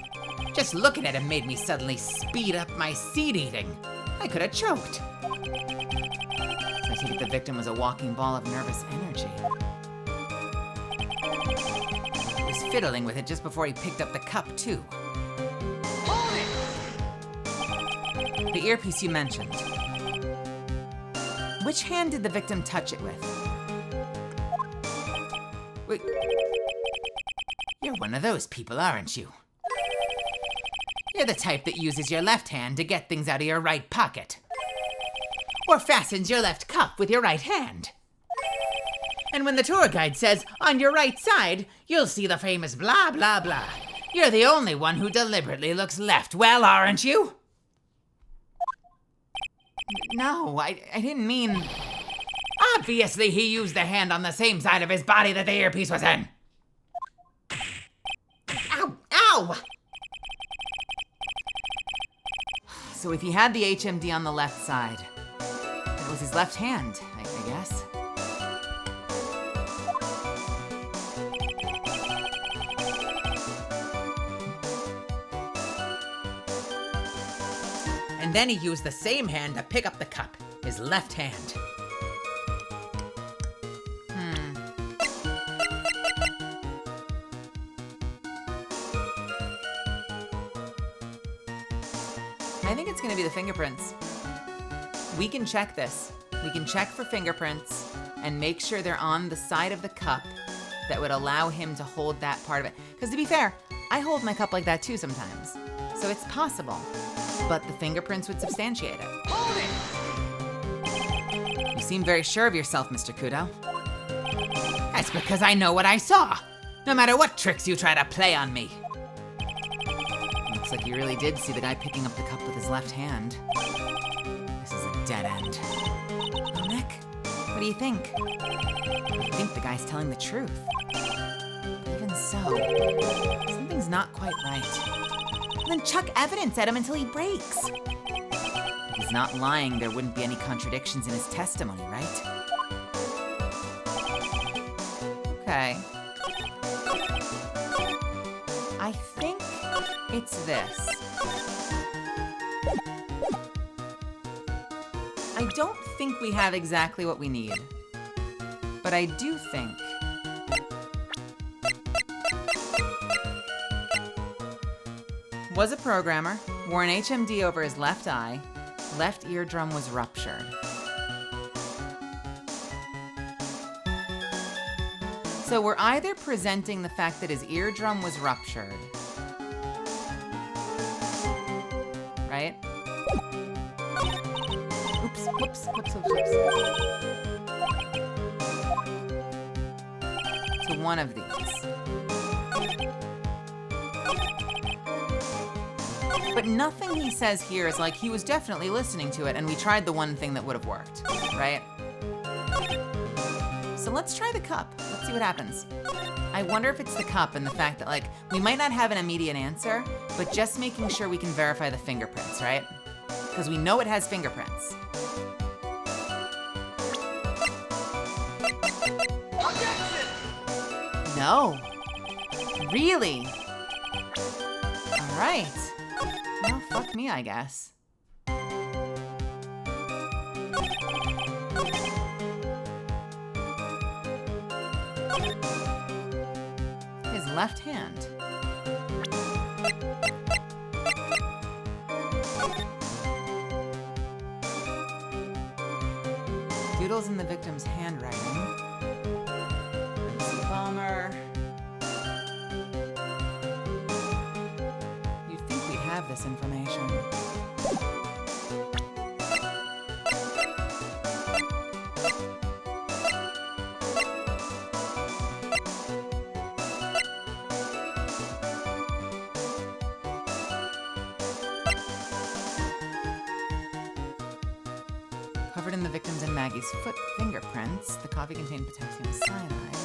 Just looking at him made me suddenly speed up my seed eating. I could have choked. So I take it the victim was a walking ball of nervous energy. He was fiddling with it just before he picked up the cup, too. The earpiece you mentioned. Which hand did the victim touch it with? Wait. You're one of those people, aren't you? You're the type that uses your left hand to get things out of your right pocket. Or fastens your left cuff with your right hand. And when the tour guide says, on your right side, you'll see the famous blah, blah, blah. You're the only one who deliberately looks left, well, aren't you? No, I didn't mean... Obviously, he used the hand on the same side of his body that the earpiece was in. Ow! Ow! So if he had the HMD on the left side, it was his left hand, I guess. And then he used the same hand to pick up the cup, his left hand. I think it's gonna be the fingerprints. We can check this. We can check for fingerprints and make sure they're on the side of the cup that would allow him to hold that part of it. Because to be fair, I hold my cup like that too sometimes. So it's possible, but the fingerprints would substantiate it. You seem very sure of yourself, Mr. Kudo. That's because I know what I saw, no matter what tricks you try to play on me. Looks like you really did see the guy picking up the cup with his left hand. This is a dead end. Oh, Nick, what do you think? I think the guy's telling the truth. Even so, something's not quite right. Then chuck evidence at him until he breaks. If he's not lying, there wouldn't be any contradictions in his testimony, right? Okay. I think it's this. I don't think we have exactly what we need, but I do think was a programmer, wore an HMD over his left eye, left eardrum was ruptured. So we're either presenting the fact that his eardrum was ruptured, right? Oops, whoops, whoops, whoops, whoops. To one of these. But nothing he says here is like he was definitely listening to it and we tried the one thing that would have worked, right? So let's try the cup. Let's see what happens. I wonder if it's the cup and the fact that like we might not have an immediate answer, but just making sure we can verify the fingerprints, right? Because we know it has fingerprints. No. Really? All right. Well, fuck me, I guess. His left hand. Doodles in the victim's handwriting. Bummer. You'd think we'd have this information. Covered in the victim's and Maggie's foot fingerprints, the coffee contained potassium cyanide.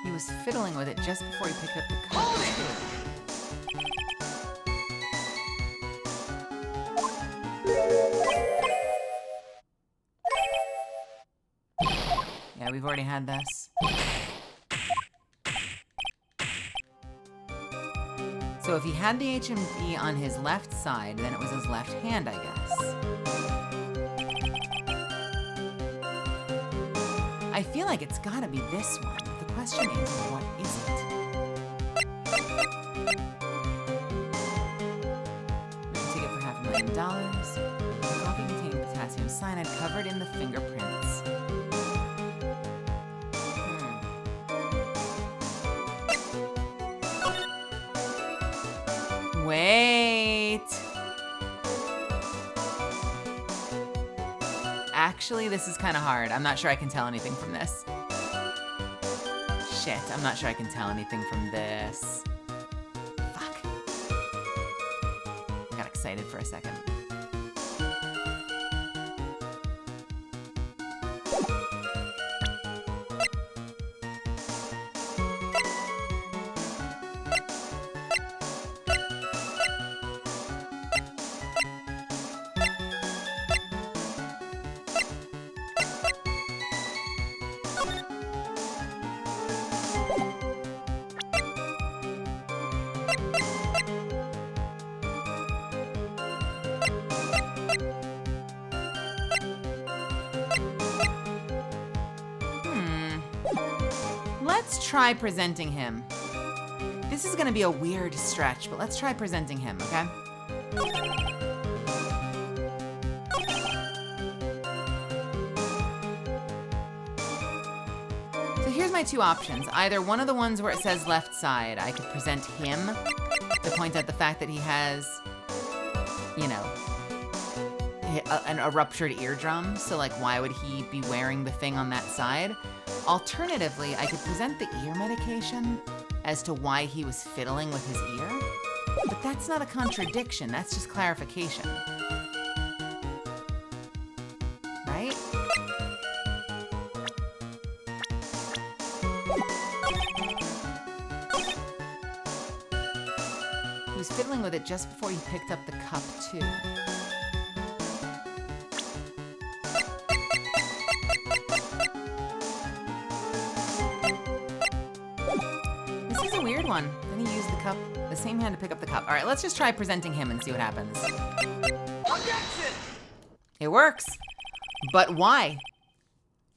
He was fiddling with it just before he picked up the cup. Yeah, we've already had this. So if he had the HMD on his left side, then it was his left hand, I guess. I feel like it's gotta be this one. The question is, what is it? Written ticket for $500,000. Coffee containing potassium cyanide covered in the fingerprints. Wait. Actually, this is kind of hard. I'm not sure I can tell anything from this. Shit, I'm not sure I can tell anything from this. Fuck. I got excited for a second. Let's try presenting him. This is gonna be a weird stretch, but let's try presenting him, okay? So here's my two options. Either one of the ones where it says left side, I could present him to point out the fact that he has, you know, a ruptured eardrum. So like, why would he be wearing the thing on that side? Alternatively, I could present the ear medication as to why he was fiddling with his ear, but that's not a contradiction, that's just clarification. Right? He was fiddling with it just before he picked up the cup, too. One. Then he used the cup, the same hand to pick up the cup. All right, let's just try presenting him and see what happens. It works. But why?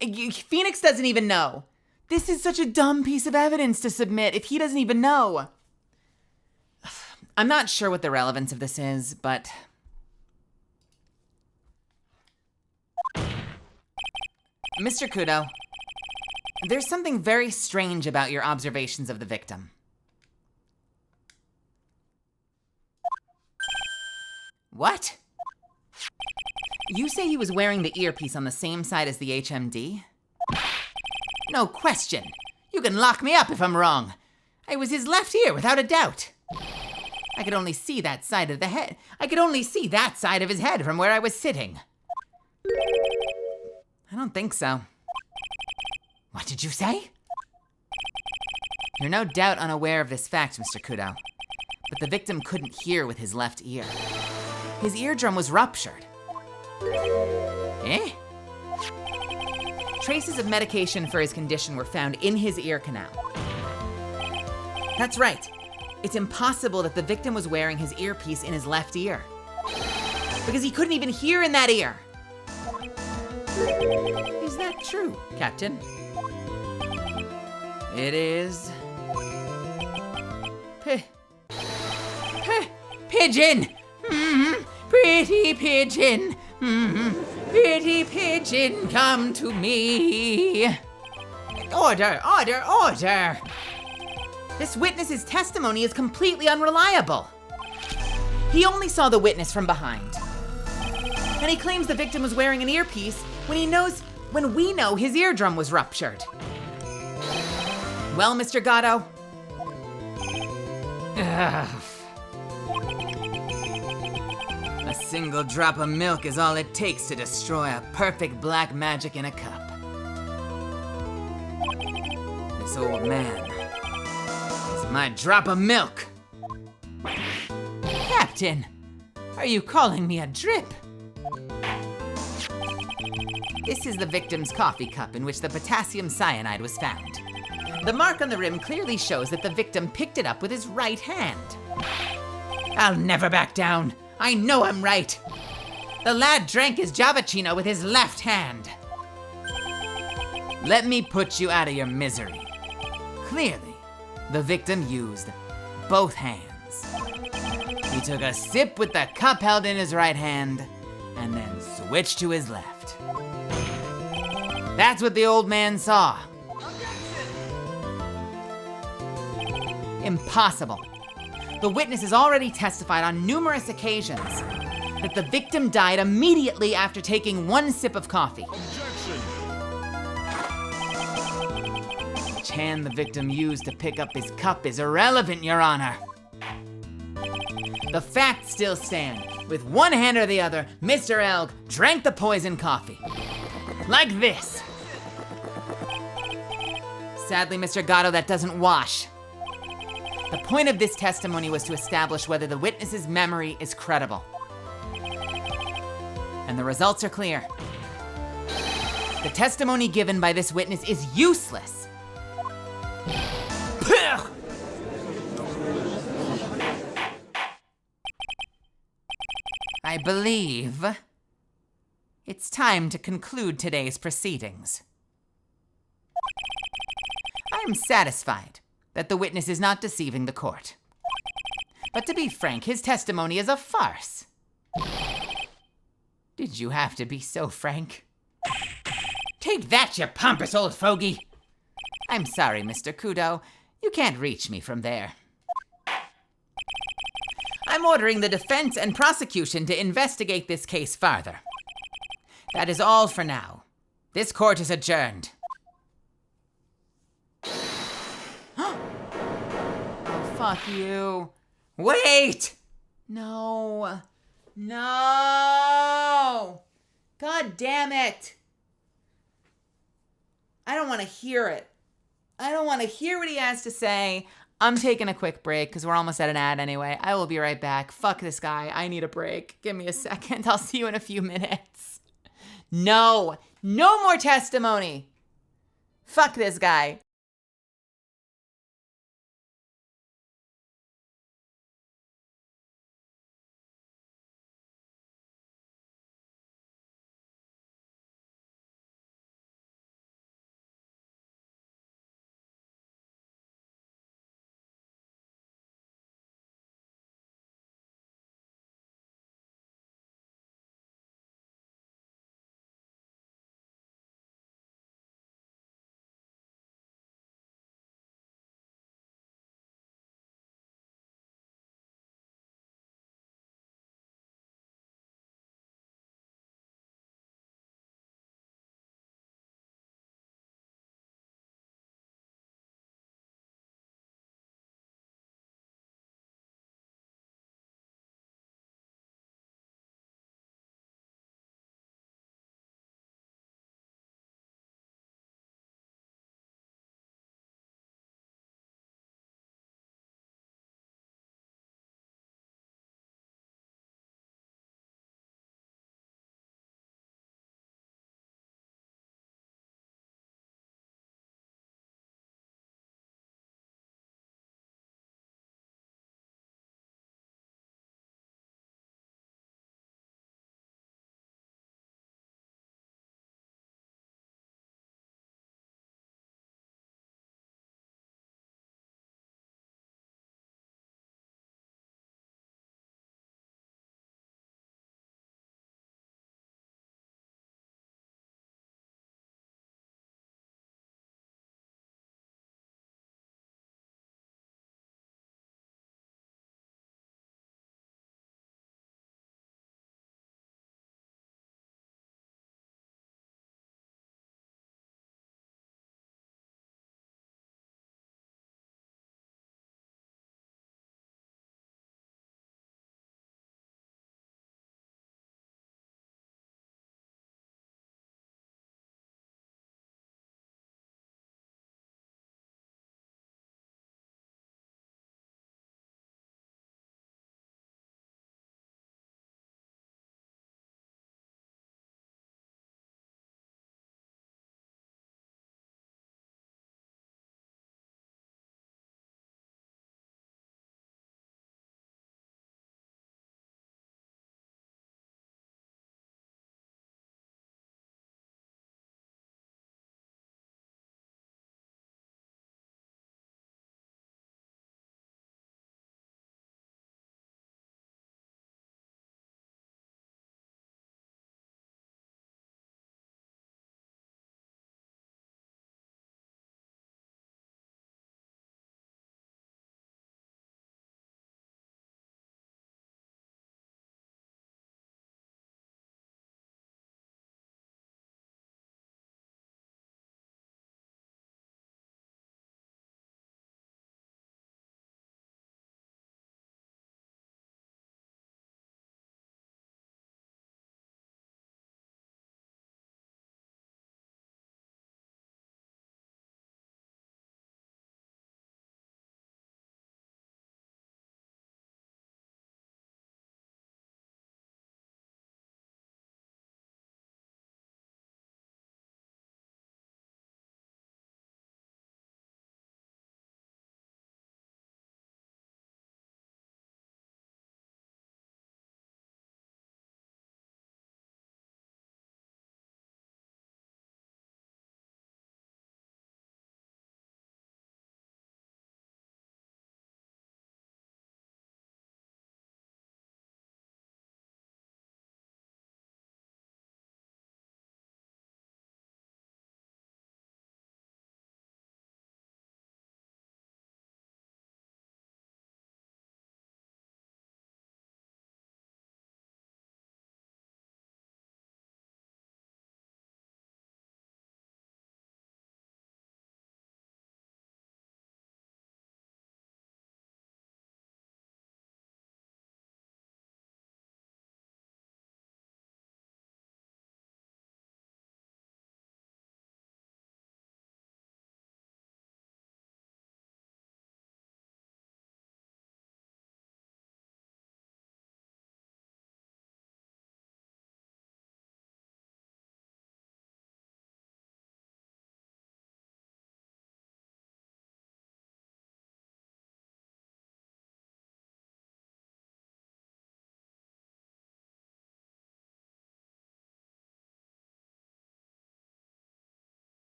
Phoenix doesn't even know. This is such a dumb piece of evidence to submit if he doesn't even know. I'm not sure what the relevance of this is, but... Mr. Kudo, there's something very strange about your observations of the victim. What? You say he was wearing the earpiece on the same side as the HMD? No question. You can lock me up if I'm wrong. It was his left ear, without a doubt. I could only see that side of the head. I could only see that side of his head from where I was sitting. I don't think so. What did you say? You're no doubt unaware of this fact, Mr. Kudo, but the victim couldn't hear with his left ear. His eardrum was ruptured. Eh? Traces of medication for his condition were found in his ear canal. That's right. It's impossible that the victim was wearing his earpiece in his left ear, because he couldn't even hear in that ear. Is that true, Captain? It is. Pigeon! Pretty pigeon! Pretty pigeon, come to me! Order, order, order! This witness's testimony is completely unreliable. He only saw the witness from behind. And he claims the victim was wearing an earpiece when we know his eardrum was ruptured. Well, Mr. Gatto. A single drop of milk is all it takes to destroy a perfect black magic in a cup. This old man is my drop of milk. Captain, are you calling me a drip? This is the victim's coffee cup in which the potassium cyanide was found. The mark on the rim clearly shows that the victim picked it up with his right hand. I'll never back down. I know I'm right. The lad drank his Javachino with his left hand. Let me put you out of your misery. Clearly, the victim used both hands. He took a sip with the cup held in his right hand and then switched to his left. That's what the old man saw. Impossible. The witness has already testified on numerous occasions that the victim died immediately after taking one sip of coffee. Which hand the victim used to pick up his cup is irrelevant, Your Honor. The facts still stand. With one hand or the other, Mr. Elg drank the poison coffee. Like this. Sadly, Mr. Gatto, that doesn't wash. The point of this testimony was to establish whether the witness's memory is credible. And the results are clear. The testimony given by this witness is useless. I believe it's time to conclude today's proceedings. I am satisfied that the witness is not deceiving the court. But to be frank, his testimony is a farce. Did you have to be so frank? Take that, you pompous old fogey! I'm sorry, Mr. Kudo. You can't reach me from there. I'm ordering the defense and prosecution to investigate this case farther. That is all for now. This court is adjourned. Fuck you. Wait! No. No! God damn it! I don't want to hear it. I don't want to hear what he has to say. I'm taking a quick break because we're almost at an ad anyway. I will be right back. Fuck this guy. I need a break. Give me a second. I'll see you in a few minutes. No. No more testimony. Fuck this guy.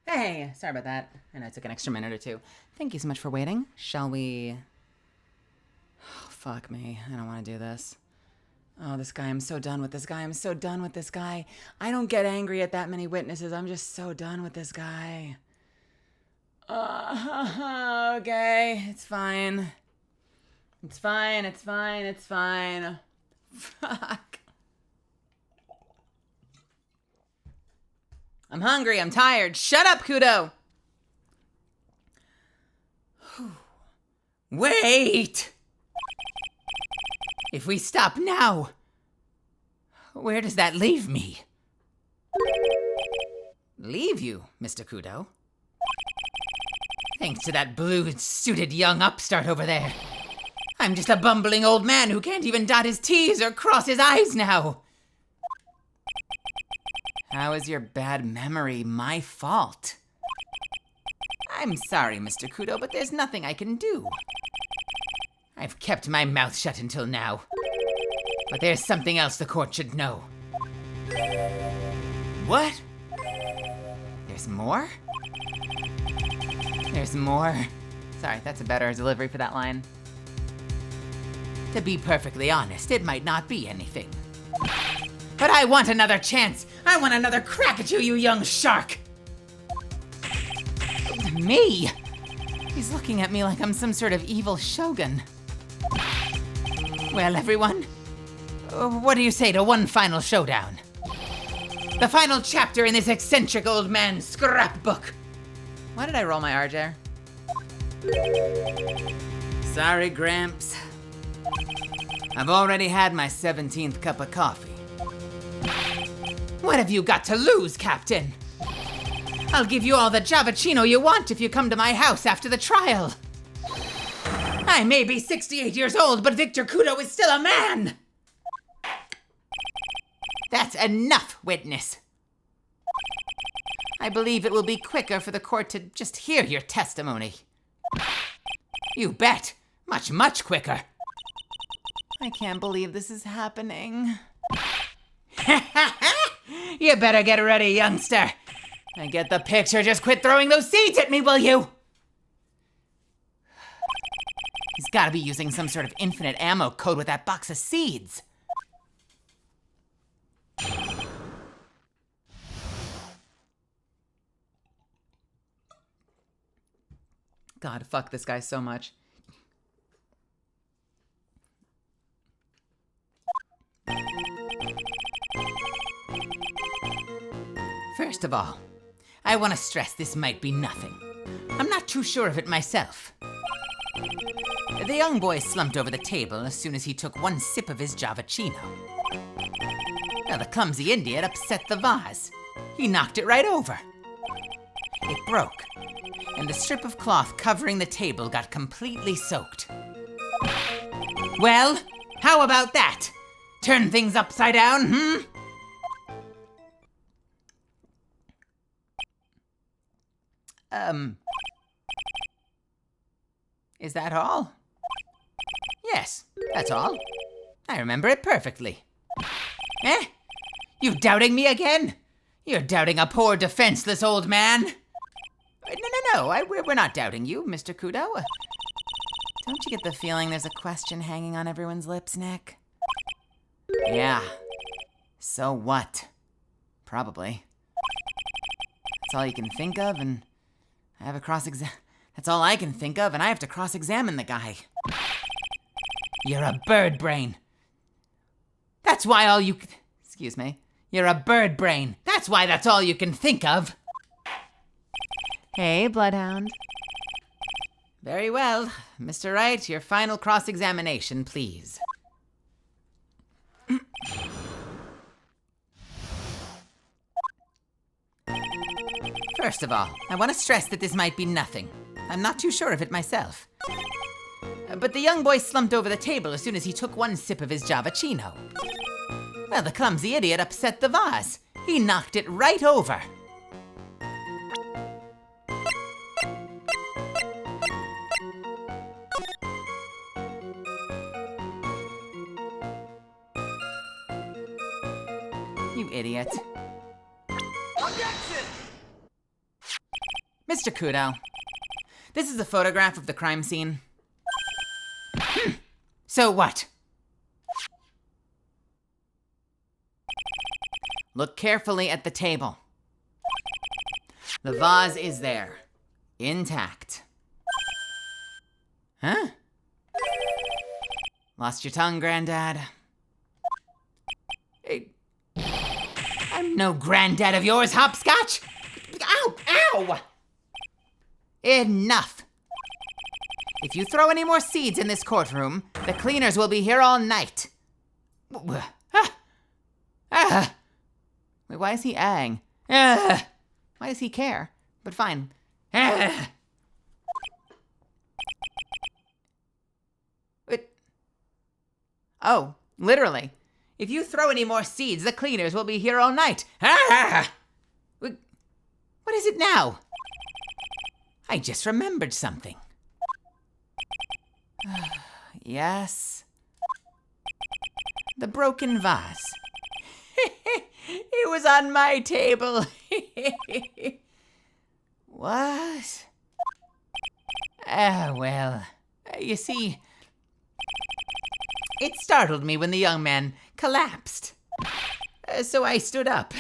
Hey, sorry about that. I know it took an extra minute or two. Thank you so much for waiting. Shall we... Oh, fuck me. I don't want to do this. Oh, this guy. I'm so done with this guy. I'm so done with this guy. I don't get angry at that many witnesses. I'm just so done with this guy. Okay. It's fine. It's fine. It's fine. It's fine. Fuck. I'm hungry. I'm tired. Shut up, Kudo. Wait! If we stop now, where does that leave me? Leave you, Mr. Kudo? Thanks to that blue-suited young upstart over there. I'm just a bumbling old man who can't even dot his T's or cross his I's now. How is your bad memory my fault? I'm sorry, Mr. Kudo, but there's nothing I can do. I've kept my mouth shut until now. But there's something else the court should know. What? There's more? There's more? Sorry, that's a better delivery for that line. To be perfectly honest, it might not be anything. But I want another chance! I want another crack at you, you young shark! Me? He's looking at me like I'm some sort of evil shogun. Well, everyone, what do you say to one final showdown? The final chapter in this eccentric old man's scrapbook. Why did I roll my R there? Sorry, Gramps. I've already had my 17th cup of coffee. What have you got to lose, Captain? I'll give you all the Javachino you want if you come to my house after the trial. I may be 68 years old, but Victor Kudo is still a man! That's enough, witness. I believe it will be quicker for the court to just hear your testimony. You bet. Much, much quicker. I can't believe this is happening. You better get ready, youngster. I get the picture. Just quit throwing those seeds at me, will you? He's gotta be using some sort of infinite ammo code with that box of seeds. God, fuck this guy so much. First of all, I want to stress this might be nothing. I'm not too sure of it myself. The young boy slumped over the table as soon as he took one sip of his Javachino. Now, the clumsy idiot upset the vase. He knocked it right over. It broke, and the strip of cloth covering the table got completely soaked. Well, how about that? Turn things upside down, hmm? Is that all? Yes, that's all. I remember it perfectly. Eh? You doubting me again? You're doubting a poor, defenseless old man? No, we're not doubting you, Mr. Kudo. Don't you get the feeling there's a question hanging on everyone's lips, Nick? Yeah. So what? Probably. That's all you can think of, and I have a That's all I can think of, and I have to cross-examine the guy. You're a bird brain. That's why all you... Excuse me. You're a bird brain. That's why that's all you can think of. Hey, Bloodhound. Very well. Mr. Wright, your final cross-examination, please. First of all, I want to stress that this might be nothing. I'm not too sure of it myself. But the young boy slumped over the table as soon as he took one sip of his Javachino. Well, the clumsy idiot upset the vase. He knocked it right over. You idiot. Mr. Kudo, this is a photograph of the crime scene. So what? Look carefully at the table. The vase is there, intact. Huh? Lost your tongue, Granddad? Hey, I'm no granddad of yours, Hopscotch! Ow! Ow! Enough! If you throw any more seeds in this courtroom, the cleaners will be here all night. Wait, why is he ahhing? Why does he care? But fine. Oh, literally. If you throw any more seeds, the cleaners will be here all night. What is it now? I just remembered something. Yes. The broken vase. It was on my table. What? Well, you see, it startled me when the young man collapsed. So I stood up.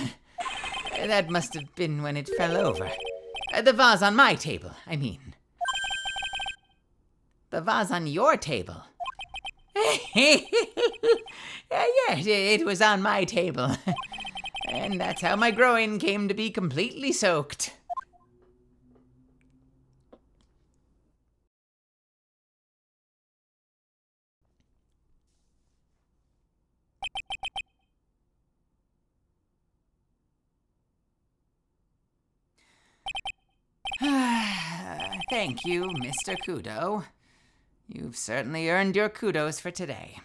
That must have been when it fell over. The vase on my table, I mean. The vase on your table. Yes, it was on my table. And that's how my groin came to be completely soaked. Thank you, Mr. Kudo. You've certainly earned your kudos for today.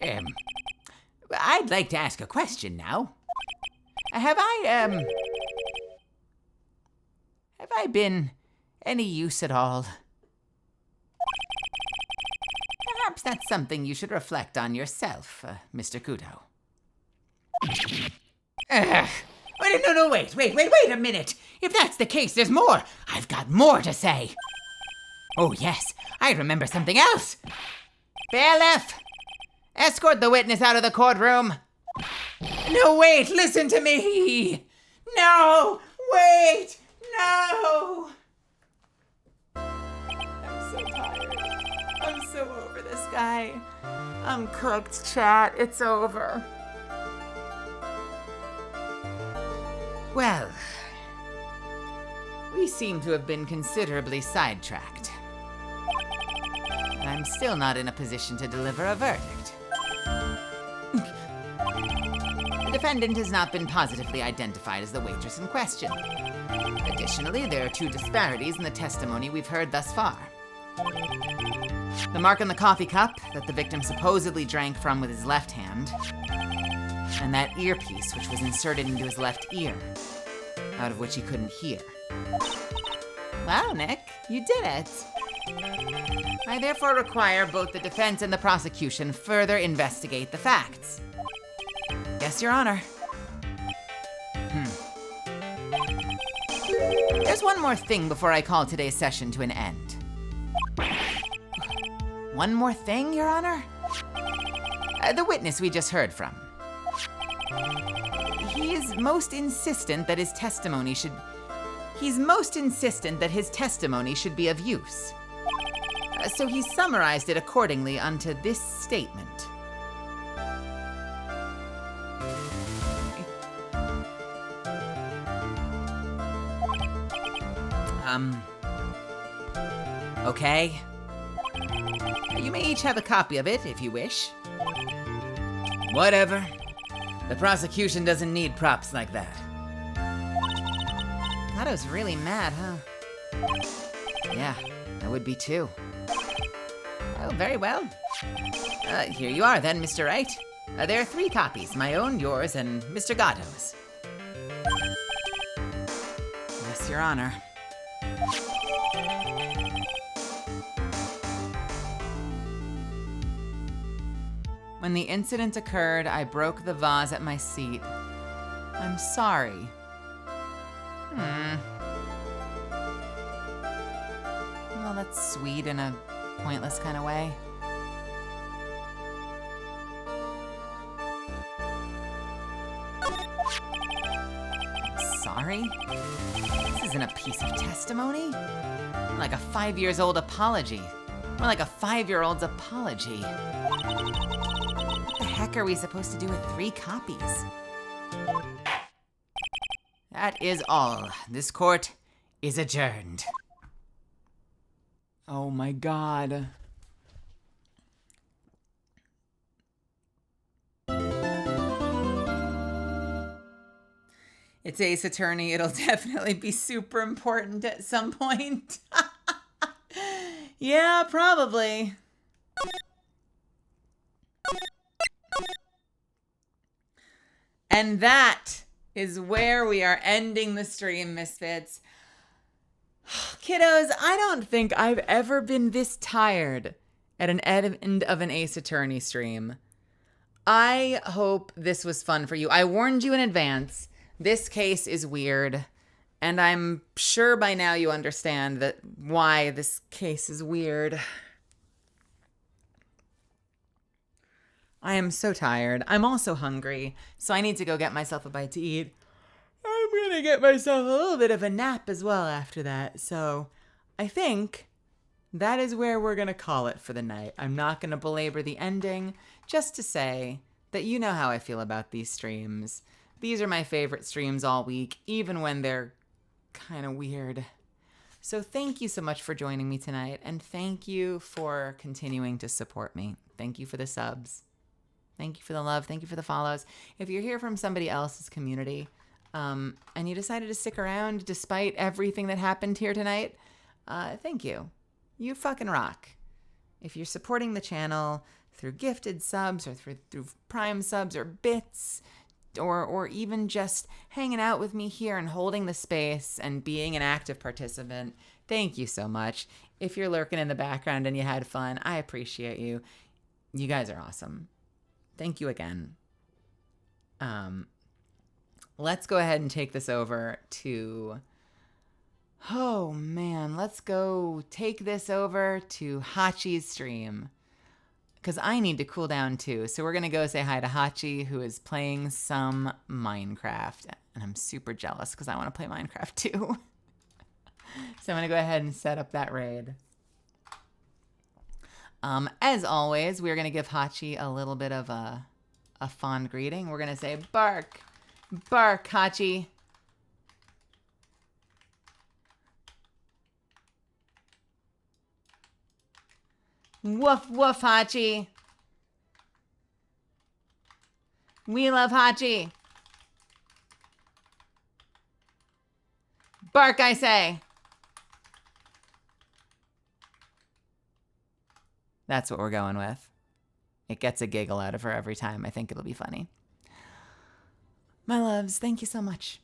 I'd like to ask a question now. Have I been any use at all? Perhaps that's something you should reflect on yourself, Mr. Kudo. No, wait a minute. If that's the case, there's more. I've got more to say. Oh, yes, I remember something else. Bailiff, escort the witness out of the courtroom. No, wait, listen to me. No, wait, no. I'm so tired. I'm so over this guy. I'm cooked, chat. It's over. Well, we seem to have been considerably sidetracked. And I'm still not in a position to deliver a verdict. The defendant has not been positively identified as the waitress in question. Additionally, there are two disparities in the testimony we've heard thus far. The mark on the coffee cup that the victim supposedly drank from with his left hand, and that earpiece which was inserted into his left ear, out of which he couldn't hear. Wow, Nick, you did it. I therefore require both the defense and the prosecution further investigate the facts. Yes, Your Honor. There's one more thing before I call today's session to an end. One more thing, Your Honor? The witness we just heard from. He is most insistent that his testimony should be of use. So he summarized it accordingly onto this statement. Okay. You may each have a copy of it if you wish. Whatever. The prosecution doesn't need props like that. Kato's really mad, huh? Yeah, I would be too. Oh, very well. Here you are then, Mr. Wright. There are 3 copies, my own, yours, and Mr. Gatto's. Yes, Your Honor. When the incident occurred, I broke the vase at my seat. I'm sorry. Well, that's sweet in a pointless kind of way. Sorry? This isn't a piece of testimony. Like a 5 years old apology. More like a 5-year-old's apology. What the heck are we supposed to do with 3 copies? That is all. This court is adjourned. Oh my god. It's Ace Attorney. It'll definitely be super important at some point. Yeah, probably. And that is where we are ending the stream, Misfits. Kiddos, I don't think I've ever been this tired at an end of an Ace Attorney stream. I hope this was fun for you. I warned you in advance. This case is weird, and I'm sure by now you understand that why this case is weird. I am so tired. I'm also hungry, so I need to go get myself a bite to eat. I'm gonna get myself a little bit of a nap as well after that, so I think that is where we're gonna call it for the night. I'm not gonna belabor the ending, just to say that you know how I feel about these streams. These are my favorite streams all week, even when they're kind of weird. So thank you so much for joining me tonight, and thank you for continuing to support me. Thank you for the subs. Thank you for the love. Thank you for the follows. If you're here from somebody else's community, and you decided to stick around despite everything that happened here tonight, thank you. You fucking rock. If you're supporting the channel through gifted subs or through Prime subs or bits, or even just hanging out with me here and holding the space and being an active participant, thank you so much. If you're lurking in the background and you had fun, I appreciate you. You guys are awesome. Thank you again. Let's go ahead and take this over to... Oh, man. Let's go take this over to Hachi's stream, because I need to cool down too. So we're going to go say hi to Hachi, who is playing some Minecraft. And I'm super jealous because I want to play Minecraft too. So I'm going to go ahead and set up that raid. As always, we're going to give Hachi a little bit of a fond greeting. We're going to say, bark, bark, Hachi. Woof, woof, Hachi. We love Hachi. Bark, I say. That's what we're going with. It gets a giggle out of her every time. I think it'll be funny. My loves, thank you so much.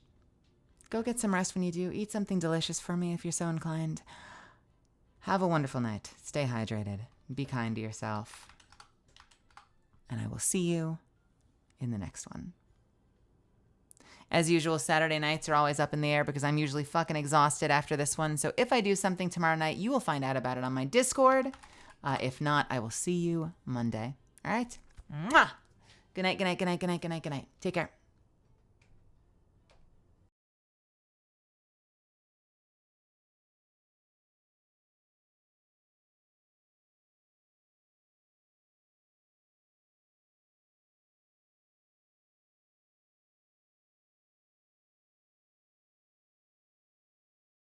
Go get some rest when you do. Eat something delicious for me if you're so inclined. Have a wonderful night. Stay hydrated. Be kind to yourself. And I will see you in the next one. As usual, Saturday nights are always up in the air because I'm usually fucking exhausted after this one. So if I do something tomorrow night, you will find out about it on my Discord. If not, I will see you Monday. All right? Mwah! Good night, good night, good night, good night, good night, good night. Take care.